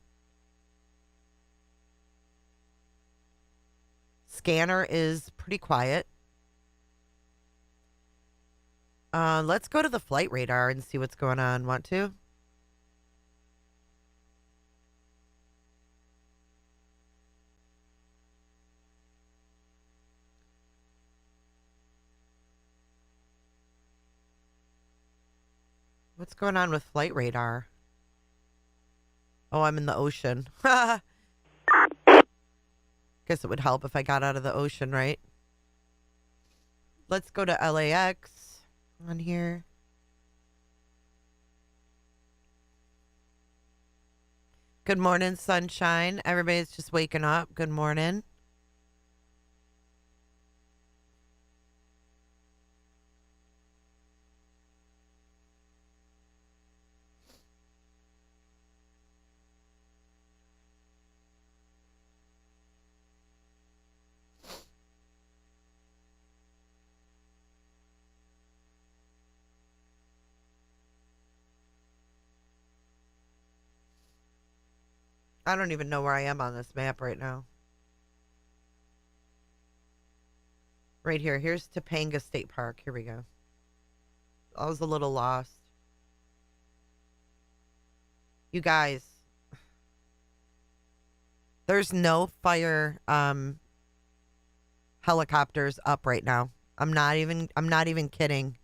scanner is pretty quiet. Let's go to the flight radar and see what's going on. Want to? What's going on with flight radar? Oh, I'm in the ocean. Guess it would help if I got out of the ocean, right? Let's go to LAX on here. Good morning, sunshine. Everybody's just waking up. Good morning. I don't even know where I am on this map right now. Right here. Here's Topanga State Park. Here we go. I was a little lost. You guys, there's no fire helicopters up right now. I'm not even kidding.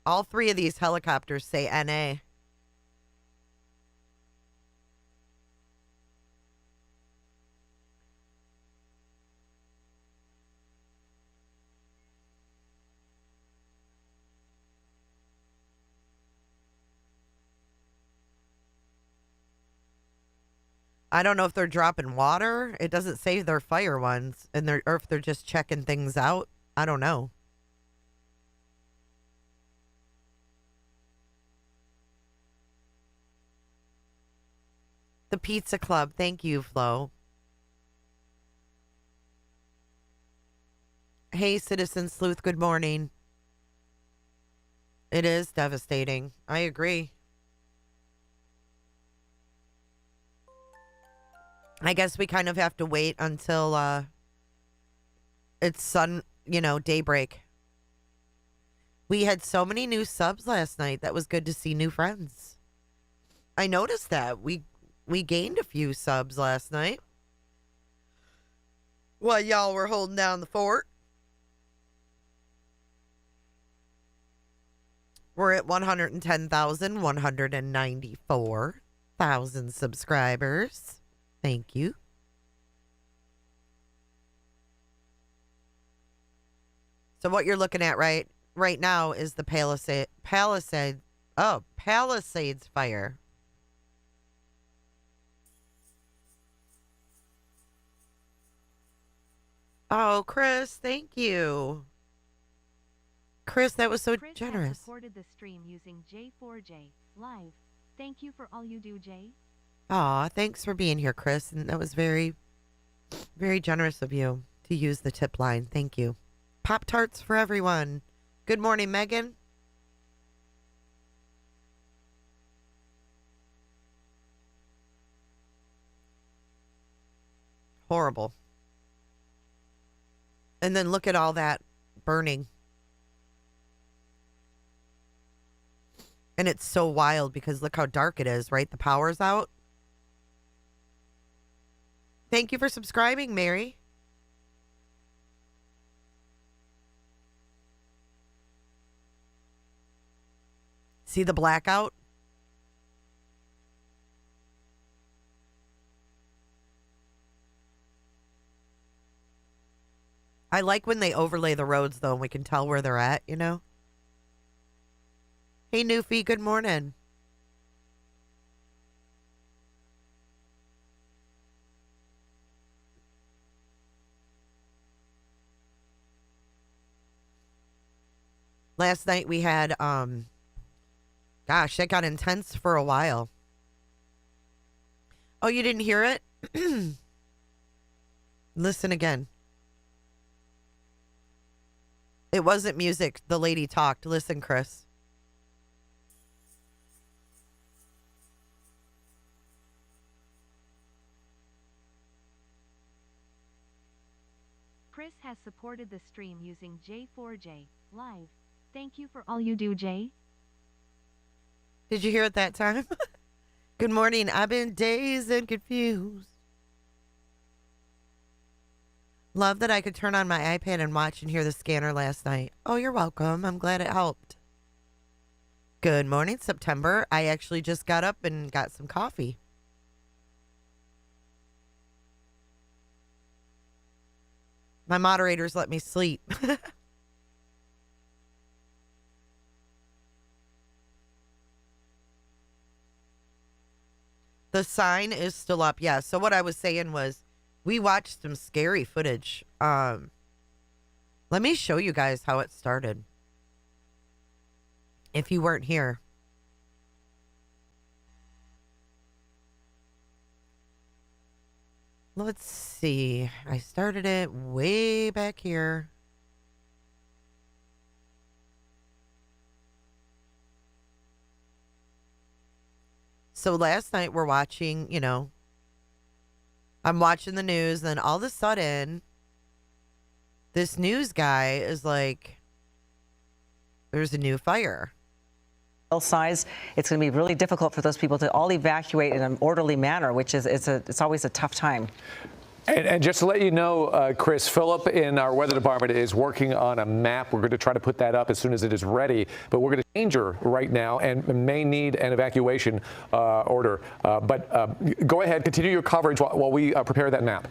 All three of these helicopters say NA. I don't know if they're dropping water. It doesn't say they're fire ones, or if they're just checking things out. I don't know. The Pizza Club. Thank you, Flo. Hey, Citizen Sleuth. Good morning. It is devastating. I agree. I guess we kind of have to wait until it's daybreak. We had so many new subs last night. That was good to see new friends. I noticed that. We gained a few subs last night. While y'all were holding down the fort. We're at 110,194,000 subscribers. Thank you. So what you're looking at right now is the Palisades fire. Oh, Chris, thank you. Chris, that was so generous. Has supported the stream using J4J Live. Thank you for all you do, Jay. Aw, thanks for being here, Chris. And that was very, very generous of you to use the tip line. Thank you. Pop-Tarts for everyone. Good morning, Megan. Horrible. And then look at all that burning. And it's so wild because look how dark it is, right? The power's out. Thank you for subscribing, Mary. See the blackout? I like when they overlay the roads, though, and we can tell where they're at, you know? Hey, Newfie, good morning. Last night we had, gosh, that got intense for a while. Oh, you didn't hear it? Listen again. It wasn't music. The lady talked. Listen, Chris. Chris has supported the stream using J4J Live. Thank you for all you do, Jay. Did you hear it that time? Good morning. I've been dazed and confused. Love that I could turn on my iPad and watch and hear the scanner last night. Oh, you're welcome. I'm glad it helped. Good morning, September. I actually just got up and got some coffee. My moderators let me sleep. The sign is still up. Yeah. So what I was saying was we watched some scary footage. Let me show you guys how it started. If you weren't here. Let's see. I started it way back here. So last night we're watching, I'm watching the news, and then all of a sudden, this news guy is like, there's a new fire. Size, it's going to be really difficult for those people to all evacuate in an orderly manner, which is it's always a tough time. And just to let you know, Chris, Phillip in our weather department is working on a map. We're going to try to put that up as soon as it is ready. But we're going to change her right now and may need an evacuation order. But go ahead, continue your coverage while we prepare that map.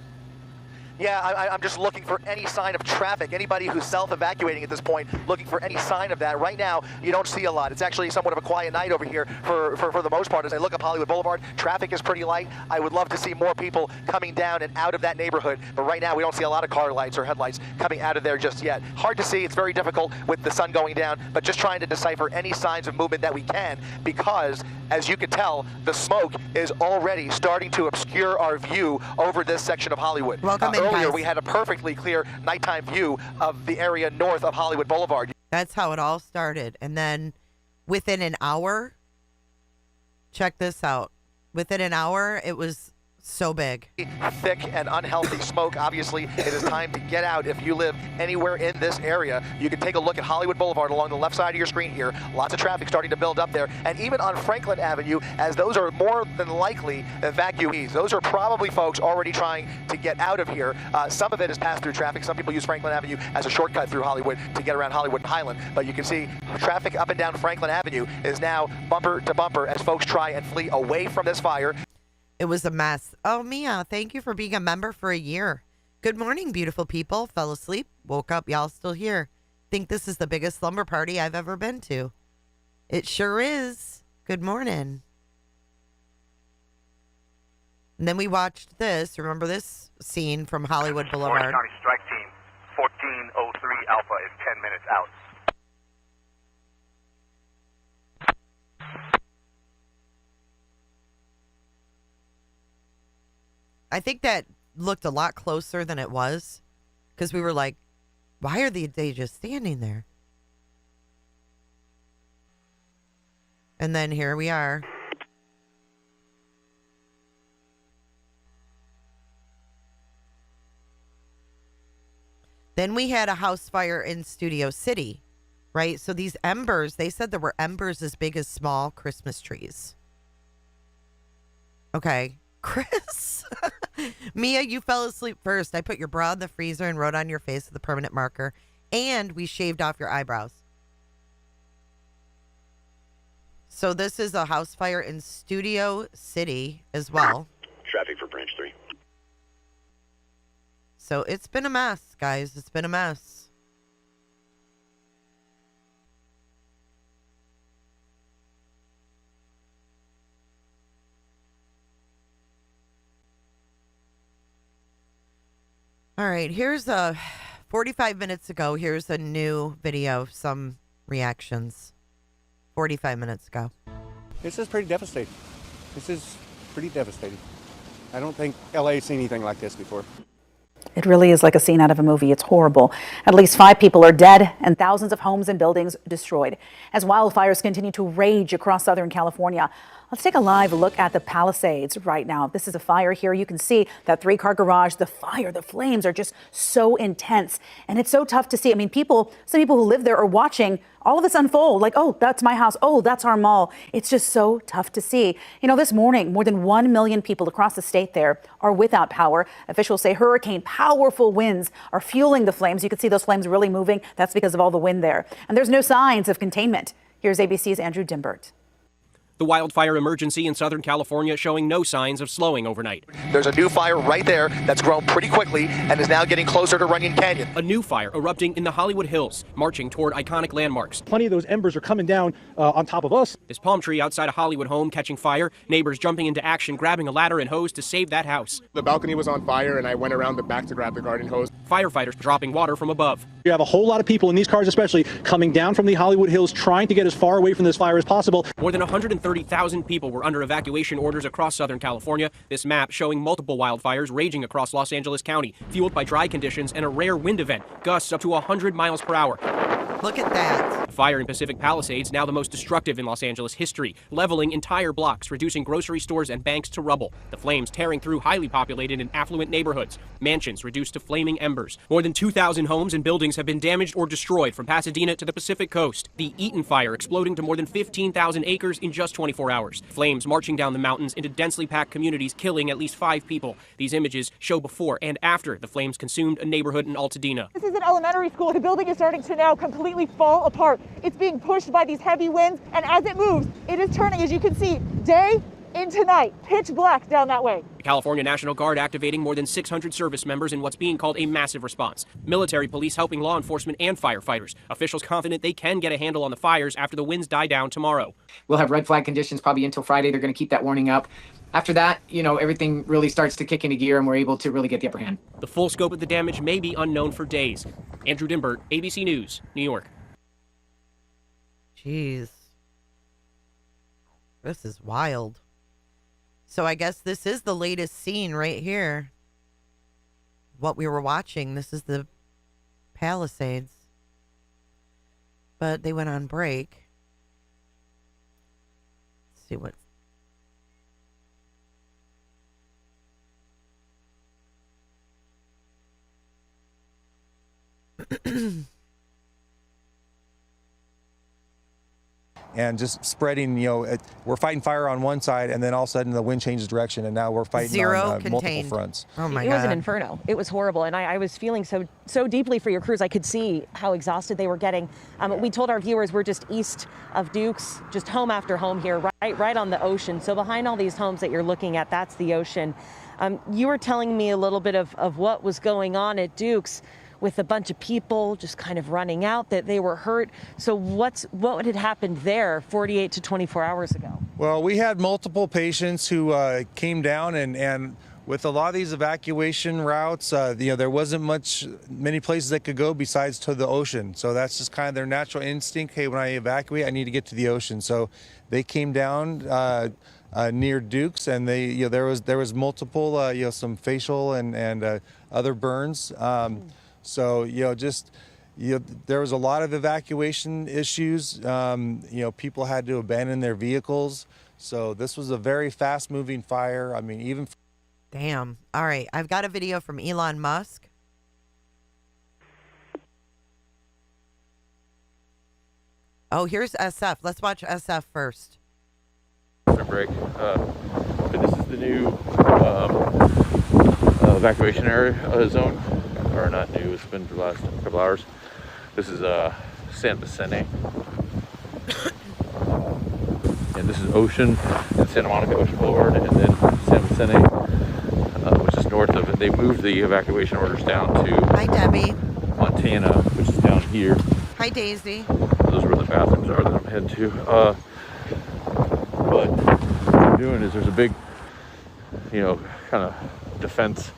Yeah, I'm just looking for any sign of traffic. Anybody who's self-evacuating at this point, looking for any sign of that. Right now, you don't see a lot. It's actually somewhat of a quiet night over here for the most part. As I look up Hollywood Boulevard, traffic is pretty light. I would love to see more people coming down and out of that neighborhood. But right now, we don't see a lot of car lights or headlights coming out of there just yet. Hard to see. It's very difficult with the sun going down, but just trying to decipher any signs of movement that we can, because, as you can tell, the smoke is already starting to obscure our view over this section of Hollywood. Welcome Earlier, we had a perfectly clear nighttime view of the area north of Hollywood Boulevard. That's how it all started. And then within an hour, check this out. Within an hour, it was so big. Thick and unhealthy smoke. Obviously, it is time to get out. If you live anywhere in this area, you can take a look at Hollywood Boulevard along the left side of your screen here. Lots of traffic starting to build up there. And even on Franklin Avenue, as those are more than likely evacuees. Those are probably folks already trying to get out of here. Some of it is pass-through traffic. Some people use Franklin Avenue as a shortcut through Hollywood to get around Hollywood and Highland. But you can see traffic up and down Franklin Avenue is now bumper to bumper as folks try and flee away from this fire. It was a mess. Oh, Mia, thank you for being a member for a year. Good morning, beautiful people. Fell asleep, woke up, y'all still here. Think this is the biggest slumber party I've ever been to. It sure is. Good morning. And then we watched this. Remember this scene from Hollywood Boulevard? Orange County Strike Team 1403 Alpha is 10 minutes out. I think that looked a lot closer than it was, because we were like, why are they just standing there? And then here we are. Then we had a house fire in Studio City, right? So these embers, they said there were embers as big as small Christmas trees. Okay. Chris, Mia, you fell asleep first. I put your bra in the freezer and wrote on your face with a permanent marker, and we shaved off your eyebrows. So this is a house fire in Studio City as well. Traffic for Branch 3. So it's been a mess, guys. It's been a mess. All right, here's 45 minutes ago. Here's a new video, some reactions. 45 minutes ago. This is pretty devastating. This is pretty devastating. I don't think LA's seen anything like this before. It really is like a scene out of a movie. It's horrible. At least 5 people are dead and thousands of homes and buildings destroyed as wildfires continue to rage across Southern California. Let's take a live look at the Palisades right now. This is a fire here. You can see that 3-car garage, the fire, the flames are just so intense. And it's so tough to see. I mean, some people who live there are watching all of this unfold, like, oh, that's my house. Oh, that's our mall. It's just so tough to see. You know, this morning, more than 1 million people across the state there are without power. Officials say hurricane powerful winds are fueling the flames. You can see those flames really moving. That's because of all the wind there. And there's no signs of containment. Here's ABC's Andrew Dimbert. The wildfire emergency in Southern California showing no signs of slowing overnight. There's a new fire right there that's grown pretty quickly and is now getting closer to Runyon Canyon. A new fire erupting in the Hollywood Hills, marching toward iconic landmarks. Plenty of those embers are coming down on top of us. This palm tree outside a Hollywood home catching fire, neighbors jumping into action, grabbing a ladder and hose to save that house. The balcony was on fire and I went around the back to grab the garden hose. Firefighters dropping water from above. You have a whole lot of people in these cars especially coming down from the Hollywood Hills trying to get as far away from this fire as possible. More than 130,000 people were under evacuation orders across Southern California. This map showing multiple wildfires raging across Los Angeles County, fueled by dry conditions and a rare wind event, gusts up to 100 miles per hour. Look at that. A fire in Pacific Palisades, now the most destructive in Los Angeles history, leveling entire blocks, reducing grocery stores and banks to rubble. The flames tearing through highly populated and affluent neighborhoods. Mansions reduced to flaming embers. More than 2,000 homes and buildings have been damaged or destroyed from Pasadena to the Pacific coast. The Eaton fire exploding to more than 15,000 acres in just 24 hours. Flames marching down the mountains into densely packed communities, killing at least 5 people. These images show before and after the flames consumed a neighborhood in Altadena. This is an elementary school. The building is starting to now completely fall apart. It's being pushed by these heavy winds, and as it moves, it is turning, as you can see, day into night, pitch black down that way. The California National Guard activating more than 600 service members in what's being called a massive response. Military police helping law enforcement and firefighters. Officials confident they can get a handle on the fires after the winds die down tomorrow. We'll have red flag conditions probably until Friday. They're going to keep that warning up. After that, everything really starts to kick into gear and we're able to really get the upper hand. The full scope of the damage may be unknown for days. Andrew Dimbert, ABC News, New York. Jeez. This is wild. So I guess this is the latest scene right here. What we were watching, this is the Palisades. But they went on break. Let's see what. And just spreading, we're fighting fire on one side, and then all of a sudden the wind changes direction, and now we're fighting on multiple fronts. Oh my God. It was an inferno. It was horrible, and I was feeling so deeply for your crews. I could see how exhausted they were getting. We told our viewers we're just east of Dukes, just home after home here, right on the ocean. So behind all these homes that you're looking at, that's the ocean. You were telling me a little bit of what was going on at Dukes, with a bunch of people just kind of running out, that they were hurt. So what had happened there 48 to 24 hours ago? Well, we had multiple patients who came down, and with a lot of these evacuation routes, there wasn't many places that could go besides to the ocean. So that's just kind of their natural instinct. Hey, when I evacuate, I need to get to the ocean. So they came down near Dukes, and there was multiple, some facial and other burns. So, there was a lot of evacuation issues. People had to abandon their vehicles. So this was a very fast-moving fire. I mean, even... Damn. All right. I've got a video from Elon Musk. Oh, here's SF. Let's watch SF first. Break. This is the new evacuation area zone. Or not new, it's been for the last couple hours. This is San Vicente. And this is Ocean and Santa Monica Ocean Boulevard, and then San Vicente, which is north of it. They moved the evacuation orders down to Hi, Debbie. Montana, which is down here. Hi, Daisy. Those are where the bathrooms are that I'm heading to. But what I'm doing is there's a big, kind of defense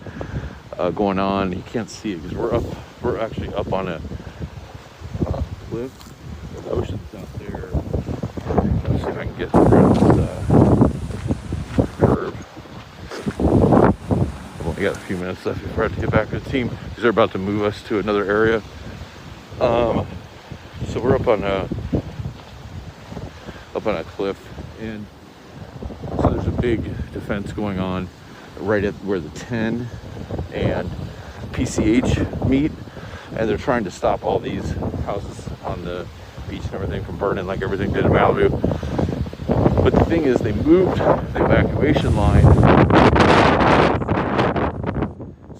going on. You can't see it because we're actually up on a cliff. The ocean's out there. Let's see if I can get around this curve. I've only got a few minutes left before I have to get back to the team because they're about to move us to another area. So we're up on a cliff, and big defense going on right at where the 10 and PCH meet, and they're trying to stop all these houses on the beach and everything from burning like everything did in Malibu. But the thing is, they moved the evacuation line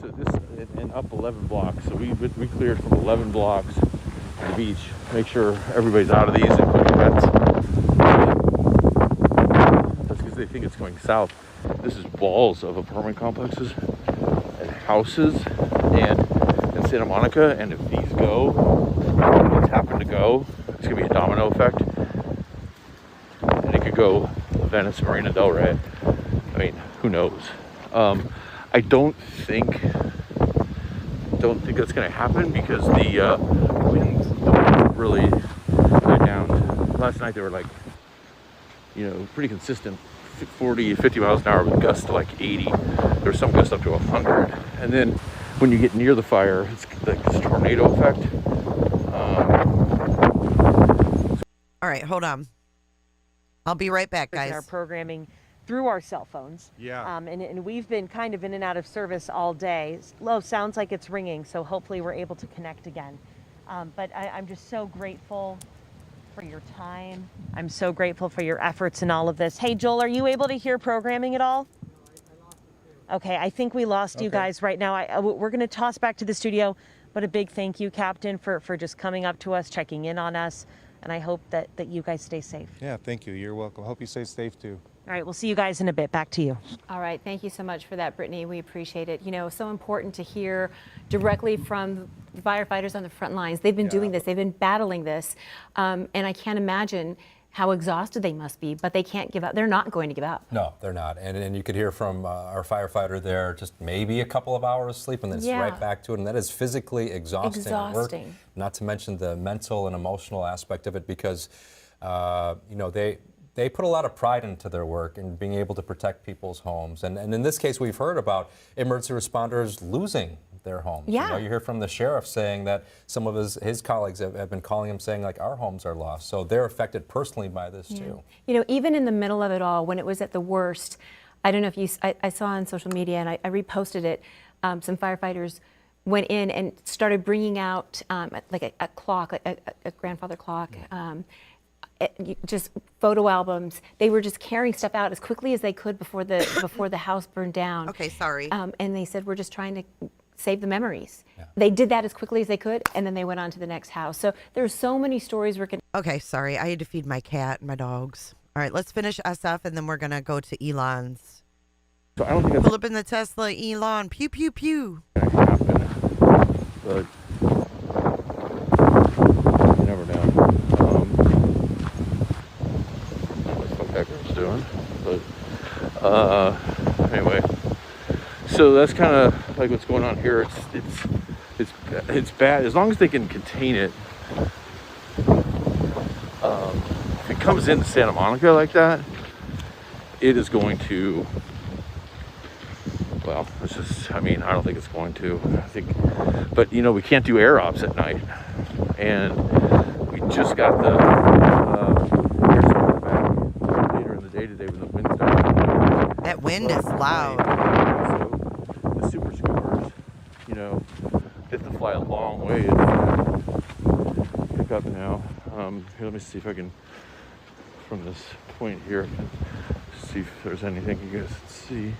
so this and up 11 blocks. So we cleared from 11 blocks on the beach, make sure everybody's out of these, including pets. That's because they think it's going south. This is walls of apartment complexes and houses and in Santa Monica, and if these go, these happen to go, it's gonna be a domino effect, and it could go Venice, Marina Del Rey. I mean, who knows? I don't think that's gonna happen because the winds don't really die down. Last night they were like, pretty consistent, 40, 50 miles an hour with gusts to like 80. There was some gusts up to 100. And then when you get near the fire, it's like this tornado effect. All right, hold on. I'll be right back, guys. Our programming through our cell phones. Yeah. And we've been kind of in and out of service all day. Sounds like it's ringing, so hopefully we're able to connect again. But I'm just so grateful for your time. I'm so grateful for your efforts in all of this. Hey, Joel, are you able to hear programming at all? Okay, I think we lost you guys right now. We're going to toss back to the studio, but a big thank you, Captain, for just coming up to us, checking in on us, and I hope that you guys stay safe. Yeah, thank you. You're welcome. Hope you stay safe, too. All right, we'll see you guys in a bit. Back to you. All right, thank you so much for that, Brittany. We appreciate it. So important to hear directly from the firefighters on the front lines. They've been doing this. They've been battling this, and I can't imagine how exhausted they must be, but they can't give up. They're not going to give up. No, they're not. And you could hear from our firefighter there, just maybe a couple of hours sleep, and then it's right back to it. And that is physically exhausting work. Not to mention the mental and emotional aspect of it, because they put a lot of pride into their work and being able to protect people's homes. And in this case, we've heard about emergency responders losing their homes. Yeah. You hear from the sheriff saying that some of his colleagues have been calling him saying, like, our homes are lost. So they're affected personally by this too. Even in the middle of it all, when it was at the worst, I don't know if I saw on social media, and I reposted it, some firefighters went in and started bringing out like a clock, a grandfather clock, just photo albums. They were just carrying stuff out as quickly as they could before the house burned down. Okay, sorry. And they said, we're just trying to save the memories. Yeah. They did that as quickly as they could, and then they went on to the next house. So there's so many stories we're going to... Okay, sorry. I had to feed my cat and my dogs. All right, let's finish SF, and then we're going to go to Elon's. So I don't think pull up in the Tesla, Elon. Pew, pew, pew. But you never know. What the fuck that girl's doing. But anyway, so that's kind of like what's going on here. It's bad. As long as they can contain it. If it comes into Santa Monica like that, it is going to. Well, it's just, I don't think it's going to. But we can't do air ops at night. And we just got the air support back later in the day today when the wind started. That wind is loud. So the super scoopers, they have to fly a long way to pick up now. Here, let me see if I can, from this point here, see if there's anything you guys can see.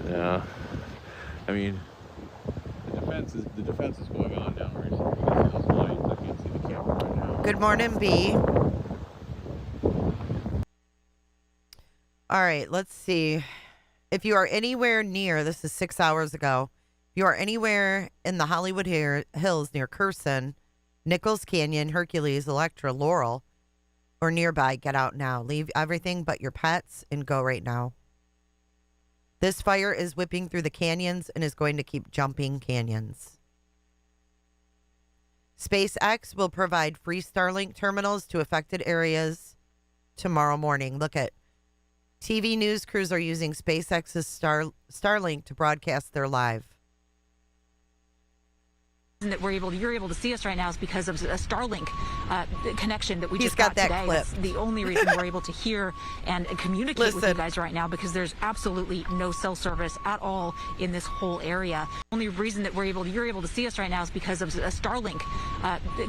Yeah, the defense is going on down right here. You can see those lights. I can't see the camera right now. Good morning, B. All right, let's see. If you are anywhere near, this is 6 hours ago, if you are anywhere in the Hollywood Hills near Curson, Nichols Canyon, Hercules, Electra, Laurel, or nearby, get out now. Leave everything but your pets and go right now. This fire is whipping through the canyons and is going to keep jumping canyons. SpaceX will provide free Starlink terminals to affected areas tomorrow morning. Look at TV news crews are using SpaceX's Starlink to broadcast their live. that you're able to see us right now is because of a Starlink connection that we He's just got that today. clip. That's the only reason we're able to hear and communicate with you guys right now, because there's absolutely no cell service at all in this whole area. The only reason that you're able to see us right now is because of a Starlink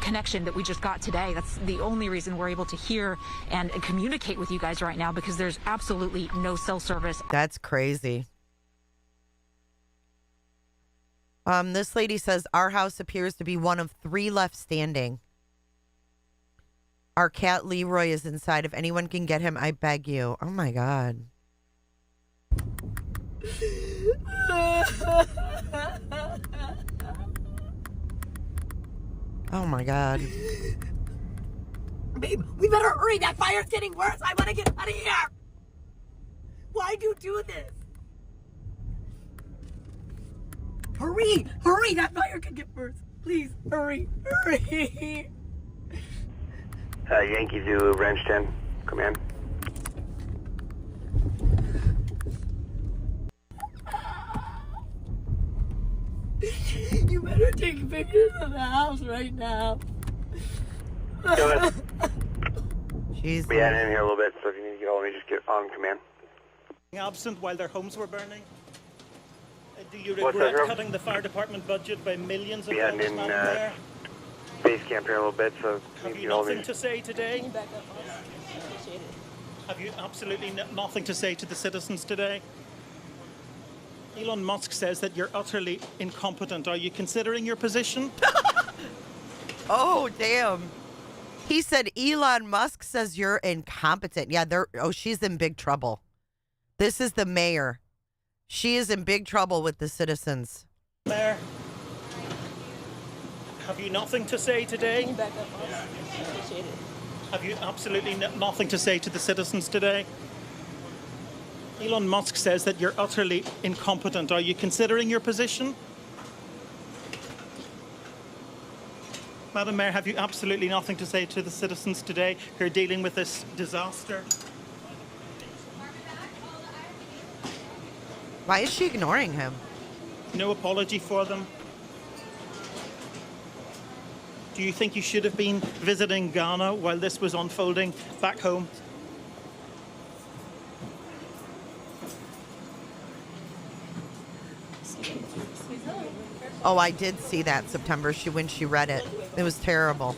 connection that we just got today. That's the only reason we're able to hear and communicate with you guys right now, because there's absolutely no cell service. That's crazy. This lady says our house appears to be one of 3 left standing. Our cat Leroy is inside. If anyone can get him, I beg you. Oh my God. Oh my God. Babe, we better hurry. That fire's getting worse. I want to get out of here. Why'd you do this? Hurry! Hurry! That fire could get worse. Please, hurry! Hurry! Yankee Zulu, Ranch 10. Come in. You better take pictures of the house right now. Go ahead. Jeez. We had in here a little bit, so if you need to get hold of me, just get on command. Absent while their homes were burning? Do you What's regret that, cutting the fire department budget by millions of We had dollars, in Madam Mayor? base camp here a little bit, so Have if you get hold of nothing me. to say today? Have you absolutely nothing to say to the citizens today? Elon Musk says that you're utterly incompetent. Are you considering your position? Oh, damn. He said Elon Musk says you're incompetent. Yeah, she's in big trouble. This is the mayor. She is in big trouble with the citizens. Mayor, have you nothing to say today? Can you back up? Appreciate it. Have you absolutely nothing to say to the citizens today? Elon Musk says that you're utterly incompetent. Are you considering your position? Madam Mayor, have you absolutely nothing to say to the citizens today who are dealing with this disaster? Why is she ignoring him? No apology for them? Do you think you should have been visiting Ghana while this was unfolding back home? Oh, I did see that September when she read it. It was terrible.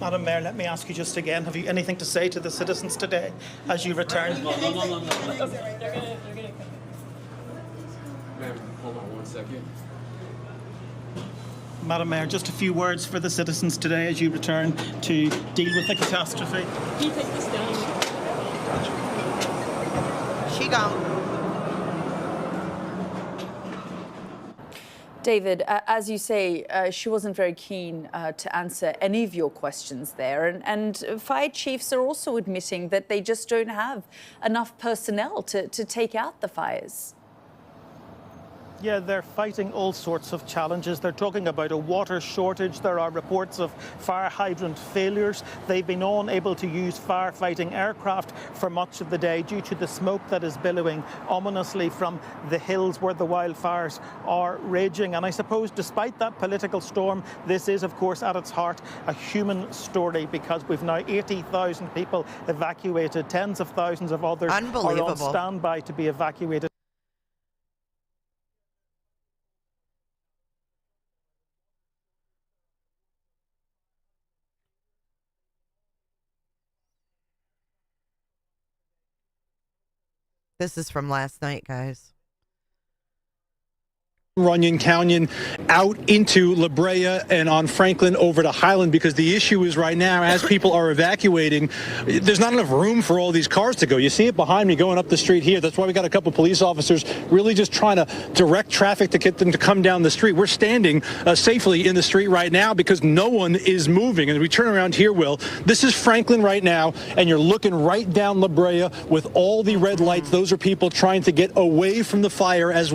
Madam Mayor, let me ask you just again, have you anything to say to the citizens today as you return? No. Ma'am, hold on 1 second. Madam Mayor, just a few words for the citizens today as you return to deal with the catastrophe. Can you take this down? She gone. David, as you say, she wasn't very keen to answer any of your questions there. And fire chiefs are also admitting that they just don't have enough personnel to take out the fires. Yeah, they're fighting all sorts of challenges. They're talking about a water shortage. There are reports of fire hydrant failures. They've been unable to use firefighting aircraft for much of the day due to the smoke that is billowing ominously from the hills where the wildfires are raging. And I suppose despite that political storm, this is, of course, at its heart, a human story, because we've now 80,000 people evacuated. Tens of thousands of others are on standby to be evacuated. This is from last night, guys. Runyon Canyon out into La Brea and on Franklin over to Highland, because the issue is right now, as people are evacuating, there's not enough room for all these cars to go. You see it behind me going up the street here. That's why we got a couple police officers really just trying to direct traffic to get them to come down the street. We're standing safely in the street right now because no one is moving. And we turn around here, Will, this is Franklin right now, and you're looking right down La Brea with all the red lights. Those are people trying to get away from the fire as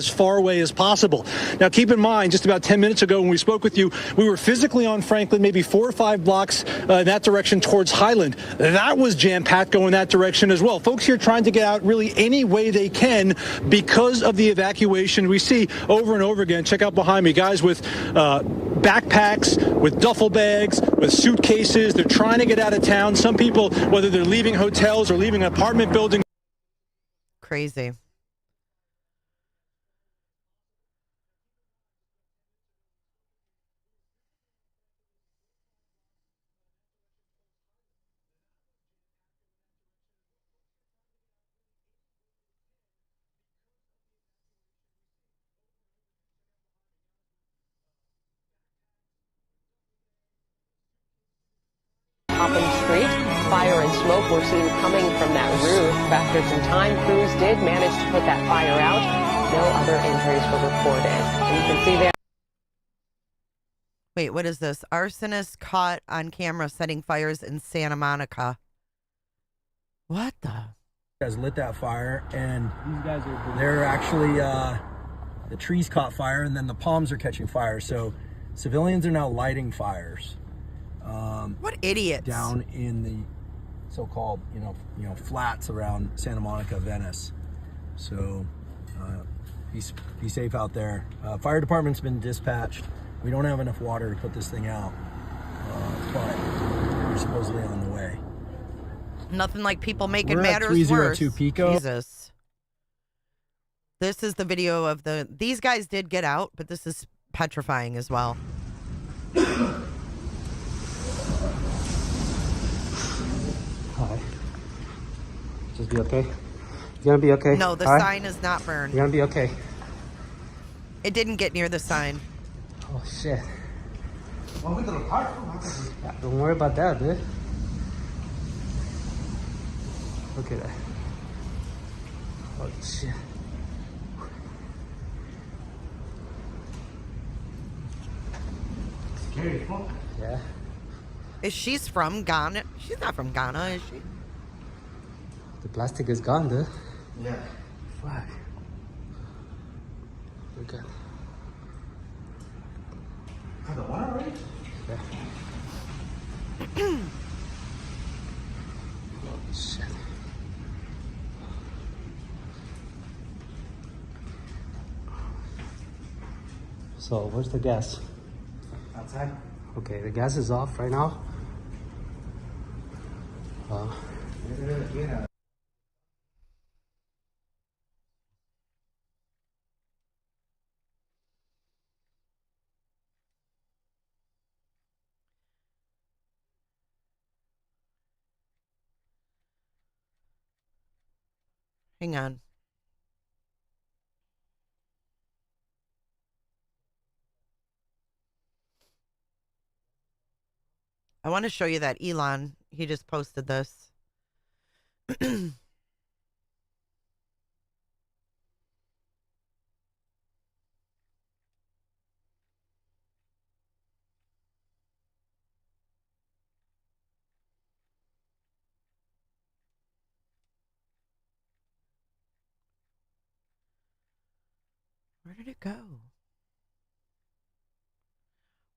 far away as possible. possible. Now, keep in mind, just about 10 minutes ago when we spoke with you, we were physically on Franklin, maybe 4 or 5 blocks in that direction towards Highland. That was jam-packed going that direction as well. Folks here trying to get out really any way they can because of the evacuation we see over and over again. Check out behind me, guys with backpacks, with duffel bags, with suitcases. They're trying to get out of town. Some people, whether they're leaving hotels or leaving apartment buildings. Crazy. Popham Street. Fire and smoke were seen coming from that roof. After some time, crews did manage to put that fire out. No other injuries were reported. And you can see there. Wait, what is this? Arsonist caught on camera setting fires in Santa Monica. What the? Guys lit that fire, and they're actually the trees caught fire, and then the palms are catching fire. So civilians are now lighting fires. What idiots! Down in the so-called, flats around Santa Monica, Venice. So be safe out there. Fire department's been dispatched. We don't have enough water to put this thing out, but we're supposedly on the way. Nothing like people making We're matters at 302 worse. Pico. Jesus. This is the video of these guys did get out, but this is petrifying as well. Hi. Just be okay. You're gonna be okay. No, the sign is not burned. You're gonna be okay. It didn't get near the sign. Oh shit. Yeah, don't worry about that, dude. Look at that. Holy shit. Scary, huh? Yeah. Is she's from Ghana? She's not from Ghana, is she? The plastic is gone, dude. Yeah. Fuck. We're good. The one already? Yeah. Holy shit. So, where's the gas? Outside. Okay, the gas is off right now. Hang on. I want to show you that Elon. He just posted this. Where did it go?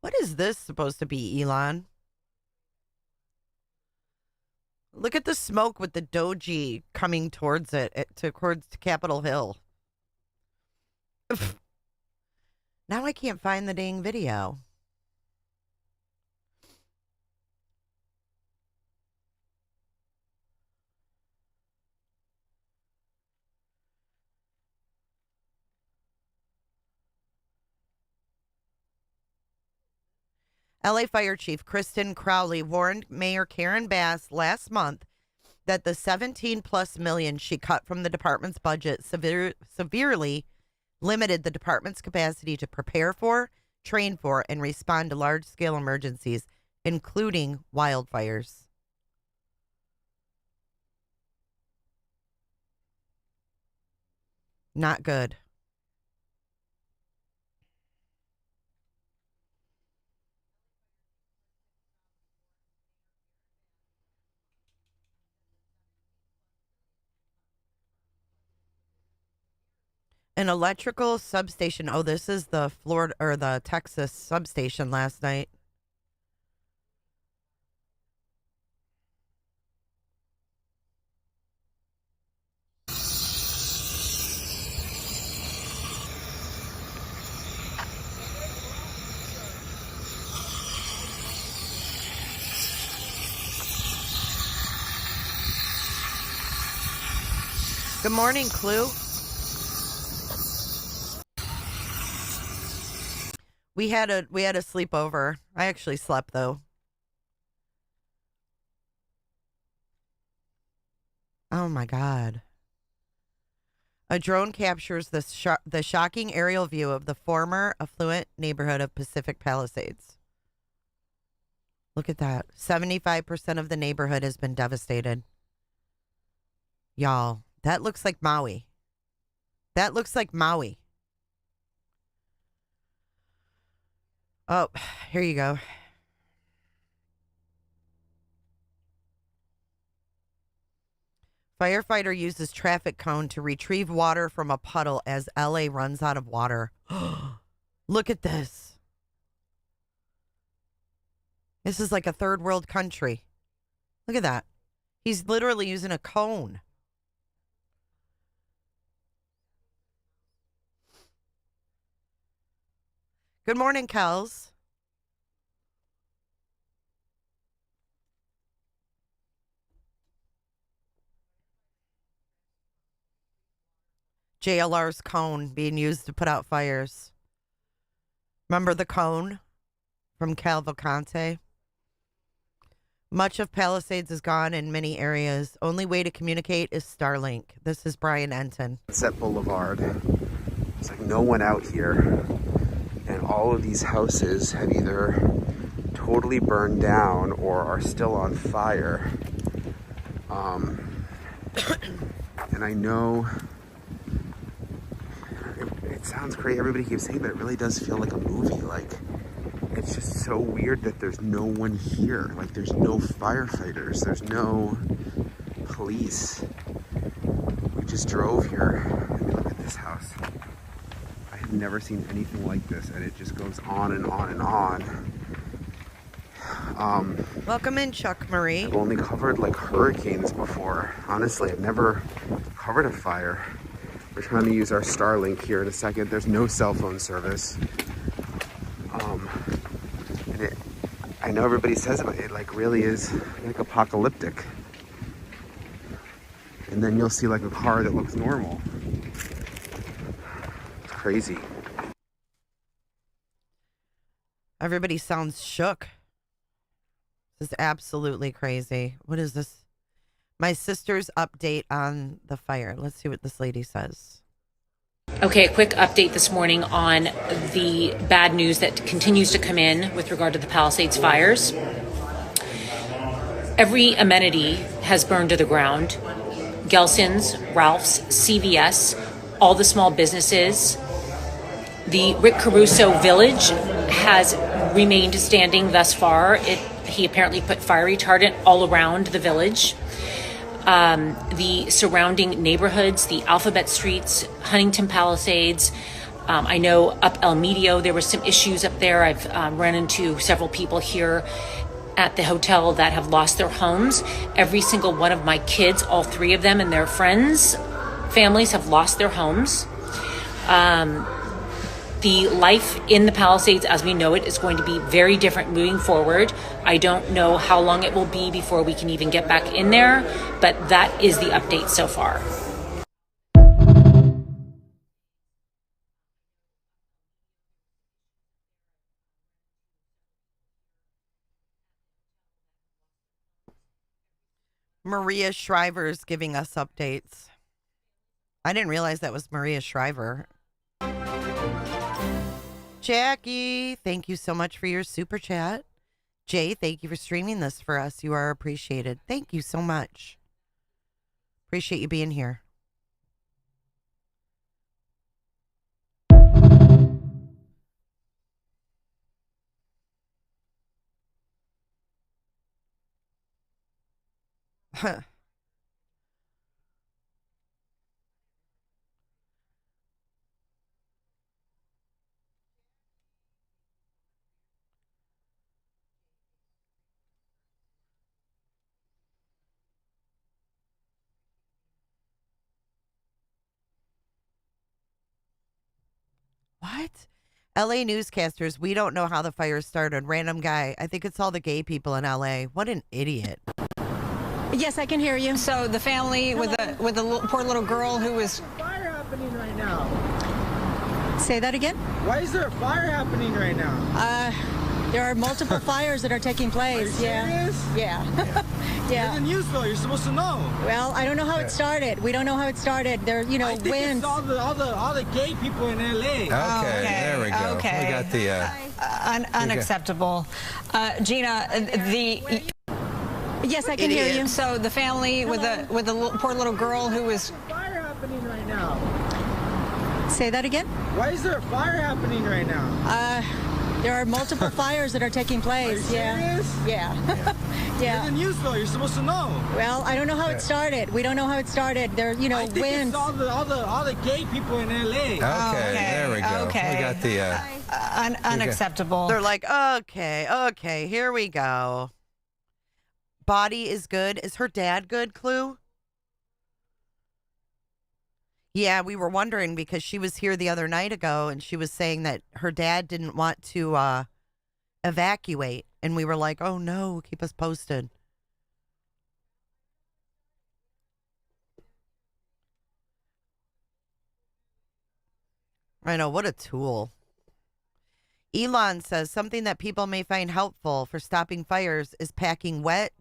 What is this supposed to be, Elon? Look at the smoke with the doji coming towards it, towards Capitol Hill. Now I can't find the dang video. LA Fire Chief Kristen Crowley warned Mayor Karen Bass last month that the 17+ million she cut from the department's budget severely limited the department's capacity to prepare for, train for, and respond to large-scale emergencies, including wildfires. Not good. An electrical substation. Oh, this is the Florida or the Texas substation last night. Good morning, Clue. We had a sleepover. I actually slept though. Oh my God. A drone captures the shocking aerial view of the former affluent neighborhood of Pacific Palisades. Look at that. 75% of the neighborhood has been devastated. Y'all, that looks like Maui. That looks like Maui. Oh, here you go. Firefighter uses traffic cone to retrieve water from a puddle as LA runs out of water. Look at this. This is like a third world country. Look at that. He's literally using a cone. Good morning, Kels. JLR's cone being used to put out fires. Remember the cone from Cavalcante? Much of Palisades is gone in many areas. Only way to communicate is Starlink. This is Brian Enton. Sunset Boulevard. There's like no one out here. And all of these houses have either totally burned down or are still on fire. And I know it sounds crazy. Everybody keeps saying, but it really does feel like a movie. Like, it's just so weird that there's no one here. Like, there's no firefighters. There's no police. We just drove here. I mean, look at this house. I have never seen anything like this, and it just goes on and on and on. Welcome in, Chuck Marie. I've only covered like hurricanes before. Honestly, I've never covered a fire. We're trying to use our Starlink here in a second. There's no cell phone service. And I know everybody says it like really is like apocalyptic. And then you'll see like a car that looks normal. It's crazy. Everybody sounds shook. This is absolutely crazy. What is this? My sister's update on the fire. Let's see what this lady says. Okay, a quick update this morning on the bad news that continues to come in with regard to the Palisades fires. Every amenity has burned to the ground. Gelson's, Ralph's, CVS, all the small businesses. The Rick Caruso Village has remained standing thus far. He apparently put fire retardant all around the village. The surrounding neighborhoods, the Alphabet Streets, Huntington Palisades. I know up El Medio, there were some issues up there. I've run into several people here at the hotel that have lost their homes. Every single one of my kids, all three of them and their friends, families have lost their homes. The life in the Palisades as we know it is going to be very different moving forward. I don't know how long it will be before we can even get back in there, but that is the update so far. Maria Shriver's giving us updates. I didn't realize that was Maria Shriver. Jackie, thank you so much for your super chat. Jay, thank you for streaming this for us. You are appreciated. Thank you so much. Appreciate you being here. What? LA newscasters, we don't know how the fire started. Random guy. I think it's all the gay people in LA. What an idiot. Yes, I can hear you. So the family with the poor little girl who was... Fire happening right now. Say that again? Why is there a fire happening right now? There are multiple fires that are taking place. Are you serious? Yeah. You're the news though. You're supposed to know. Well, I don't know how it started. We don't know how it started. There, you know, I think winds. It's all the gay people in LA. Okay, there we go. Okay. We got the unacceptable. Gina, Yes, I can hear you. So the family with the poor little girl who was... Fire happening right now. Say that again? Why is there a fire happening right now? There are multiple fires that are taking place. Are you serious? Yeah. Yeah. You're the news though. You're supposed to know. Well, I don't know how it started. We don't know how it started. There, you know, I think winds. It's all the gay people in LA. Okay, there we go. Okay. We got the unacceptable. They're like, okay, here we go. Body is good. Is her dad good, Clue? Yeah, we were wondering because she was here the other night ago and she was saying that her dad didn't want to evacuate. And we were like, oh no, keep us posted. I know, what a tool. Elon says something that people may find helpful for stopping fires is packing wet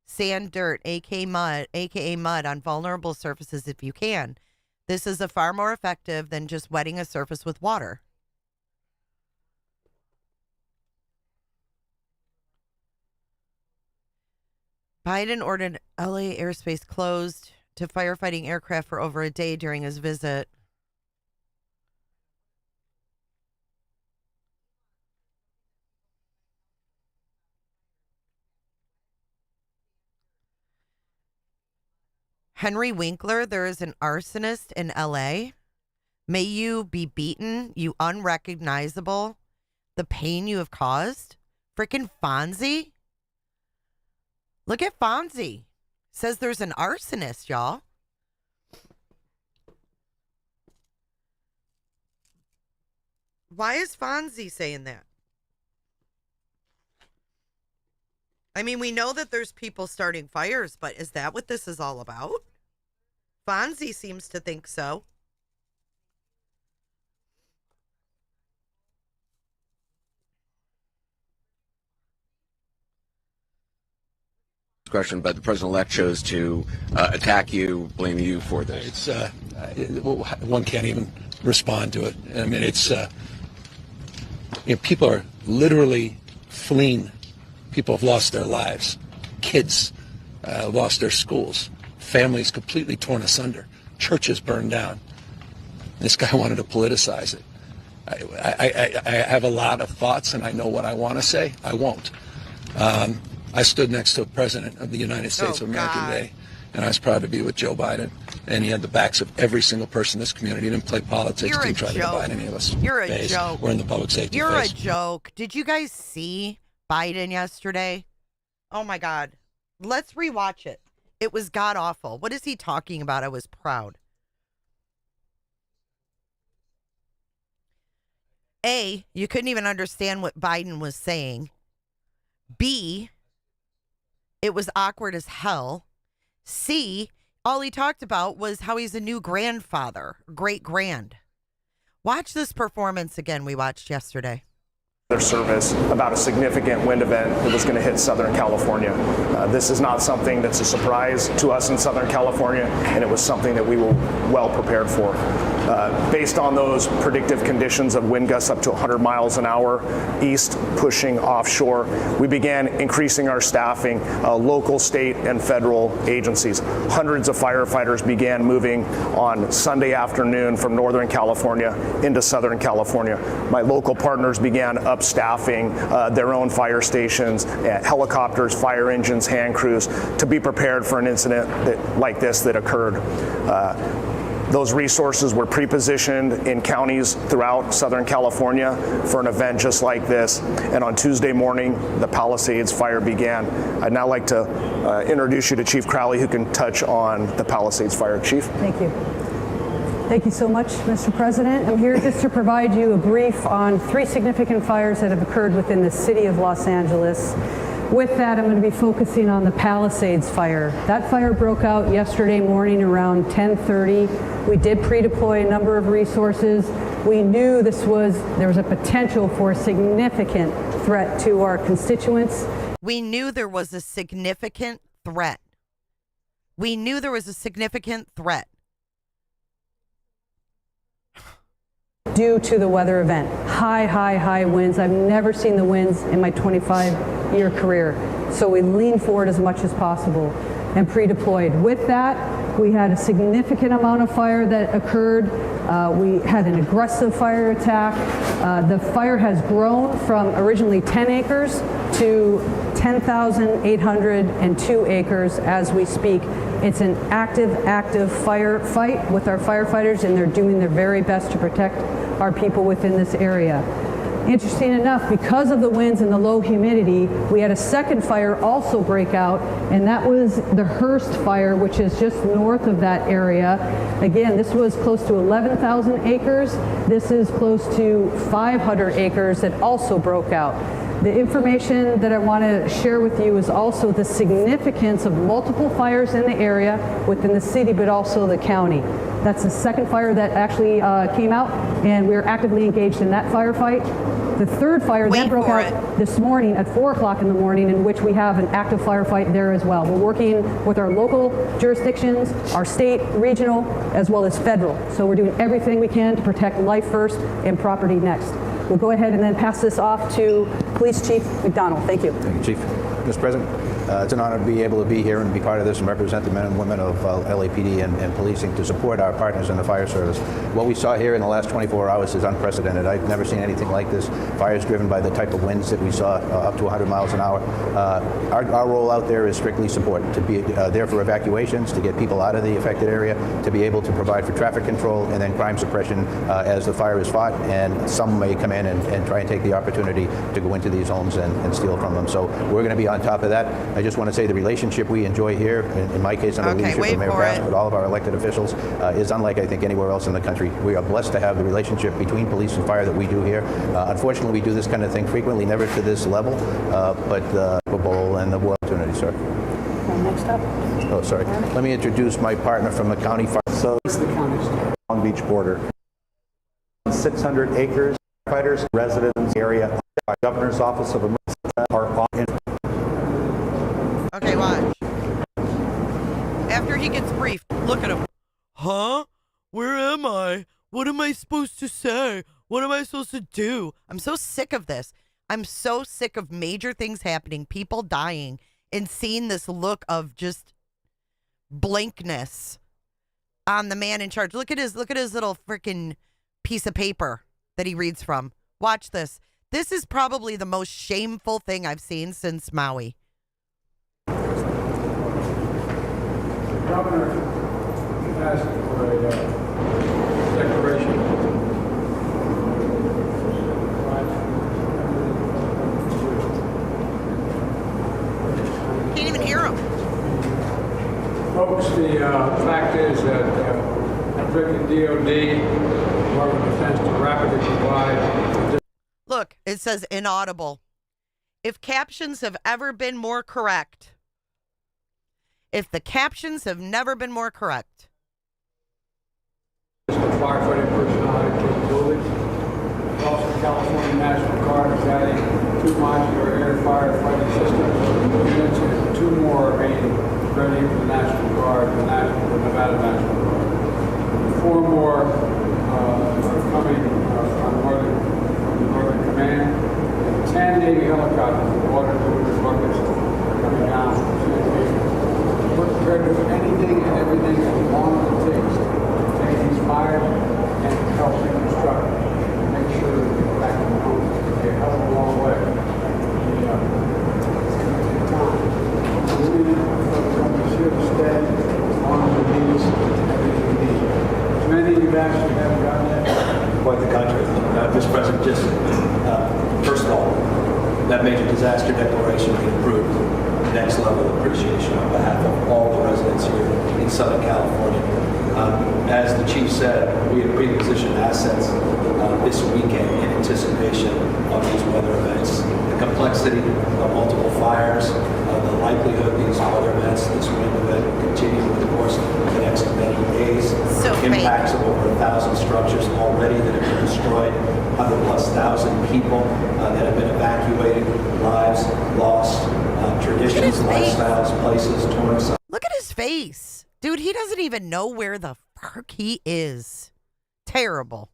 sand, dirt, aka mud on vulnerable surfaces if you can. This is a far more effective than just wetting a surface with water. Biden ordered LA airspace closed to firefighting aircraft for over a day during his visit. Henry Winkler, there is an arsonist in LA. May you be beaten, you unrecognizable. The pain you have caused. Frickin' Fonzie. Look at Fonzie. Says there's an arsonist, y'all. Why is Fonzie saying that? I mean, we know that there's people starting fires, but is that what this is all about? Fonzie seems to think so. Question, but the president-elect chose to attack you, blame you for this. One can't even respond to it. I mean, it's people are literally fleeing. People have lost their lives. Kids lost their schools. Families completely torn asunder. Churches burned down. This guy wanted to politicize it. I have a lot of thoughts, and I know what I want to say. I won't. I stood next to the President of the United States of America today, and I was proud to be with Joe Biden. And he had the backs of every single person in this community. He didn't play politics to try to divide any of us. You're a joke. We're in the public safety You're phase. a joke. Did you guys see Biden yesterday? Oh my God. Let's rewatch it. It was god awful. What is he talking about? I was proud. A, you couldn't even understand what Biden was saying. B, it was awkward as hell. C, all he talked about was how he's a new grandfather, great grand. Watch this performance again we watched yesterday. Their service about a significant wind event that was going to hit Southern California. This is not something that's a surprise to us in Southern California, and it was something that we were well prepared for. Based on those predictive conditions of wind gusts up to 100 miles an hour east, pushing offshore, we began increasing our staffing, local, state, and federal agencies. Hundreds of firefighters began moving on Sunday afternoon from Northern California into Southern California. My local partners began staffing their own fire stations, helicopters, fire engines, hand crews, to be prepared for an incident like this that occurred. Those resources were pre-positioned in counties throughout Southern California for an event just like this. And on Tuesday morning, the Palisades fire began. I'd now like to introduce you to Chief Crowley, who can touch on the Palisades fire. Chief. Thank you. Thank you so much, Mr. President. I'm here just to provide you a brief on 3 significant fires that have occurred within the city of Los Angeles. With that, I'm going to be focusing on the Palisades fire. That fire broke out yesterday morning around 10:30. We did pre-deploy a number of resources. We knew there was a potential for a significant threat to our constituents. We knew there was a significant threat. We knew there was a significant threat. Due to the weather event. High winds. I've never seen the winds in my 25-year career. So we leaned forward as much as possible and pre-deployed. With that, we had a significant amount of fire that occurred. We had an aggressive fire attack. The fire has grown from originally 10 acres to 10,802 acres as we speak. It's an active firefight with our firefighters, and they're doing their very best to protect our people within this area. Interesting enough, because of the winds and the low humidity, we had a second fire also break out, and that was the Hearst fire, which is just north of that area. Again, this was close to 11,000 acres. This is close to 500 acres that also broke out. The information that I want to share with you is also the significance of multiple fires in the area within the city, but also the county. That's the second fire that actually came out, and we're actively engaged in that firefight. The third fire then broke out this morning at 4 o'clock in the morning, in which we have an active firefight there as well. We're working with our local jurisdictions, our state, regional, as well as federal. So we're doing everything we can to protect life first and property next. We'll go ahead and then pass this off to Police Chief McDonald. Thank you. Thank you, Chief. Mr. President, it's an honor to be able to be here and be part of this and represent the men and women of LAPD and policing to support our partners in the fire service. What we saw here in the last 24 hours is unprecedented. I've never seen anything like this. Fires driven by the type of winds that we saw up to 100 miles an hour. Our role out there is strictly support, to be there for evacuations, to get people out of the affected area, to be able to provide for traffic control, and then crime suppression as the fire is fought, and some may come in and try and take the opportunity to go into these homes and steal from them. So we're going to be on top of that. I just want to say the relationship we enjoy here, in my case under the leadership of Mayor Brown, with all of our elected officials, is unlike, I think, anywhere else in the country. We are blessed to have the relationship between police and fire that we do here. Unfortunately, we do this kind of thing frequently, never to this level, but Super Bowl and the world opportunity, sir. Next up. Oh, sorry. Let me introduce my partner from the county fire. So it's the county's Long Beach border. 600 acres, firefighters, residents area, Governor's Office of Emergency are on. Okay, watch. After he gets briefed, look at him. Huh? Where am I? What am I supposed to say? What am I supposed to do? I'm so sick of this. I'm so sick of major things happening, people dying, and seeing this look of just blankness on the man in charge. Look at his little freaking piece of paper that he reads from. Watch this. This is probably the most shameful thing I've seen since Maui. Governor asked for a declaration. Can't even hear him. Folks, the fact is that directing DOD, Department of Defense, to rapidly provide. Look, it says inaudible. If captions have ever been more correct. If the captions have never been more correct. Firefighting personnel capabilities. Also, California National Guard is adding 2 modular air firefighting systems. Units and 2 more are being ready for the National Guard, the Nevada National Guard. 4 more are coming from Northern Command. And 10 Navy helicopters with water delivery buckets are coming down. We're prepared to do anything and everything as long as it takes to take these fires and help reconstruct and make sure that we get back to home. It's a hell of a long way. It's going to take time. The company's here to stay as long as it needs everything we need. As many of you actually haven't gotten that. Quite the contrary. Mr. President, just first of all, that major disaster declaration we approved. Next level of appreciation on behalf of all the residents here in Southern California. As the chief said, we have pre-positioned assets this weekend in anticipation of these weather events. The complexity of multiple fires, the likelihood of these weather events, this wind event will continue over the course of the next many days. Impacts of over 1,000 structures already that have been destroyed, 100,000+ people that have been evacuated, lives lost, traditions, lifestyles, places torn aside. Look at his face. Dude, he doesn't even know where the fuck he is. Terrible.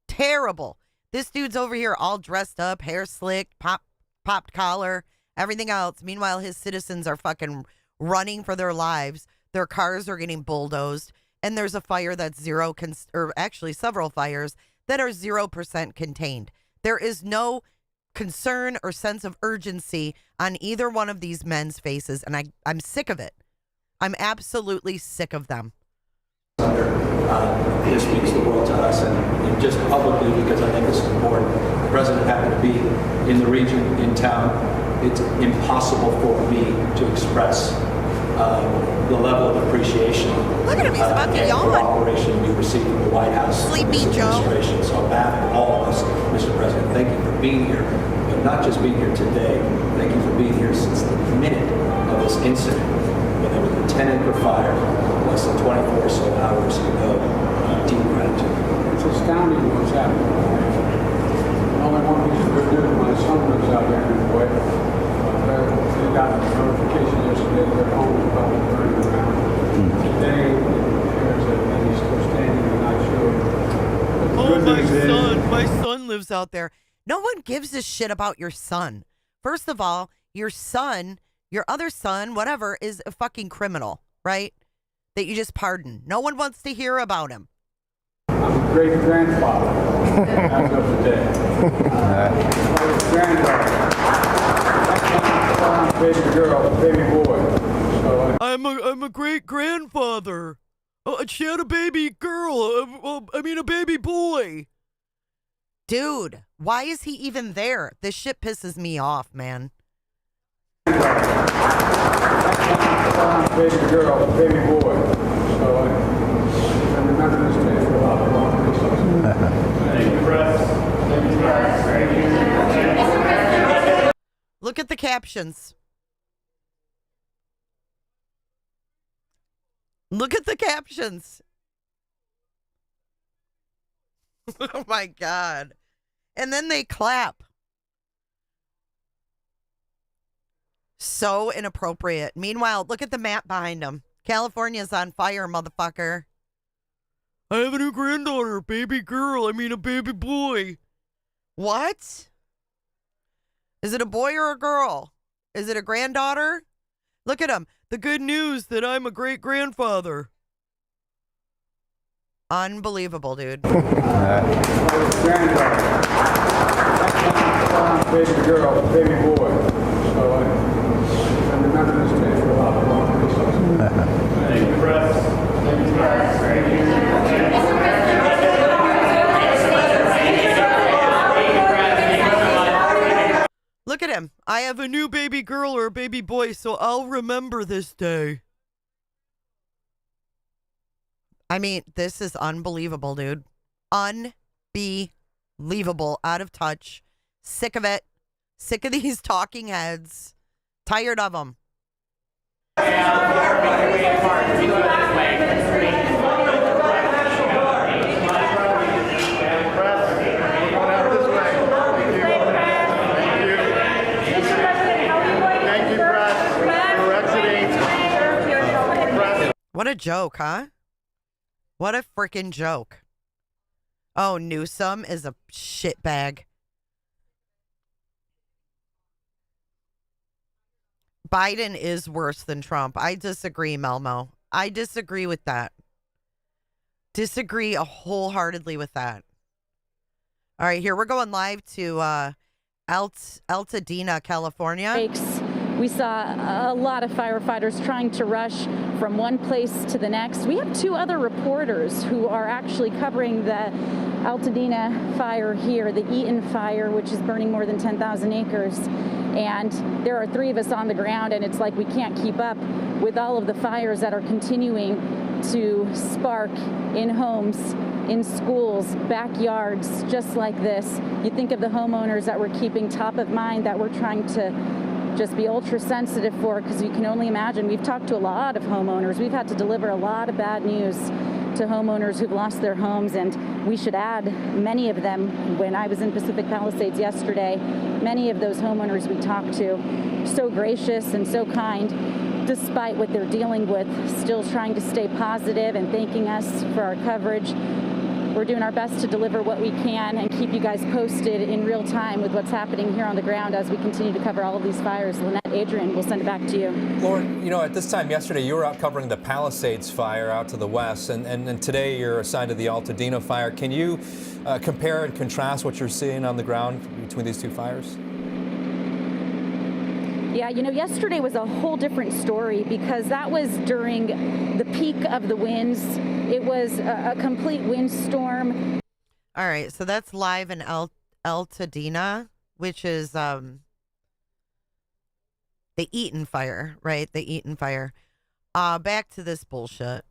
Terrible. This dude's over here all dressed up, hair slicked, popped collar, everything else. Meanwhile, his citizens are fucking running for their lives. Their cars are getting bulldozed. And there's a fire that's several fires that are 0% contained. There is no concern or sense of urgency on either one of these men's faces. And I'm sick of it. I'm absolutely sick of them. This means the world to us, and just publicly, because I think this is important. The president happened to be in the region, in town. It's impossible for me to express the level of appreciation. Look at him, he's about to yawn. Cooperation we received from the White House, Sleepy this administration. So on behalf of all of us, Mr. President, thank you for being here, but not just being here today. Thank you for being here since the minute of this incident, when there was a 10-acre fire less than 24 or so hours ago. Deep gratitude. It's astounding what's happening. Only one piece of good news, my son lives out there in Kuwait. They got a notification yesterday that their home is about to burn to the ground. Today, and he's still standing and not sure. My son lives out there. No one gives a shit about your son. First of all, your son, your other son, whatever, is a fucking criminal, right? That you just pardon. No one wants to hear about him. I'm a great-grandfather as of today. Granddaughter. Baby girl, baby boy. So I'm a great-grandfather. She had a baby girl. A baby boy. Dude, why is he even there? This shit pisses me off, man. Baby girl, baby boy. So I remember this day for a lot of long reasons. Thank you, Russ. Thank you, Russ. Look at the captions. Look at the captions. Oh my God. And then they clap. So inappropriate. Meanwhile, look at the map behind them. California's on fire, motherfucker. I have a new granddaughter, baby girl. A baby boy. What? Is it a boy or a girl? Is it a granddaughter? Look at him. The good news that I'm a great-grandfather. Unbelievable, dude. Baby girl, baby boy. So I remember this day for a lot of long reasons. Thank you, Russ. Thank you, Russ. Look at him. I have a new baby girl or a baby boy, so I'll remember this day. This is unbelievable, dude. Unbelievable. Out of touch. Sick of it. Sick of these talking heads. Tired of them. What a joke, huh? What a freaking joke. Oh, Newsom is a shitbag. Biden is worse than Trump. I disagree, Melmo. I disagree with that. Disagree wholeheartedly with that. All right, here we're going live to Altadena, California. We saw a lot of firefighters trying to rush from one place to the next. We have two other reporters who are actually covering the Altadena fire here, the Eaton fire, which is burning more than 10,000 acres. And there are three of us on the ground, and it's like we can't keep up with all of the fires that are continuing to spark in homes, in schools, backyards, just like this. You think of the homeowners that we're keeping top of mind, that we're trying to just be ultra sensitive for, because you can only imagine. We've talked to a lot of homeowners. We've had to deliver a lot of bad news to homeowners who've lost their homes, and we should add many of them. When I was in Pacific Palisades yesterday, many of those homeowners we talked to, so gracious and so kind, despite what they're dealing with, still trying to stay positive and thanking us for our coverage. We're doing our best to deliver what we can and keep you guys posted in real time with what's happening here on the ground as we continue to cover all of these fires. Lynette, Adrian, we'll send it back to you. Lauren, you know, at this time yesterday, you were out covering the Palisades fire out to the west, and today you're assigned to the Altadena fire. Can you compare and contrast what you're seeing on the ground between these two fires? Yeah, you know, yesterday was a whole different story because that was during the peak of the winds. It was a complete windstorm. All right, so that's live in Altadena, which is the Eaton fire, right? The Eaton fire. Back to this bullshit.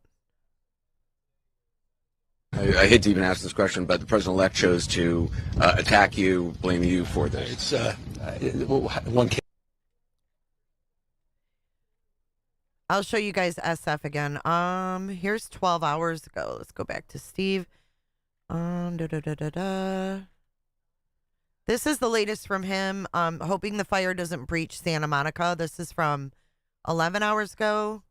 I hate to even ask this question, but the president-elect chose to attack you, blame you for this. It's one case. I'll show you guys SF again. Here's 12 hours ago. Let's go back to Steve. This is the latest from him. Hoping the fire doesn't breach Santa Monica. This is from 11 hours ago.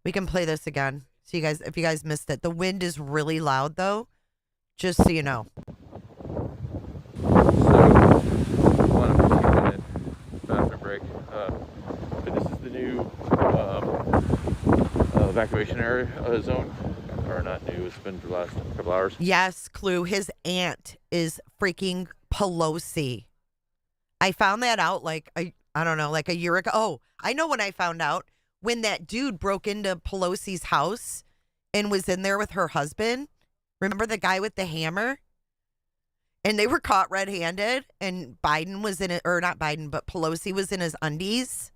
We can play this again. So you guys, if you guys missed it. The wind is really loud though. Just so you know. Bathroom break. But this is the new evacuation area zone. Or not new, it's been for the last couple hours. Yes, Clue. His aunt is freaking Pelosi. I found that out like, I don't know, like a year ago. Oh, I know when I found out. When that dude broke into Pelosi's house and was in there with her husband. Remember the guy with the hammer? And they were caught red-handed, and Biden was in it, or not Biden, but Pelosi was in his undies.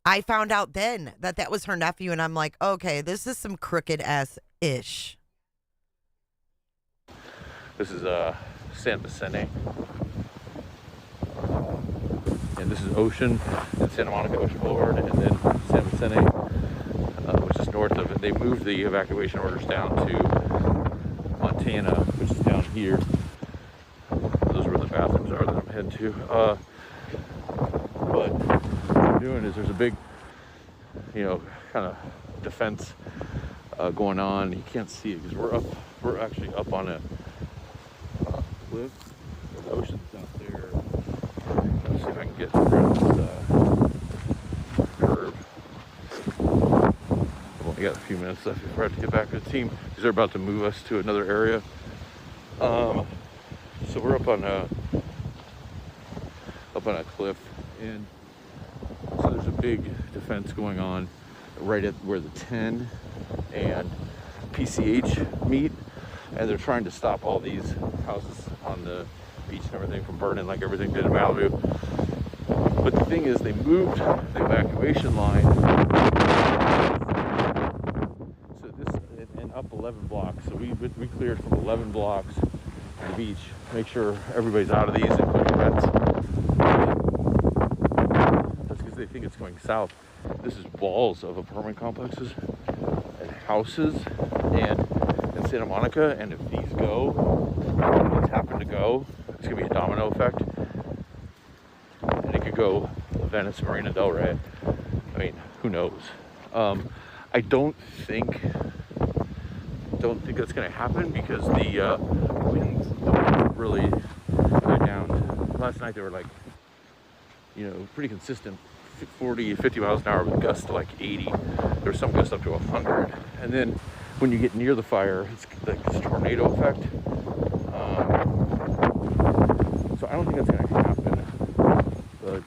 I found out then that was her nephew, and I'm like, okay, this is some crooked-ass-ish. This is San Vicente. And this is Ocean and Santa Monica Ocean Boulevard, and then San Vicente, which is north of it. They moved the evacuation orders down to Montana, which is down here. Those are where the bathrooms are that I'm heading to. But what I'm doing is there's a big, kind of defense going on. You can't see it because we're actually up on a cliff. The ocean's out there. Let's see if I can get around this curve. I've only got a few minutes left before I have to get back to the team because they're about to move us to another area. So we're up on a cliff, and so there's a big defense going on right at where the 10 and PCH meet, and they're trying to stop all these houses on the beach and everything from burning like everything did in Malibu. But the thing is, they moved the evacuation line so this and up 11 blocks. So we cleared from 11 blocks on the beach. Make sure everybody's out of these, including vets. That's because they think it's going south. This is walls of apartment complexes and houses and in Santa Monica. And if these go, these happen to go, it's gonna be a domino effect. And it could go Venice, Marina Del Rey. I mean, who knows? I don't think that's going to happen because the winds don't really go down. Last night they were like, pretty consistent, 40, 50 miles an hour with gusts to like 80. There was some gusts up to 100. And then when you get near the fire, it's like this tornado effect. So I don't think that's going to happen. But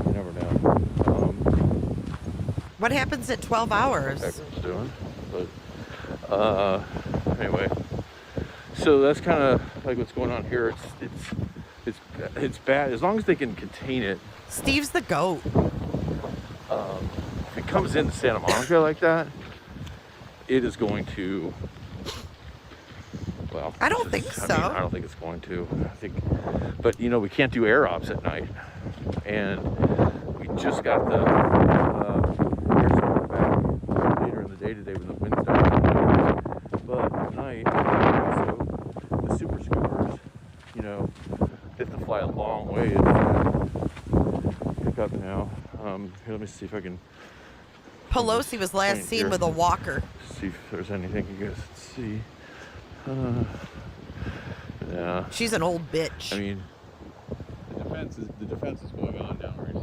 you never know. What happens at 12 hours? Doing, but anyway, so that's kind of like what's going on here. It's it's bad. As long as they can contain it. Steve's the goat. If it comes into Santa Monica like that, it is going to. Well, I don't think so. I don't think it's going to. But you know, we can't do air ops at night, and we just got the air support back later in the day today when the wind's down. But at night, so the super scoopers, you know, they have to fly a long way to pick up now. Here, let me see if I can. Pelosi was last seen with a walker. See if there's anything you guys can see. Yeah. She's an old bitch. I mean, the defense is going on now, right?